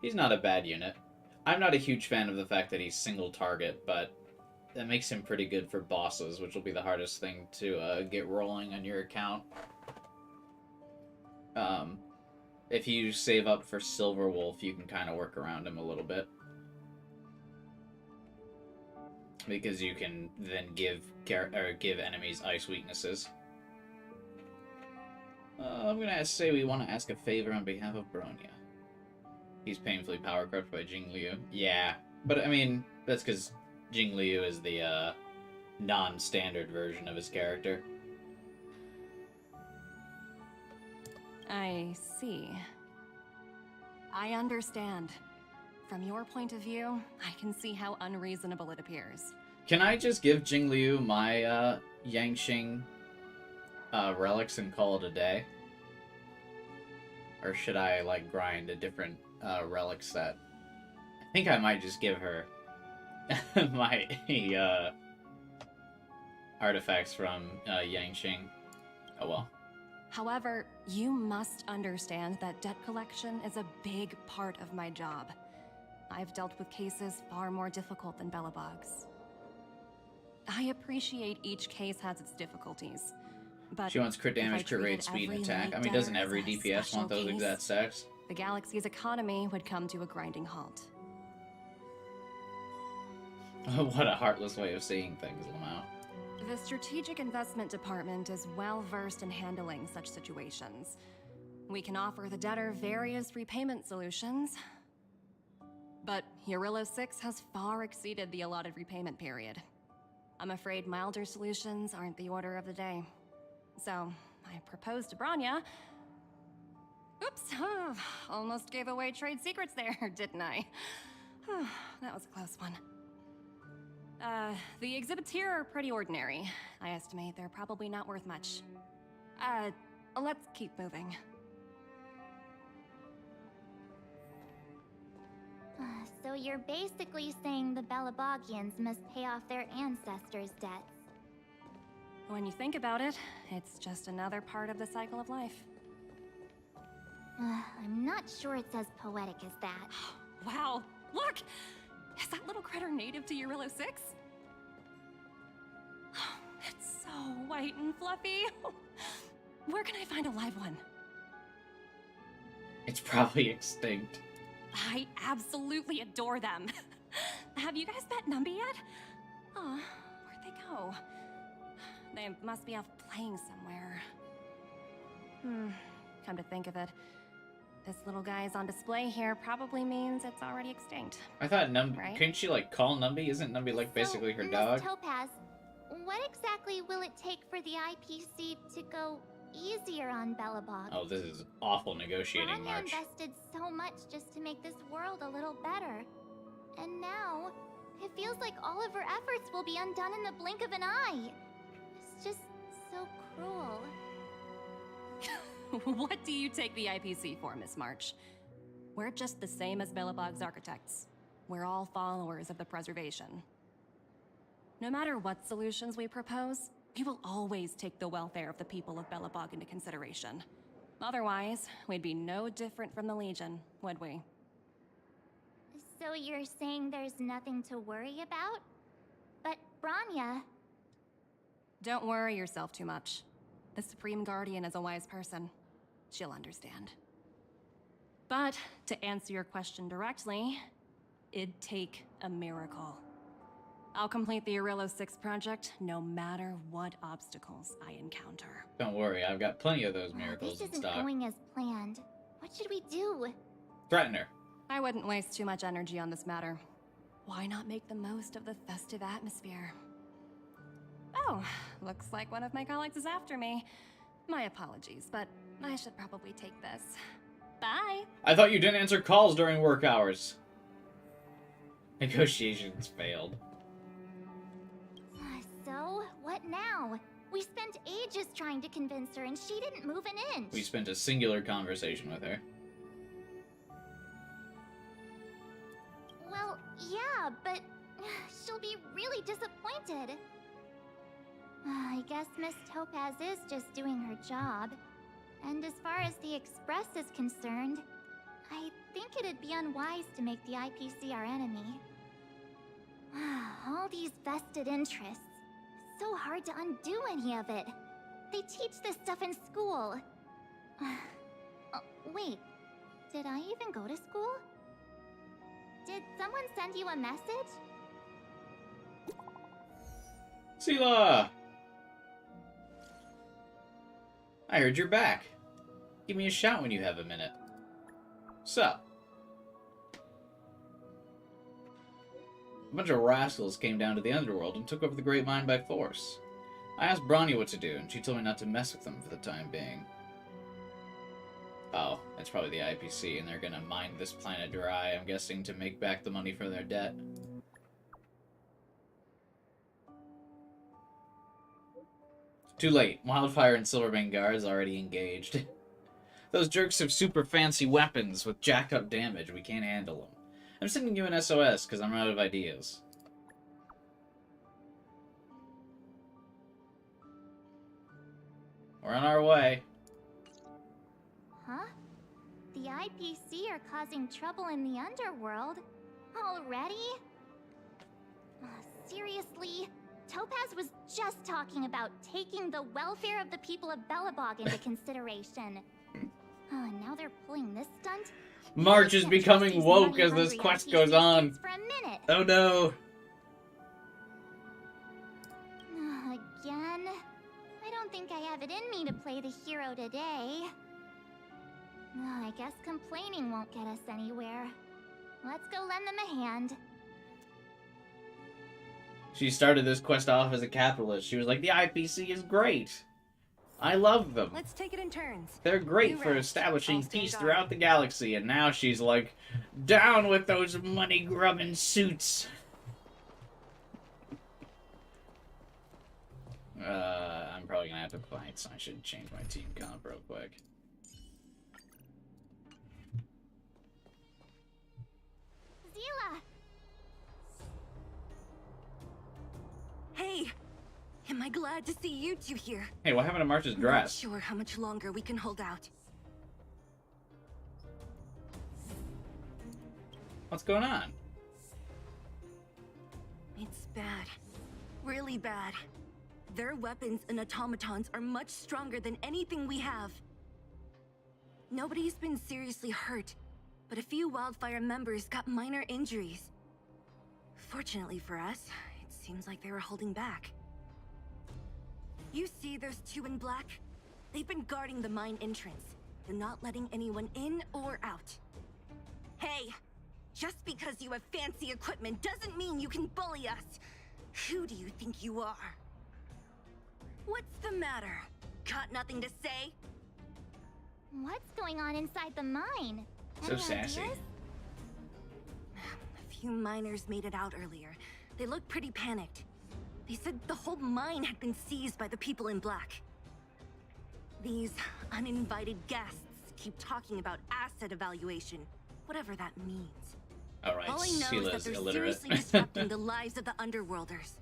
He's not a bad unit. I'm not a huge fan of the fact that he's single target, but that makes him pretty good for bosses, which will be the hardest thing to get rolling on your account. If you save up for Silver Wolf, you can kind of work around him a little bit. Because you can then give enemies ice weaknesses. I'm gonna say we want to ask a favor on behalf of Bronya. He's painfully power crept by Jingliu. Yeah, but I mean, that's because Jingliu is the non-standard version of his character. I see. I understand. From your point of view, I can see how unreasonable it appears. Can I just give Jingliu my Yangqing relics and call it a day? Or should I, like, grind a different relic set? I think I might just give her my artifacts from Yangqing. Oh well. However, you must understand that debt collection is a big part of my job. I've dealt with cases far more difficult than Belobog's. I appreciate each case has its difficulties, but She wants crit damage, crit rate, speed, and attack. I mean, doesn't every DPS want those exact stats? The galaxy's economy would come to a grinding halt. What a heartless way of seeing things, Lamau. The Strategic Investment Department is well versed in handling such situations. We can offer the debtor various repayment solutions, but Eurillo 6 has far exceeded the allotted repayment period. I'm afraid milder solutions aren't the order of the day. So, I proposed to Branya. Oops, almost gave away trade secrets there, didn't I? That was a close one. The exhibits here are pretty ordinary. I estimate they're probably not worth much. Let's keep moving. So you're basically saying the Belabogians must pay off their ancestors' debts. When you think about it, it's just another part of the cycle of life. I'm not sure it's as poetic as that. Wow, look! Is that little critter native to Eurillo 6? It's so white and fluffy. Where can I find a live one? It's probably extinct. I absolutely adore them. Have you guys met Numby yet? Oh, where'd they go? They must be off playing somewhere. Come to think of it, this little guy is on display here probably means it's already extinct. I thought Numby... Right? Couldn't she, like, call Numby? Isn't Numby, like, basically her dog? Miss Topaz, what exactly will it take for the IPC to go easier on Belobog? Oh, this is awful negotiating, Branya March. invested so much just to make this world a little better. And now, it feels like all of her efforts will be undone in the blink of an eye. It's just so cruel. What do you take the IPC for, Miss March? We're just the same as Belobog's architects. We're all followers of the preservation. No matter what solutions we propose, we will always take the welfare of the people of Belobog into consideration. Otherwise, we'd be no different from the Legion, would we? So you're saying there's nothing to worry about? But Branya... Don't worry yourself too much. The Supreme Guardian is a wise person. She'll understand. But, to answer your question directly, it'd take a miracle. I'll complete the Eurillo 6 project no matter what obstacles I encounter. Don't worry, I've got plenty of those miracles This in isn't stock. going as planned. What should we do? Threaten her. I wouldn't waste too much energy on this matter. Why not make the most of the festive atmosphere? Oh, looks like one of my colleagues is after me. My apologies, but I should probably take this. Bye! I thought you didn't answer calls during work hours. Negotiations failed. So, what now? We spent ages trying to convince her and she didn't move an inch. We spent a singular conversation with her. Well, yeah, but she'll be really disappointed. I guess Miss Topaz is just doing her job. And as far as the Express is concerned, I think it'd be unwise to make the IPC our enemy. All these vested interests. So hard to undo any of it. They teach this stuff in school. Wait, did I even go to school? Did someone send you a message? Sela! I heard you're back. Give me a shout when you have a minute. Sup? A bunch of rascals came down to the underworld and took over the Great Mine by force. I asked Bronny what to do, and she told me not to mess with them for the time being. Oh, it's probably the IPC, and they're gonna mine this planet dry, I'm guessing, to make back the money for their debt. Too late. Wildfire and Silverbane guards already engaged. Those jerks have super fancy weapons with jacked up damage. We can't handle them. I'm sending you an SOS because I'm out of ideas. We're on our way. Huh? The IPC are causing trouble in the underworld? Already? Seriously? Topaz was just talking about taking the welfare of the people of Belobog into consideration. Oh, and now they're pulling this stunt? March is becoming woke as this quest goes on. For a minute. Oh no. Again? I don't think I have it in me to play the hero today. I guess complaining won't get us anywhere. Let's go lend them a hand. She started this quest off as a capitalist. She was like, the IPC is great. I love them. Let's take it in turns. They're great for establishing peace throughout the galaxy. And now she's like, down with those money-grubbing suits. I'm probably gonna have to fight, so I should change my team comp real quick. Zila! Hey! Am I glad to see you two here? Hey, what happened to March's dress? I'm not sure how much longer we can hold out. What's going on? It's bad. Really bad. Their weapons and automatons are much stronger than anything we have. Nobody's been seriously hurt, but a few Wildfire members got minor injuries. Fortunately for us, it seems like they were holding back. You see those two in black? They've been guarding the mine entrance. They're not letting anyone in or out. Hey! Just because you have fancy equipment doesn't mean you can bully us! Who do you think you are? What's the matter? Got nothing to say? What's going on inside the mine? So sassy. Ideas? A few miners made it out earlier. They looked pretty panicked. They said the whole mine had been seized by the people in black. These uninvited guests keep talking about asset evaluation, whatever that means. Alright, All I know is that they're illiterate. seriously disrupting the lives of the Underworlders.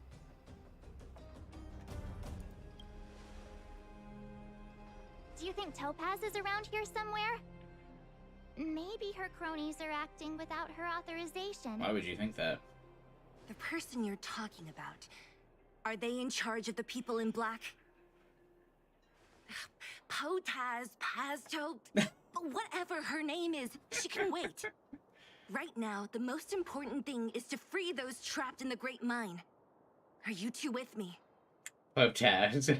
Do you think Topaz is around here somewhere? Maybe her cronies are acting without her authorization. Why would you think that? The person you're talking about, are they in charge of the people in black? Potaz, Pazto, whatever her name is, she can wait. Right now, the most important thing is to free those trapped in the Great Mine. Are you two with me? Oh, Taz.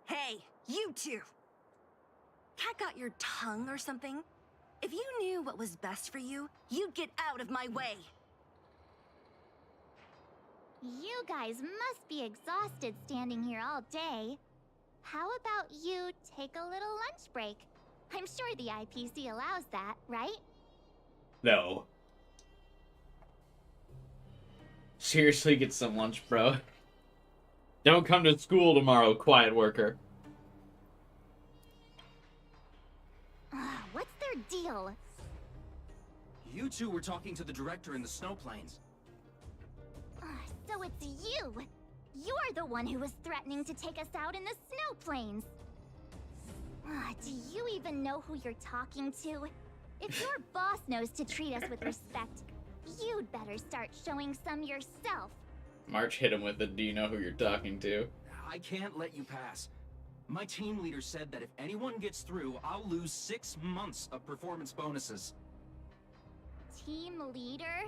Hey, you two! Cat got your tongue or something? If you knew what was best for you, you'd get out of my way. You guys must be exhausted standing here all day. How about you take a little lunch break? I'm sure the IPC allows that, right? No. Seriously, get some lunch, bro. Don't come to school tomorrow, quiet worker. What's their deal? You two were talking to the director in the snow plains. So it's you! You're the one who was threatening to take us out in the snow plains! Do you even know who you're talking to? If your boss knows to treat us with respect, you'd better start showing some yourself. March hit him with the, do you know who you're talking to? I can't let you pass. My team leader said that if anyone gets through, I'll lose 6 months of performance bonuses. Team leader?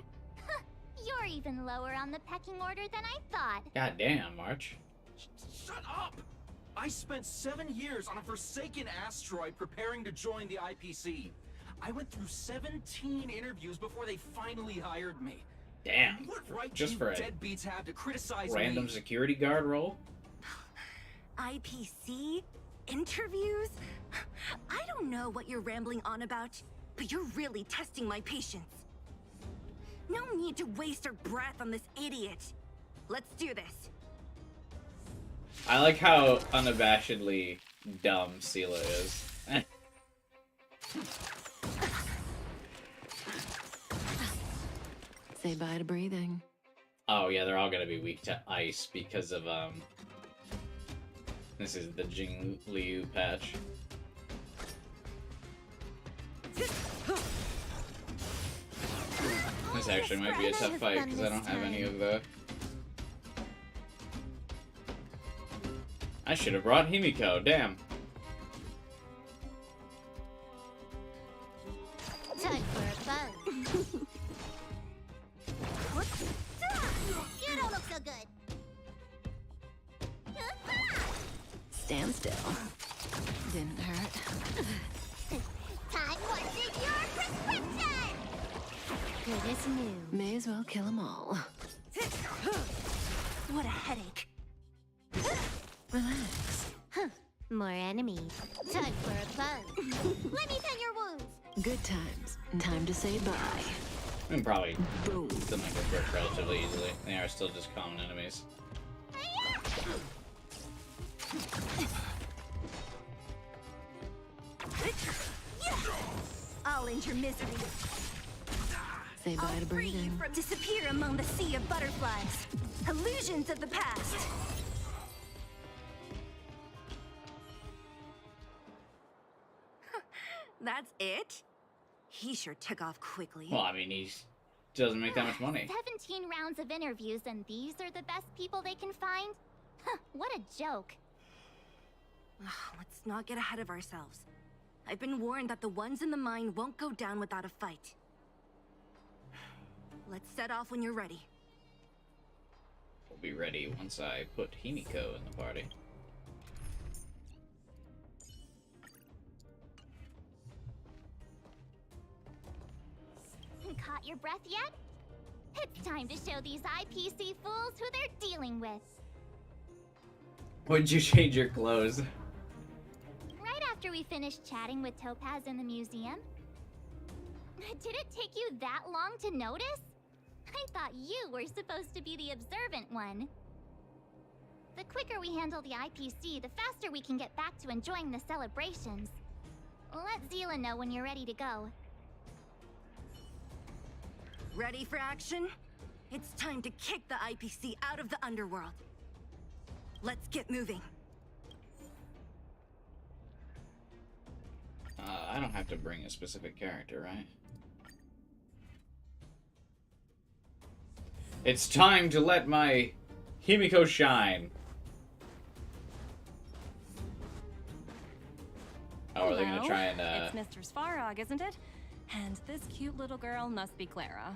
You're even lower on the pecking order than I thought. God damn, March. Shut up! I spent 7 years on a forsaken asteroid preparing to join the IPC. I went through 17 interviews before they finally hired me. Damn. What right Just do for you a deadbeats have to criticize random me? security guard role? IPC? Interviews? I don't know what you're rambling on about, but you're really testing my patience. No need to waste our breath on this idiot. Let's do this. I like how unabashedly dumb Sela is. Say bye to breathing. Oh yeah, they're all gonna be weak to ice because of this is the Jingliu patch. This actually might be a tough fight because I don't have any of the. I should have brought Himiko. Damn. Time for a fun. You don't look so good. Stand still. Didn't hurt. Time wasted your prescription. Good as new. May as well kill them all. What a headache. Relax. Huh. More enemies. Time for a fun. Let me tend your wounds. Good times. Time to say bye. I can probably Boom. still make this work relatively easily. They are still just common enemies. I'll end your misery. Say bye to Free you breathing. from disappear among the sea of butterflies. Illusions of the past. That's it? He sure took off quickly. Well, I mean, he doesn't make that much money. 17 rounds of interviews, and these are the best people they can find? Huh, what a joke. Let's not get ahead of ourselves. I've been warned that the ones in the mine won't go down without a fight. Let's set off when you're ready. We'll be ready once I put Himiko in the party. Caught your breath yet? It's time to show these IPC fools who they're dealing with. When'd you change your clothes? Right after we finished chatting with Topaz in the museum. Did it take you that long to notice? I thought you were supposed to be the observant one. The quicker we handle the IPC, the faster we can get back to enjoying the celebrations. Let Zila know when you're ready to go. Ready for action? It's time to kick the IPC out of the underworld. Let's get moving. I don't have to bring a specific character, right? It's time to let my Himiko shine. Oh, are they gonna try and It's Mr. Svarog, isn't it? And this cute little girl must be Clara.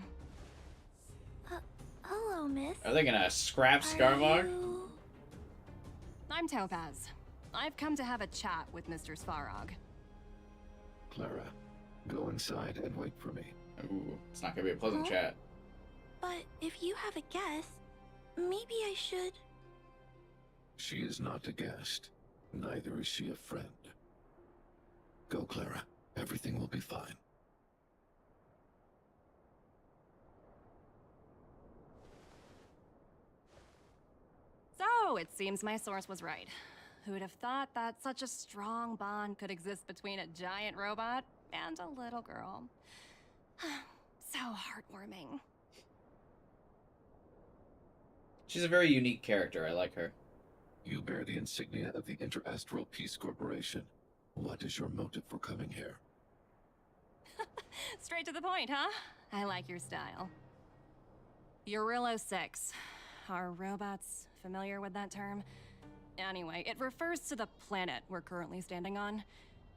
Hello, miss. Are they gonna scrap Scarvog? I'm Topaz. I've come to have a chat with Mr. Svarog. Clara, go inside and wait for me. Ooh, it's not gonna be a pleasant chat. But if you have a guess, maybe I should... She is not a guest. Neither is she a friend. Go, Clara. Everything will be fine. So, it seems my source was right. Who'd have thought that such a strong bond could exist between a giant robot and a little girl? So heartwarming. She's a very unique character. I like her. You bear the insignia of the Interastral Peace Corporation. What is your motive for coming here? Straight to the point, huh? I like your style. Eurillo 6. Are robots familiar with that term? Anyway, it refers to the planet we're currently standing on.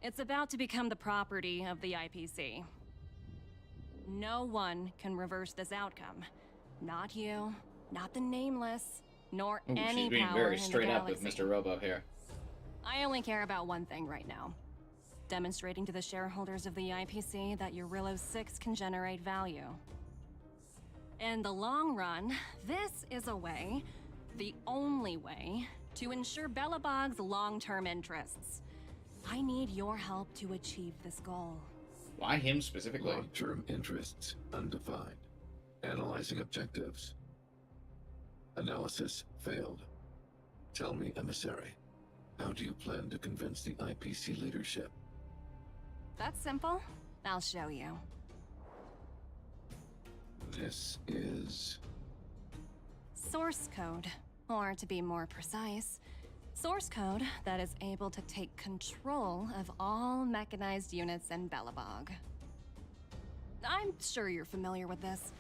It's about to become the property of the IPC. No one can reverse this outcome. Not you, not the Nameless, nor Ooh, any she's being power very in straight the up with galaxy. Mr. Robo here. I only care about one thing right now. Demonstrating to the shareholders of the IPC that Eurillo 6 can generate value. In the long run, this is a way, the only way, to ensure Belobog's long-term interests. I need your help to achieve this goal. Why him specifically? Long-term interests undefined. Analyzing objectives. Analysis failed. Tell me, emissary, how do you plan to convince the IPC leadership? That's simple. I'll show you. This is... Source code. Or to be more precise, source code that is able to take control of all mechanized units in Belobog. I'm sure you're familiar with this.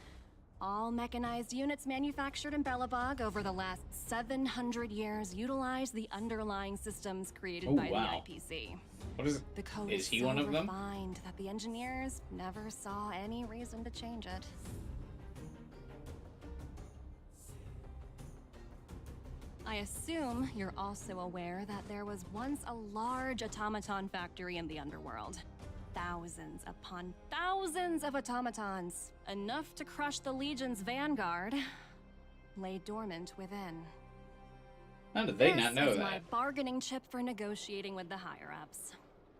All mechanized units manufactured in Belobog over the last 700 years utilize the underlying systems created by the IPC. What is it? The code Is he so one of them? refined that the engineers never saw any reason to change it. I assume you're also aware that there was once a large automaton factory in the underworld. Thousands upon thousands of automatons, enough to crush the Legion's vanguard, lay dormant within. How did they not know This is that? my bargaining chip for negotiating with the higher-ups.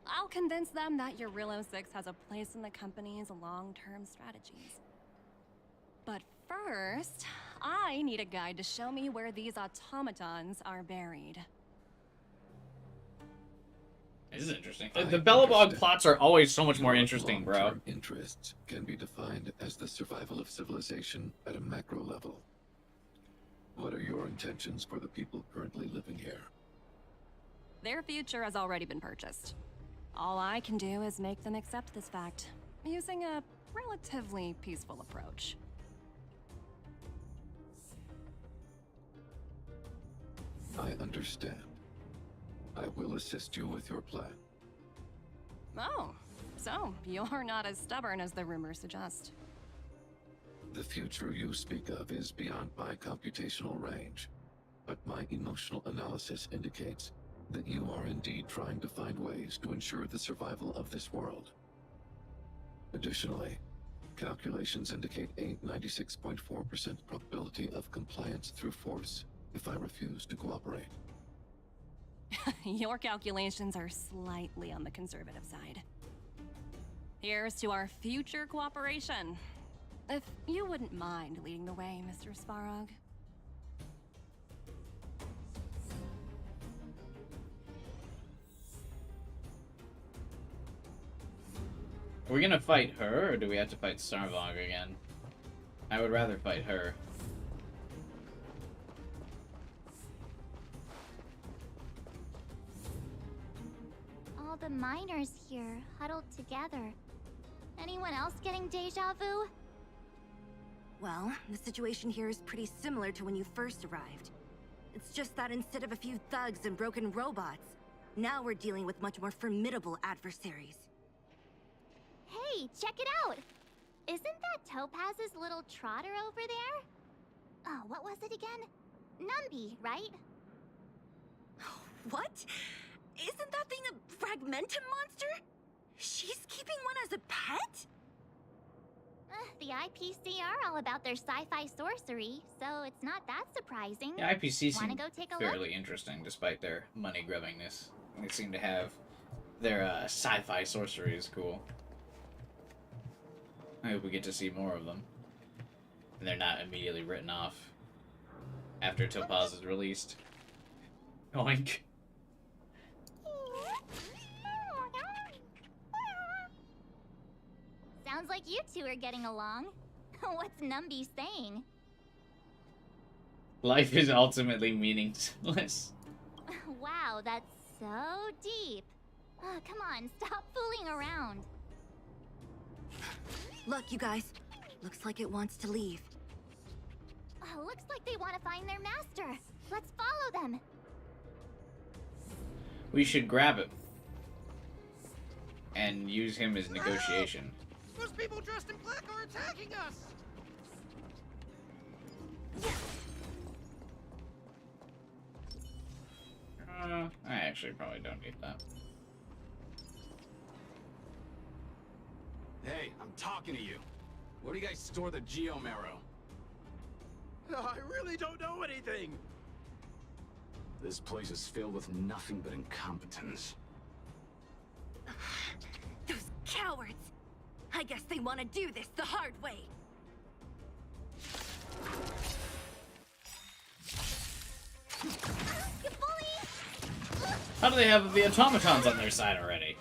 I'll convince them that Eurillo 6 has a place in the company's long-term strategies. But first, I need a guide to show me where these automatons are buried. This is interesting. The Belobog plots are always so much more interesting, bro. Long-term interests can be defined as the survival of civilization at a macro level. What are your intentions for the people currently living here? Their future has already been purchased. All I can do is make them accept this fact, using a relatively peaceful approach. I understand. I will assist you with your plan. Oh, so you're not as stubborn as the rumors suggest. The future you speak of is beyond my computational range, but my emotional analysis indicates that you are indeed trying to find ways to ensure the survival of this world. Additionally, calculations indicate a 96.4% probability of compliance through force if I refuse to cooperate. Your calculations are slightly on the conservative side. Here's to our future cooperation. If you wouldn't mind leading the way, Mr. Svarog. Are we gonna fight her, or do we have to fight Starvog again? I would rather fight her. All the miners here, huddled together. Anyone else getting deja vu? Well, the situation here is pretty similar to when you first arrived. It's just that instead of a few thugs and broken robots, now we're dealing with much more formidable adversaries. Hey, check it out! Isn't that Topaz's little trotter over there? Oh, what was it again? Numby, right? What? Isn't that thing a fragmentum monster? She's keeping one as a pet? The IPC are all about their sci-fi sorcery, so it's not that surprising. The IPC Wanna seem go take a fairly look? interesting, despite their money-grubbingness. They seem to have their sci-fi sorcery is cool. I hope we get to see more of them. And they're not immediately written off after Topaz is released. Oink. Sounds like you two are getting along. What's Numby saying? Life is ultimately meaningless. Wow, that's so deep. Come on, stop fooling around. Look, you guys. Looks like it wants to leave. Looks like they want to find their master. Let's follow them. We should grab him and use him as negotiation. Those people dressed in black are attacking us! I actually probably don't need that. Hey, I'm talking to you. Where do you guys store the Geomarrow? I really don't know anything. This place is filled with nothing but incompetence. Those cowards! I guess they want to do this the hard way. How do they have the automatons on their side already?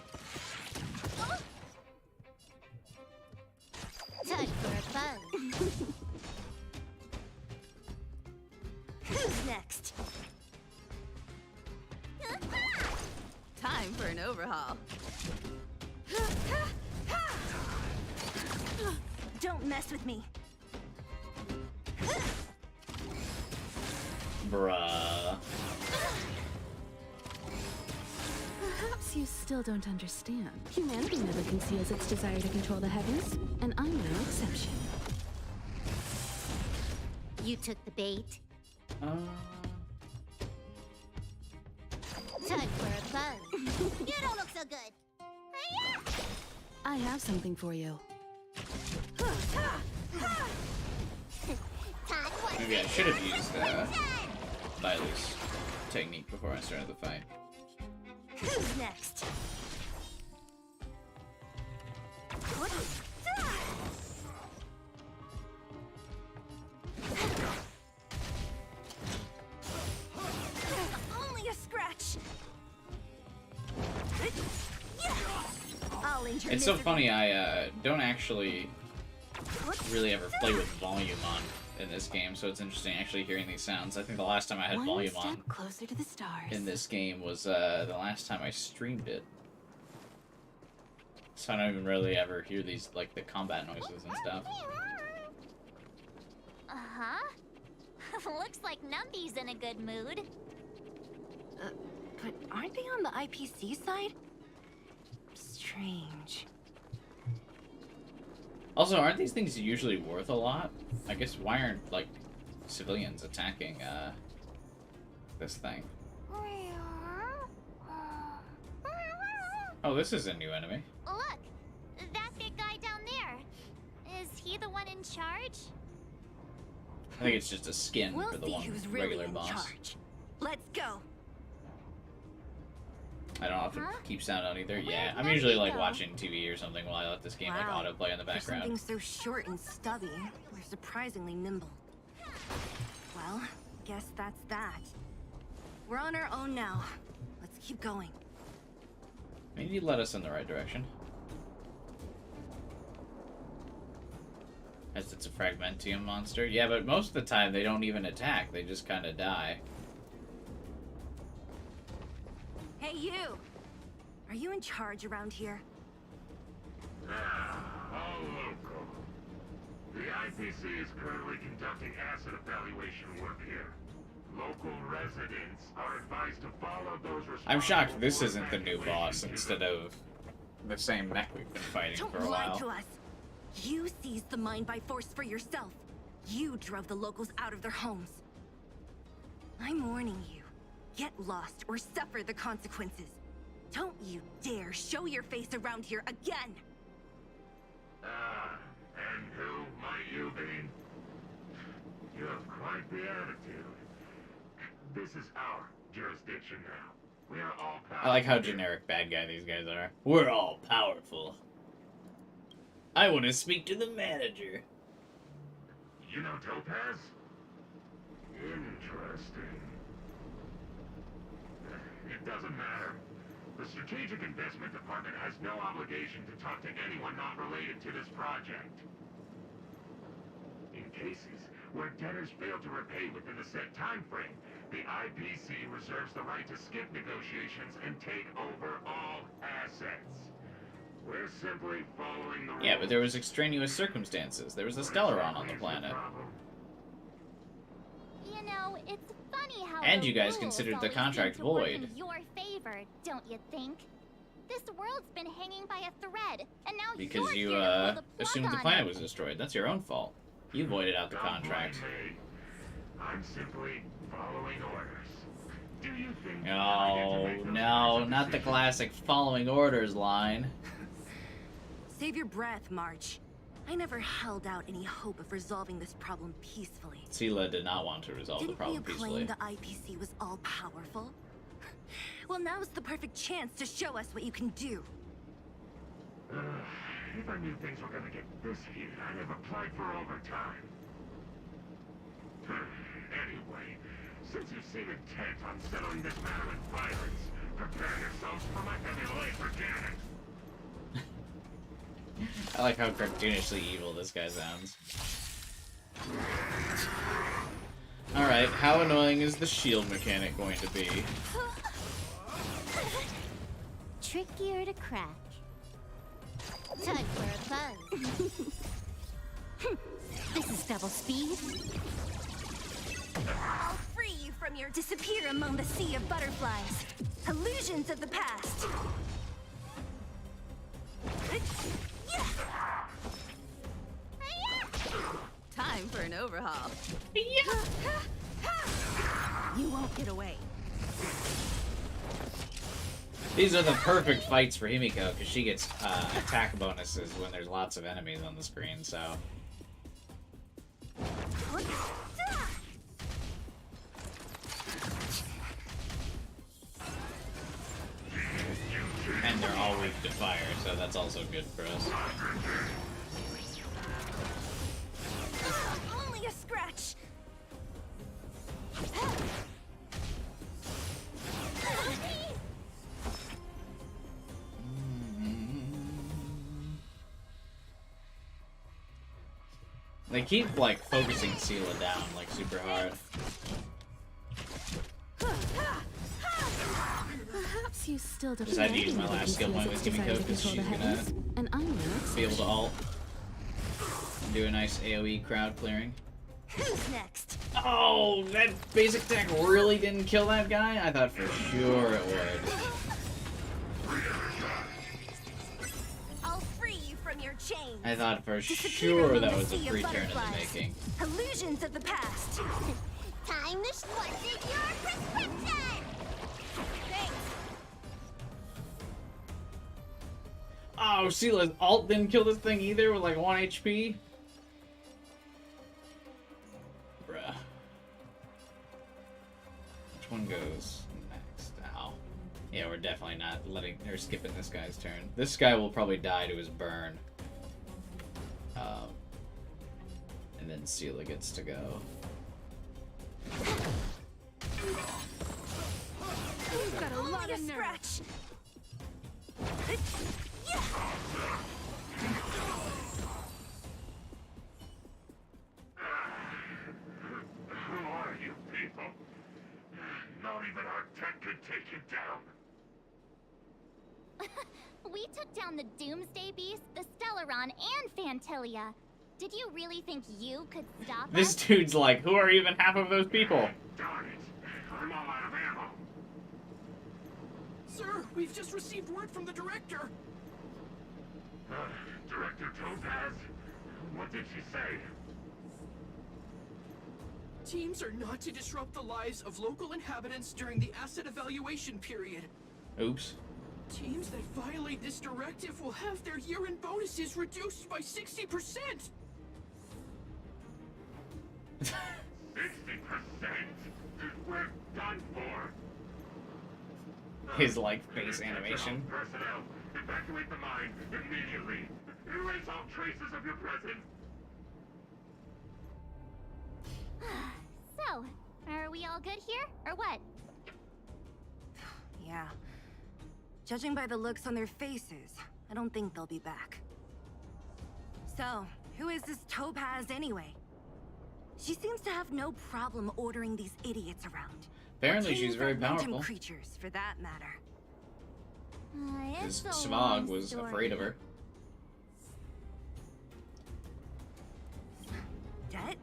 Time for a fun. Who's next? Time for an overhaul. Don't mess with me. Bruh. Perhaps you still don't understand. Humanity never conceals its desire to control the heavens, and I'm no exception. You took the bait. Um, Time for a fun. You don't look so good. I have something for you. Maybe I should have used Lily's technique before I started the fight. Who's next? Only a scratch. I'll injure It's so misery. funny, I don't actually really ever play with volume on in this game, so it's interesting actually hearing these sounds. I think the last time I had One volume step on closer to the stars. in this game was the last time I streamed it. So I don't even really ever hear these, like, the combat noises and stuff. Uh-huh. Looks like Numby's in a good mood. But aren't they on the IPC side? Strange. Also, aren't these things usually worth a lot? I guess why aren't, like, civilians attacking, this thing? Oh, this is a new enemy. Look! That big guy down there. Is he the one in charge? I think it's just a skin We'll for the see one who's really regular in boss. charge. Let's go. I don't have to keep sound on either. Yeah, I'm usually like watching TV or something while I let this game like Wow. autoplay in the For background. something so short and stubby, they're surprisingly nimble. Well, guess that's that. We're on our own now. Let's keep going. Maybe led us in the right direction. As it's a Fragmentium monster. Yeah, but most of the time they don't even attack. They just kind of die. Hey, you! Are you in charge around here? All local. The IPC is currently conducting asset evaluation work here. Local residents are advised to follow those I'm shocked this isn't the new boss instead of the same mech we've been fighting Don't for a lie while. to us! You seized the mine by force for yourself. You drove the locals out of their homes. I'm warning you. Get lost or suffer the consequences. Don't you dare show your face around here again! And who might you be? You have quite the attitude. This is our jurisdiction now. We are all I like how powerful. generic bad guy these guys are. We're all powerful. I want to speak to the manager. You know Topaz? Interesting. It doesn't matter. The Strategic Investment Department has no obligation to talk to anyone not related to this project. In cases where debtors fail to repay within the set time frame, the IPC reserves the right to skip negotiations and take over all assets. We're simply following the rules. Yeah, but there was extraneous circumstances. There was a Stellaron on the planet. You know, it's funny how And the you guys rules considered the always contract seem to work void. in your favor, don't you think? This world's been hanging by a thread, and now Because you're you, here to pull the plug assumed the on planet it. was destroyed. That's your own fault. You voided out the Don't blame contract. me. I'm simply following orders. Oh, no, not the classic following orders line. Save your breath, March. I never held out any hope of resolving this problem peacefully. Sela did not want to resolve the problem peacefully. Didn't you claim the IPC was all-powerful? Well, now's the perfect chance to show us what you can do. If I knew things were gonna get this heated, I'd have applied for overtime. Anyway, since you seem intent on settling this matter with violence, prepare yourselves for my heavy laser cannon. I like how cartoonishly evil this guy sounds. Alright, how annoying is the shield mechanic going to be? Trickier to crack. Time for a buzz. This is double speed. I'll free you from your disappear among the sea of butterflies. Illusions of the past. Time for an overhaul. You won't get away. These are the perfect fights for Himiko, because she gets attack bonuses when there's lots of enemies on the screen, so... And they're all weak to fire, so that's also good for us. Only a scratch. They keep, like, focusing Sela down, like, super hard. Perhaps you still don't Decided to use my last skill point with Himiko, because she's gonna be able to ult. And do a nice AoE crowd clearing. Who's next? Oh, that basic attack really didn't kill that guy? I thought for sure it would. I'll free you from your chains. I thought for sure that was a free turn in the making. Illusions of the past. Time to switch your prescription! Thanks. Oh, Sela's ult didn't kill this thing either with like 1 HP? Bruh. Which one goes next? Ow. Yeah, we're definitely not letting or skipping this guy's turn. This guy will probably die to his burn. And then Sela gets to go. You've got a lot of scratch. Who are you people? Not even our tech could take you down. We took down the Doomsday Beast, the Stellaron, and Fantilia. Did you really think you could stop us? This dude's like, who are even half of those people? Darn it. I'm all out of ammo. Sir, we've just received word from the director. Director Topaz? What did she say? Teams are not to disrupt the lives of local inhabitants during the asset evaluation period. Oops. Teams that violate this directive will have their year-end bonuses reduced by 60%! 60%? We're done for! His, like, face animation. Personnel, evacuate the mine immediately! Erase all traces of your presence! So, are we all good here, or what? Yeah. Judging by the looks on their faces, I don't think they'll be back. So, who is this Topaz anyway? She seems to have no problem ordering these idiots around. Apparently she's very Phantom powerful. creatures, for that matter. It's Because a Smog long was story. afraid of her. Debt?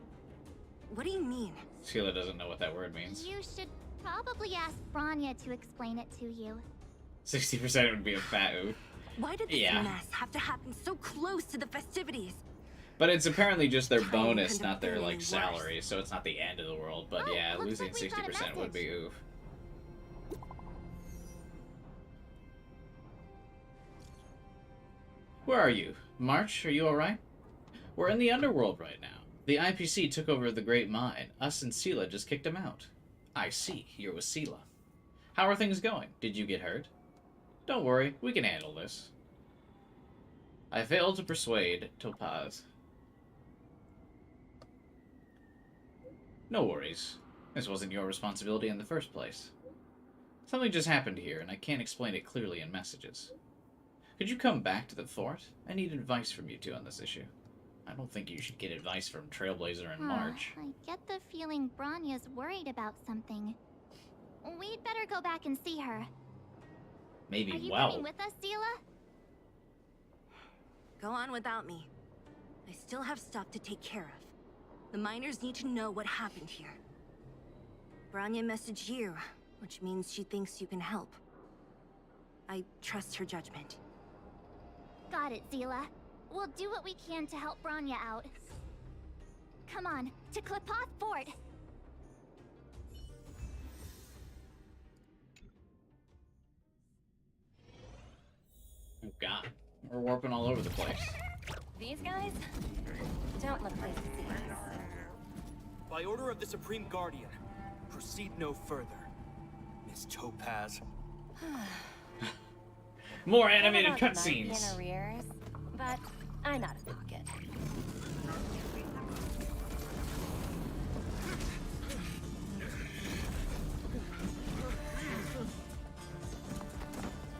What do you mean? Sela doesn't know what that word means. You should probably ask Branya to explain it to you. 60% would be a fat oof. Why did this Yeah. mess have to happen so close to the festivities? But it's apparently just their bonus, couldn't have not their, been like, any salary, so it's not the end of the world. But Oh, yeah, looks losing like we got a 60% would be oof. Where are you? March, are you alright? We're in the underworld right now. The IPC took over the Great Mine. Us and Sela just kicked him out. I see. You're with Sela. How are things going? Did you get hurt? Don't worry. We can handle this. I failed to persuade Topaz. No worries. This wasn't your responsibility in the first place. Something just happened here, and I can't explain it clearly in messages. Could you come back to the fort? I need advice from you two on this issue. I don't think you should get advice from Trailblazer and March. I get the feeling Bronya's worried about something. We'd better go back and see her. Maybe Are you well. coming with us, Sela? Go on without me. I still have stuff to take care of. The miners need to know what happened here. Bronya messaged you, which means she thinks you can help. I trust her judgment. Got it, Sela. We'll do what we can to help Bronya out. Come on, to Klipoth Fort! Oh god. We're warping all over the place. These guys don't look like thieves. By order of the Supreme Guardian, proceed no further. Miss Topaz. More animated Might be cutscenes. in arrears, but I'm out of pocket.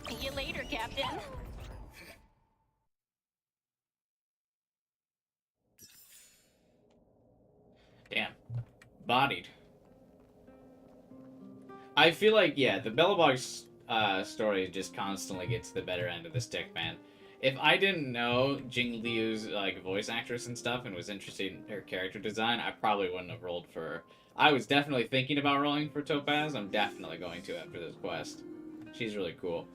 See you later, Captain. Damn. Bodied. I feel like, yeah, the Bellabog story just constantly gets the better end of the stick, man. If I didn't know Jingliu's like voice actress and stuff and was interested in her character design, I probably wouldn't have rolled for her. I was definitely thinking about rolling for Topaz. I'm definitely going to after this quest. She's really cool.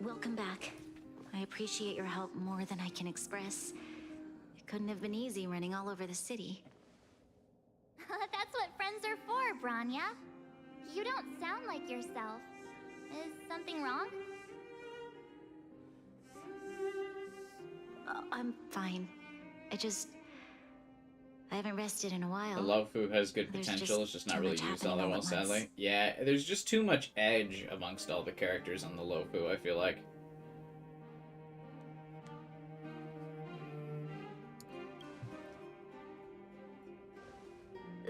Welcome back. I appreciate your help more than I can express. It couldn't have been easy running all over the city. That's what friends are for, Bronya. You don't sound like yourself. Is something wrong? I'm fine. I haven't rested in a while. The Lofu has good potential, it's just not really used all that well, sadly. Yeah, there's just too much edge amongst all the characters on the Lofu, I feel like.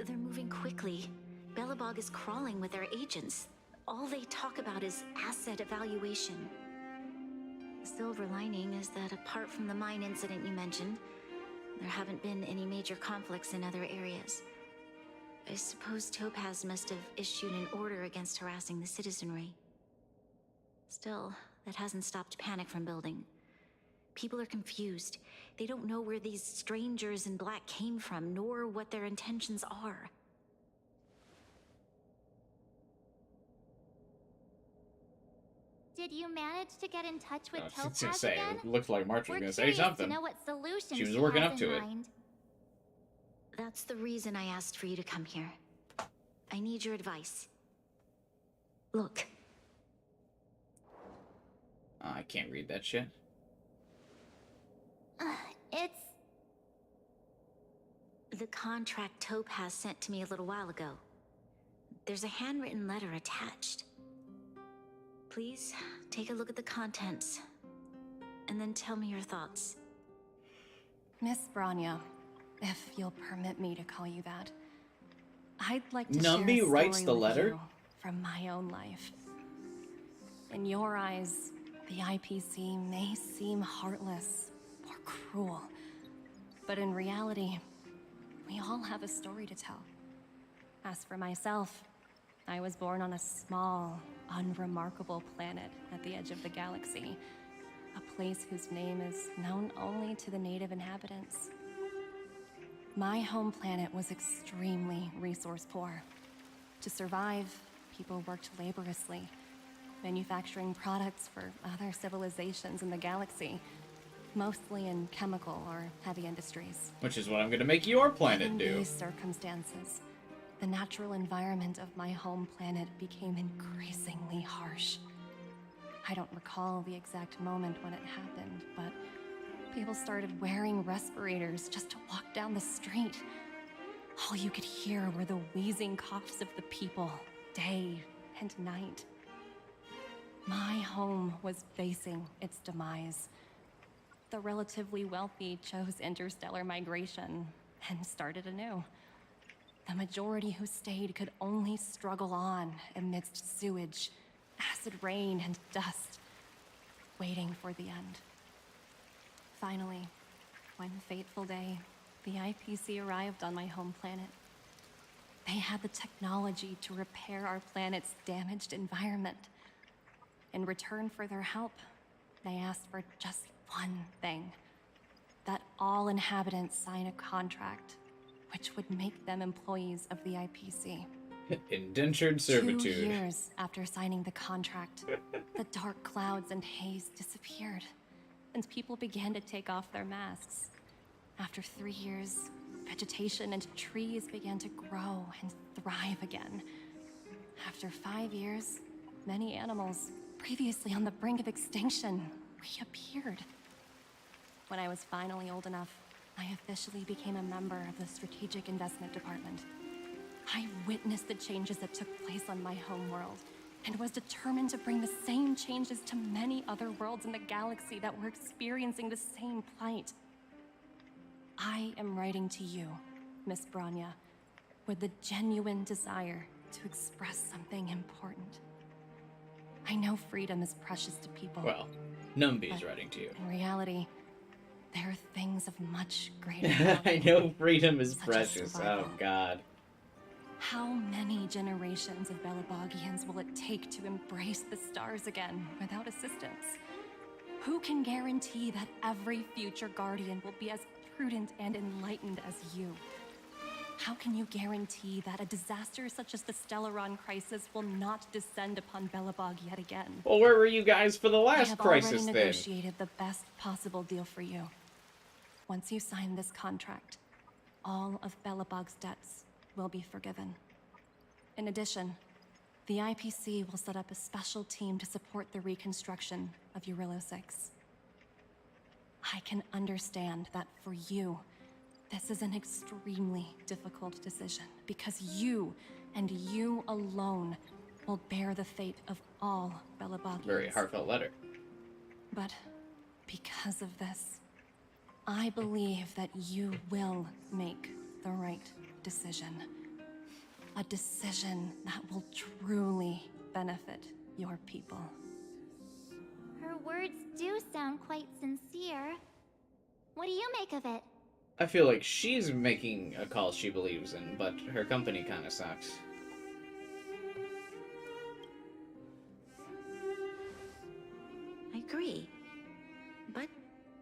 They're moving quickly. Bellabog is crawling with their agents. All they talk about is asset evaluation. The silver lining is that apart from the mine incident you mentioned, there haven't been any major conflicts in other areas. I suppose Topaz must have issued an order against harassing the citizenry. Still, that hasn't stopped panic from building. People are confused. They don't know where these strangers in black came from, nor what their intentions are. Did you manage to get in touch with I was Topaz gonna say, again? it looked like March was We're gonna say curious something. to know what solutions She was working has up in to it. mind. That's the reason I asked for you to come here. I need your advice. Look. Oh, I can't read that shit. It's... The contract Topaz sent to me a little while ago. There's a handwritten letter attached. Please, take a look at the contents, and then tell me your thoughts. Miss Bronya, if you'll permit me to call you that, I'd like to Numby share a writes story the with letter? you from my own life. In your eyes, the IPC may seem heartless or cruel, but in reality, we all have a story to tell. As for myself, I was born on a small, unremarkable planet at the edge of the galaxy, a place whose name is known only to the native inhabitants. My home planet was extremely resource poor. To survive, people worked laboriously, manufacturing products for other civilizations in the galaxy, mostly in chemical or heavy industries. Which is what I'm gonna make your planet In do. these circumstances, the natural environment of my home planet became increasingly harsh. I don't recall the exact moment when it happened, but people started wearing respirators just to walk down the street. All you could hear were the wheezing coughs of the people, day and night. My home was facing its demise. The relatively wealthy chose interstellar migration and started anew. The majority who stayed could only struggle on amidst sewage, acid rain, and dust, waiting for the end. Finally, one fateful day, the IPC arrived on my home planet. They had the technology to repair our planet's damaged environment. In return for their help, they asked for just one thing: that all inhabitants sign a contract which would make them employees of the IPC. Indentured servitude. 2 years after signing the contract, the dark clouds and haze disappeared, and people began to take off their masks. After 3 years, vegetation and trees began to grow and thrive again. After 5 years, many animals, previously on the brink of extinction, reappeared. When I was finally old enough, I officially became a member of the Strategic Investment Department. I witnessed the changes that took place on my homeworld, and was determined to bring the same changes to many other worlds in the galaxy that were experiencing the same plight. I am writing to you, Miss Branya, with the genuine desire to express something important. I know freedom is precious to people. Well, Numby's writing to you. In reality, there are things of much greater value. I know freedom is such as precious. survival. Oh, God. How many generations of Belabogians will it take to embrace the stars again without assistance? Who can guarantee that every future Guardian will be as prudent and enlightened as you? How can you guarantee that a disaster such as the Stellaron crisis will not descend upon Belobog yet again? Well, where were you guys for the I last have crisis already then? negotiated the best possible deal for you. Once you sign this contract, all of Belobog's debts will be forgiven. In addition, the IPC will set up a special team to support the reconstruction of Eurillo 6. I can understand that for you, this is an extremely difficult decision, because you, and you alone, will bear the fate of all Belabogians. Very heartfelt letter. But because of this, I believe that you will make the right decision. A decision that will truly benefit your people. Her words do sound quite sincere. What do you make of it? I feel like she's making a call she believes in, but her company kind of sucks. I agree. But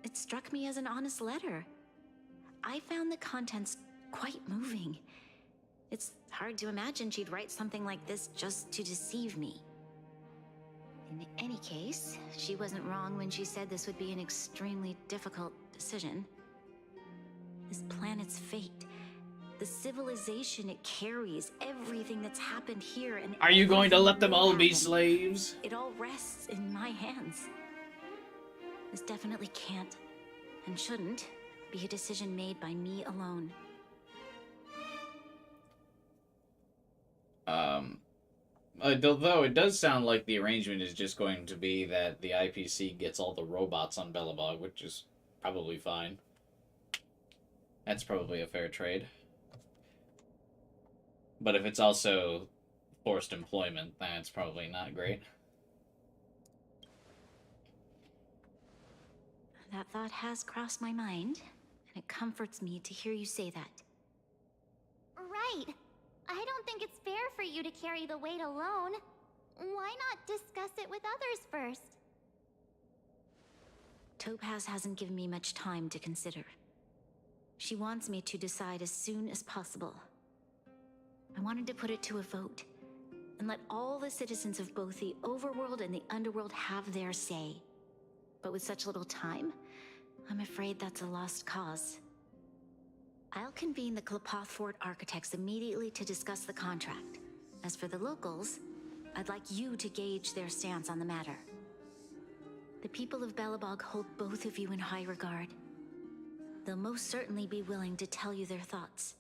it struck me as an honest letter. I found the contents quite moving. It's hard to imagine she'd write something like this just to deceive me. In any case, she wasn't wrong when she said this would be an extremely difficult decision. This planet's fate, the civilization it carries, everything that's happened here, and Are you going to let them all be happen, slaves? it all rests in my hands. This definitely can't, and shouldn't, be a decision made by me alone. Although it does sound like the arrangement is just going to be that the IPC gets all the robots on Belobog, which is probably fine. That's probably a fair trade. But if it's also forced employment, that's probably not great. That thought has crossed my mind, and it comforts me to hear you say that. Right. I don't think it's fair for you to carry the weight alone. Why not discuss it with others first? Topaz hasn't given me much time to consider. She wants me to decide as soon as possible. I wanted to put it to a vote, and let all the citizens of both the overworld and the underworld have their say. But with such little time, I'm afraid that's a lost cause. I'll convene the Klapothfort architects immediately to discuss the contract. As for the locals, I'd like you to gauge their stance on the matter. The people of Belobog hold both of you in high regard. They'll most certainly be willing to tell you their thoughts.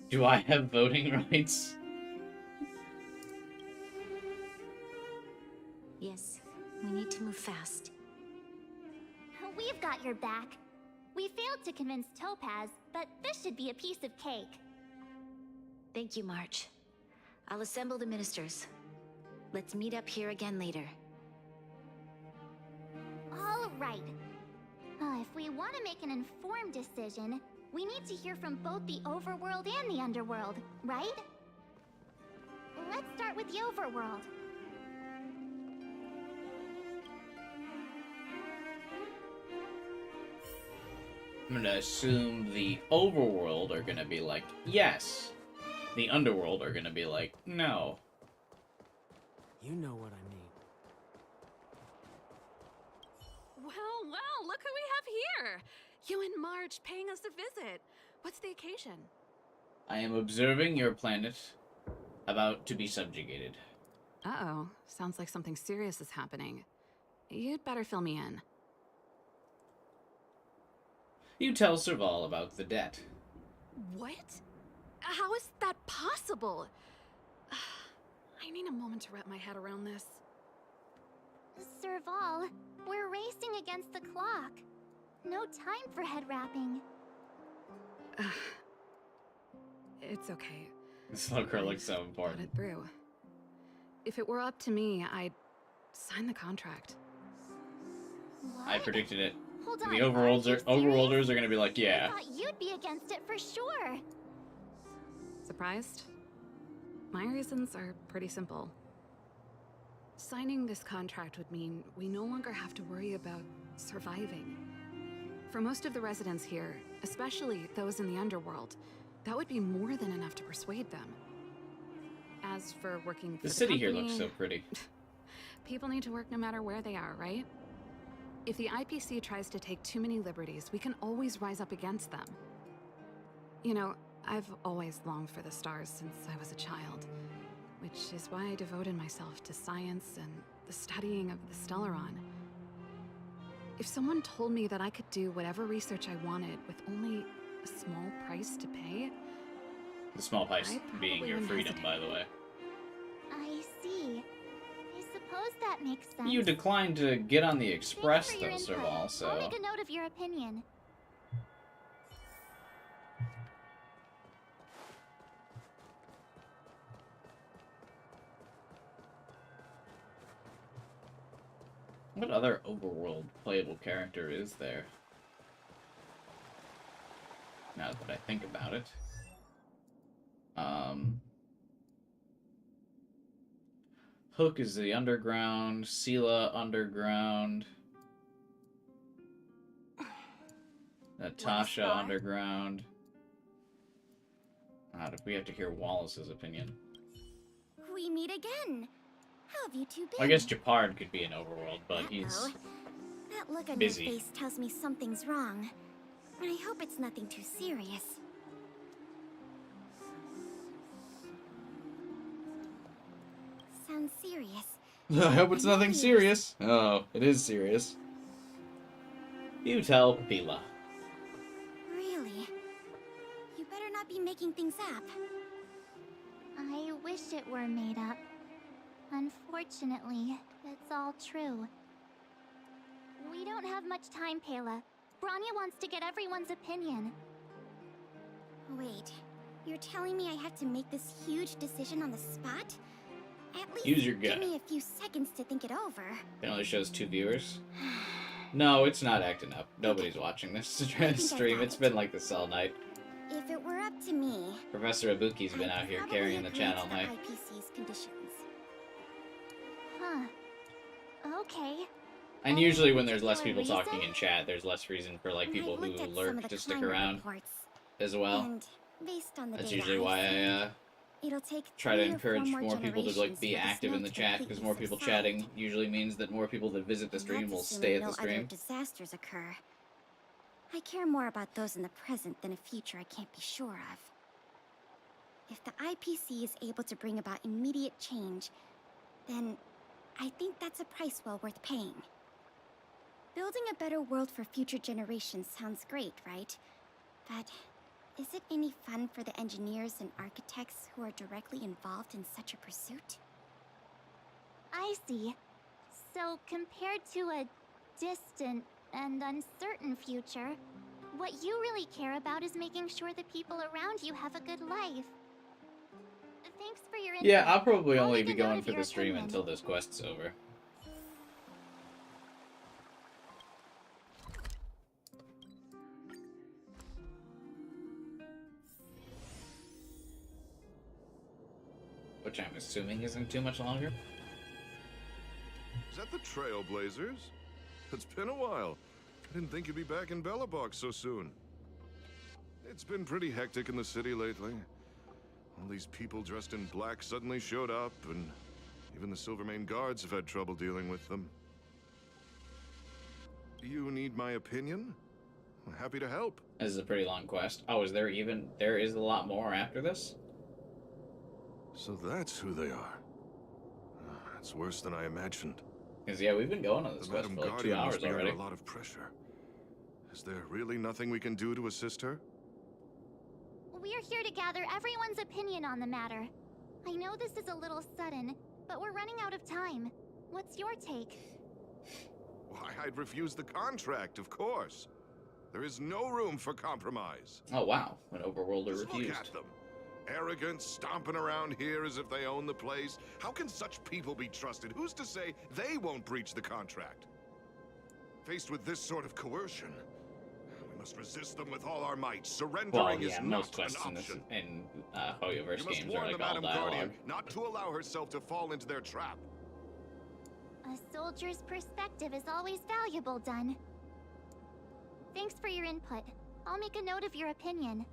Do I have voting rights? Yes, we need to move fast. We've got your back. We failed to convince Topaz, but this should be a piece of cake. Thank you, March. I'll assemble the ministers. Let's meet up here again later. All right. If we want to make an informed decision, we need to hear from both the overworld and the underworld, right? Let's start with the overworld. I'm gonna assume the overworld are gonna be like, yes. The underworld are gonna be like, no. You know what I mean. Well, look who we have here! You and March paying us a visit. What's the occasion? I am observing your planet about to be subjugated. Uh-oh. Sounds like something serious is happening. You'd better fill me in. You tell Serval about the debt. What? How is that possible? I need a moment to wrap my head around this. Serval, we're racing against the clock. No time for head wrapping. It's okay. This little girl looks so important. Got it through. If it were up to me, I'd sign the contract. What? I predicted it. Hold on, The overworlders are gonna be like, yeah. I thought you'd be against it for sure. Surprised? My reasons are pretty simple. Signing this contract would mean we no longer have to worry about surviving. For most of the residents here, especially those in the underworld, that would be more than enough to persuade them. As for working for The city here company, looks so pretty. people need to work no matter where they are, right? If the IPC tries to take too many liberties, we can always rise up against them. You know, I've always longed for the stars since I was a child, which is why I devoted myself to science and the studying of the Stellaron. If someone told me that I could do whatever research I wanted with only a small price to pay... The small price being your freedom, by the way. I see. I suppose that makes sense. You declined to get on the express, Thanks for though, your input. Serval, so... I'll make a note of your opinion. What other overworld playable character is there? Now that I think about it. Hook is the underground, Sela underground, Natasha underground. If we have to hear Wallace's opinion. We meet again. How have you two been? I guess Japard could be an overworld, but he's That look on busy. your face tells me something's wrong. I hope it's nothing too serious. Sounds serious. I hope it's nothing serious. Oh, it is serious. You tell Pila. Really? You better not be making things up. I wish it were made up. Unfortunately, it's all true. We don't have much time, Pela. Branya wants to get everyone's opinion. Wait, you're telling me I have to make this huge decision on the spot? At least Use your gut. give me a few seconds to think it over. It only shows 2 viewers. No, it's not acting up. Nobody's watching this stream. It's been like this all night. If it were up to me, Professor Ibuki's been out here carrying the chat all night. IPC's conditions. Huh. Okay. And usually when there's less people talking in chat, there's less reason for like people who looked at some lurk of the to stick climate around reports, as well. And based on the That's data usually I've why seen, I it'll take try to 3 or 4 encourage more people to like generations be for the active in the snow to chat, because more completely people subside. chatting usually means that more people that visit the stream That's will assuming stay at no the other stream. disasters occur. I care more about those in the present than a future I can't be sure of. If the IPC is able to bring about immediate change, then I think that's a price well worth paying. Building a better world for future generations sounds great, right? But is it any fun for the engineers and architects who are directly involved in such a pursuit? I see. So, compared to a distant and uncertain future, what you really care about is making sure the people around you have a good life. Thanks for your input. Yeah, I'll probably only make be a note going of for your the stream opinion. until this quest's over. Which I'm assuming isn't too much longer. Is that the Trailblazers? It's been a while. I didn't think you'd be back in Belobog so soon. It's been pretty hectic in the city lately. All these people dressed in black suddenly showed up, and even the Silvermane guards have had trouble dealing with them. You need my opinion? I'm happy to help. This is a pretty long quest. Oh, there is a lot more after this? So that's who they are. It's worse than I imagined. Because, yeah, we've been going on this The quest Madam for like 2 Guardian hours must be already. under a lot of pressure. Is there really nothing we can do to assist her? We're here to gather everyone's opinion on the matter. I know this is a little sudden, but we're running out of time. What's your take? Why, I'd refuse the contract, of course. There is no room for compromise. Oh, wow. An overworlder Just refused. look at them. Arrogant, stomping around here as if they own the place. How can such people be trusted? Who's to say they won't breach the contract? Faced with this sort of coercion, we must resist them with all our might. Surrendering Well, yeah, is most not an quests option. in Hoyoverse You must games are warn like the all Madam dialogue. Guardian not to allow herself to fall into their trap. A soldier's perspective is always valuable, Dun. Thanks for your input. I'll make a note of your opinion.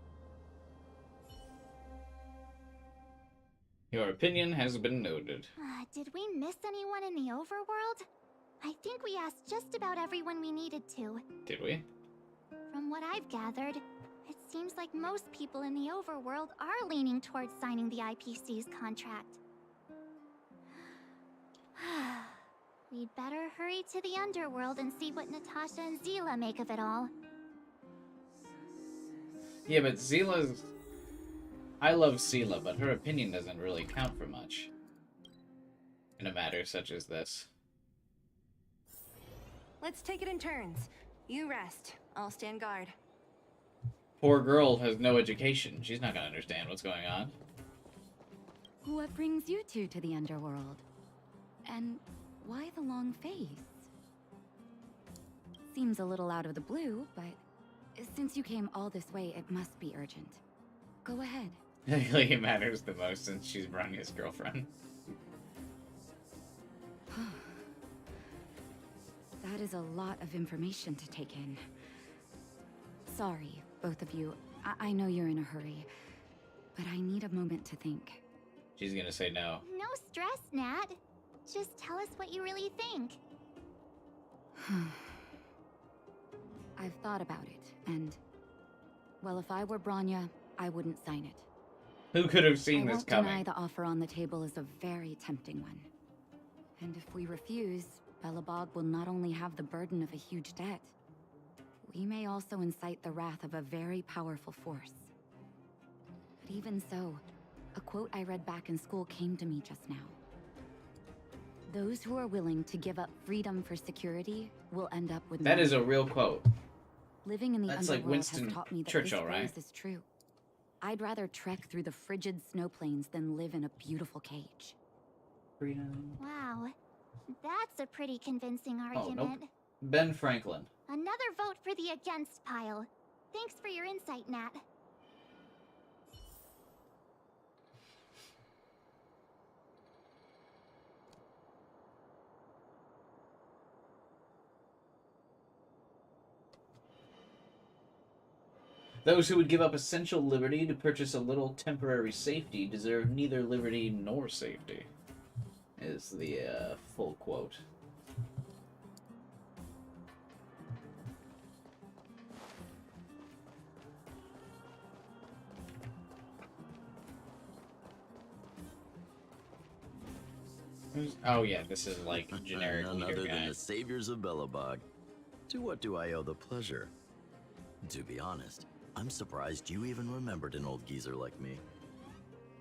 Your opinion has been noted. Did we miss anyone in the overworld? I think we asked just about everyone we needed to. Did we? From what I've gathered, it seems like most people in the overworld are leaning towards signing the IPC's contract. We'd better hurry to the underworld and see what Natasha and Zila make of it all. Yeah, but Zila's... I love Zila, but her opinion doesn't really count for much. In a matter such as this. Let's take it in turns. You rest. I'll stand guard. Poor girl has no education. She's not gonna understand what's going on. What brings you two to the underworld? And why the long face? Seems a little out of the blue, but since you came all this way, it must be urgent. Go ahead. Like it matters the most since she's Brunya's girlfriend. That is a lot of information to take in. Sorry, both of you. I know you're in a hurry, but I need a moment to think. She's gonna say no. No stress, Nat. Just tell us what you really think. I've thought about it, and... well, if I were Bronya, I wouldn't sign it. Who could have seen I this won't coming? deny the offer on the table is a very tempting one. And if we refuse, Belobog will not only have the burden of a huge debt, we may also incite the wrath of a very powerful force. But even so, a quote I read back in school came to me just now. Those who are willing to give up freedom for security will end up with That is a nothing. real quote. Living in the That's like underworld Winston has taught me that Churchill, this right? phrase is true. I'd rather trek through the frigid snow plains than live in a beautiful cage. Freedom. Wow. That's a pretty convincing Oh, argument. nope. Ben Franklin. Another vote for the against pile. Thanks for your insight, Nat. Those who would give up essential liberty to purchase a little temporary safety deserve neither liberty nor safety. Is the full quote. Oh yeah, this is like generic None leader other guy. than the saviors of Belobog. To what do I owe the pleasure? To be honest, I'm surprised you even remembered an old geezer like me.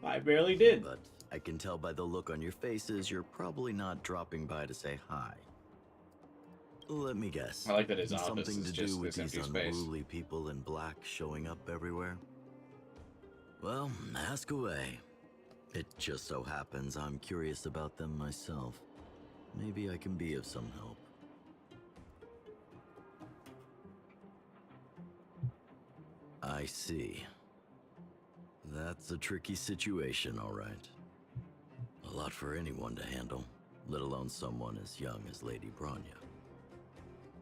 I barely did. But I can tell by the look on your faces you're probably not dropping by to say hi. Let me guess. I like that his office Something is to just do with this these empty space. unruly people in black showing up everywhere? Well, ask away. It just so happens I'm curious about them myself. Maybe I can be of some help. I see. That's a tricky situation, all right. A lot for anyone to handle, let alone someone as young as Lady Bronya.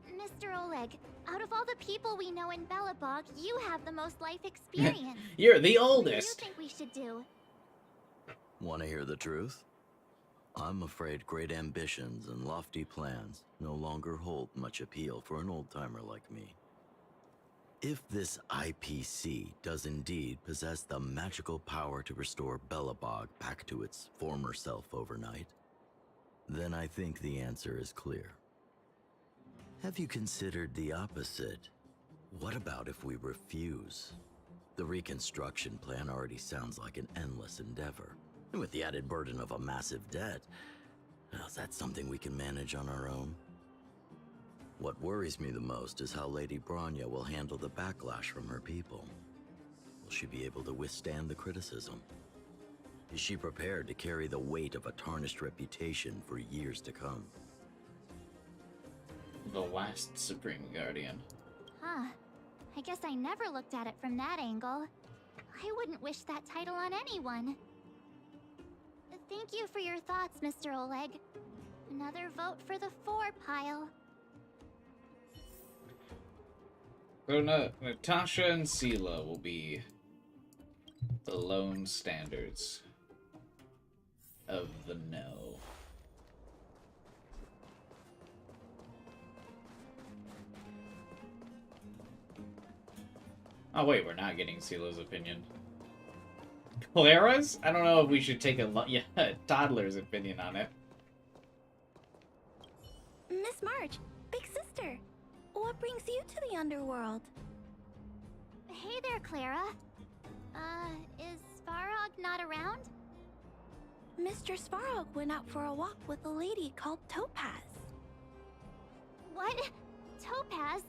Mr. Oleg, out of all the people we know in Belobog, you have the most life experience. You're the What do you oldest. think we should do? Want to hear the truth? I'm afraid great ambitions and lofty plans no longer hold much appeal for an old-timer like me. If this IPC does indeed possess the magical power to restore Belobog back to its former self overnight, then I think the answer is clear. Have you considered the opposite? What about if we refuse? The reconstruction plan already sounds like an endless endeavor. And with the added burden of a massive debt, is that something we can manage on our own? What worries me the most is how Lady Bronya will handle the backlash from her people. Will she be able to withstand the criticism? Is she prepared to carry the weight of a tarnished reputation for years to come? The last Supreme Guardian. Huh. I guess I never looked at it from that angle. I wouldn't wish that title on anyone. Thank you for your thoughts, Mr. Oleg. Another vote for the 4 pile. So Natasha and Sela will be the lone standards of the no. Oh wait, we're not getting Sela's opinion. Clara's? I don't know if we should take a toddler's opinion on it. Miss March, big sister, what brings you to the underworld? Hey there, Clara. Is Svarog not around? Mr. Svarog went out for a walk with a lady called Topaz. What? Topaz?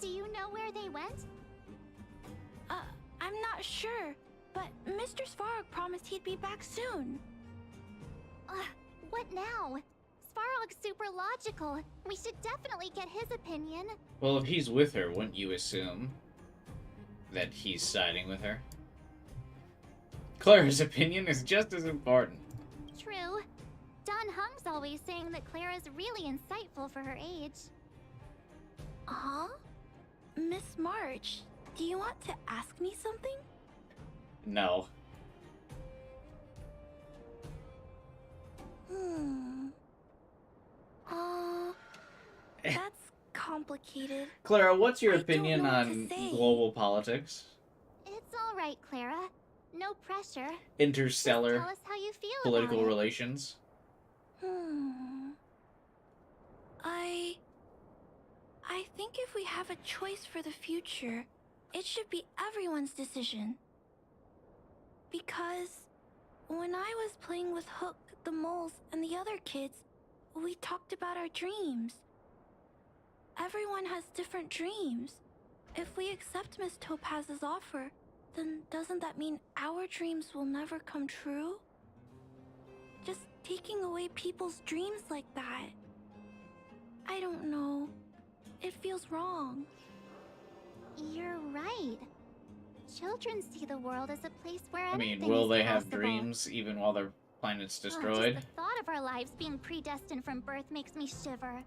Do you know where they went? I'm not sure, but Mr. Svarog promised he'd be back soon. What now? Svarog's super logical. We should definitely get his opinion. Well, if he's with her, wouldn't you assume that he's siding with her? Clara's opinion is just as important. True. Don Hung's always saying that Clara's really insightful for her age. Huh? Miss March, do you want to ask me something? No. That's complicated. Clara, what's your I don't opinion know what on to say. global politics? It's all right, Clara. No pressure. Interstellar Tell us how you feel political about it. relations? I think if we have a choice for the future, it should be everyone's decision. Because when I was playing with Hook, the moles, and the other kids, we talked about our dreams. Everyone has different dreams. If we accept Miss Topaz's offer, then doesn't that mean our dreams will never come true? Just taking away people's dreams like that. I don't know. It feels wrong. You're right. Children see the world as a place where I mean, anything will is they have possible. dreams even while their planet's destroyed? Just the thought of our lives being predestined from birth makes me shiver.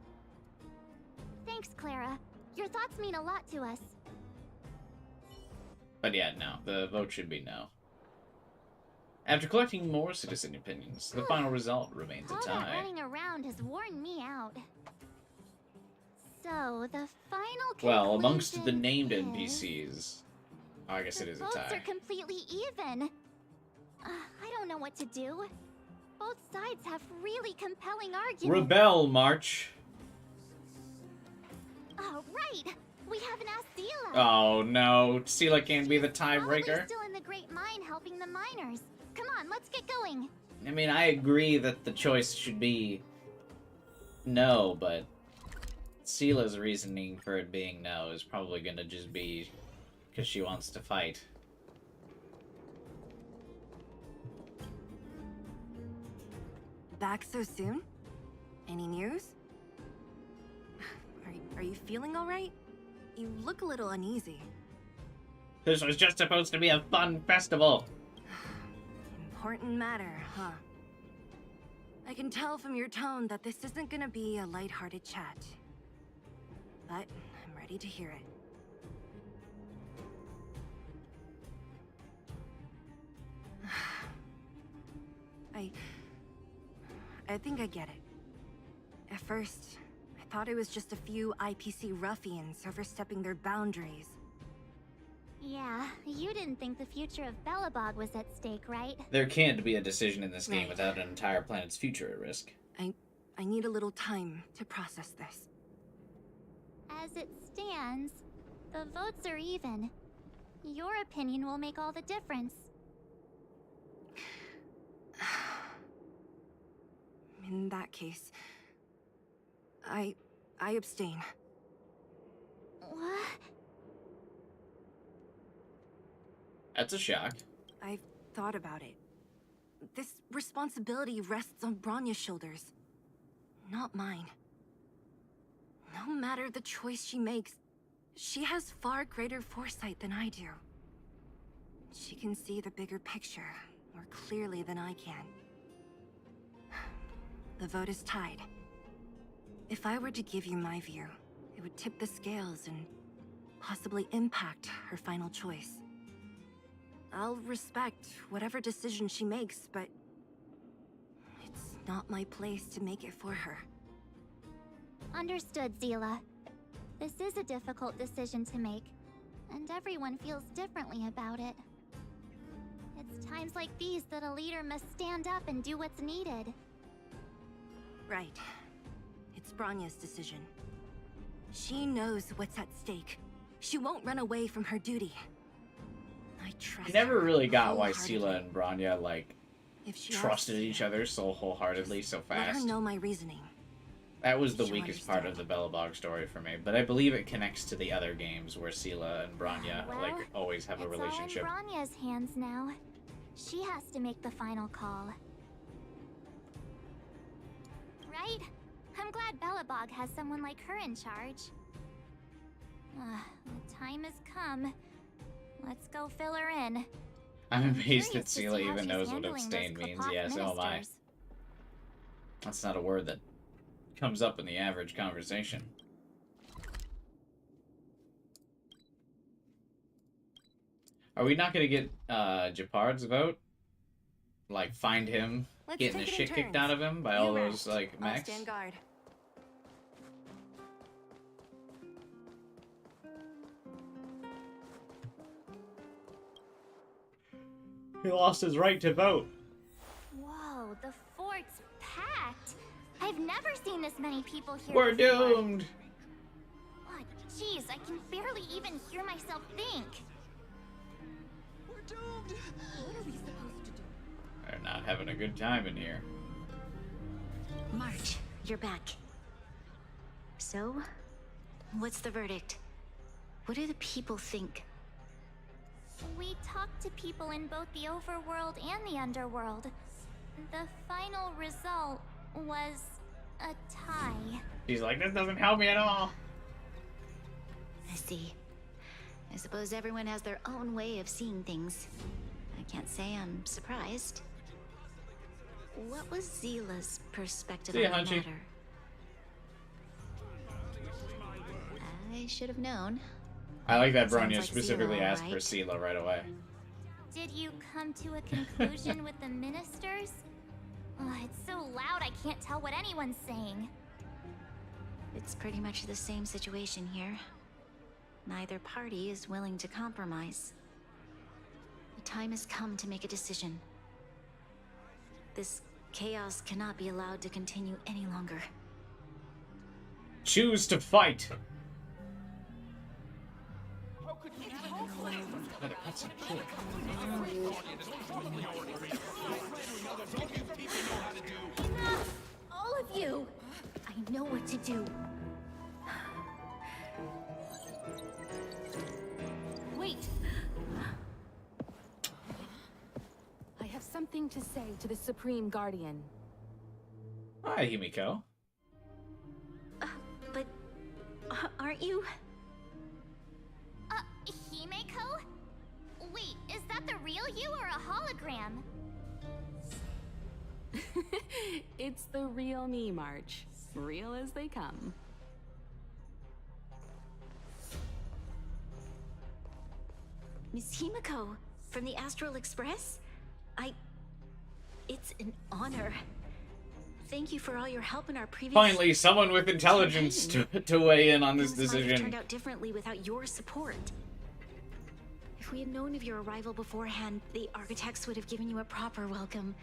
Thanks, Clara. Your thoughts mean a lot to us. But yeah, no. The vote should be no. After collecting more citizen opinions, the final result remains a All that tie. running around has worn me out. So, the final Well, amongst the conclusion named is... NPCs, oh, I guess it is a Votes tie. are completely even. I don't know what to do. Both sides have really compelling arguments. Rebel March. Oh, right! We haven't asked Zila. Oh no, Sela can't be the Probably tiebreaker. still in the Great Mine helping the miners. Come on, let's get going. I mean, I agree that the choice should be no, but Sela's reasoning for it being no is probably gonna just be because she wants to fight. Back so soon? Any news? Are you feeling alright? You look a little uneasy. This was just supposed to be a fun festival. Important matter, huh? I can tell from your tone that this isn't gonna be a lighthearted chat. But I'm ready to hear it. I think I get it. At first, I thought it was just a few IPC ruffians overstepping their boundaries. Yeah, you didn't think the future of Belobog was at stake, right? There can't be a decision in this game without an entire planet's future at risk. I need a little time to process this. As it stands, the votes are even. Your opinion will make all the difference. In that case, I abstain. What? That's a shock. I've thought about it. This responsibility rests on Bronya's shoulders, not mine. No matter the choice she makes, she has far greater foresight than I do. She can see the bigger picture more clearly than I can. The vote is tied. If I were to give you my view, it would tip the scales and possibly impact her final choice. I'll respect whatever decision she makes, but it's not my place to make it for her. Understood, Zila. This is a difficult decision to make, and everyone feels differently about it. It's times like these that a leader must stand up and do what's needed. Right. It's Bronya's decision. She knows what's at stake. She won't run away from her duty. I trust I never her really got why wholeheartedly. Sela and Bronya, like, If she trusted each other so wholeheartedly so let her fast. know my reasoning. That was the She'll weakest part of the Belobog story for me, but I believe it connects to the other games where Sela and Bronya, Well, like, always have a relationship. It's all in Bronya's hands now. She has to make the final call. Right? I'm glad Belobog has someone like her in charge. The time has come. Let's go fill her in. I'm amazed that curious to see Sela how even she's knows what handling those abstain means. Kapoth Yeah, so am I. ministers. That's not a word that comes up in the average conversation. Are we not gonna get Japard's vote? Like, find him Let's getting the take it in shit kicked turns. out of him by You all rest. those, like, I'll mechs? stand guard. He lost his right to vote. Whoa, the fort's packed. I've never seen this many people here We're before. doomed. What? Jeez, I can barely even hear myself think. We're doomed. What are we supposed to do? They're not having a good time in here. March, you're back. So, what's the verdict? What do the people think? We talked to people in both the overworld and the underworld. The final result was a tie. He's like, this doesn't help me at all. I see. I suppose everyone has their own way of seeing things. I can't say I'm surprised. What was Zila's perspective See ya, on the Hunchy. matter? I should have known. I like that Sounds Bronya like specifically Sela, asked for right? Sela right away. Did you come to a conclusion with the ministers? Oh, it's so loud I can't tell what anyone's saying. It's pretty much the same situation here. Neither party is willing to compromise. The time has come to make a decision. This Chaos cannot be allowed to continue any longer. Choose to fight. Enough! All of you! I know what to do. Wait! I have something to say to the Supreme Guardian. Hi, Himiko. But aren't you? Himeko? Wait, is that the real you or a hologram? It's the real me, March. Real as they come. Miss Himiko, from the Astral Express? It's an honor. Thank you for all your help in our previous... Finally, someone with intelligence to weigh in on this Things might have decision. turned out differently without your support. If we had known of your arrival beforehand, the architects would have given you a proper welcome.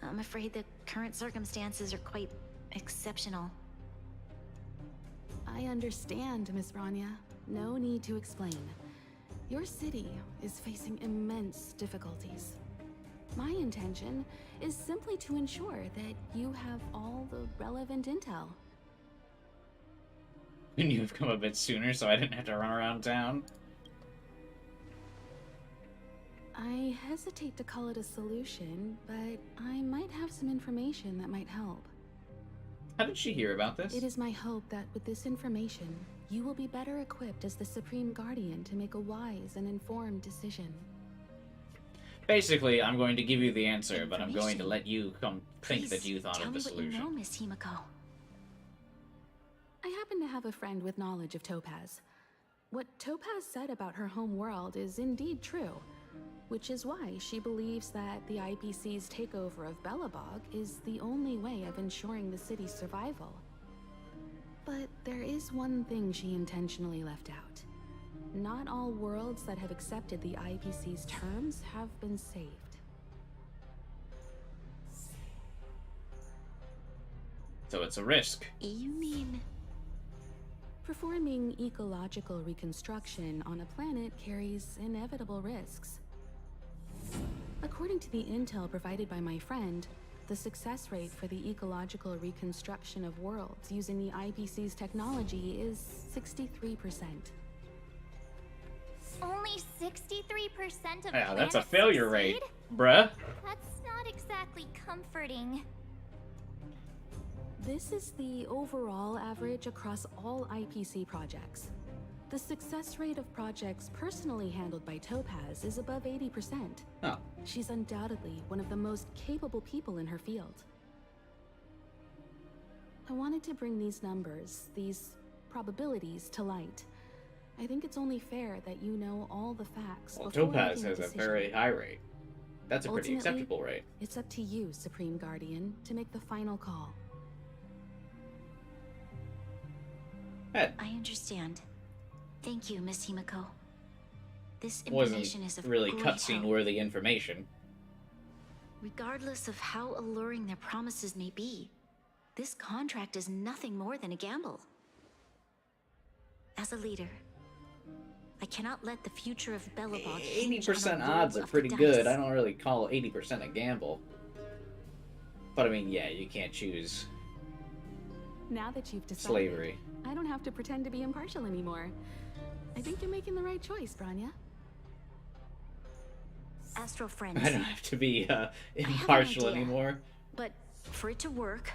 I'm afraid the current circumstances are quite exceptional. I understand, Miss Rania. No need to explain. Your city is facing immense difficulties. My intention is simply to ensure that you have all the relevant intel. Couldn't you have come a bit sooner so I didn't have to run around town? I hesitate to call it a solution, but I might have some information that might help. How did she hear about this? It is my hope that with this information, you will be better equipped as the Supreme Guardian to make a wise and informed decision. Basically, I'm going to give you the answer, but I'm going to let you come think that you thought of the solution. Tell me what you know, Miss Himiko. I happen to have a friend with knowledge of Topaz. What Topaz said about her home world is indeed true, which is why she believes that the IPC's takeover of Belobog is the only way of ensuring the city's survival. But there is one thing she intentionally left out. Not all worlds that have accepted the IPC's terms have been saved. So it's a risk. You mean... Performing ecological reconstruction on a planet carries inevitable risks. According to the intel provided by my friend, the success rate for the ecological reconstruction of worlds using the IPC's technology is 63%. Only 63% of Yeah, that's planets a failure rate, succeed? bruh. That's not exactly comforting. This is the overall average across all IPC projects. The success rate of projects personally handled by Topaz is above 80%. Oh. She's undoubtedly one of the most capable people in her field. I wanted to bring these numbers, these probabilities, to light. I think it's only fair that you know all the facts. Well, before Topaz making has a decision. very high rate. That's a pretty Ultimately, acceptable rate. It's up to you, Supreme Guardian, to make the final call. Ed. I understand. Thank you, Miss Himiko. This Wasn't information is of really great cutscene help. worthy information. Regardless of how alluring their promises may be, this contract is nothing more than a gamble. As a leader, I cannot let the future of Belobog hinge on a 80% roll odds are of pretty the good. dice. I don't really call 80% a gamble. But I mean, yeah, you can't choose Now that you've decided, slavery. I don't have to pretend to be impartial anymore. I think you're making the right choice, Branya. Astro friends. I don't have to be have an impartial idea. anymore. But for it to work,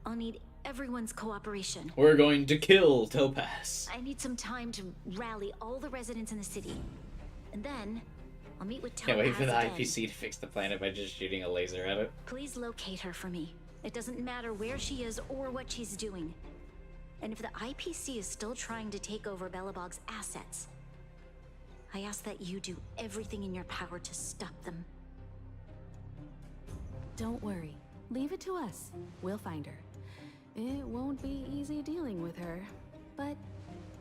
I'll need everyone's cooperation. We're going to kill Topaz. I need some time to rally all the residents in the city. And then, I'll meet with Topaz Can't wait for the again. IPC to fix the planet by just shooting a laser at it. Please locate her for me. It doesn't matter where she is or what she's doing. And if the IPC is still trying to take over Belobog's assets, I ask that you do everything in your power to stop them. Don't worry. Leave it to us. We'll find her. It won't be easy dealing with her, but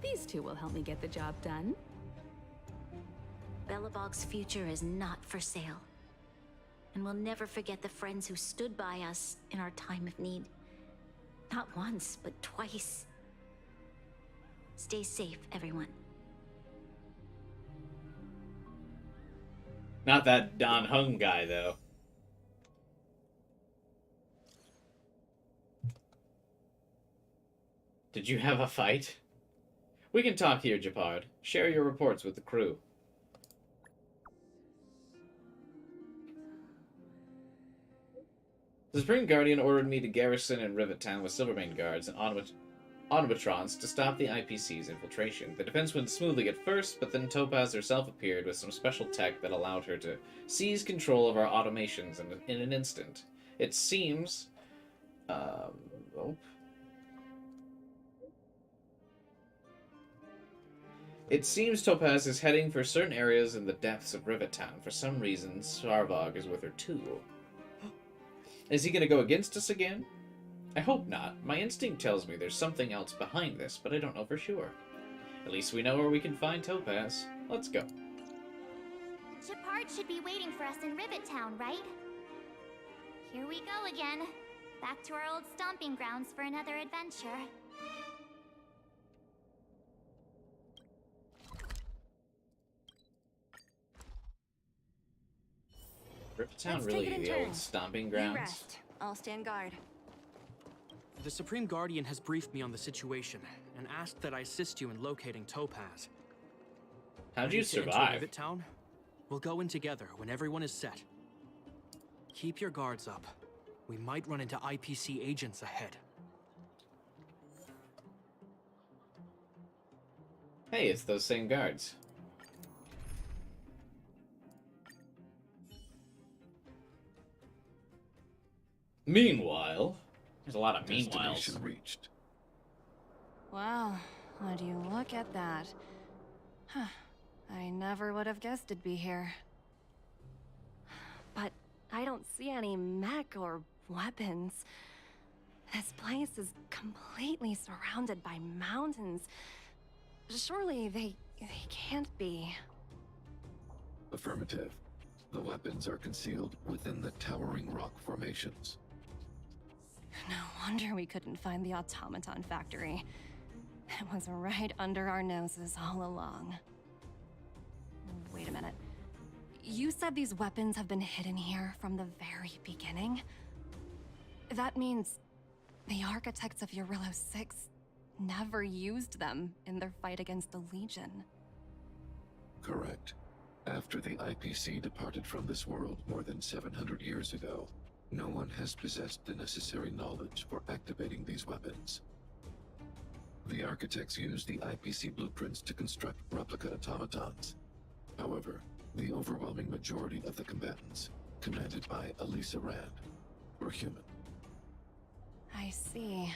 these two will help me get the job done. Belobog's future is not for sale. and we'll never forget the friends who stood by us in our time of need. Not once, but twice. Stay safe, everyone. Not that Don Hung guy, though. Did you have a fight? We can talk here, Japard. Share your reports with the crew. The Supreme Guardian ordered me to garrison in Rivet Town with Silvermane guards and automatrons to stop the IPC's infiltration. The defense went smoothly at first, but then Topaz herself appeared with some special tech that allowed her to seize control of our automations in an instant. It seems... It seems Topaz is heading for certain areas in the depths of Rivet Town. For some reason, Sarvog is with her too. Is he going to go against us again? I hope not. My instinct tells me there's something else behind this, but I don't know for sure. At least we know where we can find Topaz. Let's go. Japard should be waiting for us in Rivet Town, right? Here we go again. Back to our old stomping grounds for another adventure. Rivet Town Let's really take it in the old turns. stomping You grounds? rest. I'll stand guard. The Supreme Guardian has briefed me on the situation and asked that I assist you in locating Topaz. How'd you Ready to enter survive? Rivet Town? We'll go in together when everyone is set. Keep your guards up. We might run into IPC agents ahead. Hey, it's those same guards. Meanwhile, there's a lot of meanwhiles. Destination reached. Wow, would you look at that? Huh. I never would have guessed it'd be here. But I don't see any mech or weapons. This place is completely surrounded by mountains. Surely they can't be. Affirmative. The weapons are concealed within the towering rock formations. No wonder we couldn't find the automaton factory. It was right under our noses all along. Wait a minute. You said these weapons have been hidden here from the very beginning? That means the architects of Eurillo 6 never used them in their fight against the Legion. Correct. After the IPC departed from this world more than 700 years ago, no one has possessed the necessary knowledge for activating these weapons. The architects used the IPC blueprints to construct replica automatons. However, the overwhelming majority of the combatants, commanded by Elisa Rand, were human. I see.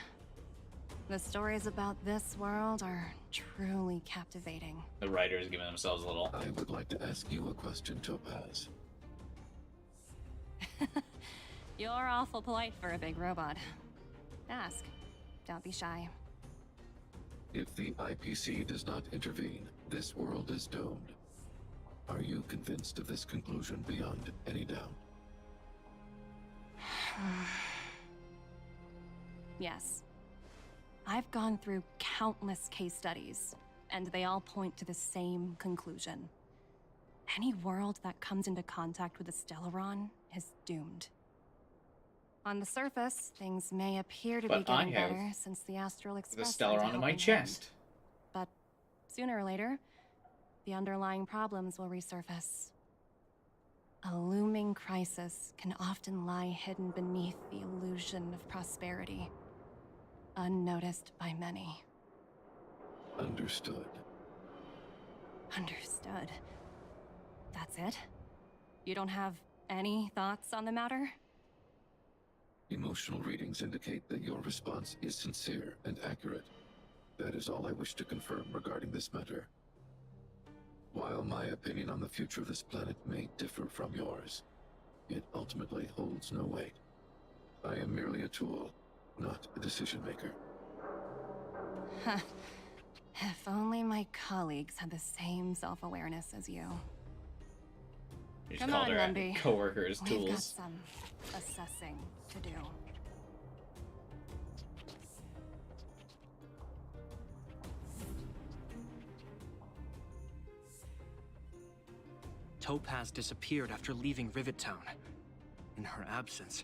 The stories about this world are truly captivating. The writers giving themselves a little... I would like to ask you a question, Topaz. You're awful polite for a big robot. Ask. Don't be shy. If the IPC does not intervene, this world is doomed. Are you convinced of this conclusion beyond any doubt? Yes. I've gone through countless case studies, and they all point to the same conclusion. Any world that comes into contact with a Stellaron is doomed. On the surface, things may appear to be But I getting have better since the Astral the Express lent a Stellaron in my helping chest. hand. But sooner or later, the underlying problems will resurface. A looming crisis can often lie hidden beneath the illusion of prosperity, unnoticed by many. Understood. Understood. That's it? You don't have any thoughts on the matter? Emotional readings indicate that your response is sincere and accurate. That is all I wish to confirm regarding this matter. While my opinion on the future of this planet may differ from yours, it ultimately holds no weight. I am merely a tool, not a decision maker. Huh. If only my colleagues had the same self-awareness as you. You just Come called on, her Lumby. coworkers We've got tools. some assessing to do. Topaz disappeared after leaving Rivet Town. In her absence,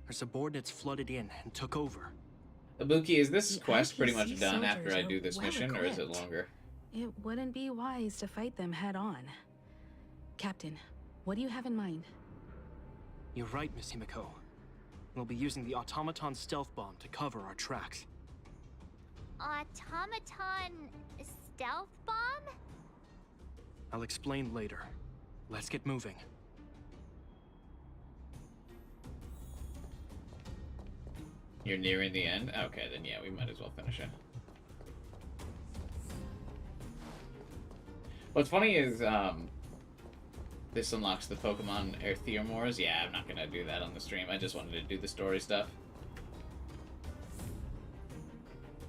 her subordinates flooded in and took over. Ibuki, is this The quest pretty much IPC done after I soldiers do are this well mission, or is it equipped. longer? It wouldn't be wise to fight them head on. Captain, what do you have in mind? You're right, Miss Himiko. We'll be using the automaton stealth bomb to cover our tracks. Automaton stealth bomb? I'll explain later. Let's get moving. You're nearing the end? Okay, then yeah, we might as well finish it. What's funny is, this unlocks the Pokemon Airtheomores. Yeah, I'm not gonna do that on the stream. I just wanted to do the story stuff.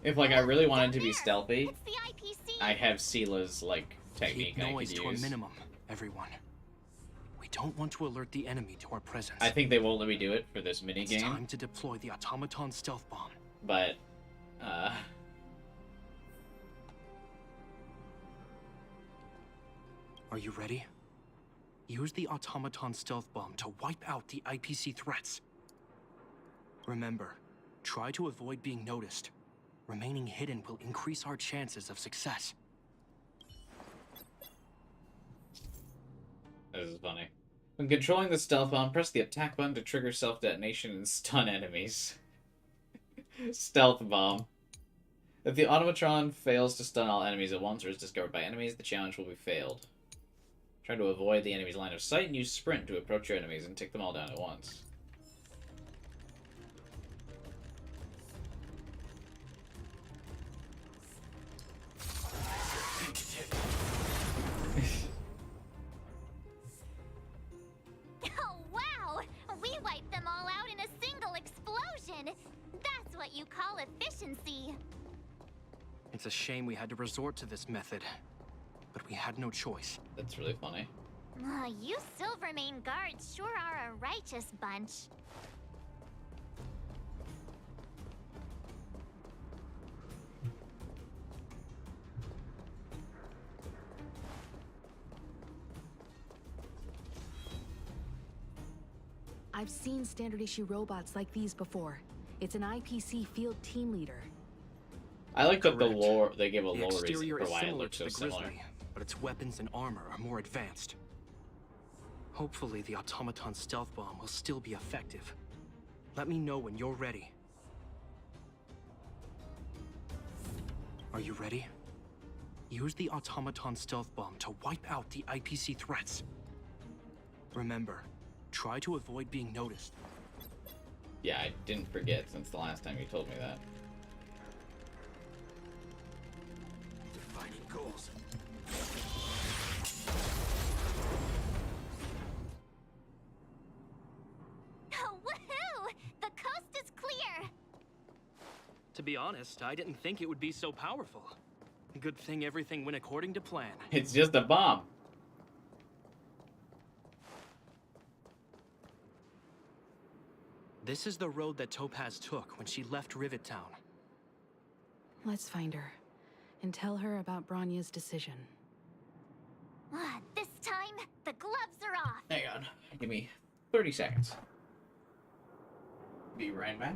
If, like, I really wanted to be stealthy, I have Seela's, like, technique Keep I noise could to a use. minimum, everyone. We don't want to alert the enemy to our presence. I think they won't let me do it for this mini It's game, time to deploy the automaton stealth bomb. but, Are you ready? Use the automaton stealth bomb to wipe out the IPC threats. Remember, try to avoid being noticed. Remaining hidden will increase our chances of success. this is funny. When controlling the stealth bomb, press the attack button to trigger self-detonation and stun enemies. Stealth bomb. If the automatron fails to stun all enemies at once or is discovered by enemies, the challenge will be failed. Try to avoid the enemy's line of sight and use sprint to approach your enemies and take them all down at once. Oh, wow! We wiped them all out in a single explosion! That's what you call efficiency! It's a shame we had to resort to this method, but we had no choice. That's really funny. You Silvermane guards sure are a righteous bunch. I've seen standard issue robots like these before. It's an IPC field team leader. I like that the Correct. lore, they give a The lore reason exterior for is why it similar looks to so the similar. Grizzly, but its weapons and armor are more advanced. Hopefully the automaton stealth bomb will still be effective. Let me know when you're ready. Are you ready? Use the automaton stealth bomb to wipe out the IPC threats. Remember, try to avoid being noticed. Yeah, I didn't forget since the last time you told me that. Defining goals. Oh, woohoo! The coast is clear! To be honest, I didn't think it would be so powerful. Good thing everything went according to plan. It's just a bomb. This is the road that Topaz took when she left Rivet Town. Let's find her and tell her about Bronya's decision. This time, the gloves are off! Hang on. Give me 30 seconds. Be right back.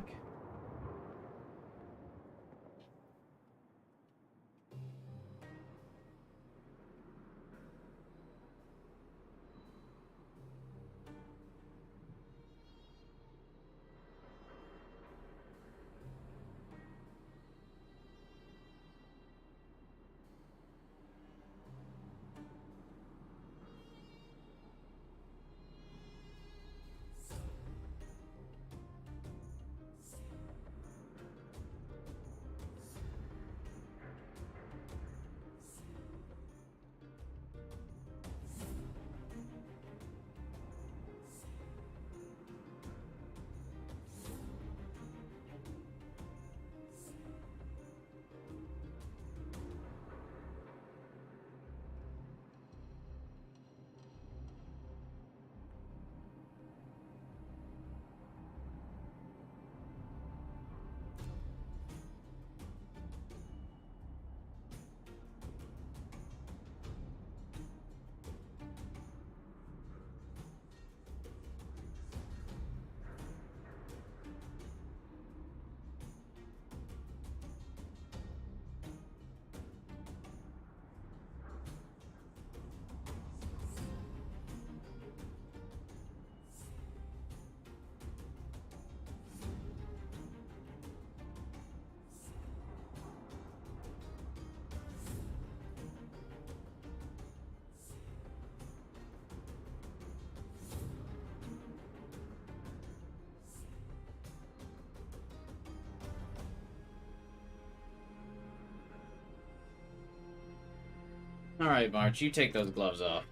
Alright, March, you take those gloves off.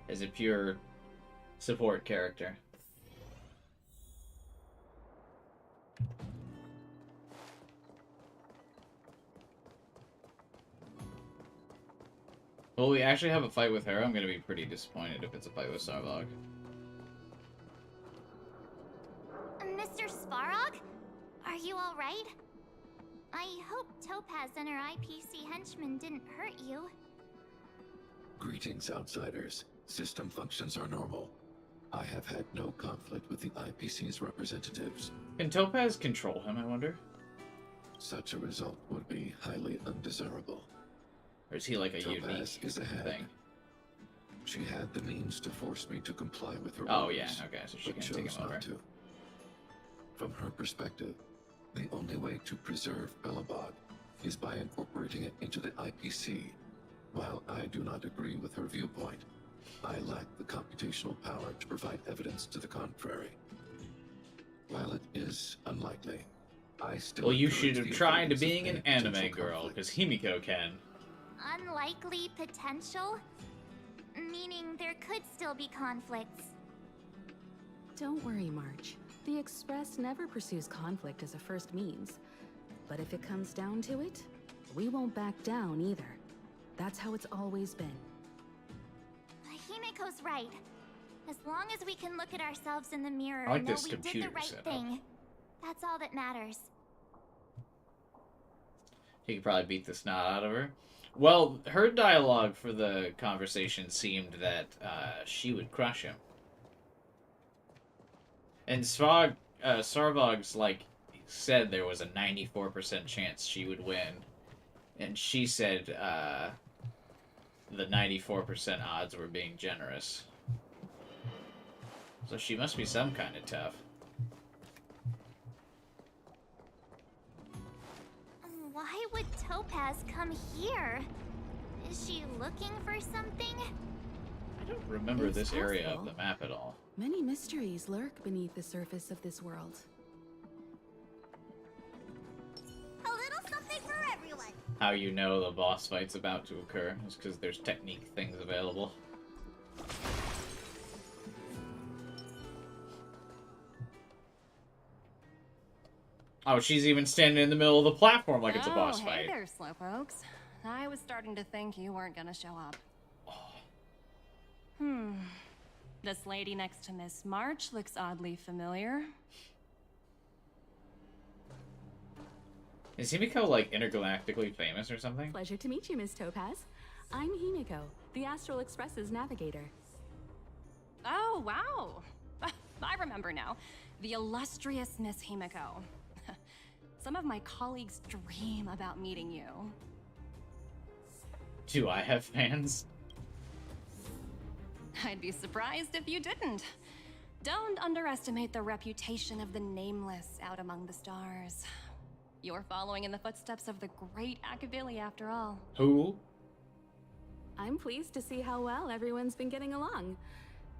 As a pure support character. Will we actually have a fight with her? I'm gonna be pretty disappointed if it's a fight with Sarvog. Mr. Svarog? Are you alright? I hope Topaz and her IPC henchmen didn't hurt you. Greetings, outsiders. System functions are normal. I have had no conflict with the IPC's representatives. Can Topaz control him, I wonder? Such a result would be highly undesirable. Or is he like a Topaz unique is ahead. thing? She had the means to force me to comply with her Oh, orders, yeah, okay, so she but can take chose him over. not to. From her perspective, the only way to preserve Belobog is by incorporating it into the IPC. While I do not agree with her viewpoint, I lack the computational power to provide evidence to the contrary. While it is unlikely, I still... Well, you encourage should have the tried avoidance of being an any anime potential girl, conflict. because Himiko can. Unlikely potential? Meaning there could still be conflicts. Don't worry, March. The Express never pursues conflict as a first means. But if it comes down to it, we won't back down either. That's how it's always been. Himiko's right. As long as we can look at ourselves in the mirror I like and know this we did the computer right setup. thing, that's all that matters. He could probably beat the snot out of her. Well, her dialogue for the conversation seemed that she would crush him. And Sarvog's, like, said there was a 94% chance she would win. And she said the 94% odds were being generous. So she must be some kind of tough. Why would Topaz come here? Is she looking for something? I don't remember It's this area of possible. the map at all. Many mysteries lurk beneath the surface of this world. A little something for everyone. How you know the boss fight's about to occur is because there's technique things available. Oh, she's even standing in the middle of the platform like it's a boss Hey fight. there, slowpokes. I was starting to think you weren't gonna show up. This lady next to Miss March looks oddly familiar. Is Himiko, like, intergalactically famous or something? Pleasure to meet you, Miss Topaz. I'm Himiko, the Astral Express's navigator. Oh, wow. I remember now. The illustrious Miss Himiko. Some of my colleagues dream about meeting you. Do I have fans? I'd be surprised if you didn't. Don't underestimate the reputation of the Nameless out among the stars. You're following in the footsteps of the great Akavili, after all. Who? I'm pleased to see how well everyone's been getting along.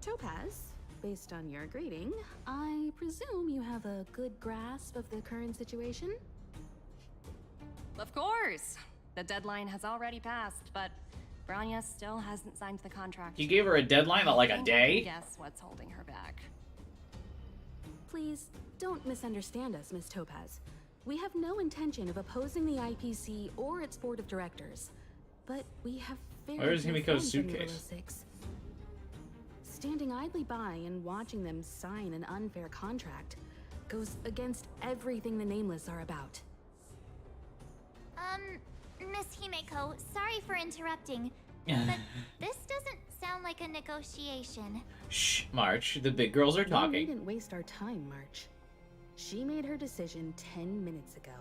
Topaz, based on your greeting, I presume you have a good grasp of the current situation? Of course! The deadline has already passed, but Branya still hasn't signed the contract. You gave her a deadline of like a I day? can guess what's holding her back. Please, don't misunderstand us, Miss Topaz. We have no intention of opposing the IPC or its board of directors. But we have very Where is few Himiko's friends in suitcase? Level 6. Standing idly by and watching them sign an unfair contract goes against everything the Nameless are about. Miss Himeko, sorry for interrupting, but this doesn't sound like a negotiation. Shh, March. The big girls are We talking. needn't waste our time, March. She made her decision 10 minutes ago.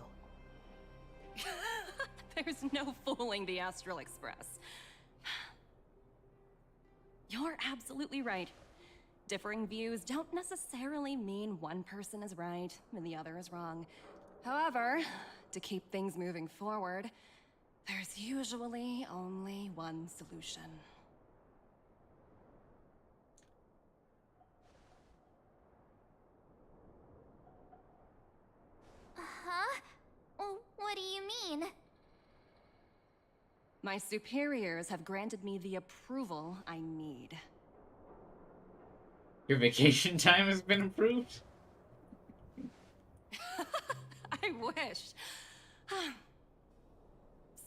There's no fooling the Astral Express. You're absolutely right. Differing views don't necessarily mean one person is right and the other is wrong. However, to keep things moving forward, there's usually only one solution. Huh? What do you mean? My superiors have granted me the approval I need. Your vacation time has been approved? I wish.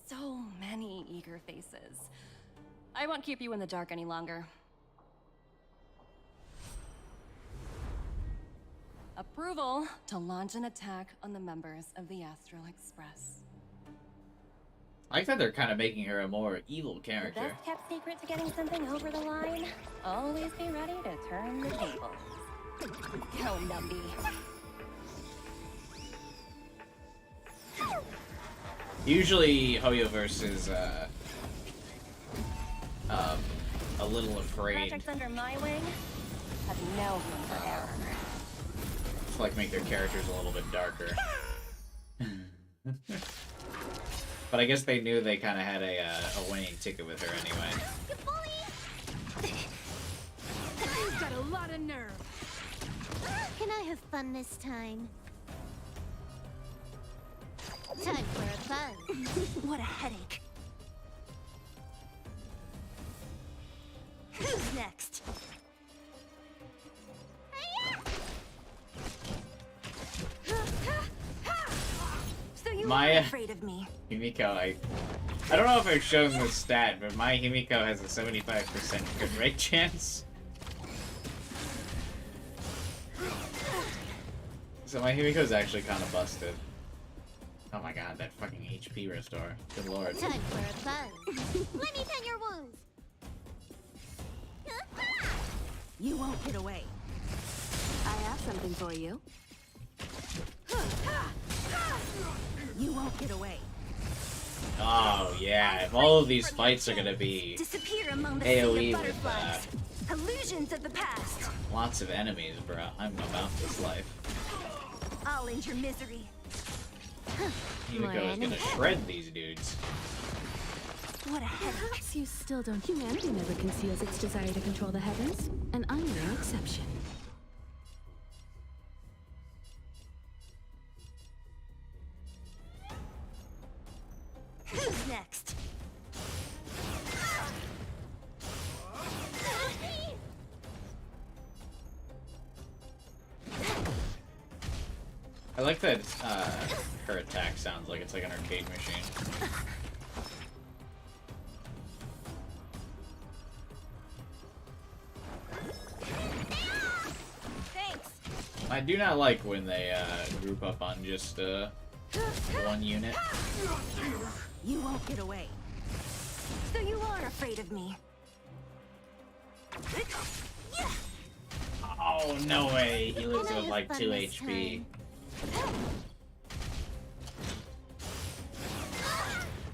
So many eager faces. I won't keep you in the dark any longer. Approval to launch an attack on the members of the Astral Express. I like that they're kind of making her a more evil The character. best kept secret to getting something over the line? Always be ready to turn the tables. Go, Numby. Usually, Hoyoverse is a little afraid Projects under my wing have no room for error. to like make their characters a little bit darker. But I guess they knew they kind of had a winning ticket with her anyway. You've got a lot of nerve. Can I have fun this time? Time for a fun. What a headache. Who's next? So you My are afraid of me. Himiko, I don't know if I've shown this stat, but my Himiko has a 75% crit rate chance. So my Himiko's actually kind of busted. Oh my god, that fucking HP restore. Good lord. Time for a fun. Let me tend your wounds. You won't get away. I have something for you. You won't get away. Oh yeah, if all of these fights are gonna be Disappear among the AoE sea of with butterflies. Illusions of the past. lots of enemies, bro, I'm about this life. I'll end your misery. Himiko is gonna shred these dudes. What a headache. Perhaps you still don't. Humanity never conceals its desire to control the heavens, and I'm no exception. Who's next? I like that her attack sounds like it's like an arcade machine. Thanks. I do not like when they group up on just one unit. You won't get away. So you are afraid of me. Oh, no way. He lives with like 2 HP.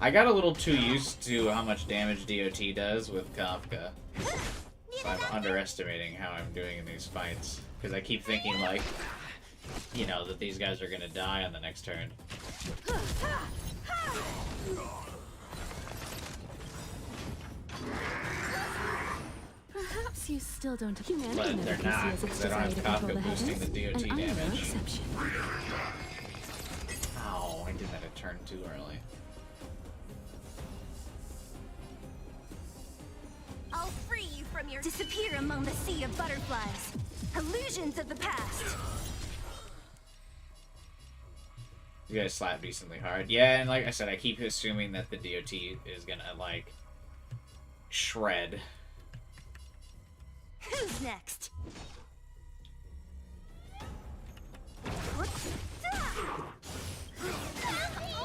I got a little too used to how much damage DOT does with Kafka. So I'm underestimating how I'm doing in these fights. Because I keep thinking, like, you know, that these guys are gonna die on the next turn. Perhaps you still don't. Humanity But never they're not, conceals its because they don't desire have to control the Kafka boosting heavens, the DOT and I'm no damage. exception. Ow, I did that a turn too early. I'll free you from your disappear among the sea of butterflies. Illusions of the past. You guys slap decently hard. Yeah, and like I said, I keep assuming that the DOT is gonna, like, shred. Who's next?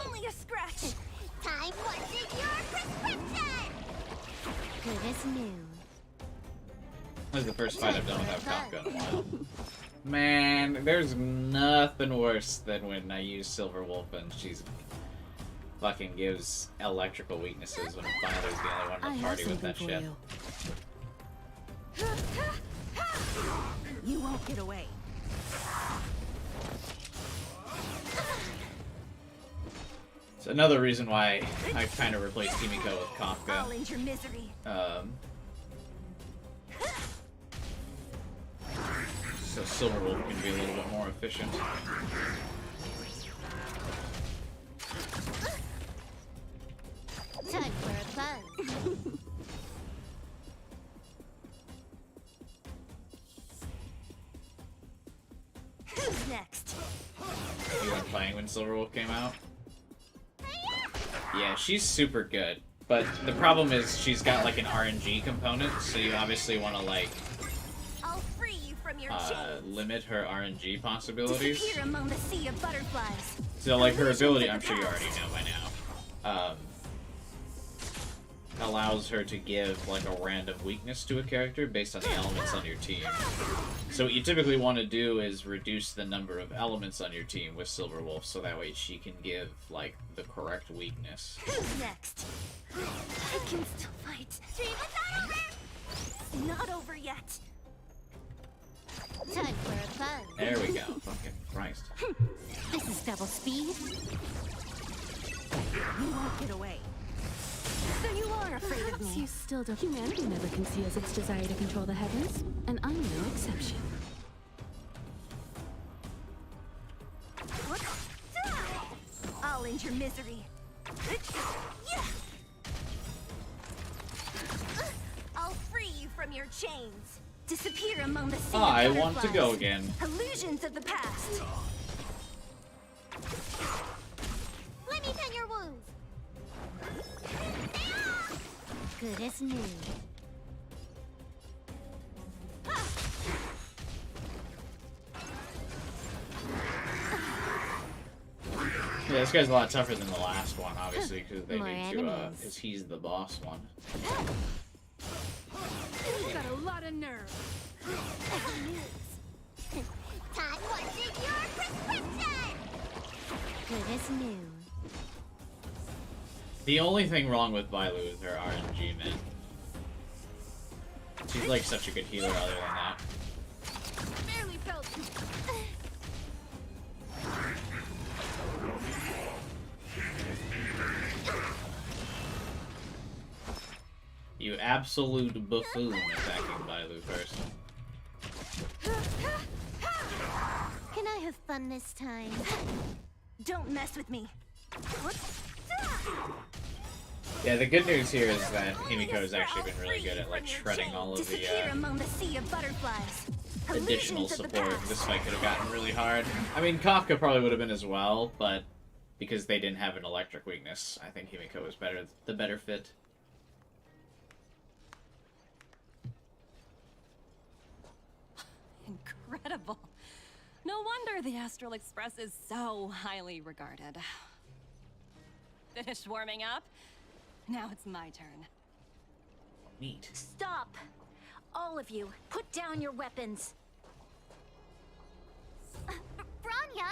Only a scratch. Time wasn't your prescription. Good as new. This is the first fight I've done without Kafka in a while. Man, there's nothing worse than when I use Silver Wolf and she's fucking gives electrical weaknesses when Filer's the only one in the party with that shit. You won't get away. It's another reason why I kind of replaced Himiko with Kafka. I'll end your misery. So Silver Wolf can be a little bit more efficient. Time for a Silverwolf came out. Yeah, she's super good. But the problem is she's got like an RNG component, so you obviously want to like I'll free you from your limit her RNG possibilities. Disappear among the sea of butterflies. So like her ability, I'm sure you already know by now, allows her to give like a random weakness to a character based on the elements on your team. So what you typically want to do is reduce the number of elements on your team with Silverwolf, so that way she can give like the correct weakness. Who's next? I can still fight. Dream is not over! It's not over yet. Time for a fun. There we go. Fucking Christ. This is double speed. You won't get away. So you are afraid of Perhaps me. you still don't. Humanity never conceals its desire to control the heavens, and I'm no exception. I'll end your misery. I'll free you from your chains. Disappear among the sea of I want to go butterflies. again. Illusions of the past. Let me tend your wounds. Good as new. Yeah, this guy's a lot tougher than the last one, obviously, because they More need to, enemies. because he's the boss one. You've got a lot of nerve. Todd wanted your prescription. Good as new. The only thing wrong with Bailu is her RNG, man. She's like such a good healer other than that. Barely felt you. You absolute buffoon attacking Bailu first. Can I have fun this time? Don't mess with me. Yeah, the good news here is that Himiko has actually been really good at like shredding all of Disappear the among the sea of butterflies. additional Illusions of the support. past. This fight could have gotten really hard. I mean, Kafka probably would have been as well, but because they didn't have an electric weakness, I think Himiko was the better fit. Incredible. No wonder the Astral Express is so highly regarded. Finished warming up? Now it's my turn. Neat. Stop! All of you, put down your weapons. Branya!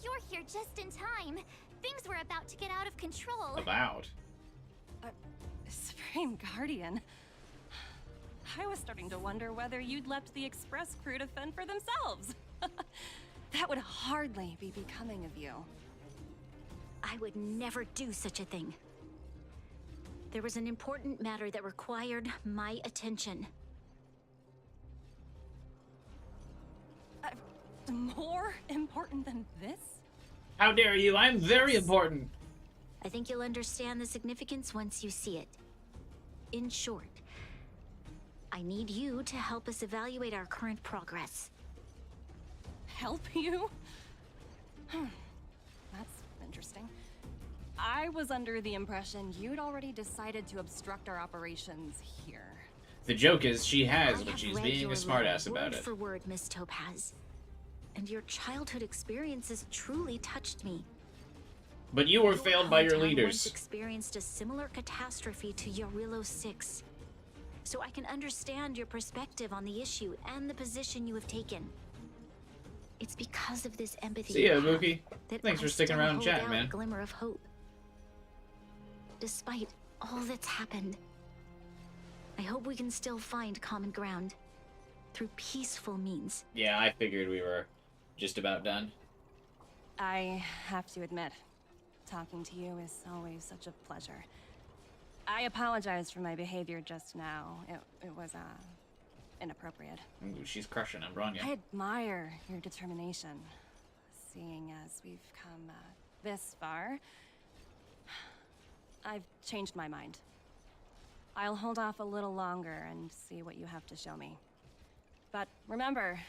You're here just in time. Things were about to get out of control. About. Supreme Guardian. I was starting to wonder whether you'd left the Express crew to fend for themselves. That would hardly be becoming of you. I would never do such a thing. There was an important matter that required my attention. More important than this? How dare you? I'm very important. I think you'll understand the significance once you see it. In short, I need you to help us evaluate our current progress. Help you? That's interesting. I was under the impression you'd already decided to obstruct our operations here. The joke is she has, I but have she's read being your a smartass letter, about word it. for word, Miss Topaz. And your childhood experiences truly touched me. But you were failed by your hometown leaders. Once experienced a similar catastrophe to Yarillo 6. So I can understand your perspective on the issue and the position you have taken. It's because of this empathy See ya, you have Mookie. that Thanks I for sticking still around and hold chatting, out man. a glimmer of hope. Despite all that's happened, I hope we can still find common ground through peaceful means. Yeah, I figured we were just about done. I have to admit, talking to you is always such a pleasure. I apologize for my behavior just now. It was, inappropriate. Ooh, she's crushing on Branya. I admire your determination. Seeing as we've come this far, I've changed my mind. I'll hold off a little longer and see what you have to show me. But remember,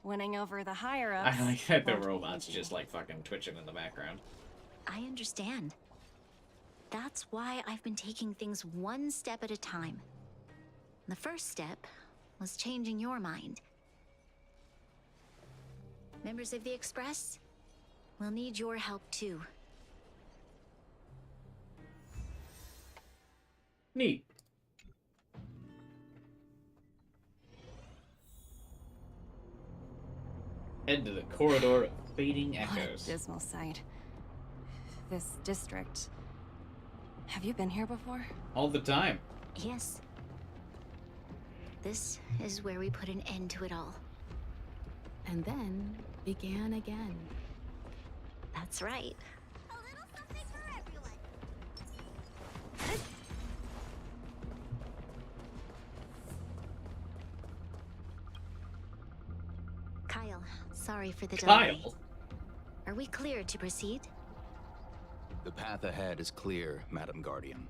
winning over the higher-ups. I like that the won't be robot's easy. just like fucking twitching in the background. I understand. That's why I've been taking things one step at a time. The first step was changing your mind. Members of the Express, we'll need your help too. Neat. Head to the corridor of fading What a echoes. dismal sight. This district. Have you been here before? All the time. Yes. This is where we put an end to it all. And then began again. That's right. Kyle, sorry for the delay. Kyle. Are we clear to proceed? The path ahead is clear, Madam Guardian.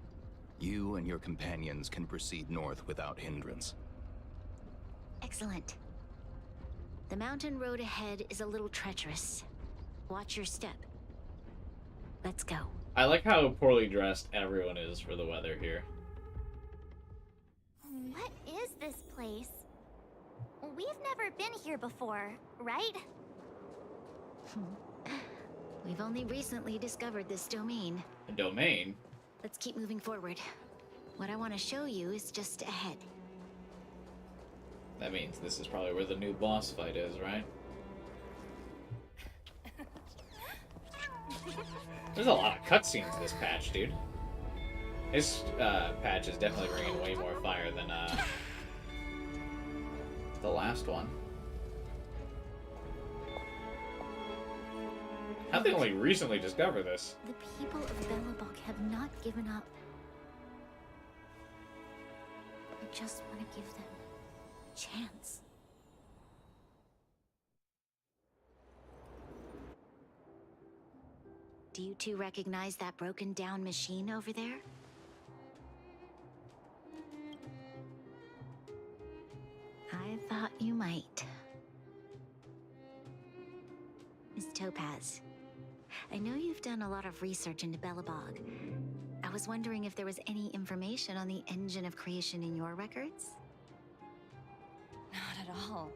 You and your companions can proceed north without hindrance. Excellent. The mountain road ahead is a little treacherous. Watch your step. Let's go. I like how poorly dressed everyone is for the weather here. What is this place? We've never been here before, right? We've only recently discovered this domain. A domain? Let's keep moving forward. What I want to show you is just ahead. That means this is probably where the new boss fight is, right? There's a lot of cutscenes in this patch, dude. This patch is definitely bringing way more fire than the last one. How'd they only recently discover this? The people of Belobog have not given up. I just want to give them a chance. Do you two recognize that broken down machine over there? I thought you might. Miss Topaz, I know you've done a lot of research into Belobog. I was wondering if there was any information on the engine of creation in your records? Not at all.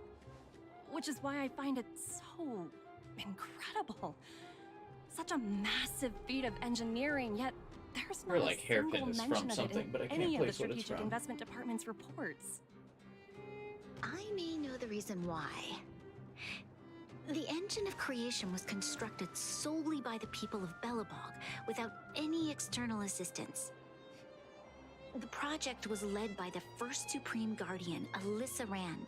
Which is why I find it so incredible. Such a massive feat of engineering, yet there's We're not like a single hairpins mention from of something, it in but I can't any of the place what it's Strategic from. Investment Department's reports. I may know the reason why. The engine of creation was constructed solely by the people of Belobog, without any external assistance. The project was led by the first Supreme Guardian, Alyssa Rand.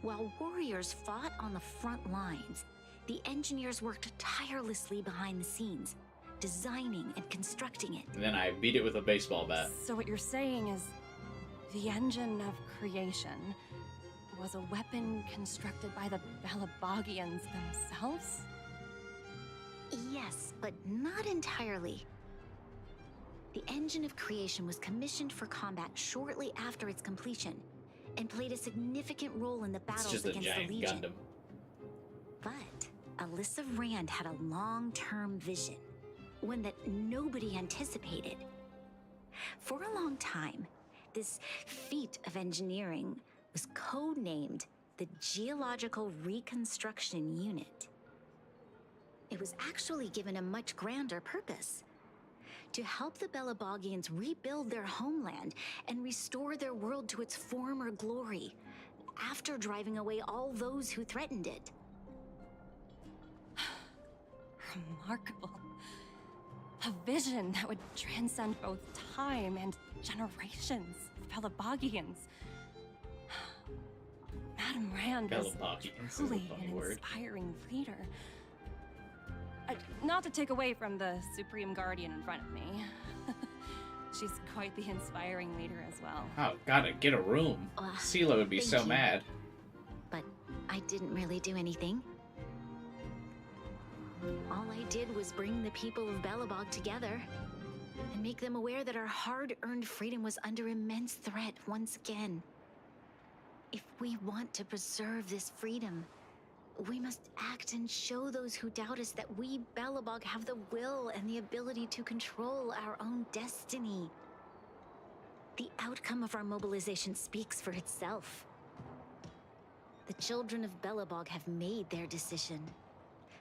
While warriors fought on the front lines, the engineers worked tirelessly behind the scenes, designing and constructing it. And then I beat it with a baseball bat. So what you're saying is the engine of creation was a weapon constructed by the Belabogians themselves? Yes, but not entirely. The engine of creation was commissioned for combat shortly after its completion, and played a significant role in the It's battles just a against the giant Legion. Gundam. But Alyssa Rand had a long-term vision, one that nobody anticipated. For a long time, this feat of engineering was codenamed the Geological Reconstruction Unit. It was actually given a much grander purpose: to help the Belabogians rebuild their homeland and restore their world to its former glory, after driving away all those who threatened it. Remarkable. A vision that would transcend both time and generations of Belabogians. Madame Rand was Belabogians is a truly funny an word. inspiring leader. Not to take away from the Supreme Guardian in front of me. She's quite the inspiring leader as well. Oh, gotta get a room. Sela would be Thank so you. mad. But I didn't really do anything. All I did was bring the people of Belobog together and make them aware that our hard-earned freedom was under immense threat once again. If we want to preserve this freedom, We must act and show those who doubt us that we, Belobog, have the will and the ability to control our own destiny. The outcome of our mobilization speaks for itself. The children of Belobog have made their decision.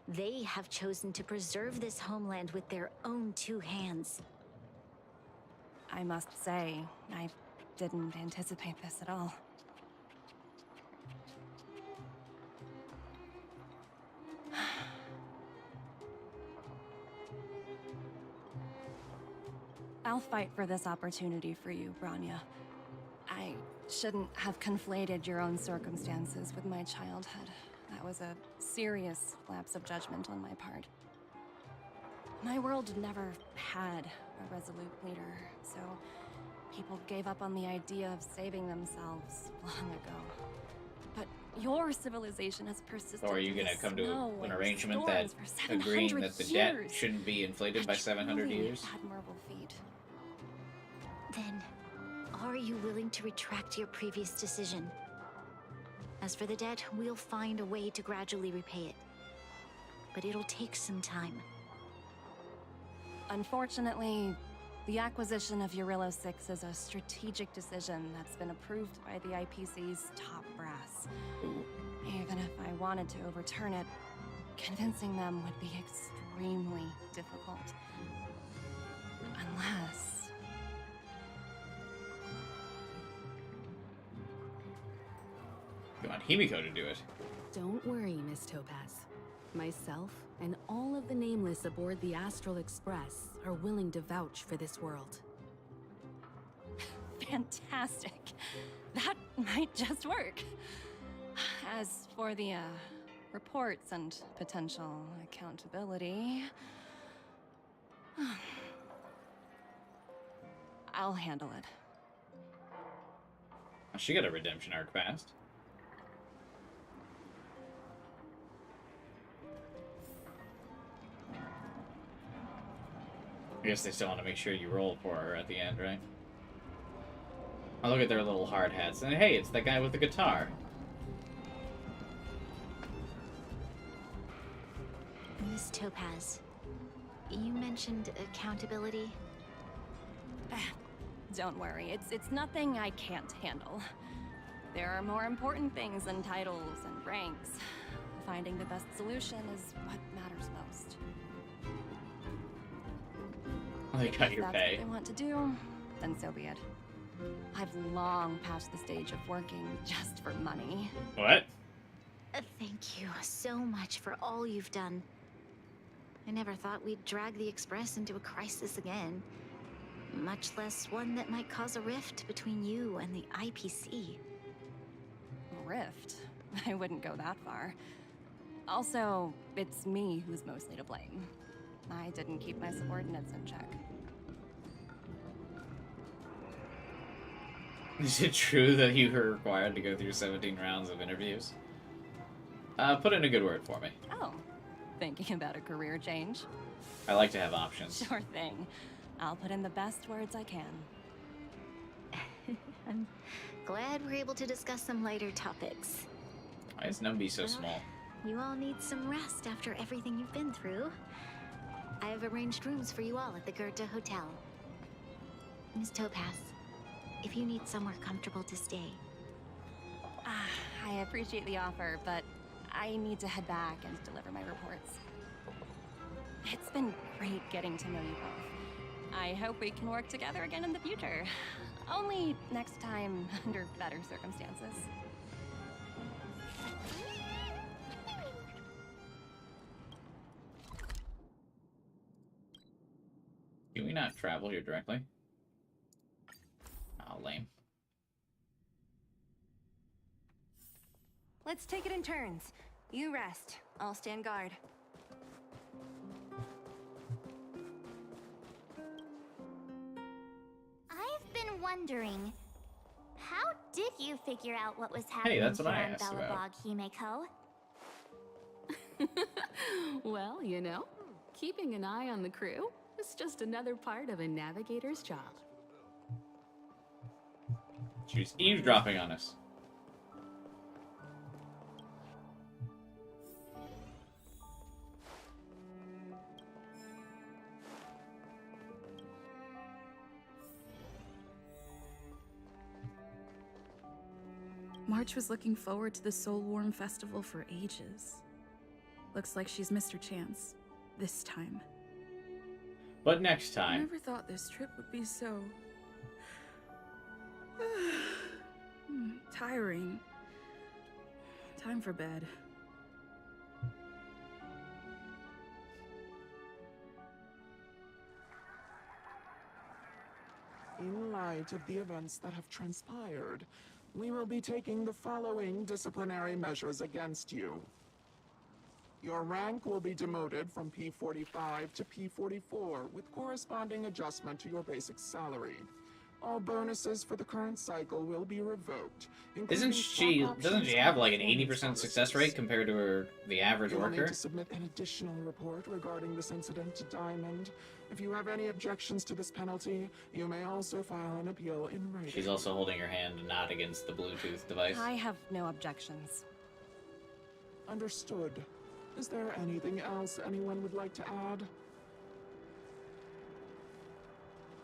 They have chosen to preserve this homeland with their own two hands. I must say, I didn't anticipate this at all. I'll fight for this opportunity for you, Branya. I shouldn't have conflated your own circumstances with my childhood. That was a serious lapse of judgment on my part. My world never had a resolute leader, so people gave up on the idea of saving themselves long ago. But your civilization has persisted. Or are you gonna come to an arrangement that agreeing that the debt shouldn't be inflated by 700 years? Admirable feat. Then, are you willing to retract your previous decision? As for the debt, we'll find a way to gradually repay it. But it'll take some time. Unfortunately, the acquisition of Urilla 6 is a strategic decision that's been approved by the IPC's top brass. Even if I wanted to overturn it, convincing them would be extremely difficult. Unless... You want Himiko to do it. Don't worry, Miss Topaz. Myself and all of the Nameless aboard the Astral Express are willing to vouch for this world. Fantastic. That might just work. As for the, reports and potential accountability... I'll handle it. She got a redemption arc fast. I guess they still want to make sure you roll for her at the end, right? I look at their little hard hats, and hey, it's that guy with the guitar. Miss Topaz, you mentioned accountability. Don't worry, it's nothing I can't handle. There are more important things than titles and ranks. Finding the best solution is what matters most. They got your If that's pay. what they want to do, then so be it. I've long passed the stage of working just for money. What? Thank you so much for all you've done. I never thought we'd drag the Express into a crisis again. Much less one that might cause a rift between you and the IPC. Rift? I wouldn't go that far. Also, it's me who's mostly to blame. I didn't keep my subordinates in check. Is it true that you were required to go through 17 rounds of interviews? Put in a good word for me. Oh, thinking about a career change? I like to have options. Sure thing. I'll put in the best words I can. I'm glad we're able to discuss some lighter topics. Why is Numby so small? You all need some rest after everything you've been through. I have arranged rooms for you all at the Goethe Hotel. Miss Topaz, if you need somewhere comfortable to stay. I appreciate the offer, but I need to head back and deliver my reports. It's been great getting to know you both. I hope we can work together again in the future. Only next time under better circumstances. Can we not travel here directly? Oh, lame. Let's take it in turns. You rest. I'll stand guard. I've been wondering, how did you figure out what was happening that's what I here on asked about. Belobog, Himeko? Well, you know, keeping an eye on the crew is just another part of a navigator's job. She was eavesdropping on us. March was looking forward to the Soulworm Festival for ages. Looks like she's missed her chance. This time. But next I time. never thought this trip would be so... tiring. Time for bed. In light of the events that have transpired, we will be taking the following disciplinary measures against you. Your rank will be demoted from P45 to P44 with corresponding adjustment to your basic salary. All bonuses for the current cycle will be revoked. Doesn't she have like an 80% success rate compared to the average You'll worker? need to submit an additional report regarding this incident to Diamond. If you have any objections to this penalty, you may also file an appeal in writing. She's also holding her hand not against the Bluetooth device. I have no objections. Understood. Is there anything else anyone would like to add?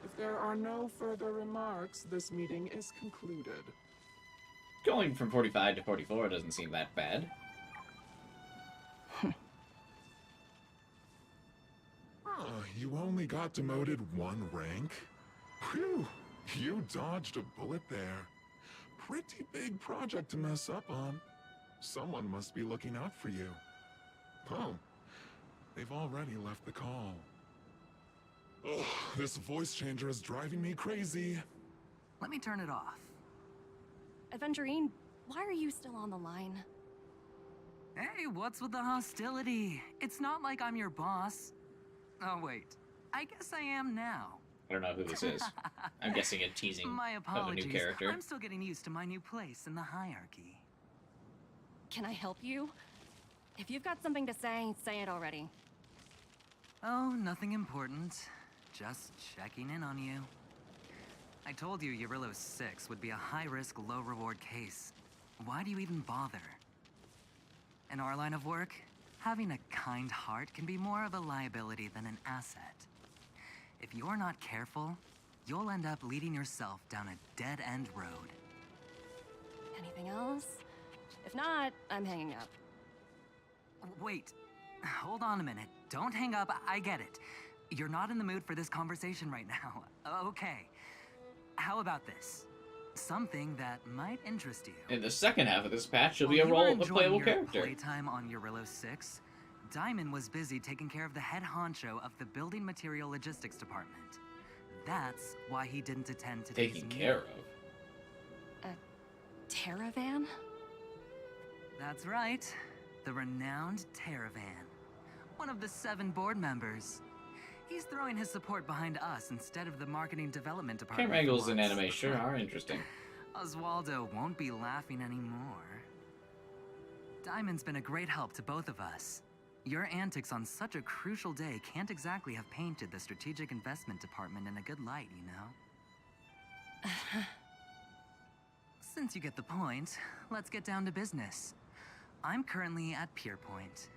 If there are no further remarks, this meeting is concluded. Going from 45 to 44 doesn't seem that bad. You only got demoted 1 rank? Phew, you dodged a bullet there. Pretty big project to mess up on. Someone must be looking out for you. Oh, they've already left the call. Ugh, this voice changer is driving me crazy. Let me turn it off. Aventurine, why are you still on the line? Hey, what's with the hostility? It's not like I'm your boss. Oh, wait. I guess I am now. I don't know who this is. I'm guessing a teasing My of a apologies. new character. I'm still getting used to my new place in the hierarchy. Can I help you? If you've got something to say it already. Oh, nothing important. Just checking in on you. I told you Eurillo 6 would be a high-risk, low-reward case. Why do you even bother? In our line of work, having a kind heart can be more of a liability than an asset. If you're not careful, you'll end up leading yourself down a dead-end road. Anything else? If not, I'm hanging up. Wait, hold on a minute. Don't hang up, I get it. You're not in the mood for this conversation right now. Okay. How about this? Something that might interest you. In the second half of this patch, you'll While be a you were a enjoying playable your character. Playtime on Eurillo 6, Diamond was busy taking care of the head honcho of the building material logistics department. That's why he didn't attend today's Taken meeting. care of. A Terravan? That's right. The renowned Terravan. One of the 7 board members. He's throwing his support behind us instead of the marketing development department. Camera angles for in once. anime sure are interesting. Oswaldo won't be laughing anymore. Diamond's been a great help to both of us. Your antics on such a crucial day can't exactly have painted the strategic investment department in a good light, you know? Since you get the point, let's get down to business. I'm currently at Pier Point.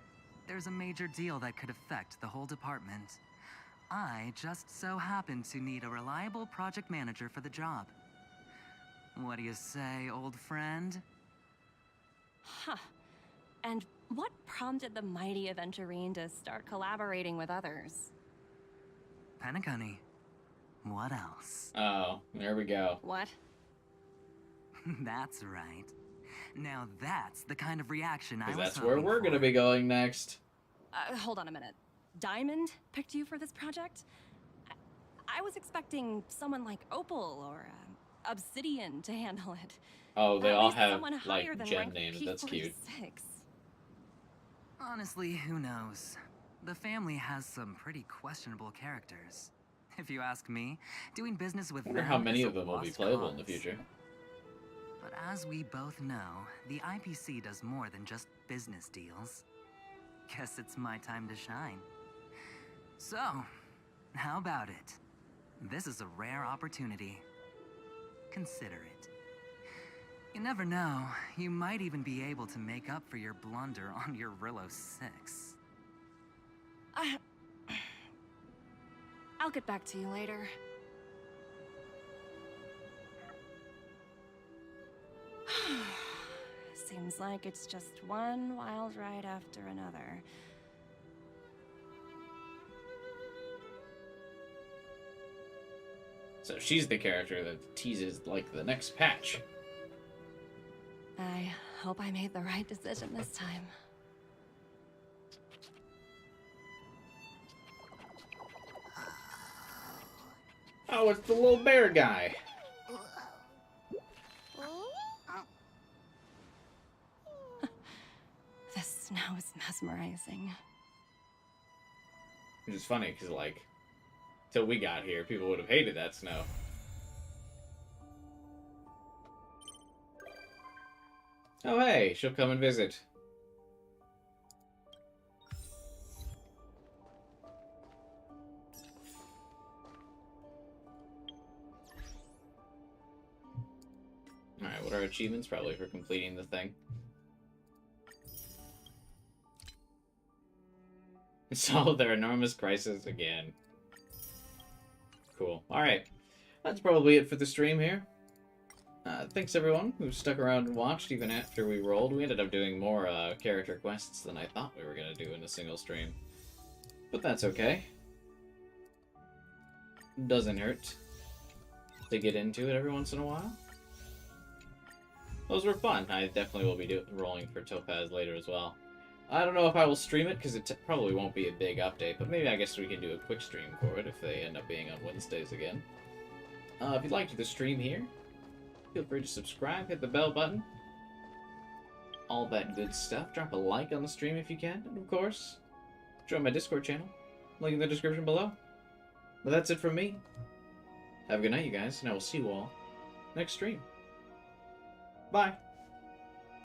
There's a major deal that could affect the whole department. I just so happen to need a reliable project manager for the job. What do you say, old friend? Huh. And what prompted the mighty Aventurine to start collaborating with others? Penacony. What else? Oh, there we go. What? That's right. Now that's the kind of reaction I was Because that's where we're hoping going to for. be going next. Hold on a minute. Diamond picked you for this project? I was expecting someone like Opal or Obsidian to handle it. Oh, they At all least have, someone higher like, than gem rank names. That's cute. P46. Honestly, who knows? The family has some pretty questionable characters. If you ask me, doing business with I wonder them how many is a of them will be lost playable in the cause. future. But as we both know, the IPC does more than just business deals. Guess it's my time to shine. So, how about it? This is a rare opportunity. Consider it. You never know, you might even be able to make up for your blunder on your Eurillo 6. I'll get back to you later. Seems like it's just one wild ride after another. So she's the character that teases, like, the next patch. I hope I made the right decision this time. Oh, it's the little bear guy. The snow is mesmerizing. Which is funny, because, like, till we got here, people would have hated that snow. Oh, hey, she'll come and visit. Alright, what are achievements? Probably for completing the thing. Solve their enormous crisis again. Cool. Alright. That's probably it for the stream here. Thanks everyone who stuck around and watched even after we rolled. We ended up doing more character quests than I thought we were going to do in a single stream. But that's okay. Doesn't hurt to get into it every once in a while. Those were fun. I definitely will be rolling for Topaz later as well. I don't know if I will stream it, because it probably won't be a big update, but maybe I guess we can do a quick stream for it if they end up being on Wednesdays again. If you liked the stream here, feel free to subscribe, hit the bell button, all that good stuff. Drop a like on the stream if you can, and of course, join my Discord channel. Link in the description below. But that's it from me. Have a good night, you guys, and I will see you all next stream. Bye.